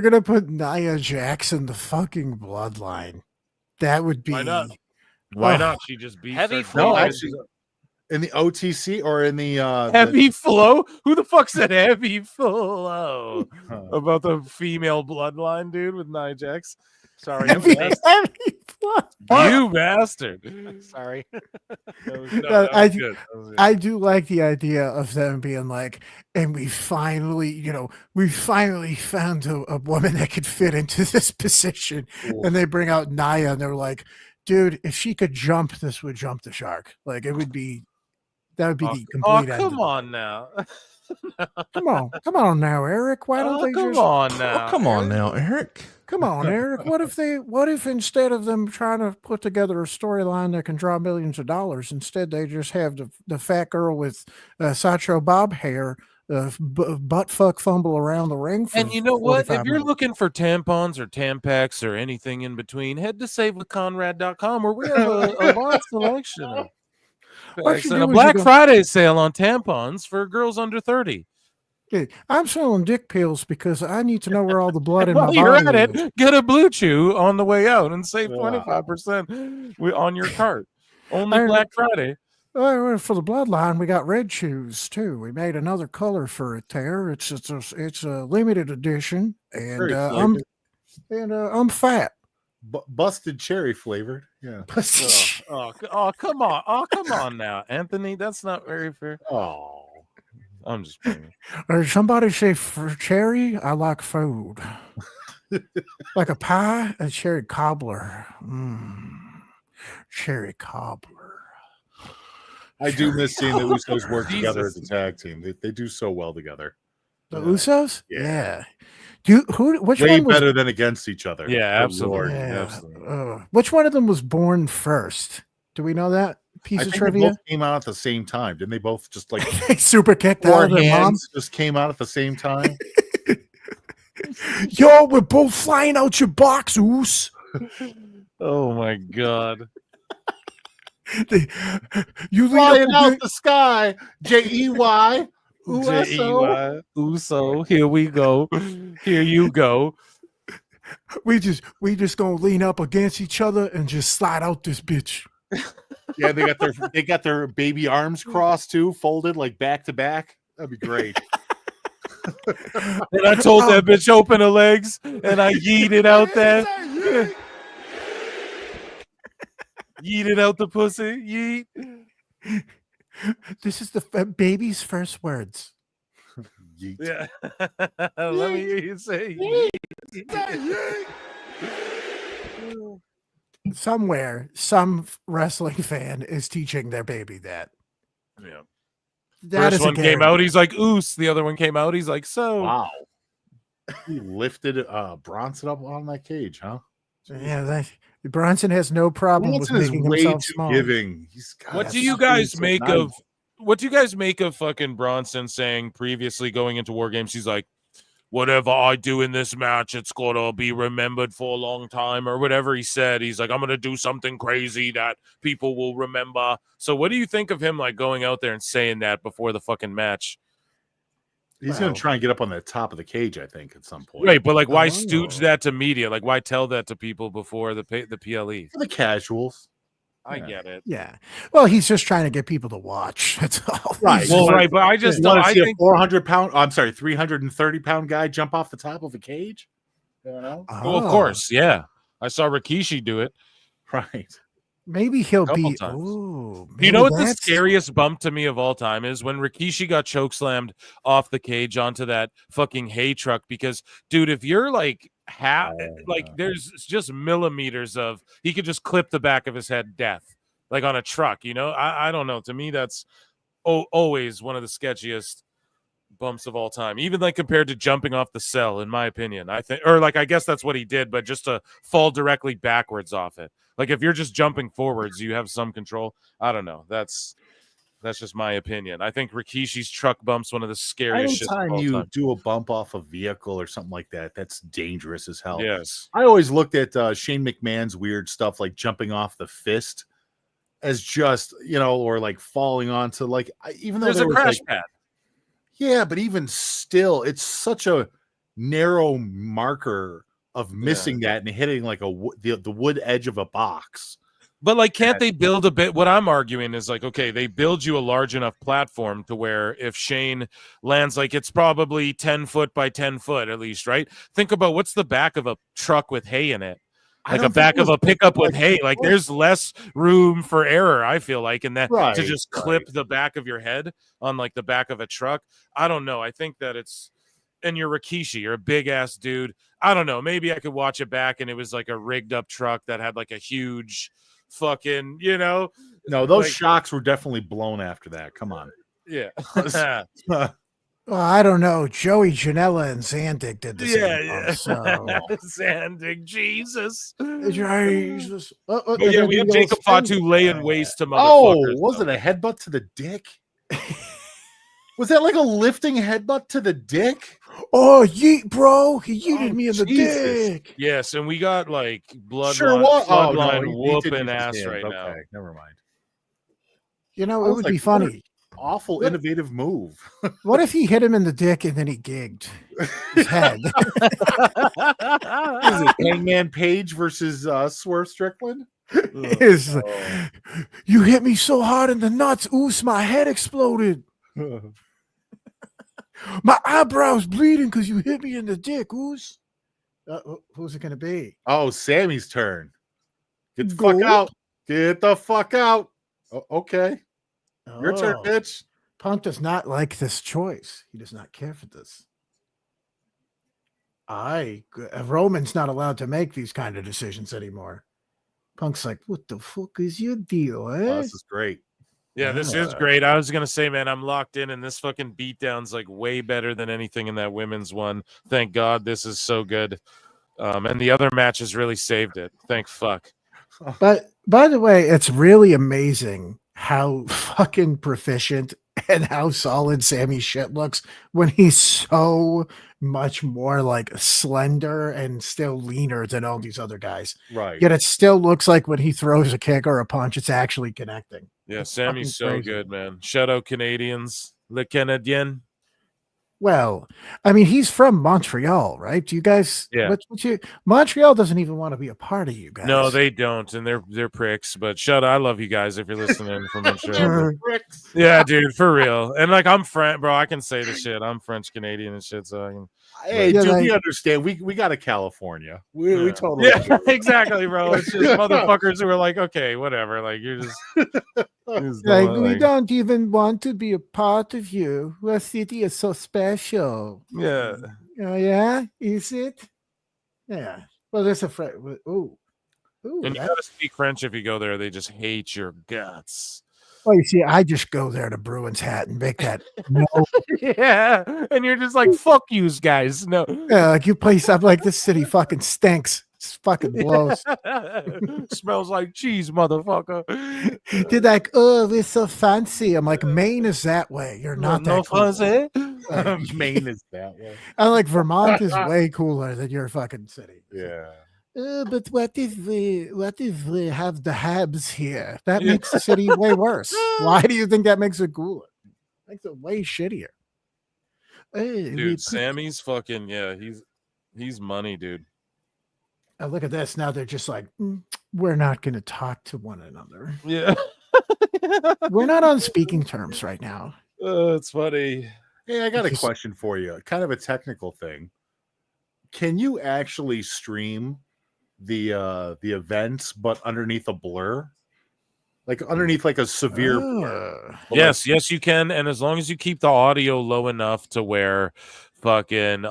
gonna put Nia Jax in the fucking bloodline? That would be Why not? Why Oh. not? She just beats Heavy her. flow. No, actually, in the OTC or in the Heavy flow? Who the fuck said heavy flow about the female bloodline, dude, with Nia Jax? Sorry, you bastard. You bastard. Sorry. I do like the idea of them being like, and we finally found a woman that could fit into this position. And they bring out Nia and they're like, dude, if she could jump, this would jump the shark. Like that would be the complete end. Come on now. Come on now, Eric. Why don't they come just on now? Come on now, Eric. Come on, Eric. What if instead of them trying to put together a storyline that can draw millions of dollars, instead they just have the fat girl with Sideshow Bob hair, butt fuck fumble around the ring? For And you know what? If 45 you're minutes? looking for tampons or Tampax or anything in between, head to savewithconrad.com where we have a large selection of What packs you and do a is Black you go- Friday sale on tampons for girls under 30. Okay, I'm selling dick pills because I need to know where all the blood in my While you're body at is. it, get a Blue Chew on the way out and save 25% on your cart. Only I- Black Friday. For the bloodline, we got red shoes too. We made another color for it there. It's a limited edition, and Very I'm fat. busted cherry flavored. Yeah. Oh, come on. Oh, come on now, Anthony. That's not very fair. Oh. I'm just playing. Or somebody say for cherry, I like food. Like a pie, a cherry cobbler. Cherry cobbler. I do miss seeing the Usos work together as a tag team. They do so well together. The Usos? Yeah. Which Way one was better than against each other. Yeah, Good absolutely. Lord. Yeah. Which one of them was born first? Do we know that piece I of think they trivia? both came out at the same time. Didn't they both just like Super kicked out four of their mom? hands just came out at the same time? Yo, we're both flying out your box, Oos. Oh my god. You flying out the sky, Jey. J-E-Y. Uso. Here we go. Here you go. We just gonna lean up against each other and just slide out this bitch. Yeah, they got their baby arms crossed too, folded like back to back. That'd be great. And I told that bitch open her legs, and I yeeted out there. Yeeted out the pussy. Yeet. This is the baby's first words. Yeet. Yeah. Let me hear you say yeet. Somewhere, some wrestling fan is teaching their baby that. Yeah. That First is a one came out, he's like, oos. The other one came out, he's like, so. Wow. He lifted Bronson up on that cage, huh? Yeah, Bronson has no problem Bronson with is making way himself too small. giving. What do you guys make of fucking Bronson saying previously going into War Games? He's like, whatever I do in this match, it's gonna be remembered for a long time, or whatever he said. He's like, I'm gonna do something crazy that people will remember. So what do you think of him like going out there and saying that before the fucking match? He's going to try and get up on the top of the cage, I think, at some point. Right, but like, why stooge that to media? Like, why tell that to people before the PLE? For the casuals. I get it. Yeah. Well, he's just trying to get people to watch. That's all. Right. Well, right, but I just want don't. to I see think a 400-pound, I'm sorry, 330-pound guy jump off the top of a cage. You know? Well, of course, yeah. I saw Rikishi do it. Right. Maybe he'll Couple be. times. Ooh, You know what the that's- scariest bump to me of all time is? When Rikishi got chokeslammed off the cage onto that fucking hay truck. Because, dude, if you're like there's just millimeters of, he could just clip the back of his head, death, like on a truck. You know, I don't know. To me, that's always one of the sketchiest bumps of all time, even like compared to jumping off the cell, in my opinion. I think, or like, I guess that's what he did, but just to fall directly backwards off it. Like, if you're just jumping forwards, you have some control. I don't know. That's just my opinion. I think Rikishi's truck bump's one of the scariest shit of Anytime all you time. do a bump off a vehicle or something like that, that's dangerous as hell. Yes. I always looked at Shane McMahon's weird stuff, like jumping off the fist, as just, you know, or like falling onto, like, even though There's there a was, crash like, pad. yeah, but even still, it's such a narrow marker of missing that and hitting like the wood edge of a box. But like, can't they build a bit? What I'm arguing is like, okay, they build you a large enough platform to where if Shane lands, like, it's probably 10 foot by 10 foot at least, right? Think about what's the back of a truck with hay in it. Like a back of a pickup with hay. Like, there's less room for error, I feel like, in that to just clip the back of your head on like the back of a truck. I don't know. I think that it's, and you're Rikishi, you're a big ass dude. I don't know. Maybe I could watch it back and it was like a rigged up truck that had like a huge fucking, you know. No, those like, shocks were definitely blown after that. Come on. Yeah. Well, I don't know. Joey Janela and Zandig did the same. Yeah. So. Zandig, Jesus. Jesus. But yeah, we had Jacob Fatu laying waste to motherfuckers. Oh, was it a headbutt to the dick? Was that like a lifting headbutt to the dick? Oh, yeet, bro. He yeeted me in the dick. Yes, and we got like bloodline whooping ass right now. Okay, never mind. You know, I it was would like, be funny. Awful innovative move. What if he hit him in the dick and then he gigged his head? Is it Hangman Page versus Swerve Strickland? Is you hit me so hard in the nuts, oos, my head exploded. My eyebrow's bleeding because you hit me in the dick, oos. Who's it gonna be? Oh, Sammy's turn. Get the fuck out. Get the fuck out. Okay. Your turn, bitch. Punk does not like this choice. He does not care for this. Roman's not allowed to make these kind of decisions anymore. Punk's like, what the fuck is your deal, eh? Oh, this is great. Yeah, this is great. I was gonna say, man, I'm locked in, and this fucking beatdown's like way better than anything in that women's one. Thank God, this is so good. And the other matches really saved it. Thank fuck. But by the way, it's really amazing how fucking proficient and how solid Sammy shit looks when he's so much more like slender and still leaner than all these other guys. Right. Yet it still looks like when he throws a kick or a punch, it's actually connecting. Yeah, It's Sammy's so fucking crazy. good, man. Shout out Canadians. Le Canadien. Well, I mean, he's from Montreal, right? Do you guys? Yeah. Montreal doesn't even want to be a part of you guys. No, they don't, and they're pricks. But shout out, I love you guys if you're listening from Montreal. Yeah, dude, for real. And like, I'm French, bro. I can say the shit. I'm French Canadian and shit, so I can. Hey, dude, we understand. We got a California. We totally. Yeah, exactly, bro. It's just motherfuckers who are like, okay, whatever. Like you're just. Like, we don't even want to be a part of you. Our city is so special. Yeah. Oh, yeah? Is it? Yeah. Well, there's a friend. Ooh. And you gotta speak French if you go there. They just hate your guts. Well, you see, I just go there to Bruins hat and make that. No. Yeah. And you're just like, fuck yous guys. No. Yeah, like you play something like this city fucking stinks. It fucking blows. Smells like cheese, motherfucker. They're like, oh, we're so fancy. I'm like, Maine is that way. You're not that cool. Fuzzy. Maine is that way. I'm like, Vermont is way cooler than your fucking city. Yeah. But what if we have the Habs here? That makes the city way worse. Why do you think that makes it cooler? Makes it way shittier. Dude, Sammy's fucking he's money, dude. Oh, look at this. Now they're just like, we're not going to talk to one another. Yeah. We're not on speaking terms right now. It's funny. Hey, I got a question for you. Kind of a technical thing. Can you actually stream the events, but underneath a blur? Like underneath like a severe blur? Yes, you can. And as long as you keep the audio low enough to where fucking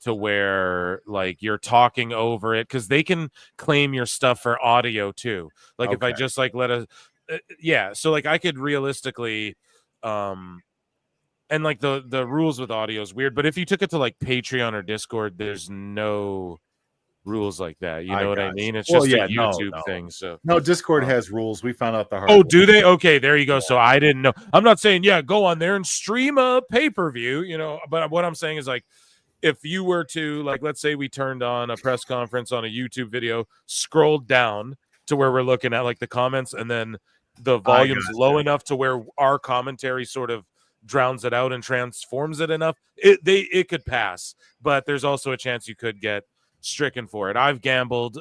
to where like you're talking over it, because they can claim your stuff for audio too. Like if I just like let a so like I could realistically and like the rules with audio is weird, but if you took it to like Patreon or Discord, there's no rules like that. You know what I mean? It's just a YouTube thing. So no, Discord has rules. We found out the hard Oh, way. do they? Okay, there you go. So I didn't know. I'm not saying go on there and stream a pay-per-view, but what I'm saying is like if you were to like, let's say we turned on a press conference on a YouTube video, scrolled down to where we're looking at like the comments, and then the volume's low enough to where our commentary sort of drowns it out and transforms it enough, it could pass. But there's also a chance you could get stricken for it. I've gambled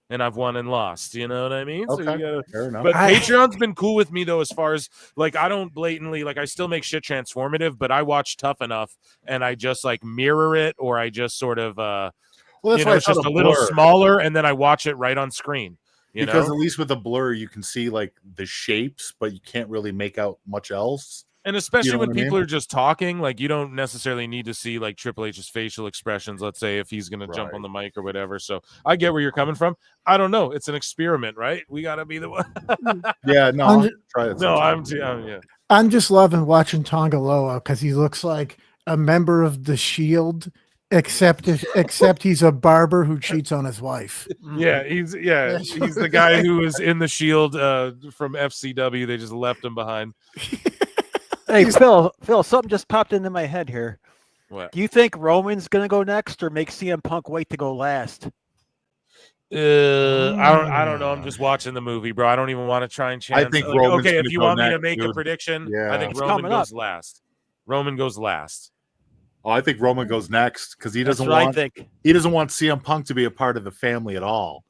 and I've won and lost, you know what I mean? Okay. So Fair enough. But Patreon's been cool with me though, as far as like I don't blatantly like I still make shit transformative, but I watch Tough Enough and I just like mirror it, or I just sort of that's why it's just a little smaller, and then I watch it right on screen. Because at least with the blur you can see like the shapes, but you can't really make out much else. And especially when people are just talking, like you don't necessarily need to see like Triple H's facial expressions, let's say if he's going to jump on the mic or whatever. So I get where you're coming from. I don't know. It's an experiment, right? We got to be the one. Yeah, no, I'm just, try it. No, I'm just loving watching Tongaloa because he looks like a member of the Shield, except he's a barber who cheats on his wife. Yeah, he's the guy who was in the Shield from FCW. They just left him behind. Hey, Phil, something just popped into my head here. What? Do you think Roman's going to go next, or make CM Punk wait to go last? I don't know. I'm just watching the movie, bro. I don't even want to try and chance. I think Roman's okay, if gonna you go want me to next, make a dude. prediction, Yeah. I think It's Roman coming goes up. last. Roman goes last. Oh, I think Roman goes next because he That's doesn't what I want think. he doesn't want CM Punk to be a part of the family at all.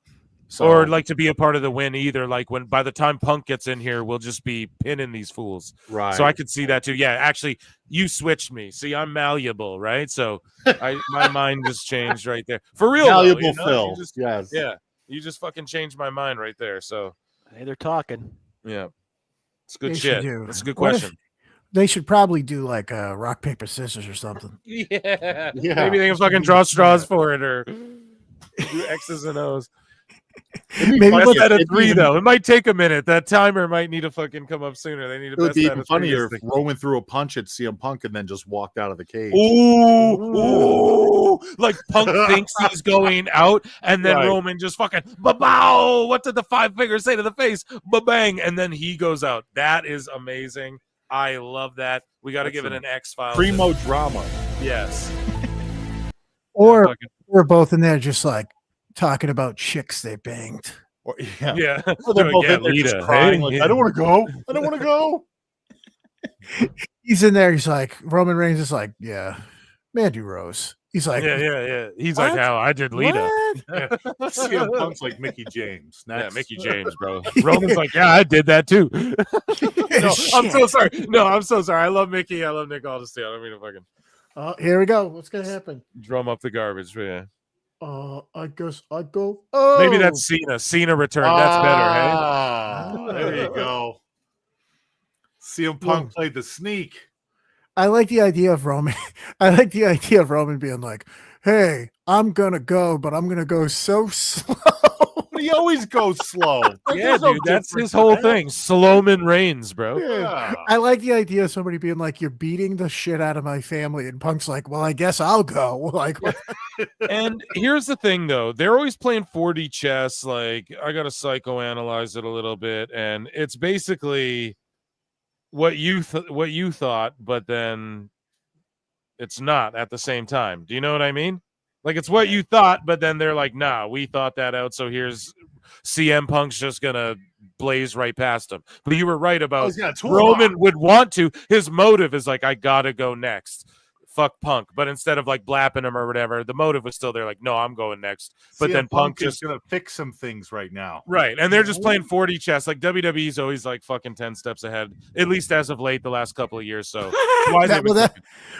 So, Or like to be a part of the win either. Like when by the time Punk gets in here, we'll just be pinning these fools. Right. So I could see that too. Yeah, actually, you switched me. See, I'm malleable, right? So my mind just changed right there. For real, Malleable though, you know? Phil. You just, Yes. Yeah, you just fucking changed my mind right there. So Hey, they're talking. yeah, it's good They should shit. do. That's a good What if- question. They should probably do like rock, paper, scissors or something. Yeah. Maybe they can fucking draw straws for it or do X's and O's. Maybe Best let's- out of it'd be 3 even- though. It might take a minute. That timer might need to fucking come up sooner. They need to It would best be out even of 3 funnier this if thing. Roman threw a punch at CM Punk and then just walked out of the cage. Ooh, like Punk thinks he's going out, and then Right. Roman just fucking ba-bow. What did the 5 fingers say to the face? Ba-bang, and then he goes out. That is amazing. I love that. We got to give it an X file. Primo drama. Yes. Or fucking- we're both in there just like talking about chicks they banged. Or, Yeah. Or they're both Yeah, in there just Lita. crying, Hey, like, yeah. I don't want to go. I don't want to go. He's in there. He's like, Roman Reigns is like, yeah, Mandy Rose. He's like, Yeah. He's what? like, how I did Lita. What? CM Punk's like Mickey James. Yeah, Next. Mickey James, bro. Roman's like, yeah, I did that too. No, I'm so sorry. No, I'm so sorry. I love Mickey. I love Nick Aldistate. I don't mean to fucking Oh, here we go. What's gonna happen? drum up the garbage. Yeah. I guess I go. Oh, Maybe that's Cena. Cena returned. That's better, hey? Ah, there you go. CM Punk played the sneak. I like the idea of Roman. I like the idea of Roman being like, "Hey, I'm gonna go, but I'm gonna go so slow." But he always goes slow. Yeah, dude, that's his whole thing. Sloman Reigns, bro. Yeah. I like the idea of somebody being like, "You're beating the shit out of my family," and Punk's like, "Well, I guess I'll go." Like, And here's the thing, though. They're always playing 4D chess. Like, I got to psychoanalyze it a little bit. And it's basically what you thought, but then it's not at the same time. Do you know what I mean? Like, it's what you thought, but then they're like, nah, we thought that out. So here's CM Punk's just going to blaze right past him. But you were right about Roman would want to. His motive is like, I got to go next. Fuck Punk. But instead of like blapping him or whatever, the motive was still there. Like, no, I'm going next. But CM then Punk is just going to fix some things right now. right. And they're just playing 4D chess. Like WWE's always like fucking 10 steps ahead, at least as of late, the last couple of years. So why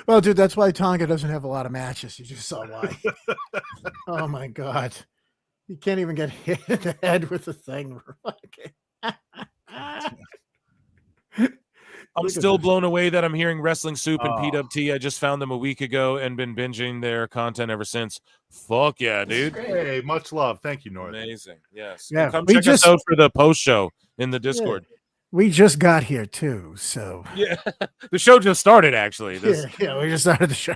well, dude, that's why Tonga doesn't have a lot of matches. You just saw why. Oh my god, you can't even get hit in the head with the thing. I'm still blown away that I'm hearing Wrestling Soup and PWT. I just found them a week ago and been binging their content ever since. Fuck yeah, dude. Hey, much love. Thank you, North. Amazing. Yes. Yeah, And come we check us out for the post show in the Discord. We just got here too, so Yeah. The show just started, actually. Yeah, we just started the show.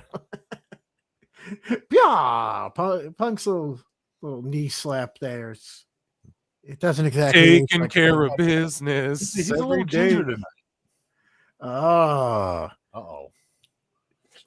Yeah, Punk's little knee slap there. It doesn't exactly taking care of business. He's a every little day. ginger tonight. Oh. Uh-oh.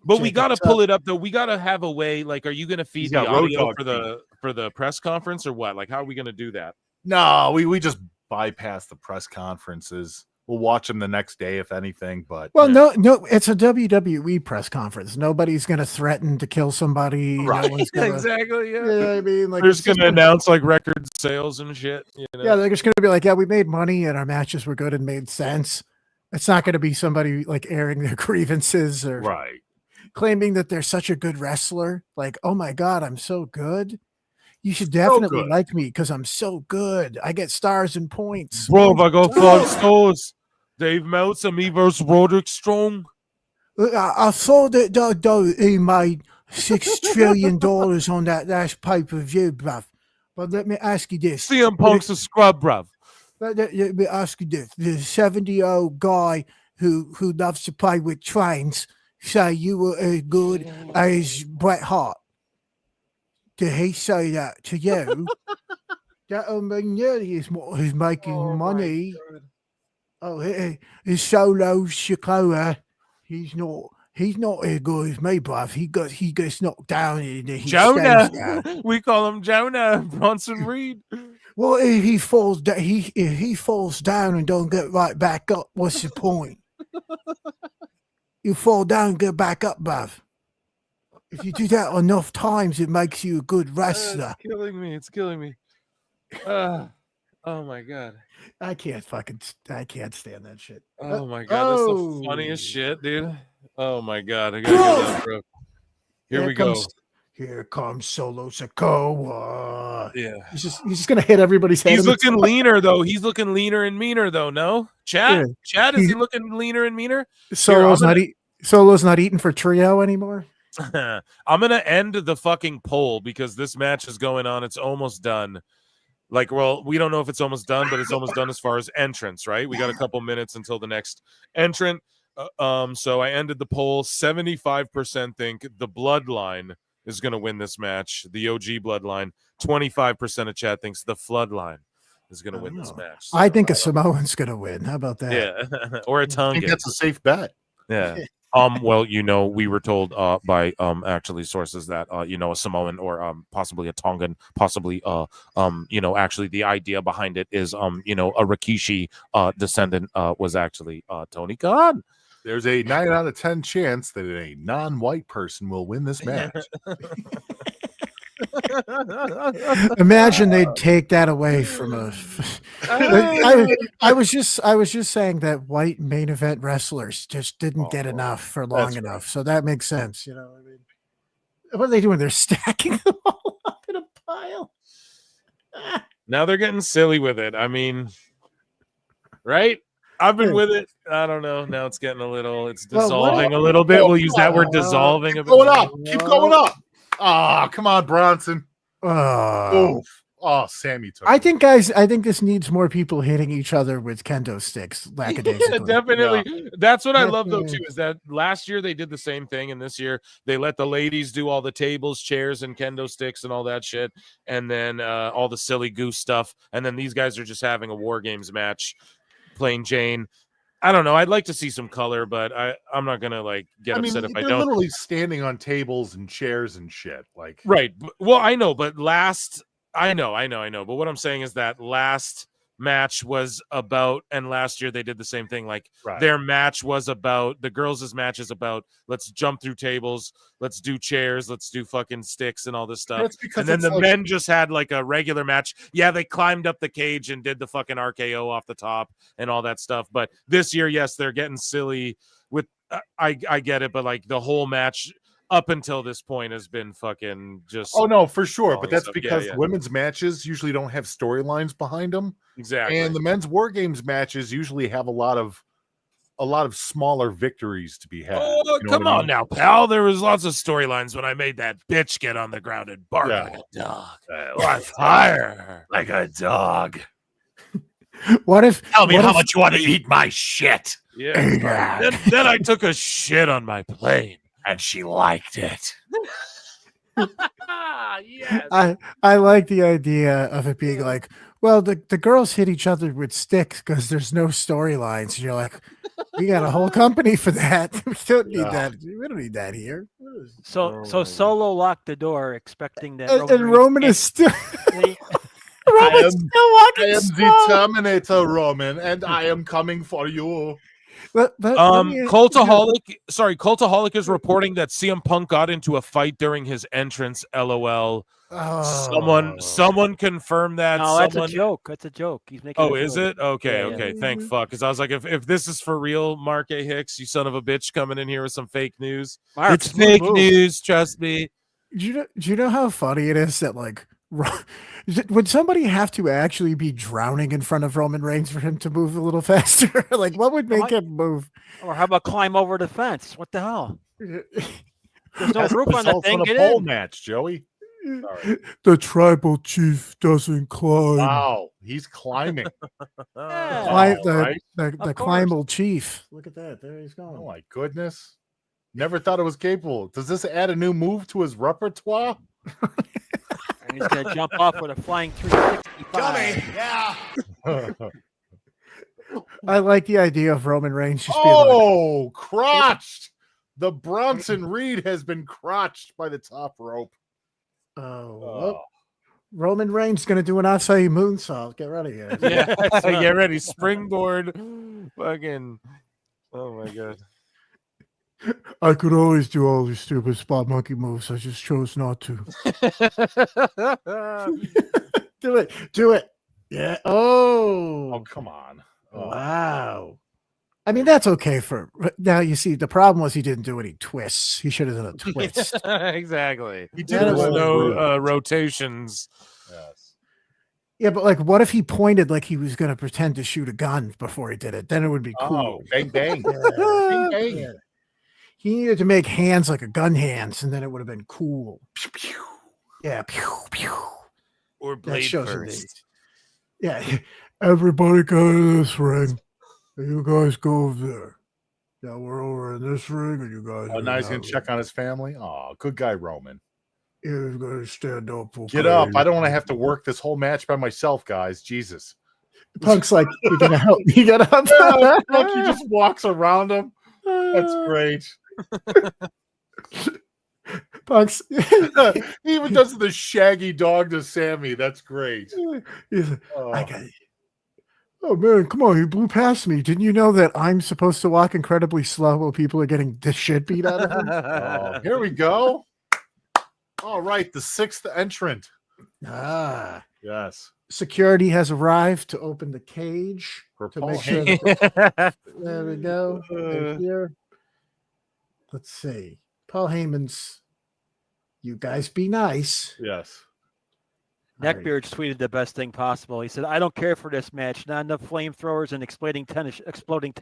But we got to pull it up, though. We got to have a way. Like, are you going to feed He's the got Road audio Dogg for the press conference or what? Like, how are we going to do that? No, we just bypass the press conferences. We'll watch them the next day, if anything. But well, no, it's a WWE press conference. Nobody's going to threaten to kill somebody. Right. No one's gonna, Exactly. Yeah. Yeah, I mean, like They're just going to announce like record sales and shit. You know? Yeah, they're just going to be like, yeah, we made money and our matches were good and made sense. It's not going to be somebody like airing their grievances or claiming that they're such a good wrestler. Like, oh my God, I'm so good. You should definitely like me because I'm so good. I get stars and points. Bro, if I go 5 stars, Dave Meltzer, me versus Roderick Strong. I saw that he made $6 trillion on that last pay-per-view, bruv. But let me ask you this. CM Punk's a scrub, bruv. Let me ask you this. The 70-year-old guy who loves to play with trains say you were as good as Bret Hart. Did he say that to you? That mean he's making money. Oh, his Solo Sikoa, he's not as good as me, bruv. He gets knocked down and he Jonah. stays down. We call him Jonah Bronson Reed. Well, if he falls down, if he falls down and don't get right back up, what's the point? You fall down and get back up, bruv. If you do that enough times, it makes you a good wrestler. It's killing me. It's killing me. Oh my God. I can't stand that shit. Oh my God. That's the funniest shit, dude. Oh my God. I gotta get that, bro. Here we go. Here comes Solo Sikoa. Yeah. He's just gonna hit everybody's head. He's looking leaner though. He's looking leaner and meaner though. No, Chad. Yeah. Chad, is he looking leaner and meaner? Solo's not eating for trio anymore. I'm gonna end the fucking poll because this match is going on. It's almost done. Like, well, we don't know if it's almost done, but it's almost done as far as entrance, right? We got a couple minutes until the next entrant. So I ended the poll. 75% think the Bloodline is going to win this match. The OG Bloodline. 25% of chat thinks the Floodline is going to win this match. I think a Samoan's going to win. How about that? Yeah, or a I Tongan. think that's a safe bet. Yeah. Well, we were told by actually sources that a Samoan or possibly a Tongan, possibly actually the idea behind it is a Rikishi descendant was actually Tony Khan. There's a 9 out of 10 chance that a non-white person will win this match. Imagine they'd take that away from us. I was just saying that white main event wrestlers just didn't get enough for long enough, so that makes sense. I mean, what are they doing? They're stacking them all up in a pile. Now they're getting silly with it. I mean, right? I've been with it. I don't know. Now it's getting it's dissolving a little bit. We'll use that word dissolving. Keep going up. Keep going up. Oh, come on, Bronson. Oh, Sammy took I think, guys, this needs more people hitting each other with kendo sticks. Yeah, definitely. Yeah. That's what I love, though, too, is that last year they did the same thing, and this year they let the ladies do all the tables, chairs, and kendo sticks and all that shit, and then all the silly goose stuff, and then these guys are just having a War Games match, plain Jane. I don't know. I'd like to see some color, but I'm not gonna get upset if I don't. They're literally standing on tables and chairs and shit. Right. Well, I know, but I know. But what I'm saying is that last match was about, and last year they did the same thing. Their match was about, the girls' match is about, let's jump through tables, let's do chairs, let's do fucking sticks and all this stuff. And then the men just had a regular match. Yeah, they climbed up the cage and did the fucking RKO off the top and all that stuff. But this year, yes, they're getting silly with, I get it, but the whole match up until this point has been fucking just. Oh no, for sure. But that's because women's matches usually don't have storylines behind them. Exactly. And the men's War Games matches usually have a lot of smaller victories to be had. Oh, come on now, pal. There was lots of storylines when I made that bitch get on the ground and bark like a dog. Like fire. Like a dog. What if? Tell me how much you want to eat my shit. Yeah. then I took a shit on my plane. And she liked it. Yes. I like the idea of it being the girls hit each other with sticks because there's no storylines. And you're like, we got a whole company for that. We don't need that. We don't need that here. So Solo locked the door, expecting that. And Roman is still. I am the Terminator, Roman, and I am coming for you. Cultaholic is reporting that CM Punk got into a fight during his entrance. LOL. Someone confirm that. No, that's a joke. That's a joke. He's making. Oh, is it? Okay. Thank fuck. Because I was like, if this is for real, Mark A. Hicks, you son of a bitch, coming in here with some fake news. Mark, it's fake news. Trust me. Do you know how funny it is that would somebody have to actually be drowning in front of Roman Reigns for him to move a little faster? What would make him move? Or how about climb over the fence? What the hell? There's no roof on the thing. Get a pole match, Joey. Sorry. The tribal chief doesn't climb. Wow, he's climbing. The climbal chief. Look at that. There he's going. Oh my goodness. Never thought it was capable. Does this add a new move to his repertoire? And he's going to jump off with a flying 365. Yeah. I like the idea of Roman Reigns just being crotched. The Bronson Reed has been crotched by the top rope. Roman Reigns going to do an Asai moonsault. Get ready, guys. Yeah, get ready. Springboard. Fucking. Oh my god. I could always do all these stupid spot monkey moves. I just chose not to. Do it. Yeah. Oh, come on. Wow. I mean, that's okay for now. You see, the problem was he didn't do any twists. He should have done a twist. Exactly. He did no rotations. Yes. Yeah, but what if he pointed like he was going to pretend to shoot a gun before he did it? Then it would be cool. Oh, bang, bang. Bang, bang. Yeah. He needed to make hands like a gun hands, and then it would have been cool. Pew, pew. Yeah, pew, pew. Or blade first. Yeah, everybody go to this ring. You guys go over there. Yeah, we're over in this ring, and you guys. Oh, now he's gonna check on his family. Oh, good guy, Roman. He's gonna stand up. Get up! I don't want to have to work this whole match by myself, guys. Jesus. Punk's like, you gotta help. You gotta help. Punk, he just walks around him. That's great. Punk's He even does the shaggy dog to Sammy. That's great. I got it. Oh man, come on, you blew past me. Didn't you know that I'm supposed to walk incredibly slow while people are getting the shit beat out of them? Oh, here we go. All right, the 6th entrant. Ah. Yes. Security has arrived to open the cage to Paul make sure Heyman. that there we go. And here. Let's see. Paul Heyman's "You guys be nice." Yes. Neckbeards tweeted the best thing possible. He said, "I don't care for this match. Not enough flamethrowers and exploding tennis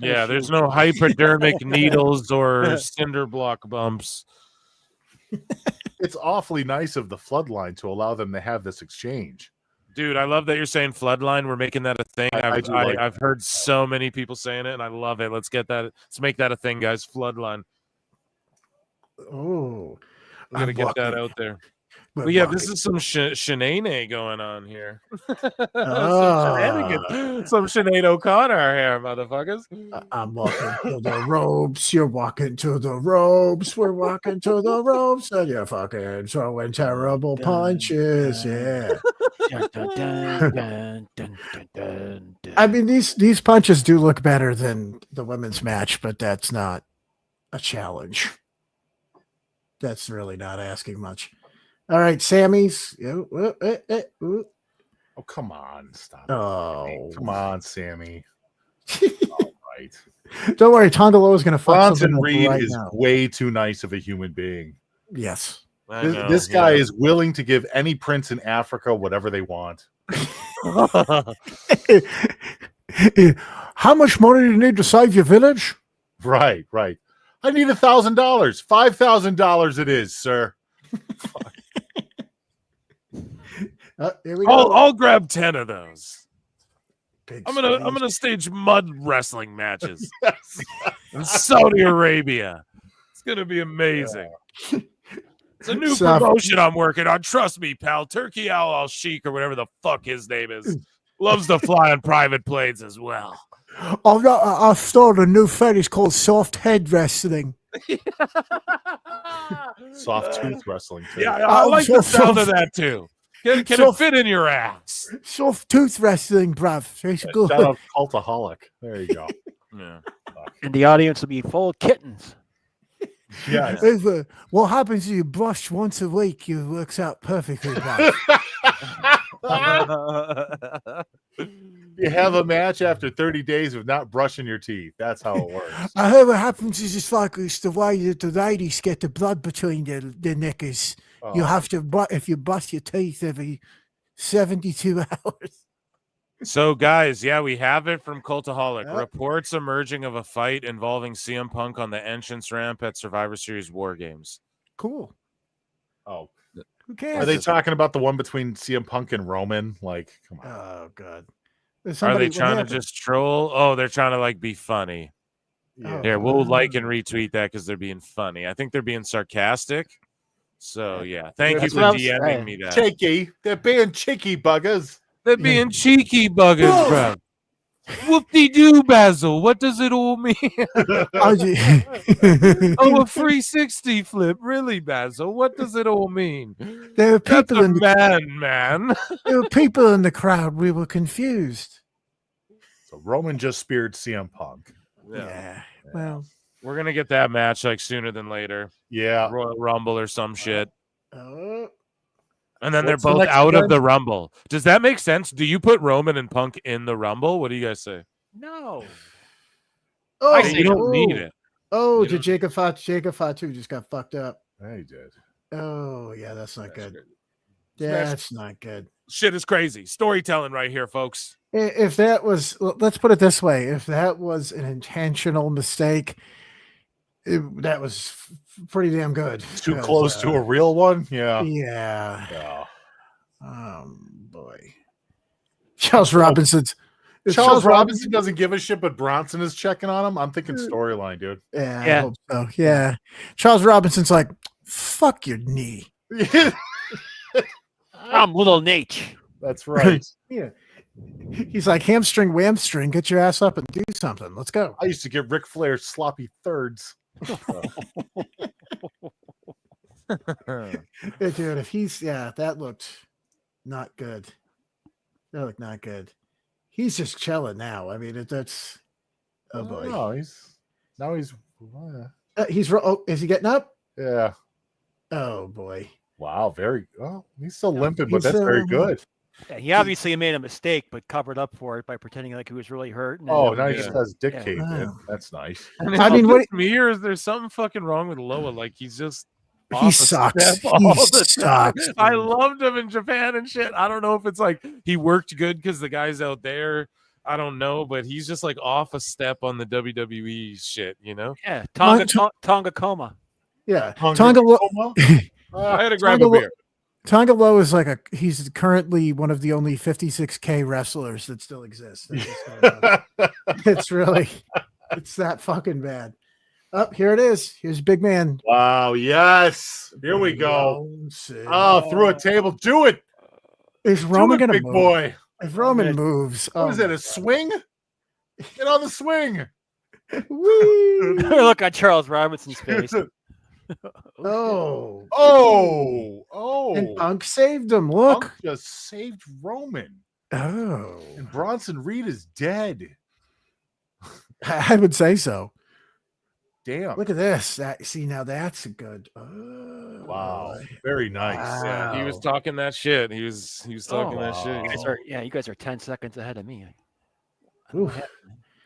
Yeah, there's shoes." no hypodermic needles or cinder block bumps. It's awfully nice of the Floodline to allow them to have this exchange. Dude, I love that you're saying Floodline. We're making that a thing. I've heard so many people saying it, and I love it. Let's make that a thing, guys. Floodline. Oh, I'm gonna get that out there. But yeah, this is some Sinead going on here. Some Sinead O'Connor here, motherfuckers. I'm walking to the ropes. You're walking to the ropes. We're walking to the ropes, and you're fucking throwing terrible punches. Yeah. I mean, these punches do look better than the women's match, but that's not a challenge. That's really not asking much. All right, Sammy's. Oh, come on. Stop. Oh. Come on, Sammy. All right. Don't worry, Tondolo is going to fuck Bronson something up Reed right is now. way too nice of a human being. Yes. This guy is willing to give any prince in Africa whatever they want. How much money do you need to save your village? Right. I need $1,000. $5,000 it is, sir. Here we go. I'll grab 10 of those. I'm gonna stage mud wrestling matches in Saudi Arabia. It's gonna be amazing. It's a new promotion I'm working on. Trust me, pal. Turkey Al Sheik or whatever the fuck his name is loves to fly on private planes as well. I've started a new fetish called soft head wrestling. Soft tooth wrestling, too. Yeah, I like the sound of that too. Can it fit in your ass? Soft tooth wrestling, bruv. It's good. Shout out Cultaholic. There you go. Yeah. And the audience will be full of kittens. Yes. What happens if you brush once a week? It works out perfectly, bruv. You have a match after 30 days of not brushing your teeth. That's how it works. I heard what happens is it's the way that the ladies get the blood between the knickers. Oh. You have to, if you brush your teeth every 72 hours. So, guys, yeah, we have it from Cultaholic. Reports emerging of a fight involving CM Punk on the entrance ramp at Survivor Series War Games. Cool. Oh. Who cares? Are they talking about the one between CM Punk and Roman? Like, come on. Oh, God. Are they trying to just troll? Oh, they're trying to be funny. Yeah. Here, we'll like and retweet that because they're being funny. I think they're being sarcastic. So, yeah. Thank you for DMing me that. Cheeky. They're being cheeky buggers. They're being cheeky buggers, bro. Whoop-de-doo, Basil. What does it all mean? Oh, a 360 flip. Really, Basil? What does it all mean? There were people That's a man. There were people in the crowd. We were confused. So Roman just speared CM Punk. Yeah. Well, we're gonna get that match sooner than later. Yeah. Royal Rumble or some shit. And then What's they're the both next out of event? the Rumble. Does that make sense? Do you put Roman and Punk in the Rumble? What do you guys say? No. Oh, You don't need it. Oh, the Jacob Fatu just got fucked up. Yeah, he did. Oh, yeah, that's not good. Yeah, that's not good. Shit is crazy. Storytelling right here, folks. If that was, let's put it this way, if that was an intentional mistake, that was pretty damn good. Too close to a real one? Yeah. Yeah. Boy. Charles Robinson's. Charles Robinson doesn't give a shit, but Bronson is checking on him. I'm thinking storyline, dude. Yeah. I hope so. Yeah. Charles Robinson's like, fuck your knee. I'm little Nate. That's right. Yeah. He's like, hamstring, whamstring, get your ass up and do something. Let's go. I used to get Ric Flair's sloppy thirds. Hey, dude, if he's that looked not good. That looked not good. He's just chilling now. I mean, that's oh boy. No, he's is he getting up? Yeah. Oh boy. Wow, he's still limping, but that's very good. Yeah, he obviously made a mistake, but covered up for it by pretending like he was really hurt. Oh, now he just has dick caved in. That's nice. I mean, what me or is there something fucking wrong with Loa? Like he's just he sucks. He sucks. I loved him in Japan and shit. I don't know if it's like he worked good because the guys out there. I don't know, but he's just like off a step on the WWE shit, you know? Yeah, Tonga coma. Yeah, Tonga Low. I had to grab a beer. Tonga Low is he's currently one of the only 56K wrestlers that still exists. It's that fucking bad. Oh, here it is. Here's big man. Wow, yes. Here we go. Oh, through a table. Do it. Is Roman going to big move? Boy? If Roman moves. What is that, a swing? Get on the swing. Look at Charles Robinson's face. Oh. And Punk saved him. Look. Punk just saved Roman. Oh. And Bronson Reed is dead. I would say so. Damn. Look at this. Now that's a good. Oh, wow. Very nice. Wow. Yeah, he was talking that shit. He was talking that shit. You guys are 10 seconds ahead of me.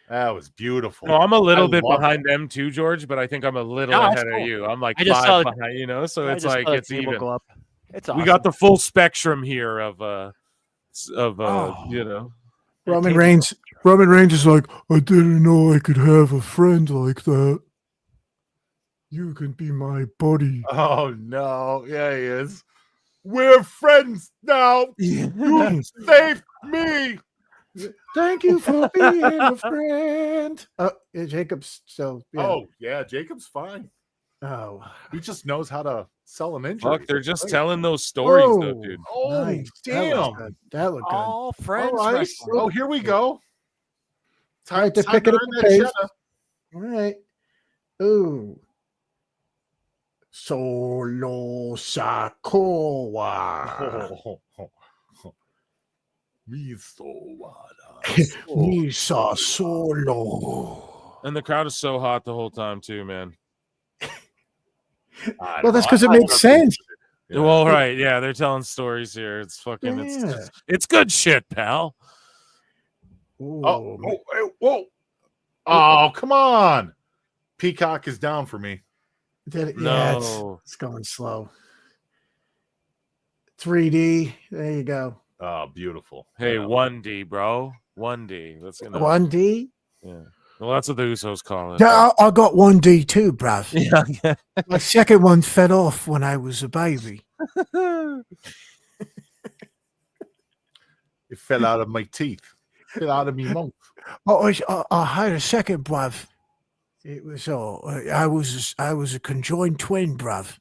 That was beautiful. No, I'm a little bit behind them too, George, but I think I'm a little ahead of you. I'm like 5 behind, you know, so it's like it's even. It's awesome. We got the full spectrum here of you know. Roman Reigns is like, I didn't know I could have a friend like that. You can be my buddy. Oh no. Yeah, he is. We're friends now. You saved me. Thank you for being a friend. Jacob's still. Yeah. Oh yeah, Jacob's fine. Oh, he just knows how to sell an injury. Fuck, they're just telling those stories, though, dude. Oh, nice. damn! That looked good. All friends. All right. Oh, here we go. Time to pick it up the pace. All right. Ooh. Solo Sakoa. Misa solo. And the crowd is so hot the whole time too, man. Well, that's because it makes sense. Yeah. Well, right, yeah, they're telling stories here. It's fucking, it's good shit, pal. Whoa! Oh, come on! Peacock is down for me. No, it's going slow. 3D. There you go. Oh, beautiful. Hey, 1D, bro. 1D. Let's get 1D. Yeah. Well, that's what the Usos call it. Yeah, I got 1D too, bruv. Yeah. My second one fell off when I was a baby. It fell out of my teeth. Fell out of me mouth. I had a second, bruv. It was I was a conjoined twin, bruv.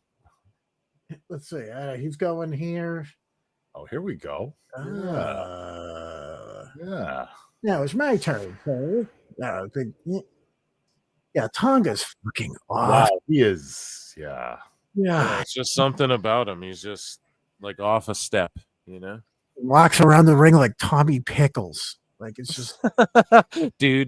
Let's see. He's going here. Oh, here we go. Yeah. Now it's my turn. Yeah, Tonga's fucking off. Wow, he is. Yeah. Yeah. It's just something about him. He's just like off a step, you know? Walks around the ring like Tommy Pickles. Like it's just do.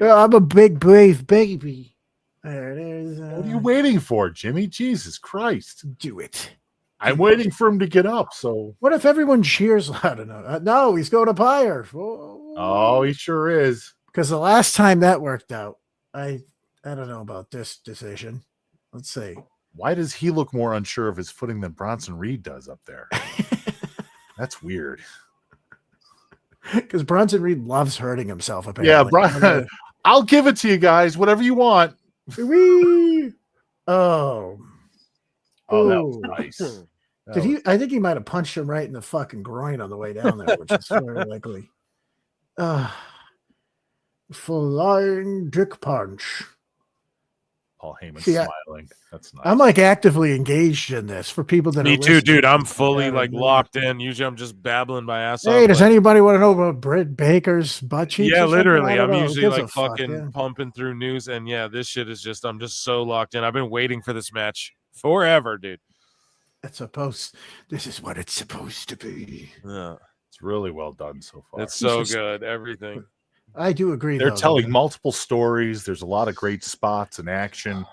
I'm a big brave baby. There it is. What are you waiting for, Jimmy? Jesus Christ. Do it. I'm waiting for him to get up. So what if everyone cheers loud enough? No, he's going up higher. Oh, he sure is. Because the last time that worked out, I don't know about this decision. Let's see. Why does he look more unsure of his footing than Bronson Reed does up there? That's weird. Because Bronson Reed loves hurting himself, apparently. Yeah, Brian, I'll give it to you guys. Whatever you want. Wee! Oh, that was nice. Did he? I think he might have punched him right in the fucking groin on the way down there, which is very likely. Flying dick punch. Paul Heyman Yeah. smiling. That's nice. I'm like actively engaged in this for people that Me are too, listening. dude. I'm fully Yeah, like yeah. locked in. Usually I'm just babbling my ass off. Hey, does but- anybody want to know about Britt Baker's butt cheeks? Yeah, or something? I literally. don't I'm know. Who usually gives a like fuck, fucking yeah. pumping through news, and yeah, this shit is just. I'm just so locked in. I've been waiting for this match forever, dude. This is what it's supposed to be. Yeah, it's really well done so far. It's so good. Everything. I do agree. They're though, telling that- multiple stories. There's a lot of great spots and action.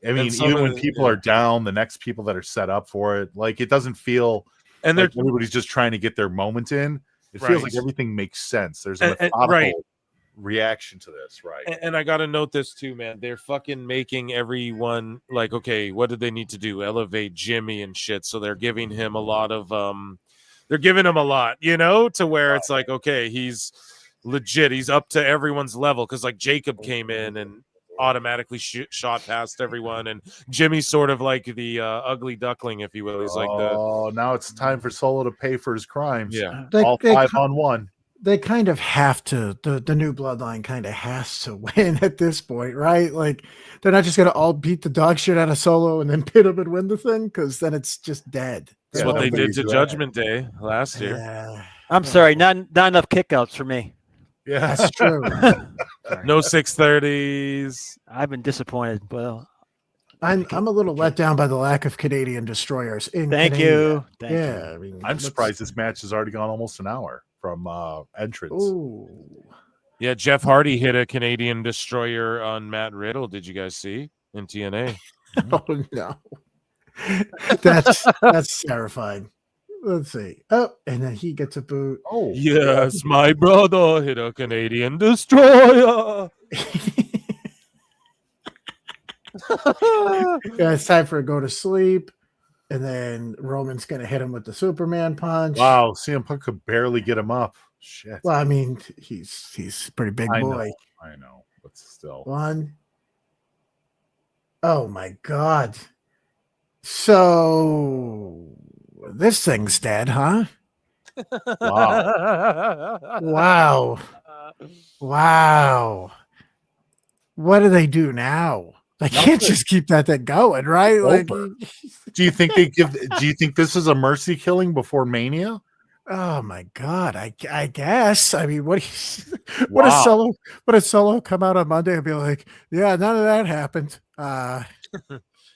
I mean, some even of when the- people are down, the next people that are set up for it, like it doesn't feel and like everybody's just trying to get their moment in. It feels like Right. everything makes sense. There's a And- methodical right. reaction to this, right? And I gotta note this too, man. They're fucking making everyone like, okay, what did they need to do? Elevate Jimmy and shit. So they're giving him a lot of they're giving him a lot, you know, to where it's like, okay, he's legit, he's up to everyone's level. Cause like Jacob came in and automatically shot past everyone, and Jimmy's sort of like the ugly duckling, if you will. He's like the now it's time for Solo to pay for his crimes. Yeah. All They 5-on-1. They kind of have to. The new bloodline kind of has to win at this point, right? Like they're not just gonna all beat the dog shit out of Solo and then pit him and win the thing, because then it's just dead. That's what they did to Judgment Day last year. I'm sorry, not enough kickouts for me. Yeah, that's true. No 630s. I've been disappointed. Well, I'm a little let down by the lack of Canadian destroyers. Thank Canada. you. Thank yeah, you. I mean, I'm surprised this match has already gone almost an hour from entrance. Ooh. Yeah, Jeff Hardy hit a Canadian destroyer on Matt Riddle. Did you guys see in TNA? Oh no, that's terrifying. Let's see. Oh, and then he gets a boot. Oh, yes, my brother hit a Canadian destroyer. Yeah, it's time for a go to sleep, and then Roman's gonna hit him with the Superman punch. Wow, CM Punk could barely get him up. Shit. Well, I mean, he's a pretty big boy. I know, but still. One. Oh my god. So this thing's dead, huh? Wow. Wow. Wow. What do they do now? They can't just keep that thing going, right? Like, Over. Do you think they give? Do you think this is a mercy killing before Mania? oh my god, I guess. I mean, what does Solo? What does Solo come out on Monday and be like? Yeah, none of that happened.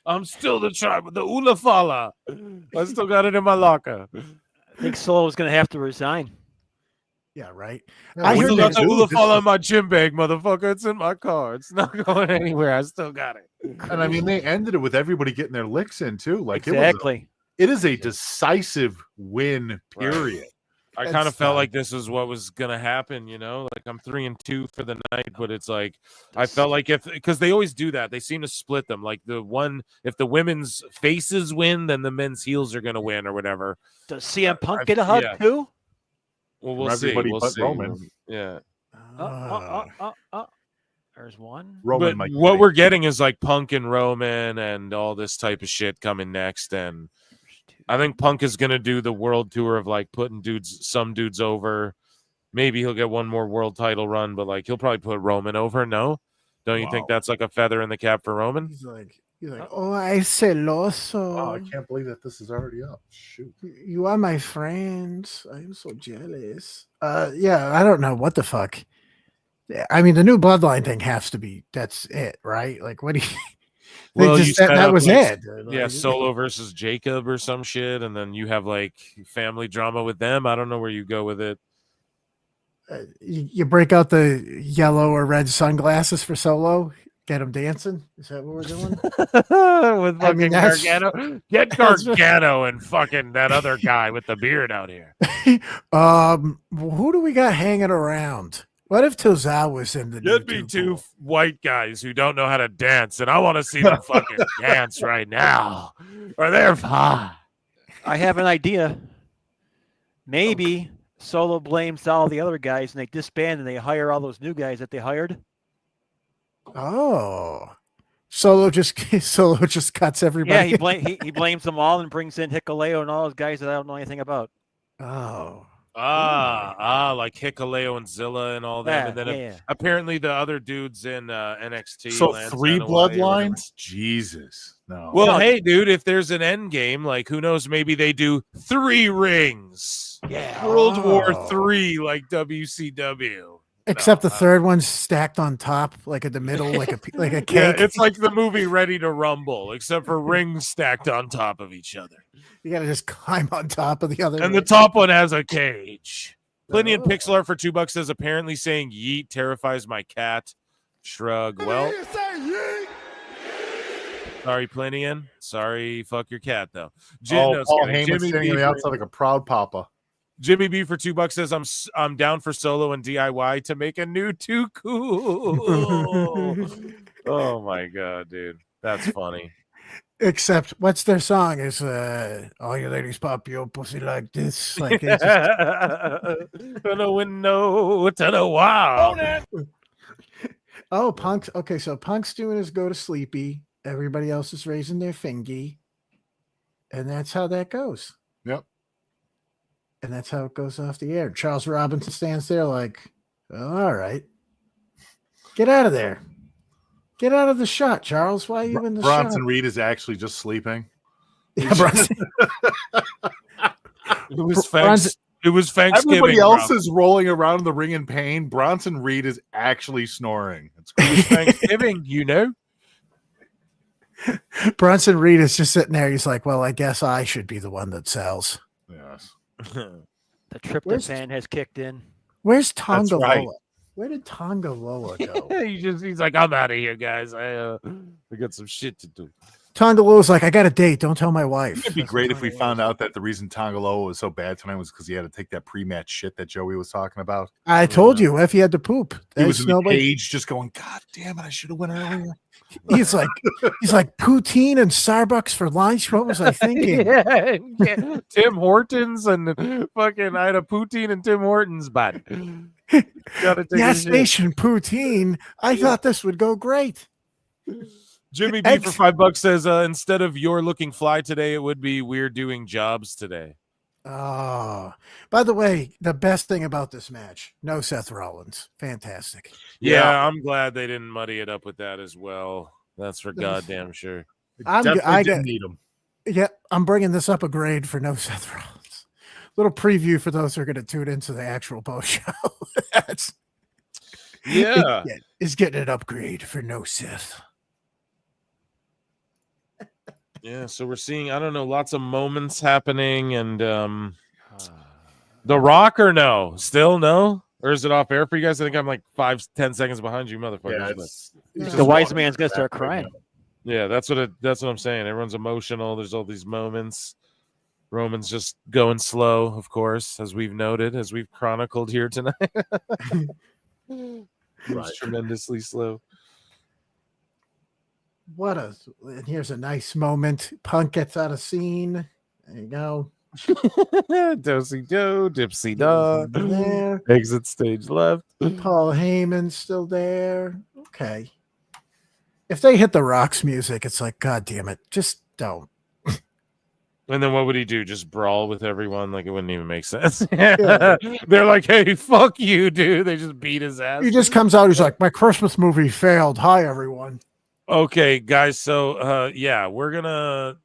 I'm still the tribe of the Ulafala. I still got it in my locker. I think Solo's going to have to resign. Yeah, right. I heard still that- got the Ulafala in my gym bag, motherfucker. It's in my car. It's not going anywhere. I still got it. And I mean, they ended it with everybody getting their licks in too. Like Exactly. it is a decisive win. Period. I kind of felt like this is what was gonna happen, you know. Like I'm 3-2 for the night, but it's like I felt like because they always do that, they seem to split them. Like if the women's faces win, then the men's heels are gonna win or whatever. Does CM Punk get a hug too? Well, we'll From see. everybody We'll but see. Roman. Yeah. There's one. Roman But might what win. we're getting is like Punk and Roman and all this type of shit coming next, and I think Punk is gonna do the world tour of like putting some dudes over. Maybe he'll get one more world title run, but like he'll probably put Roman over. No, don't you think that's like a feather in the cap for Roman? He's like, oh, I celoso. Oh, I can't believe that this is already up. Shoot. You are my friend. I'm so jealous. Yeah, I don't know what the fuck. Yeah, I mean, the new bloodline thing has to be. That's it, right? Like, what do you? Well, that set up, was like, it. Yeah, Like, Solo versus Jacob or some shit, and then you have like family drama with them. I don't know where you go with it. you break out the yellow or red sunglasses for Solo. Get him dancing. Is that what we're doing? With I fucking mean, that's- Gargano. Get that's- Gargano and fucking that other guy with the beard out here. Who do we got hanging around? What if Tozawa was in the? Get me two white guys who don't know how to dance, and I want to see them fucking dance right now. Or they're fine. I have an idea. Maybe Solo blames all the other guys and they disband and they hire all those new guys that they hired. Oh, Solo just cuts everybody. Yeah, he blames them all and brings in Hikuleo and all those guys that I don't know anything about. Oh, Like Hikaleo and Zilla and all that. Yeah, And then yeah. apparently the other dudes in NXT. So Lance 3 Anoa'i or whatever. bloodlines? Jesus. No. Well, hey, dude, if there's an end game, like who knows, maybe they do 3 rings. Yeah. World War 3 like WCW. Except the third one's stacked on top, like in the middle, like a cake. Yeah, it's like the movie Ready to Rumble, except for rings stacked on top of each other. You got to just climb on top of the other. And the top one has a cage. Plenty and Pixel Art for $2 says apparently saying yeet terrifies my cat. Shrug. Well, sorry, Plinian. Sorry, fuck your cat though. Paul Heyman standing on the outside like a proud papa. Jimmy B for $2 says I'm down for solo and DIY to make a new Too Cool. Oh my god, dude, that's funny. Except, what's their song? Is all you ladies pop your pussy like this? Like it's just... to the window, to the wow. Oh, Punk's okay. So Punk's doing his go to sleepy. Everybody else is raising their fingy, and that's how that goes. Yep. And that's how it goes off the air. Charles Robinson stands there like, all right, get out of there. Get out of the shot, Charles. Why are you in the Bronson shot? Reed is actually just sleeping. Yeah, Bronson. It was Thanksgiving. Everybody else is rolling around in the ring in pain. Bronson Reed is actually snoring. It's Thanksgiving, you know. Bronson Reed is just sitting there. He's like, well, I guess I should be the one that sells. Yes. The tryptophan has kicked in. Where's Tonga right. Loa? Where did Tonga Loa go? He's like, I'm out of here, guys. I got some shit to do. Tonga Loa's like, I got a date. Don't tell my wife. It'd be great if we found out that the reason Tongaloa was so bad tonight was because he had to take that pre-match shit that Joey was talking about. I told you if he had to poop. He was in the nobody. cage just going, God damn it, I should have went earlier. He's like poutine and Starbucks for lunch. What was I thinking? Yeah. Tim Hortons and fucking I had a poutine and Tim Hortons, but gotta take Gas station poutine. I thought this would go great. Jimmy B for $5 says instead of you're looking fly today, it would be we're doing jobs today. Oh, by the way, the best thing about this match, no Seth Rollins. Fantastic. Yeah, I'm glad they didn't muddy it up with that as well. That's for goddamn sure. I didn't need him. Yeah, I'm bringing this up a grade for no Seth Rollins. Little preview for those who are going to tune into the actual post show. Is getting an upgrade for no Seth. Yeah, so we're seeing, I don't know, lots of moments happening, and The Rock or no? Still no? Or is it off air for you guys? I think I'm like 5-10 seconds behind you, motherfuckers. Yeah, the wise man's gonna start crying. Yeah, that's what I'm saying. Everyone's emotional. There's all these moments. Roman's just going slow, of course, as we've noted, as we've chronicled here tonight. Right. Tremendously slow. And here's a nice moment. Punk gets out of scene. There you go. Dosey do, dipsy da. There. Exit stage left. Paul Heyman's still there. Okay. If they hit the Rock's music, it's like, God damn it, just don't. And then what would he do? Just brawl with everyone? Like it wouldn't even make sense. Yeah. They're like, hey, fuck you, dude. They just beat his ass. He just comes out. He's like, my Christmas movie failed. Hi, everyone. Okay, guys. So, yeah, we're gonna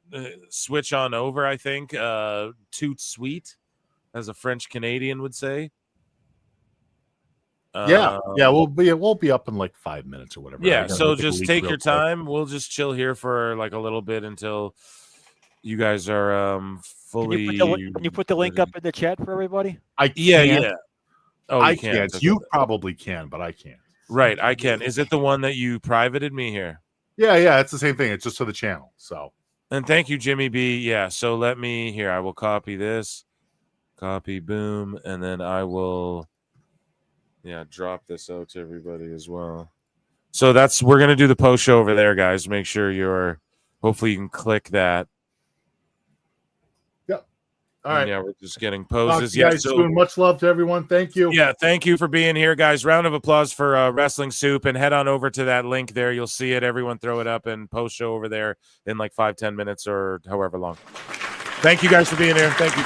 switch on over. I think toot sweet, as a French Canadian would say. We'll be up in like 5 minutes or whatever. Yeah, so just take your time. We'll just chill here for like a little bit until you guys are fully. Can you put the link up in the chat for everybody? Yeah. Oh, I can't. You probably can, but I can't. Right, I can. Is it the one that you privated me here? Yeah, it's the same thing. It's just to the channel. So, and thank you, Jimmy B. Yeah, so let me here. I will copy this, copy, boom, and then I will, drop this out to everybody as well. So we're gonna do the post show over there, guys. Make sure hopefully you can click that. All right. Yeah, we're just getting poses. Guys, doing much love to everyone. Thank you. Yeah, thank you for being here, guys. Round of applause for Wrestling Soup, and head on over to that link there. You'll see it. Everyone throw it up and post show over there in like 5-10 minutes or however long. Thank you guys for being here. Thank you.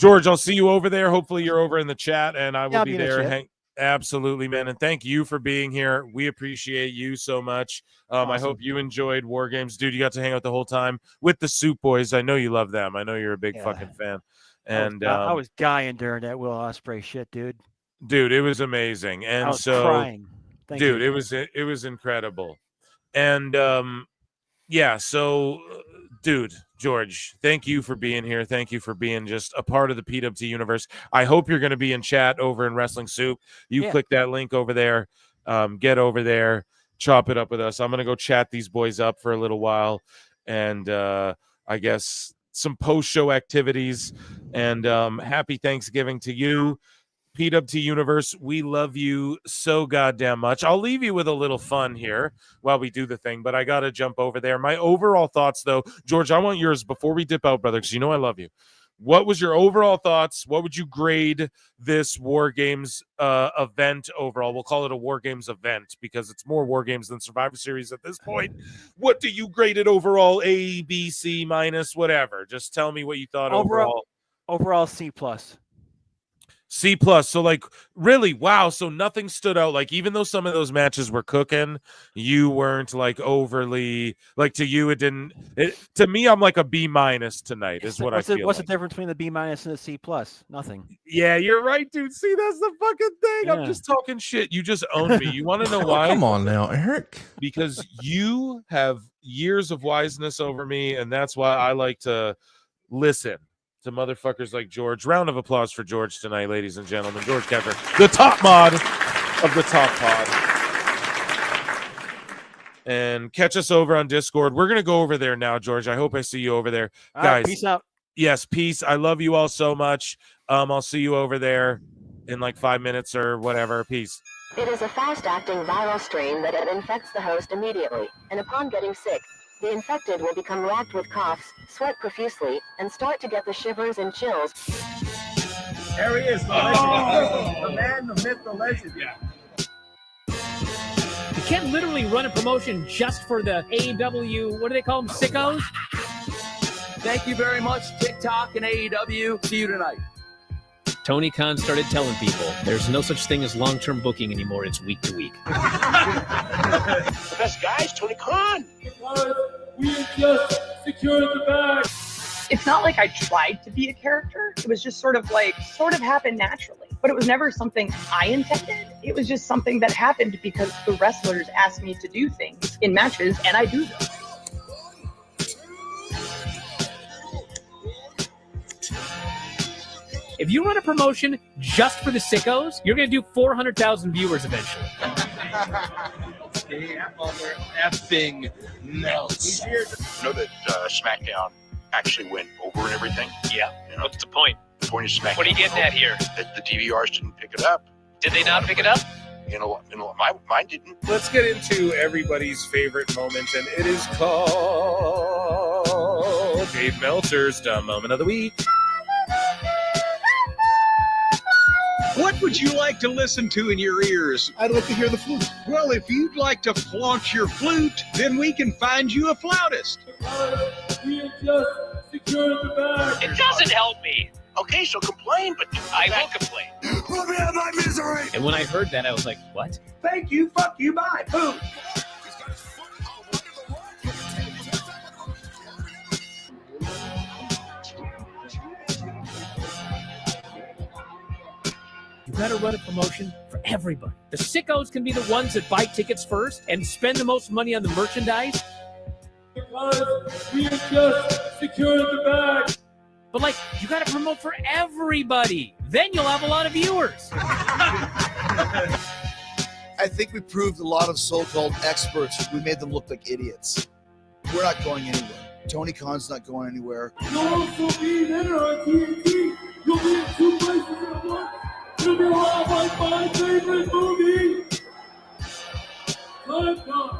George, I'll see you over there. Hopefully you're over in the chat, and I will I'll be be in the there. chat. Absolutely, man. And thank you for being here. We appreciate you so much. I Awesome. hope you enjoyed War Games. Dude, you got to hang out the whole time with the Soup Boys. I know you love them. I know you're a big fucking fan. And I was dying during that Will Ospreay shit, dude. Dude, it was amazing. And I was so crying. Thank dude, you. it was incredible. And yeah, so dude, George, thank you for being here. Thank you for being just a part of the PWT universe. I hope you're going to be in chat over in Wrestling Soup. You click that link over there. Get over there, chop it up with us. I'm going to go chat these boys up for a little while, and I guess some post-show activities. And happy Thanksgiving to you, PWT Universe. We love you so goddamn much. I'll leave you with a little fun here while we do the thing, but I got to jump over there. My overall thoughts, though, George, I want yours before we dip out, brother, because you know I love you. What was your overall thoughts? What would you grade this War Games event overall? We'll call it a War Games event because it's more War Games than Survivor Series at this point. What do you grade it overall? A, B, C, minus, whatever. Just tell me what you thought overall. Overall, C+. C+. So like really, wow. So nothing stood out. Like even though some of those matches were cooking, you weren't like overly like to you. It didn't. To me, I'm like a B- tonight. Is what I feel. What's the difference between the B- and the C+? Nothing. Yeah, you're right, dude. See, that's the fucking thing. Yeah. I'm just talking shit. You just own me. You want to know why? Come on now, Eric. Because you have years of wiseness over me, and that's why I like to listen to motherfuckers like George. Round of applause for George tonight, ladies and gentlemen. George Keffer, the top mod of the top pod. And catch us over on Discord. We're going to go over there now, George. I hope I see you over there. All Guys, right, peace out. Yes, peace. I love you all so much. I'll see you over there in like 5 minutes or whatever. Peace. It is a fast-acting viral strain that infects the host immediately, and upon getting sick, the infected will become racked with coughs, sweat profusely, and start to get the shivers and chills. There he is, the legend. The man, the myth, the legend. Yeah. You can't literally run a promotion just for the AEW, what do they call them, sickos? Thank you very much, TikTok and AEW. See you tonight. Tony Khan started telling people there's no such thing as long-term booking anymore. It's week to week. The best guys, Tony Khan. We just secured the bag. It's not like I tried to be a character. It was just sort of happened naturally. But it was never something I intended. It was just something that happened because the wrestlers asked me to do things in matches, and I do them. If you run a promotion just for the sickos, you're going to do 400,000 viewers eventually. Effing Meltzer. You know that SmackDown actually went over and everything? Yeah. You know? What's the point? The point is SmackDown. What are you getting at here? That the DVRs didn't pick it up. Did they not pick it up? Mine didn't. Let's get into everybody's favorite moment, and it is called Dave Meltzer's Dumb Moment of the Week. What would you like to listen to in your ears? I'd like to hear the flute. Well, if you'd like to flaunt your flute, then we can find you a flautist. We just secured the bag. It doesn't help me. Okay, so complain, but I will complain. Let me have my misery. And when I heard that, I was like, what? Thank you, fuck you, bye. Boom. You gotta run a promotion for everybody. The sickos can be the ones that buy tickets first and spend the most money on the merchandise. Because we have just secured the bag. But like, you gotta promote for everybody. Then you'll have a lot of viewers. I think we proved a lot of so-called experts. We made them look like idiots. We're not going anywhere. Tony Khan's not going anywhere. You'll also be there on TNT. You'll be in 2 places at once. It'll be like my favorite movie. Time.